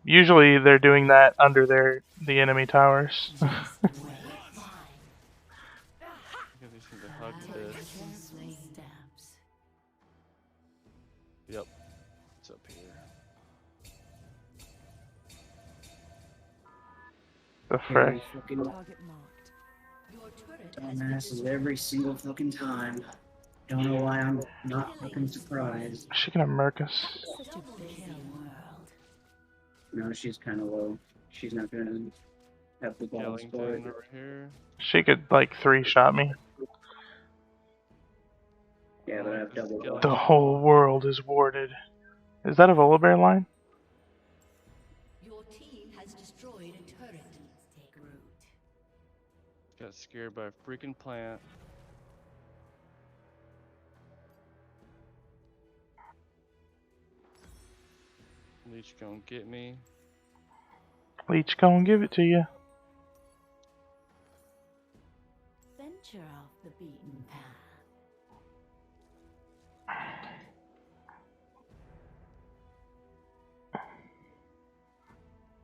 Usually they're doing that under the enemy towers. I just need to hug this. Yep. It's up here. The frick. Dumbasses every single fucking time. Don't know why I'm not fucking surprised. Is she gonna murk us? No, she's kind of low. She's not gonna have the balls for it. Yellington over here. She could like 3-shot me. Yeah, but I have double. The whole world is warded. Is that a Volibear line? Your team has destroyed a turret. Take root. Got scared by a freaking plant. Leech gonna get me. Leech gonna give it to you. Venture off the beaten path.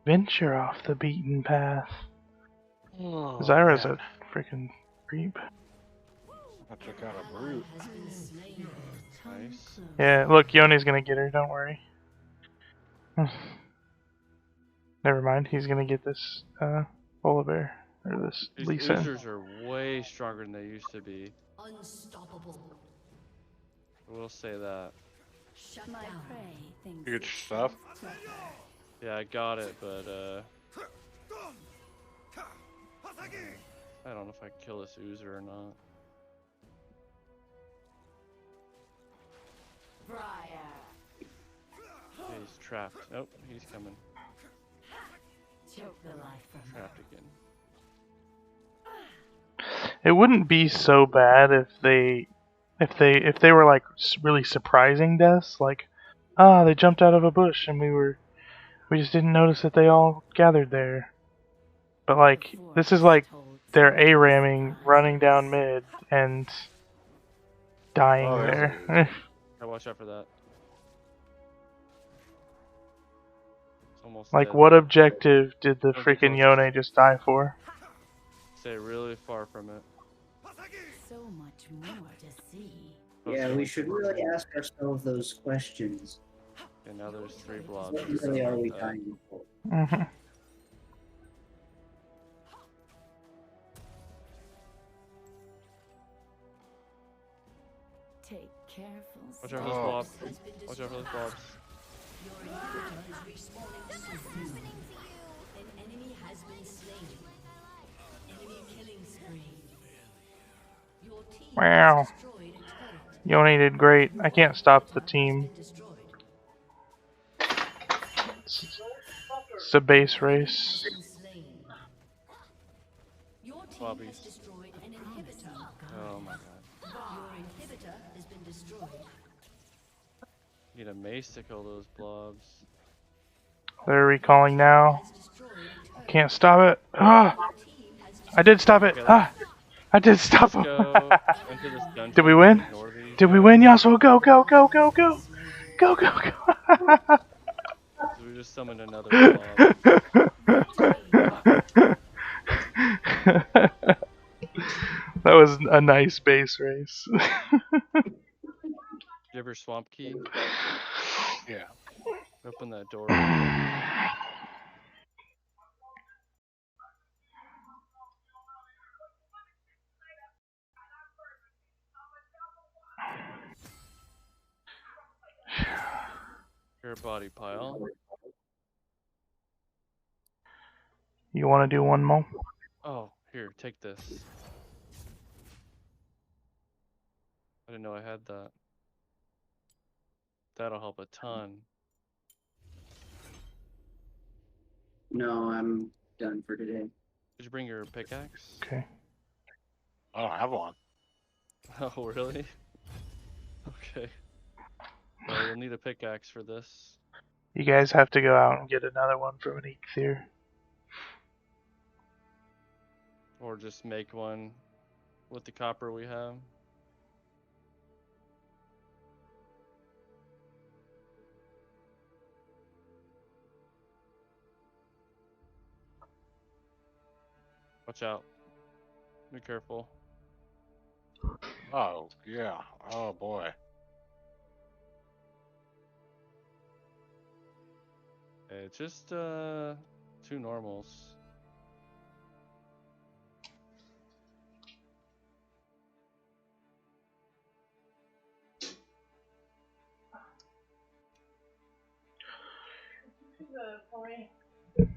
Venture off the beaten path. Oh, Zyra's yeah. a freaking creep. I took out a brute. Nice. Yeah, look, Yoni's gonna get her, don't worry. Never mind, he's gonna get this Volibear. Or this These Lisa. oozers are way stronger than they used to be. Unstoppable. I will say that. Shut my prey thinks Good it's stuff. clever. Yeah, I got it, but I don't know if I can kill this oozer or not. Okay, he's trapped. Nope, he's coming. Choke the life from her. Trapped again. It wouldn't be so bad if they were like really surprising deaths, like they jumped out of a bush and we just didn't notice that they all gathered there. But like this is like they're A-ramming, running down mid and dying Oh, yeah. there. I watch out for that. It's almost Like dead. what objective did the freaking Yone just die for? Stay really far from it. So much more to see. Yeah, we should really ask ourselves those questions. And now there's 3 blobs. What really are we dying for? Mm-hmm. Take careful Watch out for those Oh. blobs. Watch out for those blobs. Your inhibitor is respawning soon. An enemy has been slain. Enemy killing spree. Your team Wow. has destroyed a turret. Yone did great. I can't stop the team. Destroyed. It's a base race. Slain. Your team Lobbies. has destroyed an inhibitor. Oh my god. Your inhibitor has been destroyed. Need a mace to kill those blobs. They're recalling now. Can't stop it. Ah! I did stop it. Ah! I did stop him. Go into this dungeon. Did we win? Ignore these Did we guys. win, Yasuo? Go, go, go, go, go! Go, go, go! So we just summoned another blob. That was a nice base race. You have your swamp key? Yeah. Open that door. Your body pile. You want to do one more? Oh, here, take this. I didn't know I had that. That'll help a ton. No, I'm done for today. Did you bring your pickaxe? Okay. I don't have one. Oh, really? Okay. Well, you'll need a pickaxe for this. You guys have to go out and get another one from an Eikthyr. Or just make one with the copper we have. Watch out. Be careful. Oh, yeah. Oh, boy. It's just, 2 normals.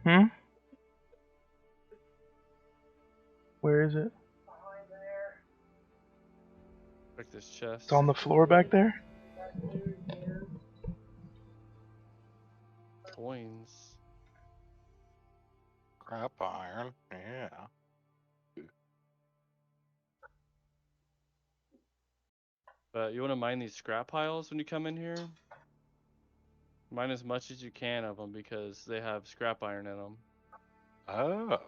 Hmm? Where is it? Check this chest. It's on the floor back there? Coins. Crap iron. Yeah. But you want to mine these scrap piles when you come in here? Mine as much as you can of them because they have scrap iron in them. Oh.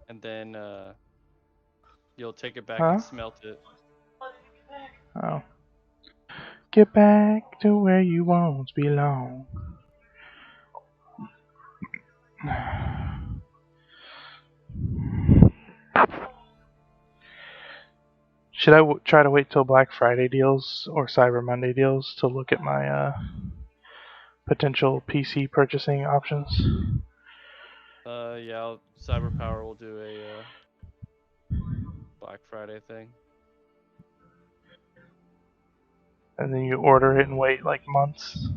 And then you'll take it back Huh? and smelt it. Oh. Get back to where you once belong. Should I try to wait till Black Friday deals or Cyber Monday deals to look at my potential PC purchasing options? Yeah, Cyber Power will do a Black Friday thing. And then you order it and wait like months?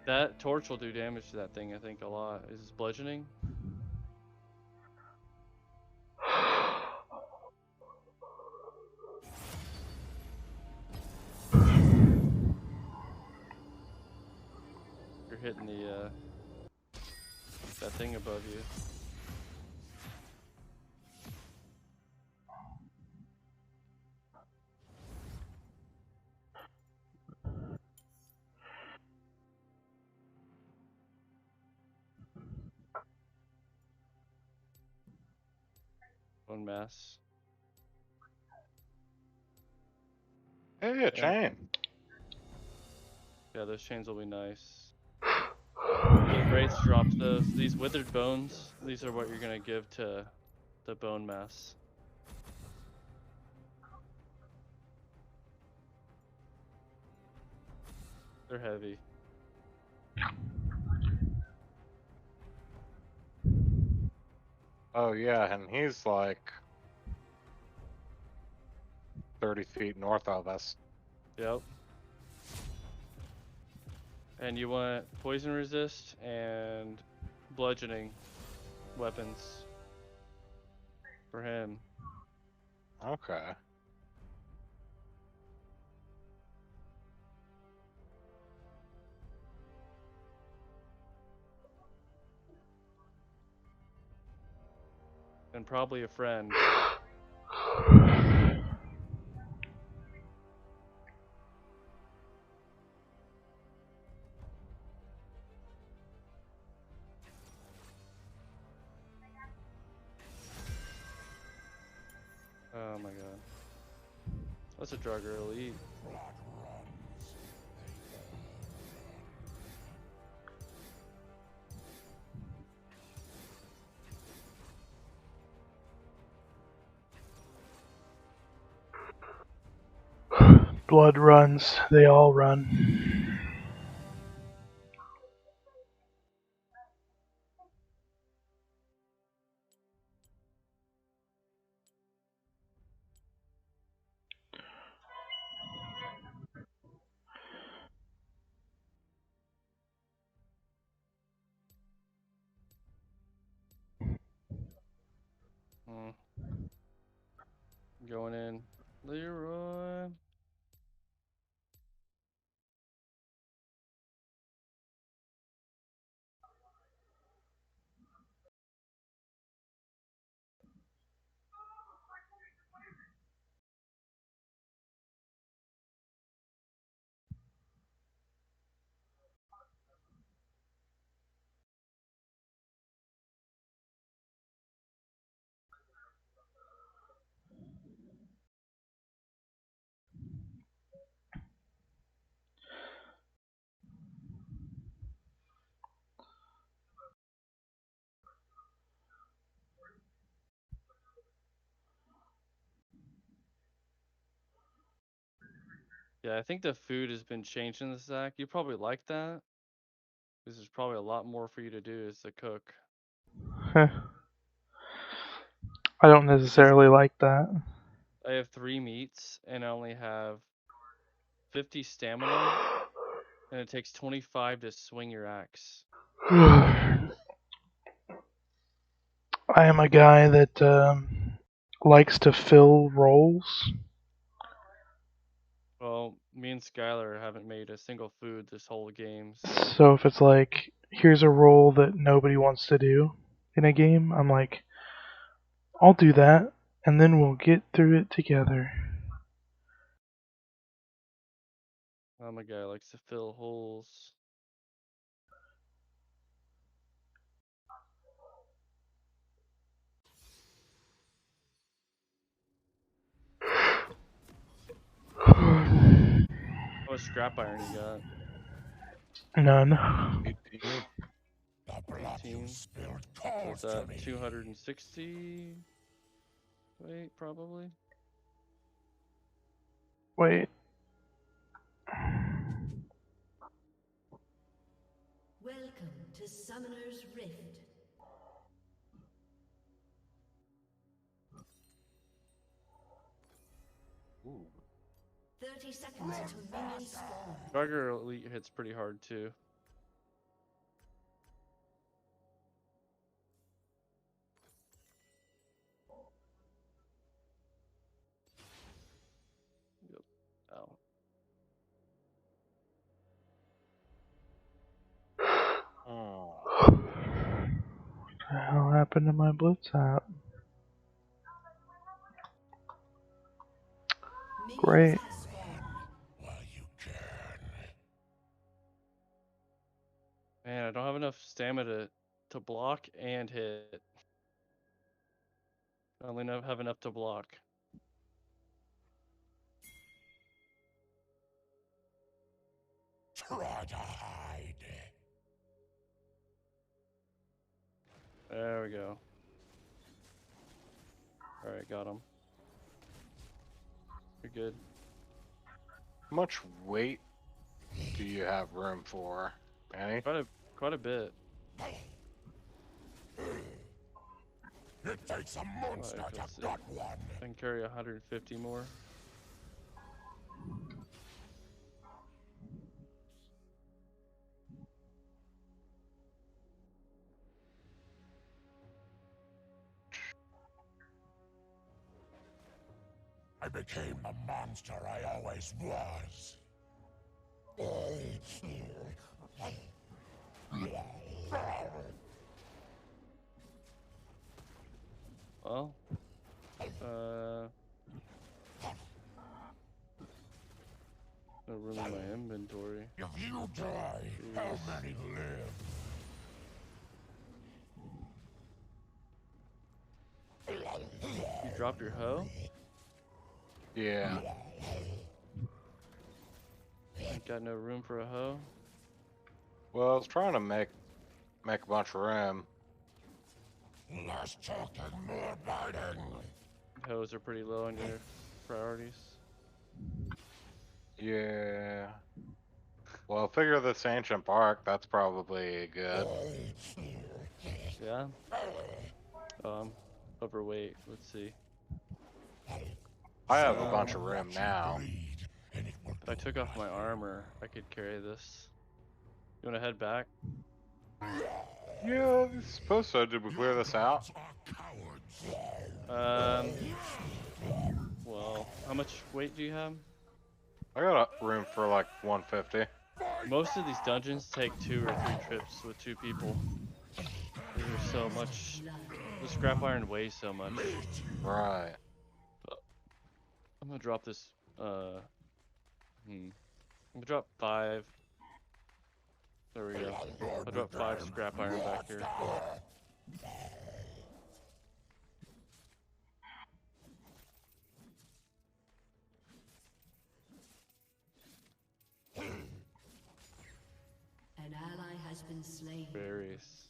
That torch will do damage to that thing, I think, a lot. Is this bludgeoning? You're hitting the that thing above you. One mass. Hey, a chain. Yeah, those chains will be nice. The Wraiths drops those. These withered bones, these are what you're gonna give to the bone mass. They're heavy. Oh, yeah, and he's like 30 feet north of us. Yep. And you want poison resist and bludgeoning weapons for him. Okay. And probably a friend. Oh my god. That's a Drugger elite. Blood runs, they all run. Going in. Leroy. Yeah, I think the food has been changed in the Zach. You probably like that. This is probably a lot more for you to do as a cook. I don't necessarily like that. I have 3 meats and I only have 50 stamina, and it takes 25 to swing your axe. I am a guy that likes to fill roles. Well, me and Skylar haven't made a single food this whole game, so So if it's like, here's a role that nobody wants to do in a game, I'm like, I'll do that, and then we'll get through it together. I'm a guy who likes to fill holes. How much scrap iron you got? None. 18. What's that? 260? Wait, probably. Wait. Welcome to Summoner's Rift. Ooh. 30 seconds until minions spawn. Gregor Elite hits pretty hard too. Yep. Ow. What the hell happened to my Blitz app? Great. Man, I don't have enough stamina to block and hit. I only have enough to block. Try to hide. There we go. Alright, got him. You're good. How much weight do you have room for, Annie? Quite a bit. It takes a monster to gut one. I can carry 150 more. I became the monster I always was. Well, no room in my inventory. If you die, how many live? You dropped your hoe? Yeah. Got no room for a hoe? Well, I was trying to make a bunch of room. Less talking, more biting. Hoes are pretty low on your priorities. Yeah. Well, figure this ancient bark, that's probably good. Yeah? Overweight, let's see. I have a bunch of room now. If I took off my armor, I could carry this. You wanna head back? Yeah, it's supposed to. Did we clear this out? Well, how much weight do you have? I got a room for like 150. Most of these dungeons take 2 or 3 trips with 2 people. There's so much. The scrap iron weighs so much. Right. I'm gonna drop this. I'm gonna drop 5. There we go. I'll drop 5 scrap iron back here. An ally has been slain. Berries.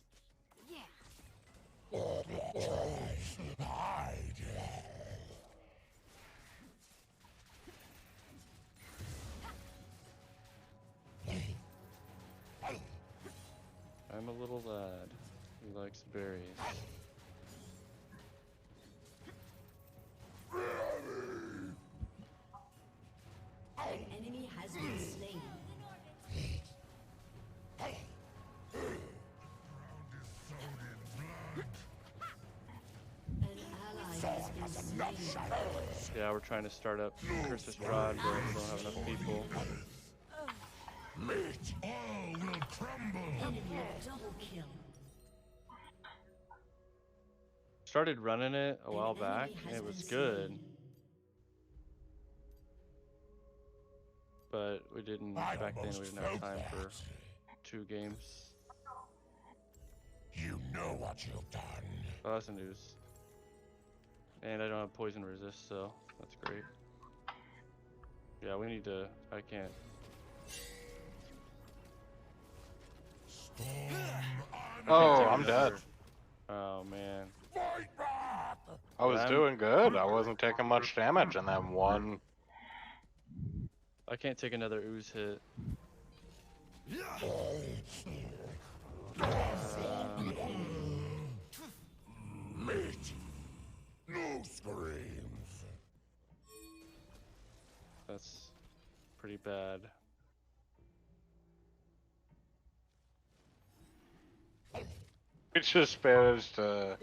I'm a little lad who likes berries. An enemy has been slain. An ally has been slain. Yeah, we're trying to start up Curse of Strahd, but we don't have enough people. Enemy double kill. Started running it a while back, and it was good. But we didn't, back then we didn't have time for 2 games. You know what you've done. Oh, that's the news. And I don't have poison resist, so that's great. Yeah, we need to, I can't. Oh, I'm dead. Oh, man. I was doing good. I wasn't taking much damage, and then one. I can't take another ooze hit. No screams. That's pretty bad. We just managed to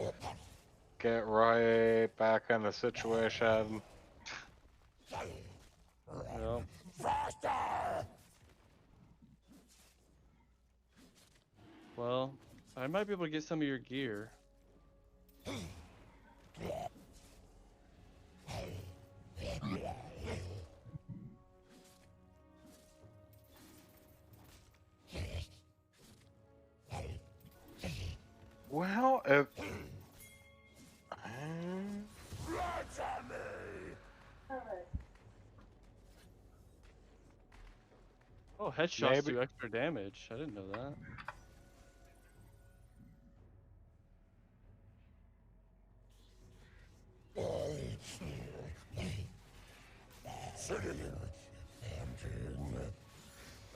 get right back in the situation. Well, well, I might be able to get some of your gear. Well, if Oh, headshots do extra damage. I didn't know that.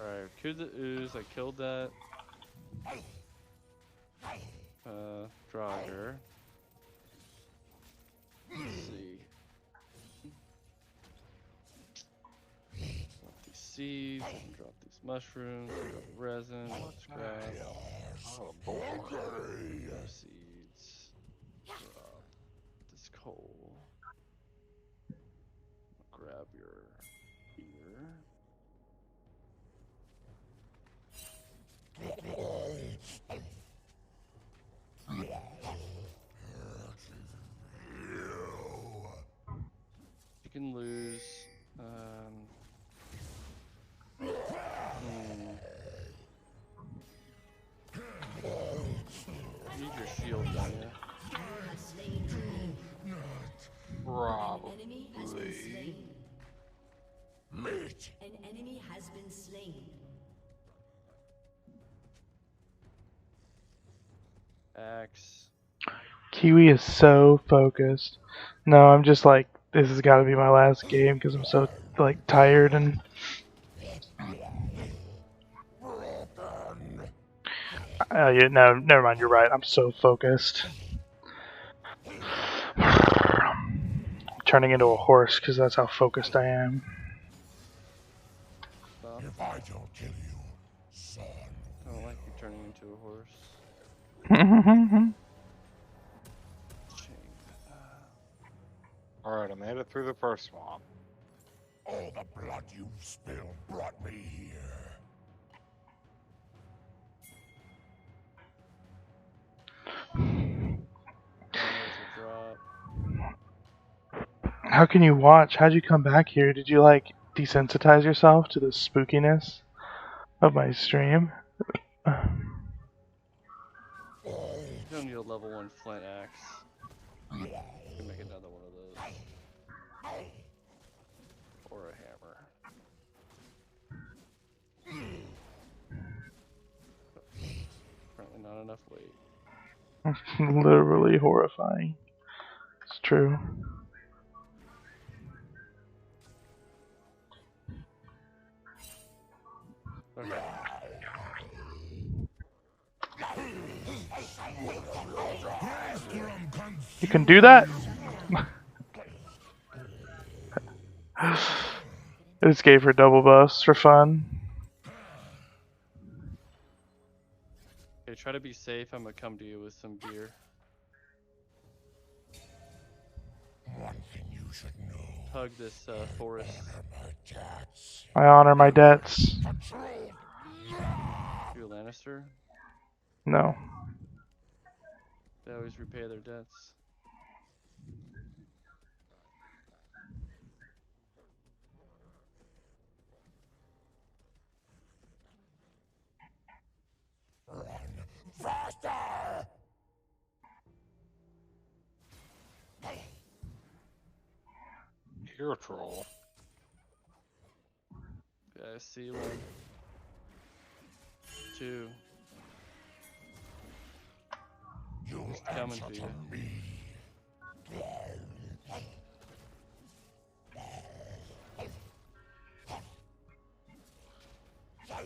Alright, killed the ooze. I killed that. Draugr. Let's see. Drop these seeds, and drop these mushrooms, drop resin, scrap. oh boy. More seeds. Drop this coal. Grab your gear. You can lose. You need your shield, don't you? Probably. An enemy has been slain. An enemy has been slain. Axe. Kiwi is so focused. No, I'm just like, this has got to be my last game because I'm so like tired and. Yeah, no, never mind. You're right. I'm so focused. I'm turning into a horse because that's how focused I am. If I don't kill you, son. I don't like you turning into a horse. Alright, I made it through the first one. All the blood you've spilled brought me here. How can you watch? How'd you come back here? Did you like desensitize yourself to the spookiness of my stream? You don't need a level 1 flint axe. You can make another one of those. Or a hammer. Apparently not enough weight. Literally horrifying. It's true. Okay. You can do that? I just gave her double buffs for fun. Okay, try to be safe. I'm gonna come to you with some gear. One thing you should know. Hug this forest. I honor my debts. You a Lannister? No. They always repay their debts. Faster! Ear troll. Yeah, I see one. 2. He's coming to you.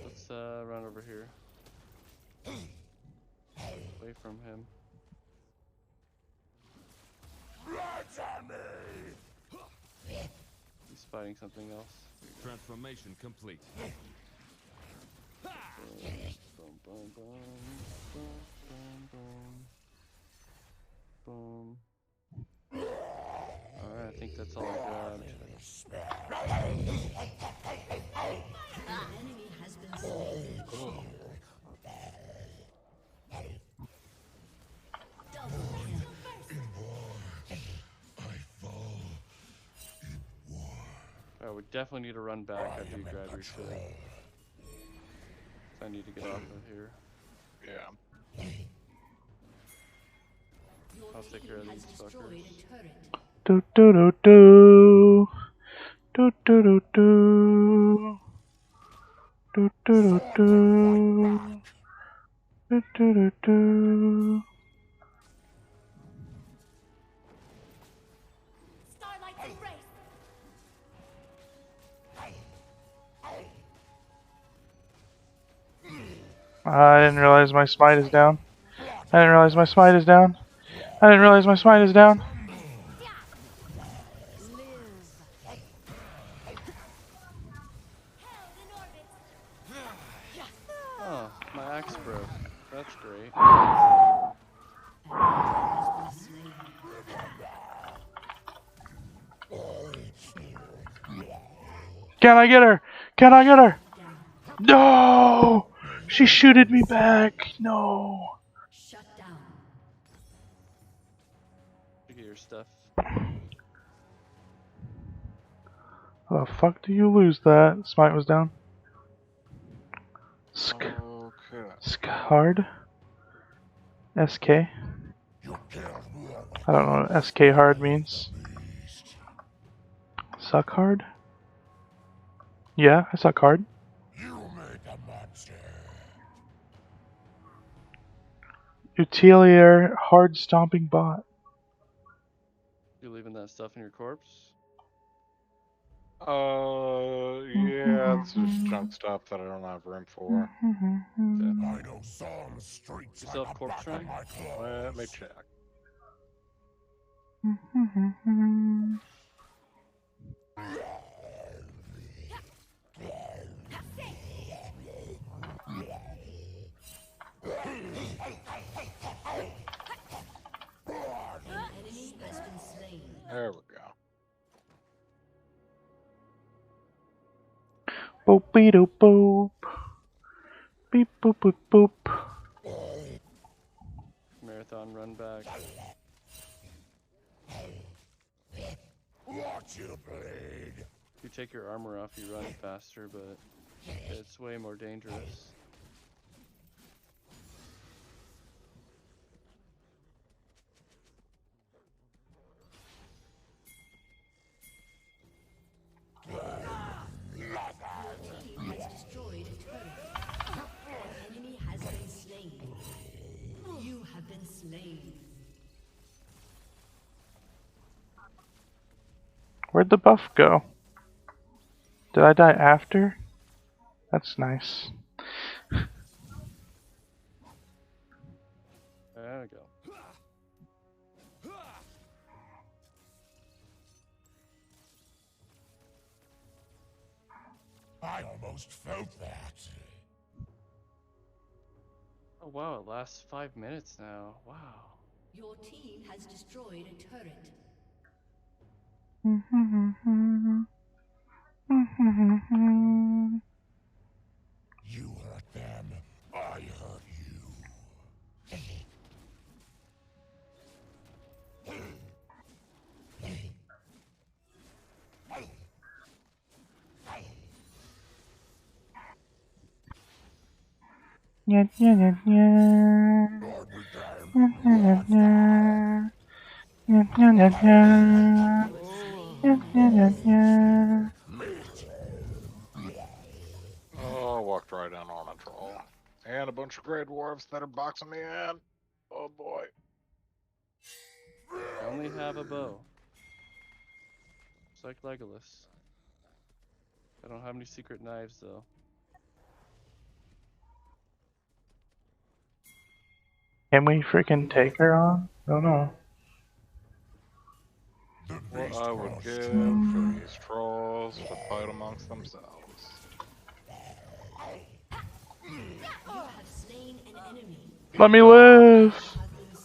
Let's run over here. Away from him. He's fighting something else. Transformation complete. Boom, boom, boom, boom, boom, boom. Alright, I think that's all I grabbed. An enemy has been slain. Alright, we definitely need to run back after you grab your shield. I need to get off of here. Yeah. I'll take care of these fuckers. Do do do do. Do do do do. Do do do do. Do do do do. Starlight's embrace. I didn't realize my smite is down. I didn't realize my smite is down. I didn't realize my smite is down. Oh, my axe broke. That's great. Can I get her? Can I get her? No! She shooted me back. No. Shut down. You get your stuff. How the fuck do you lose that? Smite was down. Okay. Hard? SK? I don't know what SK hard means. Suck hard? Yeah, I suck hard. Utilier hard stomping bot. You leaving that stuff in your corpse? Yeah, it's just junk stuff that I don't have room for. I know some streets You still have corpse shrine? Let me check. There we go. Boop beep doop boop. Beep boop boop boop. Marathon run back. Watch you bleed. If you take your armor off, you run faster, but it's way more dangerous. Has destroyed a turret. An enemy has been slain. You have been slain. Where'd the buff go? Did I die after? That's nice. There we go. I almost felt that. Oh wow, it lasts 5 minutes now. Wow. Your team has destroyed a turret. You hurt them, I hurt you. Yeah, yeah, yeah, yeah. Yeah, yeah, yeah. Yeah, yeah, yeah, yeah. Yeah, yeah, yeah, yeah. Oh, I walked right in on a troll. And a bunch of Grey Dwarves that are boxing me in. Oh boy. I only have a bow. It's like Legolas. I don't have any secret knives though. Can we freaking take her on? I don't know. What I would give for these trolls to fight amongst themselves. You have slain an enemy. Let me live!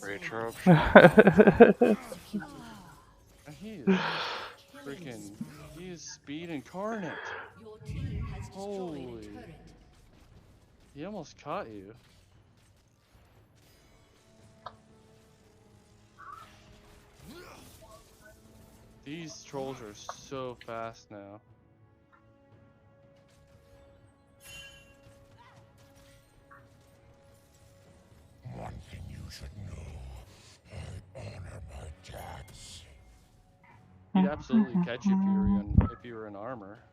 Creature of And he is freaking. He is speed incarnate. Your team has destroyed Holy. a turret. He almost caught you. These trolls are so fast now. One thing you should know, I honor my tax. He'd absolutely catch you if you were in armor.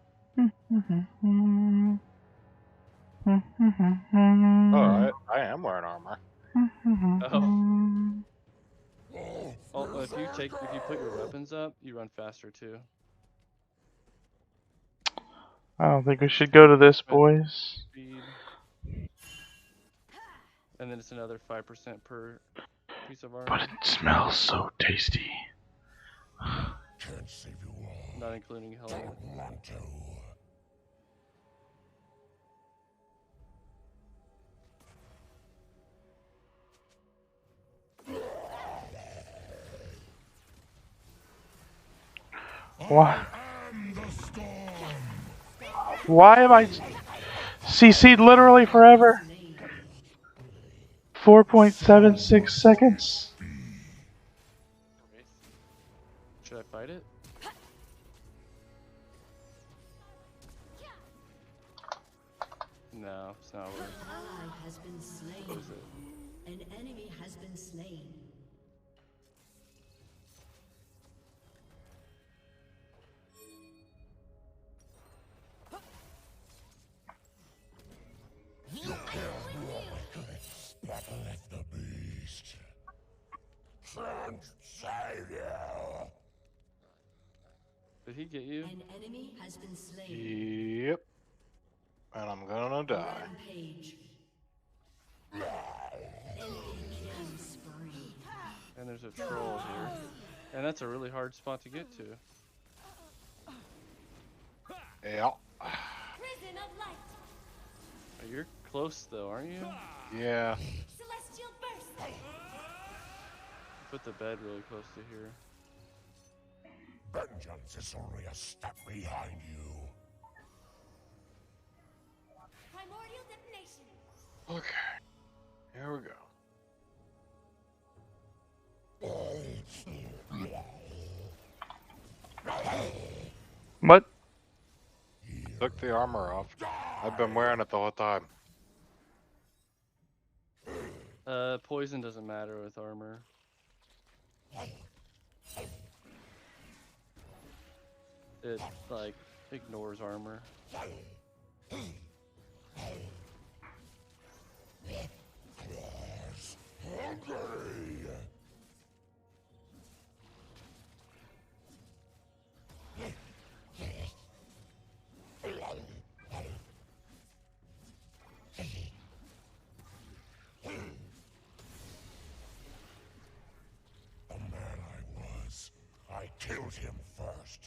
Alright, I am wearing armor. Oh, if you put your weapons up, you run faster too. I don't think we should go to this, boys. Speed. And then it's another 5% per piece of armor. But it smells so tasty. Can't save you all. Not including helmet. Don't want to. Why? Why am I CC'd literally forever? 4.76 seconds. Should I fight it? No, it's not worth it. An ally has been slain. What is it? An enemy has been slain. You killed me. Battle at the beast. Can't save you. Did he get you? An enemy has been slain. Yep. And I'm gonna die. Rampage. Enemy killing spree. And there's a troll here. And that's a really hard spot to get to. Yeah. Prison of light. You're close though, aren't you? Yeah. Celestial burst. Put the bed really close to here. Vengeance is only a step behind you. Okay, here we go. What? Took the armor off. I've been wearing it the whole time. Poison doesn't matter with armor. It, like, ignores armor. I killed him first.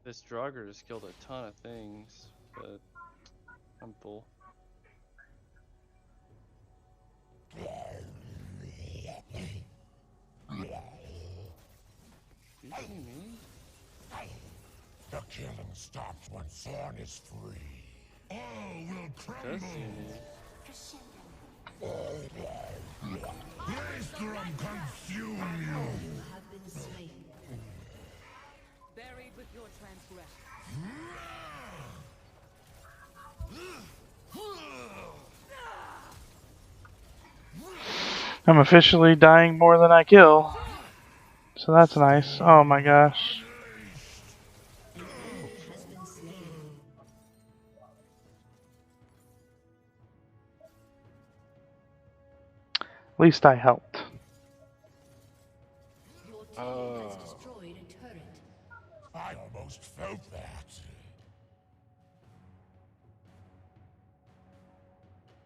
This Draugr just killed a ton of things, but I'm full. You see me? The killing stops when Thorn is free. All will Does see me. Maelstrom consume you! You have been slain. Buried with your transgression. I'm officially dying more than I kill. So that's nice. Oh my gosh. At least I helped. Has destroyed a turret. I almost felt that.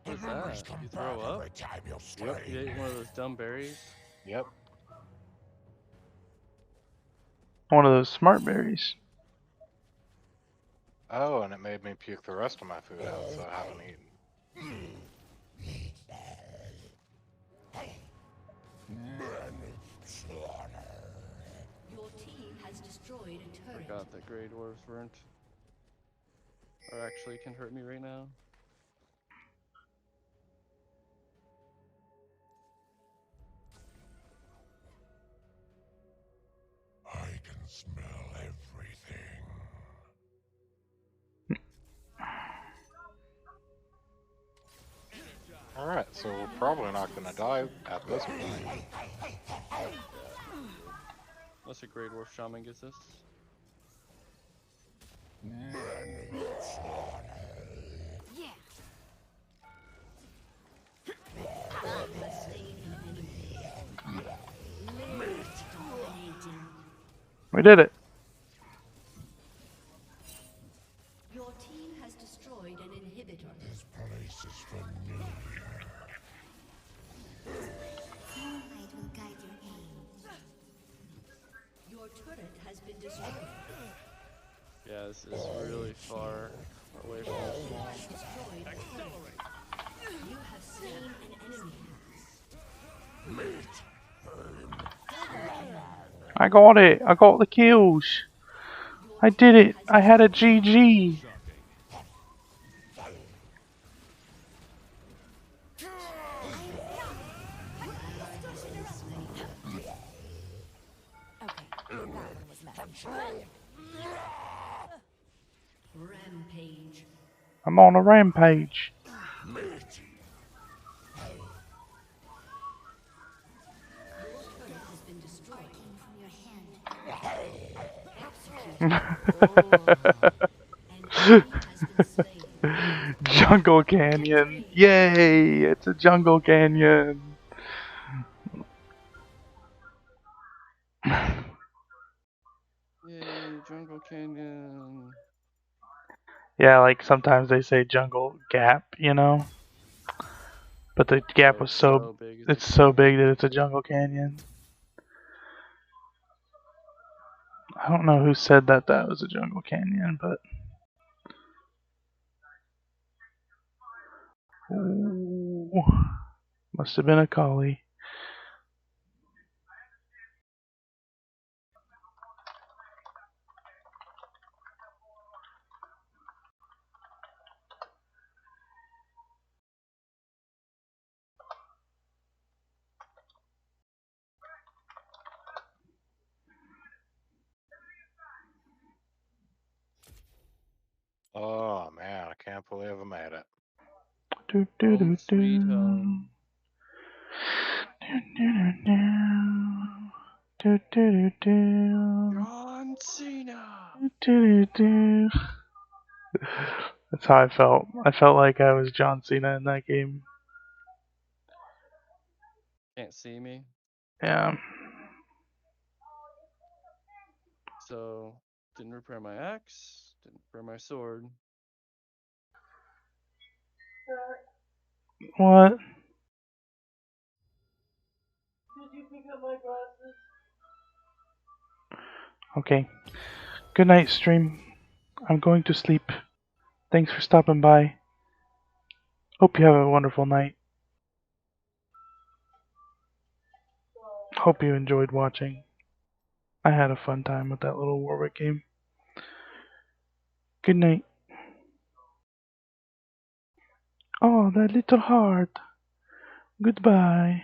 What's that? You throw up? Yep, you ate one of those dumb berries? Yep. One of those smart berries. Oh, and it made me puke the rest of my food out, so I haven't eaten. Your team has destroyed a turret. Forgot that Grey Dwarves weren't. Or actually can hurt me right now. I can smell everything. Alright, so we're probably not gonna die at this point. Unless a Grey Dwarf Shaman gets this. Yeah. We did it. Your team has destroyed an inhibitor. This place is familiar. Moonlight will guide your aim. Your turret has been destroyed. Yeah, this is really far away from this. Destroyed a turret. You have slain an enemy. I got it. I got the kills. I did it. I had a GG. Rampage. I'm on a rampage. Jungle Canyon. Yay! It's a jungle canyon. Yay, Jungle Canyon. Yeah, like sometimes they say jungle gap, you know? But the gap was so big. It's so big that it's a jungle canyon. I don't know who said that was a jungle canyon, but ooh, must have been a collie. Can't believe I made it. Do, do, do, Sweet do. home. Do, do, do, do. John Cena. Do, do, do. That's how I felt. I felt like I was John Cena in that game. Can't see me. Yeah. So, didn't repair my axe. Didn't repair my sword. What? Did you pick up my glasses? Okay. Good night, stream. I'm going to sleep. Thanks for stopping by. Hope you have a wonderful night. Hope you enjoyed watching. I had a fun time with that little Warwick game. Good night. Oh, that little heart. Goodbye.